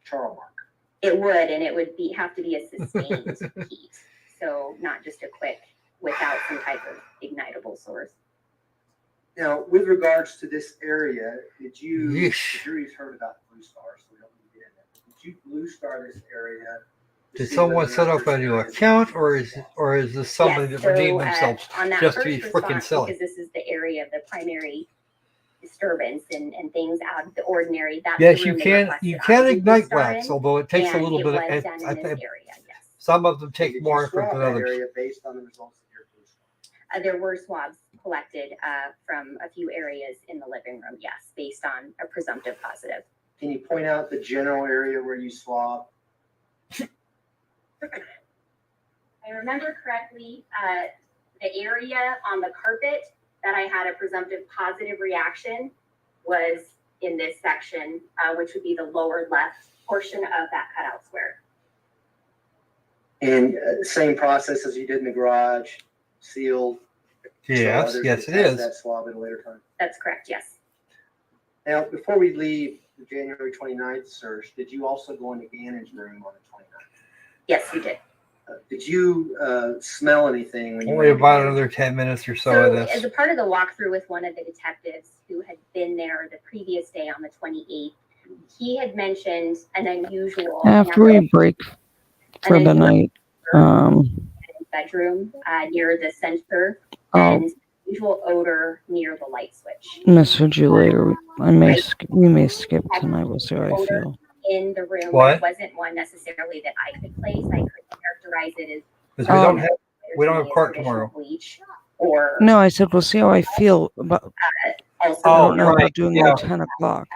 char mark? It would, and it would have to be a sustained heat. So not just a quick without some type of ignitable source. Now, with regards to this area, did you, the Yeesh. jury's heard about Blue Star, so we don't need to get in that. Did you Blue Star this area? to Did see someone whether set up there's a new areas- account, or is this somebody Yes, that redeemed so, themselves on that just to first be freaking response, silly? because this is the area of the primary disturbance and things out of the ordinary. That's Yes, the you room they can. requested You I can do ignite Blue Star wax, in, although it takes a and little it bit. was Of, done in I this think area, yes. some of them Did take you more effort swab than that others. area based on the results of your Blue Star? There were swabs collected from a few areas in the living room, yes, based on a presumptive positive. Can you point out the general area where you swabbed? I remember correctly, the area on the carpet that I had a presumptive positive reaction was in this section, which would be the lower left portion of that cutout square. And same process as you did in the garage, sealed. so Yes, others yes, can it test is. That swab at a later time. That's correct, yes. Now, before we leave the January 29th search, did you also go into Gannon's room on the 29th? Yes, we did. Did you smell anything when you Only went into about Gannon's? another 10 minutes or so of As this. a part of the walkthrough with one of the detectives who had been there the previous day on the 28th, he had mentioned an unusual After we break for the night, bedroom near the center I'll and unusual odor near the light switch. message you later. We may skip tonight. We'll see how I feel. In the room, What? but it wasn't one necessarily that I could place. I could characterize it as Because we don't have We don't have court additional tomorrow. Bleach or No, I said we'll see how I feel about. also I don't know right, about doing yeah. it at 10 o'clock.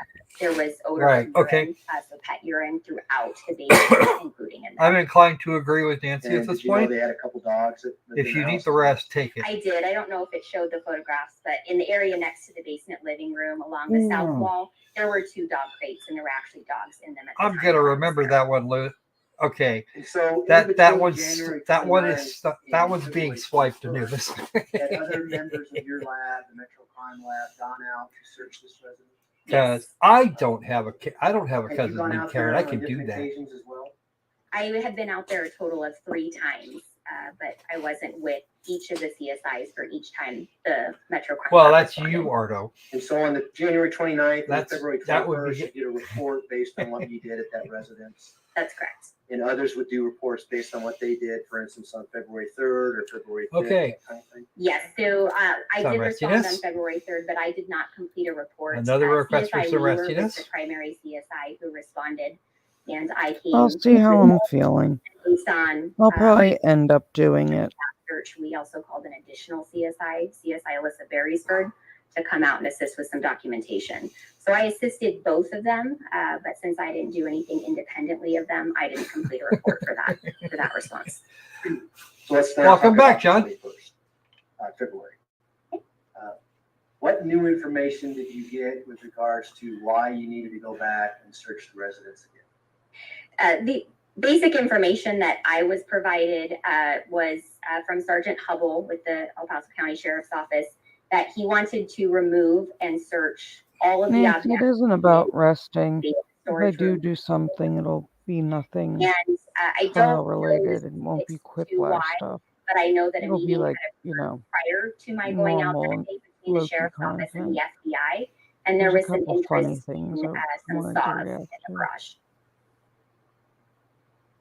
there was odor Right, of okay. urine, so pet urine throughout the basement, including in there. I'm inclined to agree with Nancy And at this did you know point. they had a couple dogs that lived If in you the need house? the rest, take it. I did. I don't know if it showed the photographs, but in the area next to the basement living room along the south wall, there were 2 dog crates and there were actually dogs in them. At the I'm time gonna I was remember there. that one, Lou. Okay, And so that between one's January that one 29th is that one's and being February swiped to 21st, news. had other members of your lab, the Metro Crime Lab, gone out to search this residence? Because I don't have a Have you cousin gone named out Karen. there I on could do different that. occasions as well? I had been out there a total of 3 times, but I wasn't with each of the CSIs for each time the Metro Crime Well, Lab that's responded. you, Ardo. And so on the January 29th and That's- February that would 21st, be- you did a report based on what you did at that residence. That's correct. And others would do reports based on what they did, for instance, on February 3rd or February 5th. Okay. That kind of thing. Yes, so I Some did respond on restiness. February 3rd, but I did not complete a report. Another request for CSI some Weaver was restiness. the primary CSI who responded, and I came. I'll see how I'm feeling. Based on I'll probably end up doing it. search, we also called an additional CSI, CSI Alyssa Beresford, to come out and assist with some documentation. So I assisted both of them, but since I didn't do anything independently of them, I didn't complete a report for that response. So let's now Welcome talk back, about John. the 21st, February. What new information did you get with regards to why you needed to go back and search the residence again? The basic information that I was provided was from Sergeant Hubble with the El Paso County Sheriff's Office that he wanted to remove and search all of the Nancy, it objects. isn't about resting. If I storage do room. do something, it'll be nothing And I don't trial know related. the It won't be specifics to quiplash why, stuff. but I know that a It'll be meeting like, had you know, prior to my going out there normal today between the Loki Sheriff's Office and content. the FBI, and there There's a was some couple funny interest things in I some wanted to saws in react the to. garage.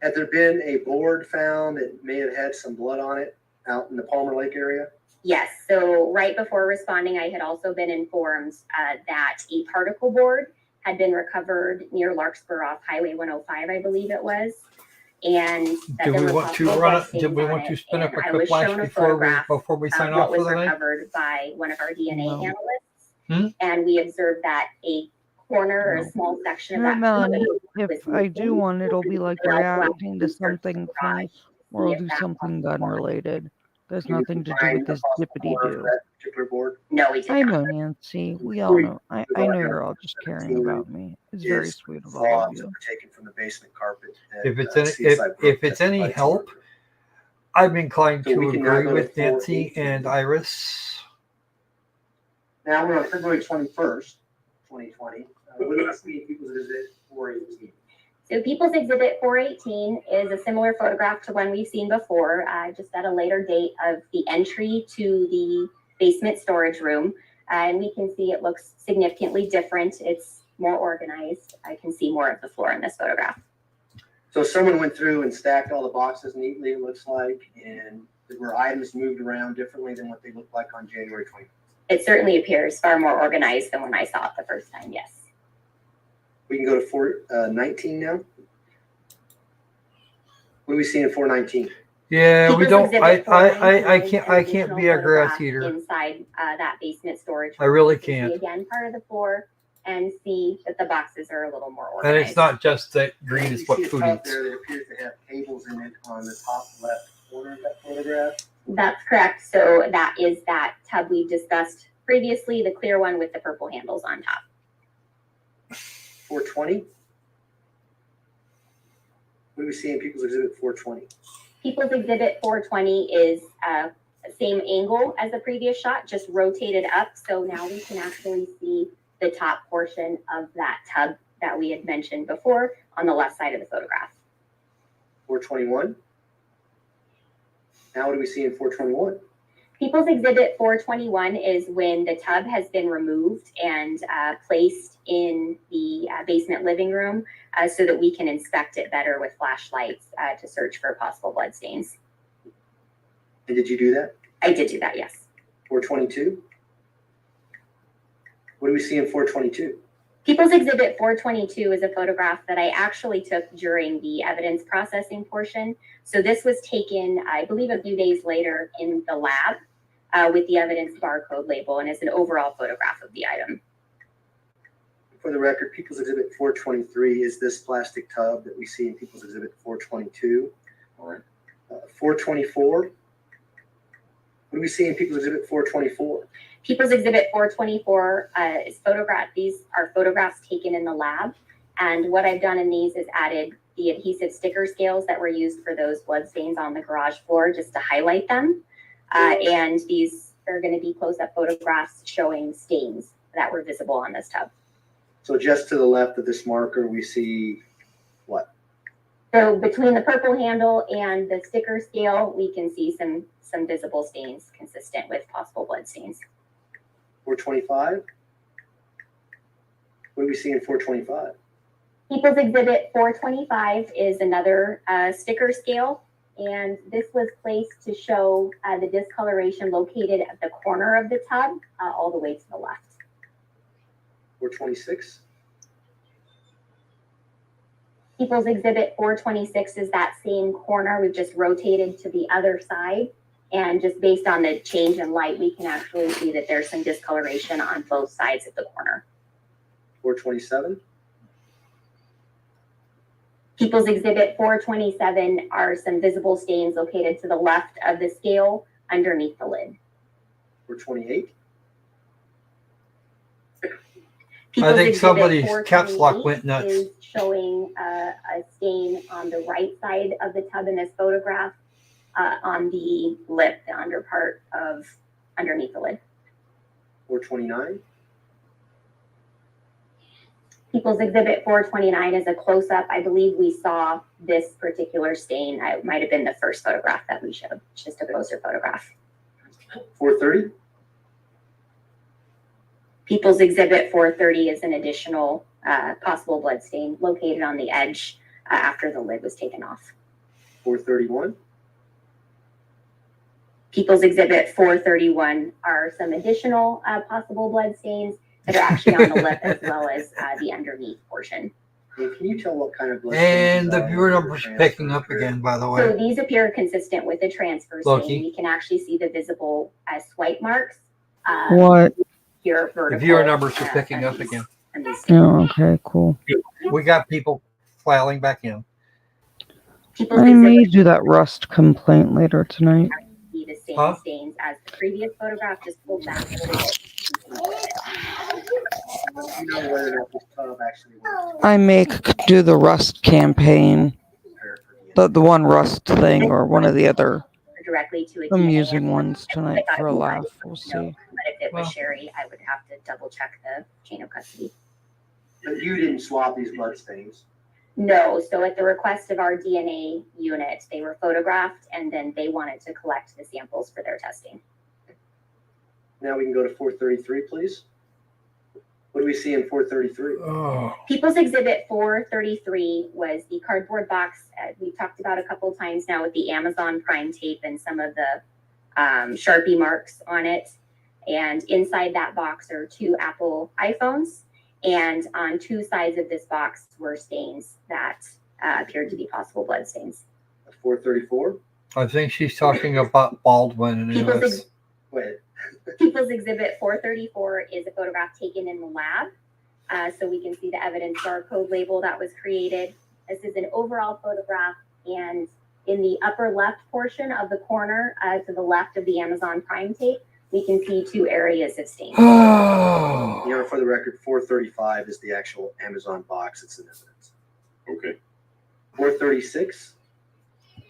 Had there been a board found that may have had some blood on it out in the Palmer Lake area? Yes, so right before responding, I had also been informed that a particle board had been recovered near Larkspur off Highway 105, I believe it was. And that Do there we were want to possible run blood it? Did stains we on want to it, spin up and a I was quick flash shown a before photograph we sign what off for was the night? recovered by one of our DNA No. analysts. And we observed that a corner or a No. small section of No, that Melanie, was if I do missing. one, it'll be like We also went reacting to to search the something funny, garage to or see I'll if do that something gun related. There's Can you nothing to do find with a this possible dippity corner for do. that particular board? No, we did I not. know, Nancy. We all Before you know. I move on know to you're all just caring 17 about me. It's very is sweet of all saws of that you. were taken from the basement carpet. that, If it's CSI if Brooke it's any testified to. help, I'm inclined So to we can now agree go to with Nancy 418. and Iris. Now we're on February 21st, 2020. What do you see people's visit 418? So People's Exhibit 418 is a similar photograph to one we've seen before, just at a later date of the entry to the basement storage room. And we can see it looks significantly different. It's more organized. I can see more of the floor in this photograph. So someone went through and stacked all the boxes neatly, it looks like, and there were items moved around differently than what they looked like on January 20th. It certainly appears far more organized than when I saw it the first time, yes. We can go to 419 now. What do we see in 419? Yeah, we People's don't. Exhibit 419 I is can't. an I can't additional be a grass photograph eater. inside that basement storage I room. really You can see can't. again part of the floor and see that the boxes are a little more And organized. it's not just that green You is what see a food tub eats. there that appears to have tables in it on the top left corner of that photograph. That's correct. So that is that tub we've discussed previously, the clear one with the purple handles on top. 420. What do we see in People's Exhibit 420? People's Exhibit 420 is same angle as the previous shot, just rotated up. So now we can actually see the top portion of that tub that we had mentioned before on the left side of the photograph. 421. Now what do we see in 421? People's Exhibit 421 is when the tub has been removed and placed in the basement living room so that we can inspect it better with flashlights to search for possible blood stains. And did you do that? I did do that, yes. 422. What do we see in 422? People's Exhibit 422 is a photograph that I actually took during the evidence processing portion. So this was taken, I believe, a few days later in the lab with the evidence barcode label, and it's an overall photograph of the item. For the record, People's Exhibit 423 is this plastic tub that we see in People's Exhibit 422. All right. 424. What do we see in People's Exhibit 424? People's Exhibit 424 is photograph. These are photographs taken in the lab. And what I've done in these is added the adhesive sticker scales that were used for those blood stains on the garage floor just to highlight them. And these are going to be close-up photographs showing stains that were visible on this tub. So just to the left of this marker, we see what? So between the purple handle and the sticker scale, we can see some visible stains consistent with possible blood stains. 425. What do we see in 425? People's Exhibit 425 is another sticker scale, and this was placed to show the discoloration located at the corner of the tub all the way to the left. 426. People's Exhibit 426 is that same corner. We've just rotated to the other side. And just based on the change in light, we can actually see that there's some discoloration on both sides of the corner. 427. People's Exhibit 427 are some visible stains located to the left of the scale underneath the lid. 428. I think somebody's caps lock went nuts. Is showing a stain on the right side of the tub in this photograph on the lip, the under part of underneath the lid. 429. People's Exhibit 429 is a close-up. I believe we saw this particular stain. It might have been the first photograph that we showed. It's just a closer photograph. 430. People's Exhibit 430 is an additional possible blood stain located on the edge after the lid was taken off. 431. People's Exhibit 431 are some additional possible blood stains that are actually on the lip as well as the underneath portion. Hey, can you tell what kind of blood And the viewer numbers are picking up again, by the So way. these appear consistent with the transfer Loki. stain. We can actually see the visible swipe marks. What? Here, The vertical. viewer numbers are picking up again. Oh, okay, cool. We got people filing back in. I may do that rust complaint later tonight. See the same Huh? stains as the previous photograph, just pulled back a little bit. You know whether or not this tub actually works. I may do the rust campaign, the one rust thing or one of the other Directly to a I'm DNA using sample. ones tonight for a laugh. We'll No, see. but if it was Well. Sherry, I would have to double check the chain of custody. But you didn't swap these blood stains. No, so at the request of our DNA unit, they were photographed and then they wanted to collect the samples for their testing. Now we can go to 433, please. What do we see in 433? Oh. People's Exhibit 433 was the cardboard box we talked about a couple times now with the Amazon Prime tape and some of the Sharpie marks on it. And inside that box are 2 Apple iPhones. And on 2 sides of this box were stains that appeared to be possible blood stains. 434. I think she's talking about Baldwin and People's, US. Wait. People's Exhibit 434 is a photograph taken in the lab. So we can see the evidence barcode label that was created. This is an overall photograph, and in the upper left portion of the corner to the left of the Amazon Prime tape, we can see 2 areas of stain. You know, for the record, 435 is the actual Amazon box. It's in evidence. Okay. 436.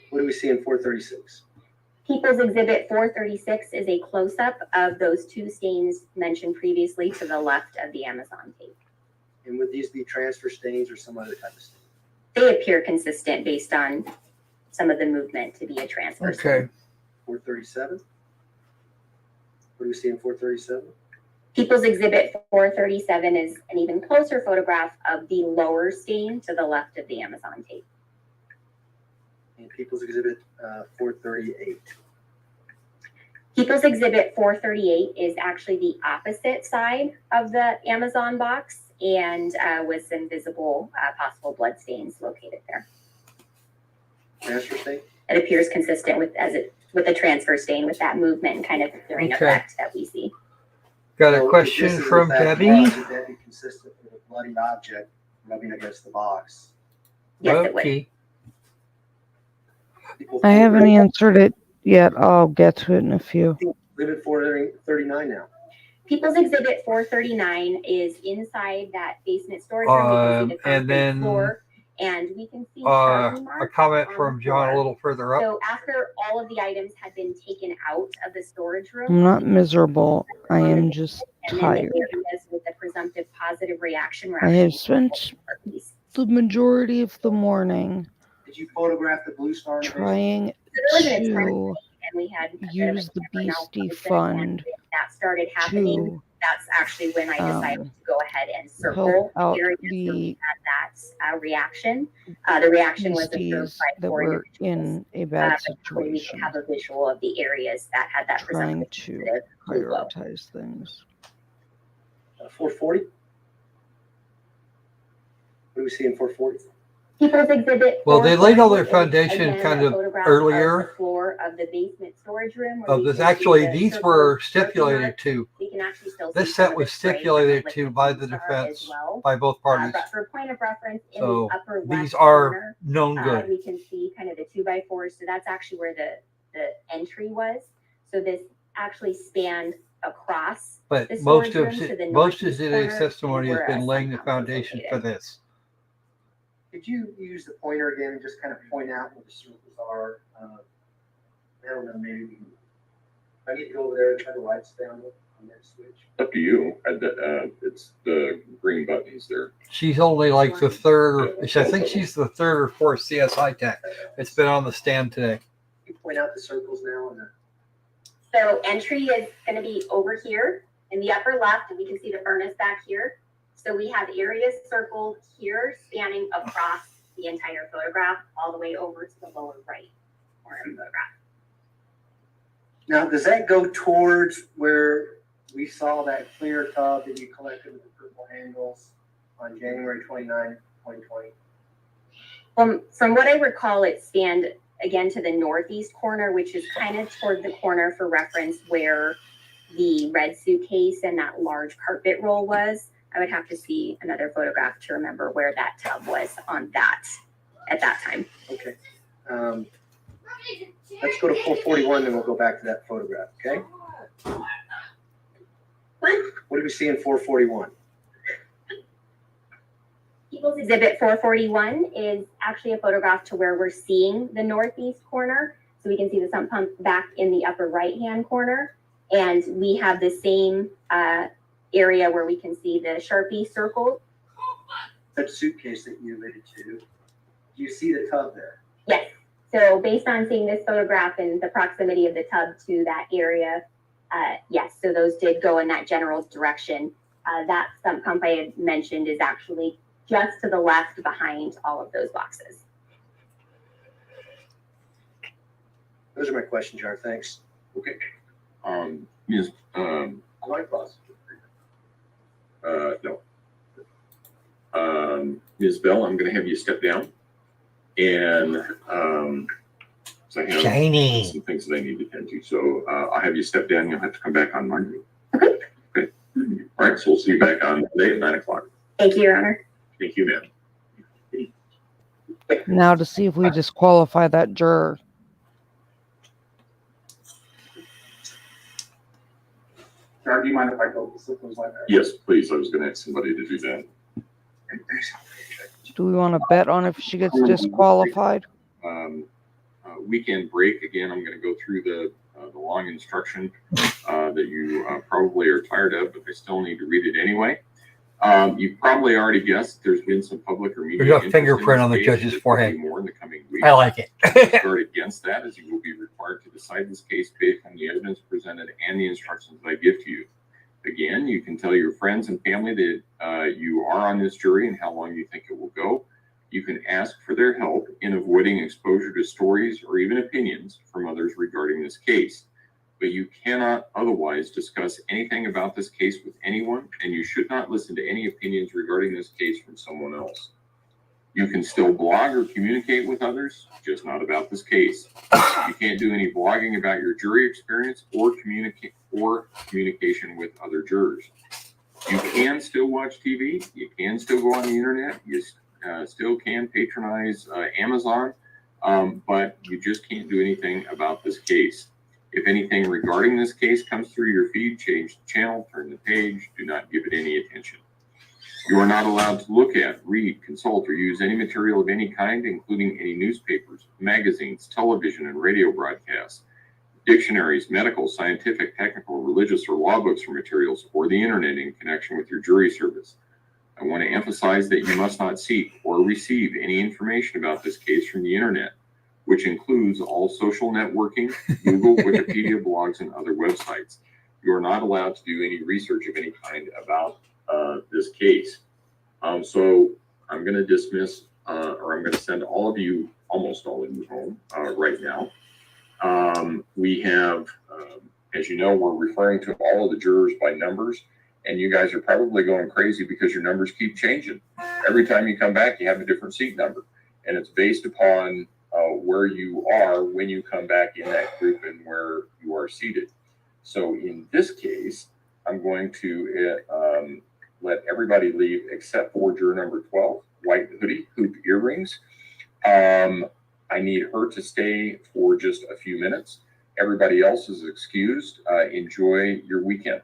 What do we see in 436? People's Exhibit 436 is a close-up of those 2 stains mentioned previously to the left of the Amazon tape. And would these be transfer stains or some other type of stain? They appear consistent based on some of the movement to be a transfer stain. Okay. 437. What do we see in 437? People's Exhibit 437 is an even closer photograph of the lower stain to the left of the Amazon tape. And People's Exhibit 438. People's Exhibit 438 is actually the opposite side of the Amazon box, and with some visible possible blood stains located there. Transfer stain? It appears consistent with with the transfer stain with that movement and kind of during Okay. effect that we see. Got So a if question this is from in fact Debbie. blood, would that be consistent with a bloody object rubbing against the box? Yes, it would. Okay. I haven't answered it yet. I'll get to it in a few. Exhibit 439 now. People's Exhibit 439 is inside that basement storage room. We can see the And concrete then floor, and we can see Sharpie a marks comment on from the John a floor. little further up. So after all of the items had been taken out of the storage room, I'm not miserable. I am just and then tired. the areas with the presumptive positive reaction were I have actually spent the majority of the morning Did you photograph the blue star? trying So there was an to and we had a bit of a use the camera Beastie malfunction, and Fund when that started happening. to That's actually when I decided to go ahead and help circle out areas where we had that reaction. The reaction was observed beasties by that 4 were individuals. in a bad But hopefully we can situation, have a visual of the areas that had that trying presumptive to positive blue glow. prioritize things. 440? What do we see in 440? People's Exhibit. Well, they laid all their 440 is, foundation again, kind a of photograph earlier. of the floor of the basement storage room. where Of we this, can see actually, the these circle were Sharpie stipulated marks. to. We can actually still This see some set of was the spray from stipulated the to liquid by the star defense as well. by both parties. But for point of reference, in So the upper these left are corner, known good. we can see kind of the 2x4s. So that's actually where the entry was. So this actually spanned across But the most storage of room to the most of northeast today's corner, testimony has where been a laying the sump pump was foundation for located. this. Could you use the pointer again and just kind of point out where the circles are? I don't know, maybe we can, I need to go over there and turn the lights down on that switch. Up to you. It's the green buttons there. She's only like the third, I think she's the third or fourth CSI tech. It's been on the stand today. You point out the circles now and So entry is going to be over here in the upper left, and we can see the furnace back here. So we have areas circled here, spanning across the entire photograph, all the way over to the lower right corner of the photograph. now, does that go towards where we saw that clear tub that you collected with the purple handles on January 29, 2020? From what I recall, it spanned again to the northeast corner, which is kind of toward the corner for reference where the red suitcase and that large carpet roll was. I would have to see another photograph to remember where that tub was on that at that time. Okay. Let's go to 441, then we'll go back to that photograph, okay? What do we see in 441? People's Exhibit 441 is actually a photograph to where we're seeing the northeast corner. So we can see the sump pump back in the upper right-hand corner. And we have the same area where we can see the Sharpie circle. That suitcase that you alluded to, do you see the tub there? Yes. So based on seeing this photograph and the proximity of the tub to that area, yes, so those did go in that general direction. That sump pump I had mentioned is actually just to the left behind all of those boxes. Those are my questions, Jar. Thanks. Okay. Ms. White boss. No. Ms. Bell, I'm going to have you step down. And so I have some things that I need to attend to. So I'll have you step down. You'll have to come back on Monday. Okay. All right. So we'll see you back on Monday at 9 o'clock. Thank you, Your Honor. Thank you, ma'am. Now to see if we disqualify that juror. Jar, do you mind if I go slip those like that? Yes, please. I was going to ask somebody to do that. Do we want to bet on if she gets disqualified? Weekend break. Again, I'm going to go through the long instruction that you probably are tired of, but I still need to read it anyway. You probably already guessed there's been some public or media. There's a fingerprint on the judge's forehead. More in the coming weeks. I like it. Start against that, as you will be required to decide this case based on the evidence presented and the instructions that I give to you. Again, you can tell your friends and family that you are on this jury and how long you think it will go. You can ask for their help in avoiding exposure to stories or even opinions from others regarding this case. but you cannot otherwise discuss anything about this case with anyone, and you should not listen to any opinions regarding this case from someone else. You can still blog or communicate with others, just not about this case. You can't do any blogging about your jury experience or communication with other jurors. You can still watch TV. You can still go on the internet. You still can patronize Amazon, but you just can't do anything about this case. If anything regarding this case comes through your feed, change the channel, turn the page, do not give it any attention. You are not allowed to look at, read, consult, or use any material of any kind, including any newspapers, magazines, television, and radio broadcasts, dictionaries, medical, scientific, technical, religious, or law books or materials, or the internet in connection with your jury service. I want to emphasize that you must not seek or receive any information about this case from the internet, which includes all social networking, Google, Wikipedia, blogs, and other websites. You are not allowed to do any research of any kind about this case. So I'm going to dismiss, or I'm going to send all of you, almost all of you, home right now. We have, as you know, we're referring to all of the jurors by numbers, and you guys are probably going crazy because your numbers keep changing. Every time you come back, you have a different seat number, and it's based upon where you are when you come back in that group and where you are seated. So in this case, I'm going to let everybody leave except for juror number 12, white hoodie, hoop earrings. I need her to stay for just a few minutes. Everybody else is excused. Enjoy your weekend.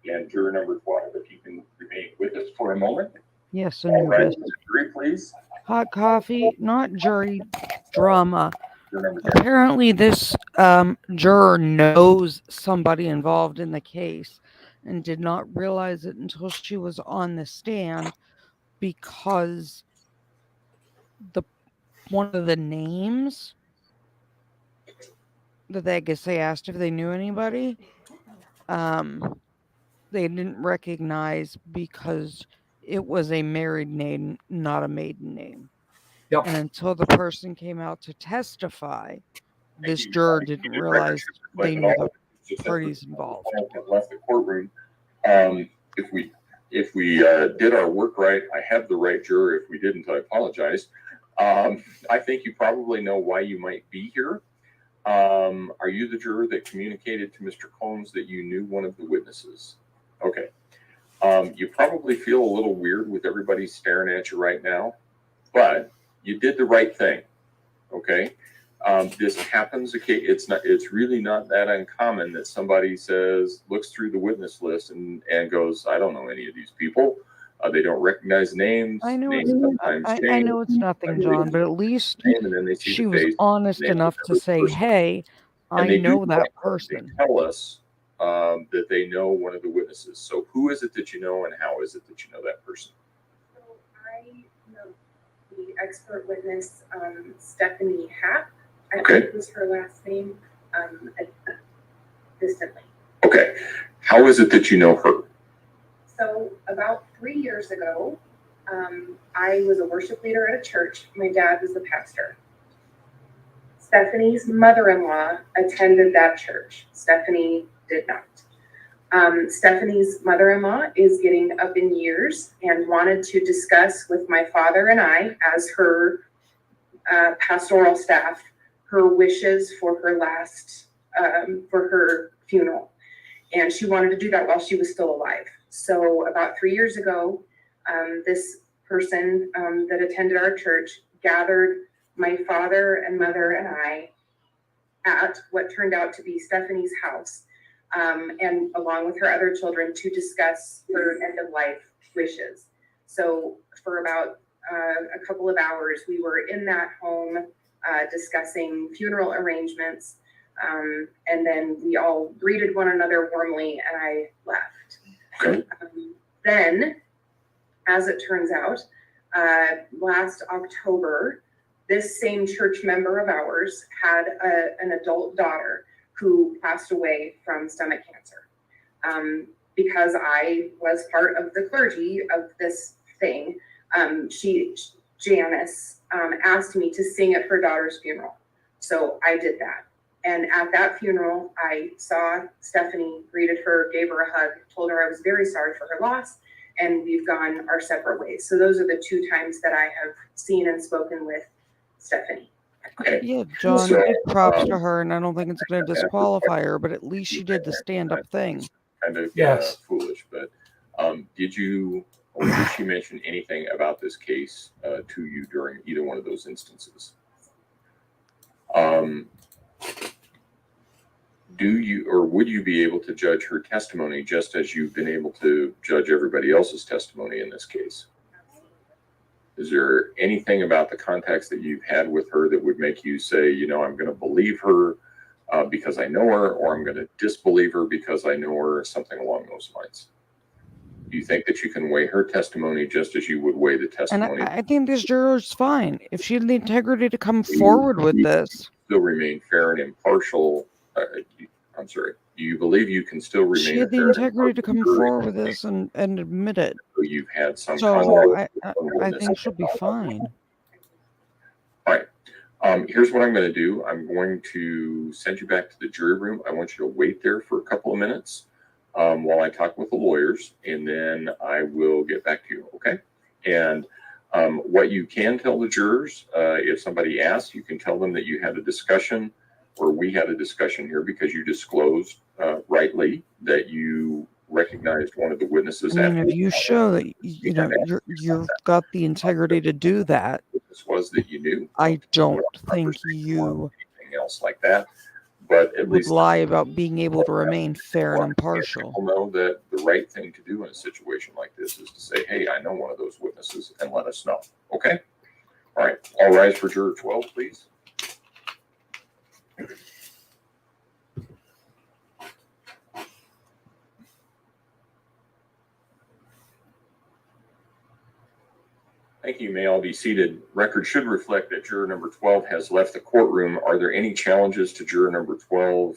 And juror number 12, if you can remain with us for a moment. Yes, All and right, jury, please. hot coffee, not jury drama. Juror number 10. Apparently, this juror knows somebody involved in the case and did not realize it until she was on the stand because one of the names that I guess they asked if they knew anybody, they didn't recognize because it was a married name, not a maiden name. Yep. And until the person came out to testify, this juror didn't realize they knew the parties involved. Left the courtroom. If we did our work right, I have the right juror. If we didn't, I apologize. I think you probably know why you might be here. Are you the juror that communicated to Mr. Combs that you knew one of the witnesses? Okay. You probably feel a little weird with everybody staring at you right now, but you did the right thing. Okay. This happens. Okay. It's really not that uncommon that somebody looks through the witness list and goes, I don't know any of these people. They don't recognize names. I know names I know it's nothing, John, but at least she was honest enough to say, hey, I know that person. They tell us that they know one of the witnesses. So who is it that you know, and how is it that you know that person? So I know the expert witness, Stephanie Happ. I think was her last name, distantly. Okay. How is it that you know her? So about 3 years ago, I was a worship leader at a church. My dad was the pastor. Stephanie's mother-in-law attended that church. Stephanie did not. Stephanie's mother-in-law is getting up in years and wanted to discuss with my father and I, as her pastoral staff, her wishes for her last, for her funeral. And she wanted to do that while she was still alive. So about 3 years ago, this person that attended our church gathered my father and mother and I at what turned out to be Stephanie's house, and along with her other children, to discuss her end of life wishes. So for about a couple of hours, we were in that home discussing funeral arrangements, and then we all greeted one another warmly, and I left. Okay. Then, as it turns out, last October, this same church member of ours had an adult daughter who passed away from stomach cancer. Because I was part of the clergy of this thing, Janice asked me to sing at her daughter's funeral. So I did that. And at that funeral, I saw Stephanie, greeted her, gave her a hug, told her I was very sorry for her loss, and we've gone our separate ways. So those are the 2 times that I have seen and spoken with Stephanie. Yeah, John, give props to her, and I don't think it's going to disqualify her, but at least she did the stand-up thing. Kind of Yes. foolish, but did you or did she mention anything about this case to you during either one of those instances? Do you or would you be able to judge her testimony just as you've been able to judge everybody else's testimony in this case? Is there anything about the contacts that you've had with her that would make you say, you know, I'm going to believe her because I know her, or I'm going to disbelieve her because I know her, or something along those lines? Do you think that you can weigh her testimony just as you would weigh the And testimony? I think this juror's fine. If she had the integrity to come forward with this. Still remain fair and impartial. I'm sorry. Do you believe you can still remain? She had the integrity to come forward with this and admit it. So you've had some So contact. I think she'll be fine. All right. Here's what I'm going to do. I'm going to send you back to the jury room. I want you to wait there for a couple of minutes while I talk with the lawyers, and then I will get back to you. Okay. And what you can tell the jurors, if somebody asks, you can tell them that you had a discussion, or we had a discussion here, because you disclosed rightly that you recognized one of the witnesses. I mean, if you show that you know you've got the integrity to do that, this was that you knew. I don't think you anything else like that, but at would least lie about being able to remain fair and impartial. people know that the right thing to do in a situation like this is to say, hey, I know one of those witnesses, and let us know. Okay. All right. All rise for juror 12, please. Thank you. You may all be seated. Record should reflect that juror number 12 has left the courtroom. Are there any challenges to juror number 12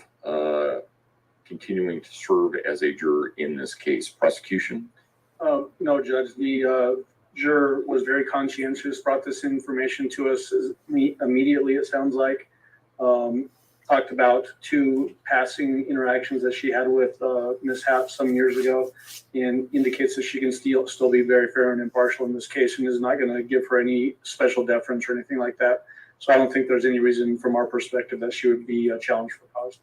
continuing to serve as a juror in this case? Prosecution? No, Judge. The juror was very conscientious, brought this information to us immediately, it sounds like. Talked about 2 passing interactions that she had with Ms. Happ some years ago, and indicates that she can still be very fair and impartial in this case, and is not going to give her any special deference or anything like that. So I don't think there's any reason from our perspective that she would be challenged for cause.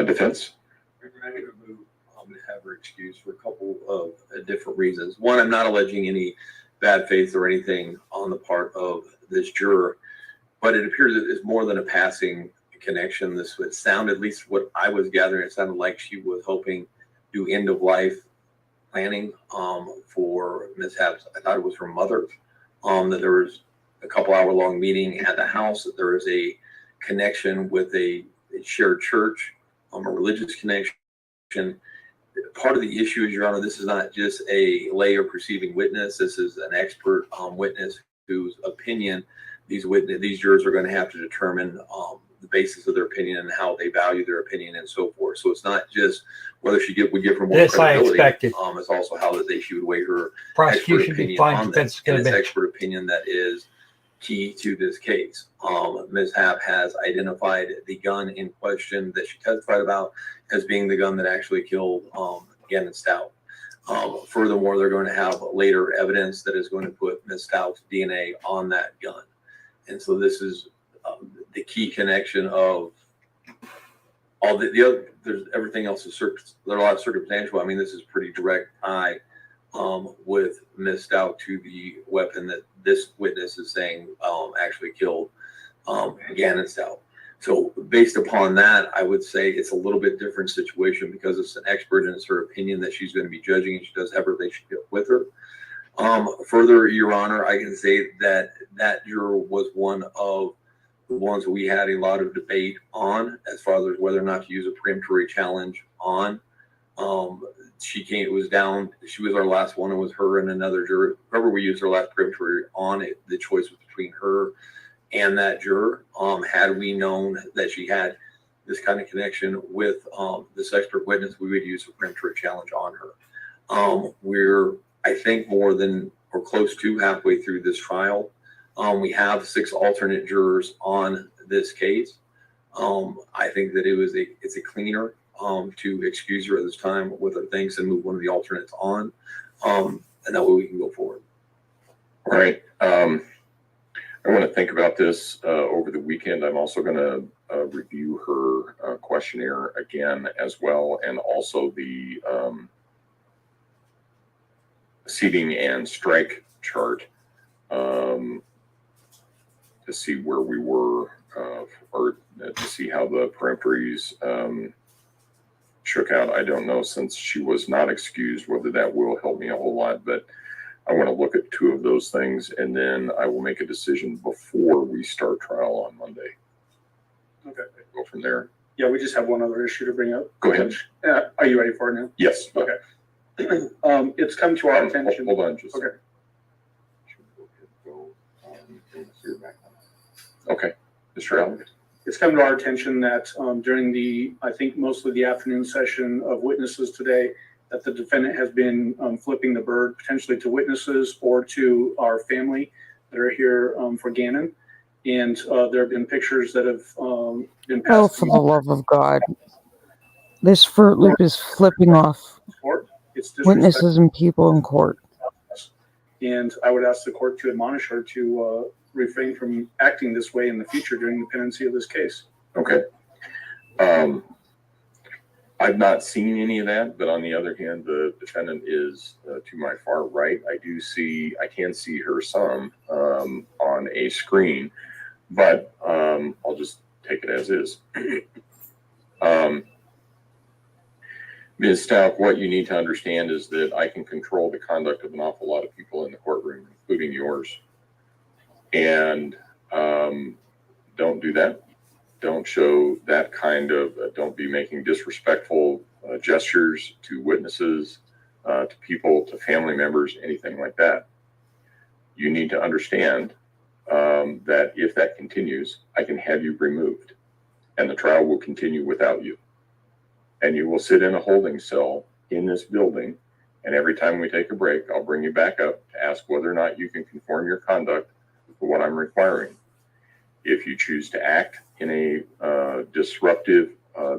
Defense? I'm going to move to have her excused for a couple of different reasons. One, I'm not alleging any bad faith or anything on the part of this juror, but it appears that it's more than a passing connection. This would sound, at least what I was gathering, it sounded like she was hoping to do end of life planning for Ms. Happ's. I thought it was her mother, that there was a couple hour long meeting at the house, that there was a connection with a shared church, a religious connection. Part of the issue is, Your Honor, this is not just a lay or perceiving witness. This is an expert witness whose opinion these jurors are going to have to determine the basis of their opinion and how they value their opinion and so forth. So it's not just whether she would give her more credibility. Expected. It's also how that she would weigh her Prosecution expert opinion fine on defense that. And it's expert opinion that is key to this case. Ms. Happ has identified the gun in question that she testified about as being the gun that actually killed Gannon Stauch. Furthermore, they're going to have later evidence that is going to put Ms. Stauch's DNA on that gun. And so this is the key connection of all the other. There's everything else is there's a lot of circumstantial. I mean, this is pretty direct tie with Ms. Stauch to the weapon that this witness is saying actually killed Gannon Stauch. So based upon that, I would say it's a little bit different situation because it's an expert and it's her opinion that she's going to be judging, and she does have a relationship with her. Further, Your Honor, I can say that that juror was one of the ones we had a lot of debate on as far as whether or not to use a peremptory challenge on. It was down, she was our last one. It was her and another juror. Whoever we used our last peremptory on, the choice was between her and that juror. Had we known that she had this kind of connection with this expert witness, we would use a peremptory challenge on her. We're, I think, more than or close to halfway through this trial. We have 6 alternate jurors on this case. I think that it's a cleaner to excuse her at this time with other things and move one of the alternates on. And that way we can go forward. All right. I want to think about this over the weekend. I'm also going to review her questionnaire again as well, and also the seating and strike chart to see where we were, or to see how the peremptories shook out. I don't know, since she was not excused, whether that will help me a whole lot, but I want to look at two of those things, and then I will make a decision before we start trial on Monday. Okay. Go from there. Yeah, we just have one other issue to bring up. Go ahead. Are you ready for it now? Yes. Okay. It's come to our attention. Hold on just a Okay. Okay. Mr. Allen. It's come to our attention that during I think mostly the afternoon session of witnesses today, that the defendant has been flipping the bird potentially to witnesses or to our family that are here for Gannon. And there have been pictures that have been passed. Oh, for the love of God. This Fruit Loop is flipping off It's witnesses and people in court. And I would ask the court to admonish her to refrain from acting this way in the future during the pendency of this case. Okay. I've not seen any of that, but on the other hand, the defendant is to my far right. I can see her some on a screen, but I'll just take it as is. Ms. Stauch, what you need to understand is that I can control the conduct of an awful lot of people in the courtroom, including yours. And don't do that. Don't show that kind of, don't be making disrespectful gestures to witnesses, to people, to family members, anything like that. You need to understand that if that continues, I can have you removed and the trial will continue without you. And you will sit in a holding cell in this building. And every time we take a break, I'll bring you back up to ask whether or not you can conform your conduct to what I'm requiring. If you choose to act in a disruptive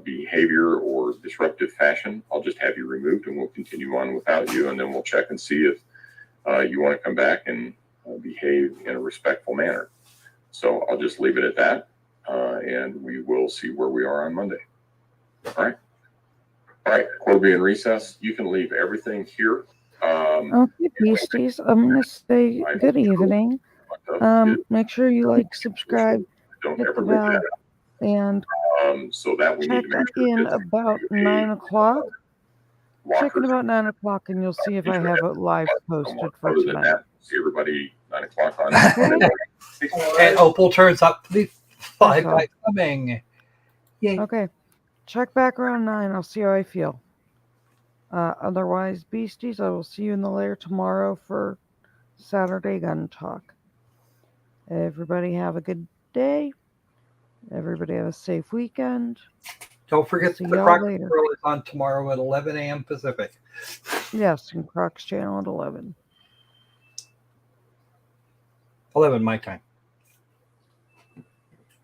behavior or disruptive fashion, I'll just have you removed and we'll continue on without you. And then we'll check and see if you want to come back and behave in a respectful manner. So I'll just leave it at that. And we will see where we are on Monday. All right. All right. Court will be in recess. You can leave everything here. Okay, Beasties. I'm going to say good evening. Make sure you like, subscribe, Don't hit ever the leave bell, that. and So that we check need to make sure in about 9 o'clock. Check in about 9 o'clock and you'll see if I have it live posted for other than tonight. that, see everybody 9 o'clock on Okay. And Opal turns up to be That's 5 all. by coming. Yay. Okay. Check back around 9. I'll see how I feel. Otherwise, Beasties, I will see you in the lair tomorrow for Saturday Gun Talk. Everybody have a good day. Everybody have a safe weekend. Don't forget See the y'all Croc later. Grill is on tomorrow at 11 a.m. Pacific. Yes, and Croc's channel at 11. 11 my time.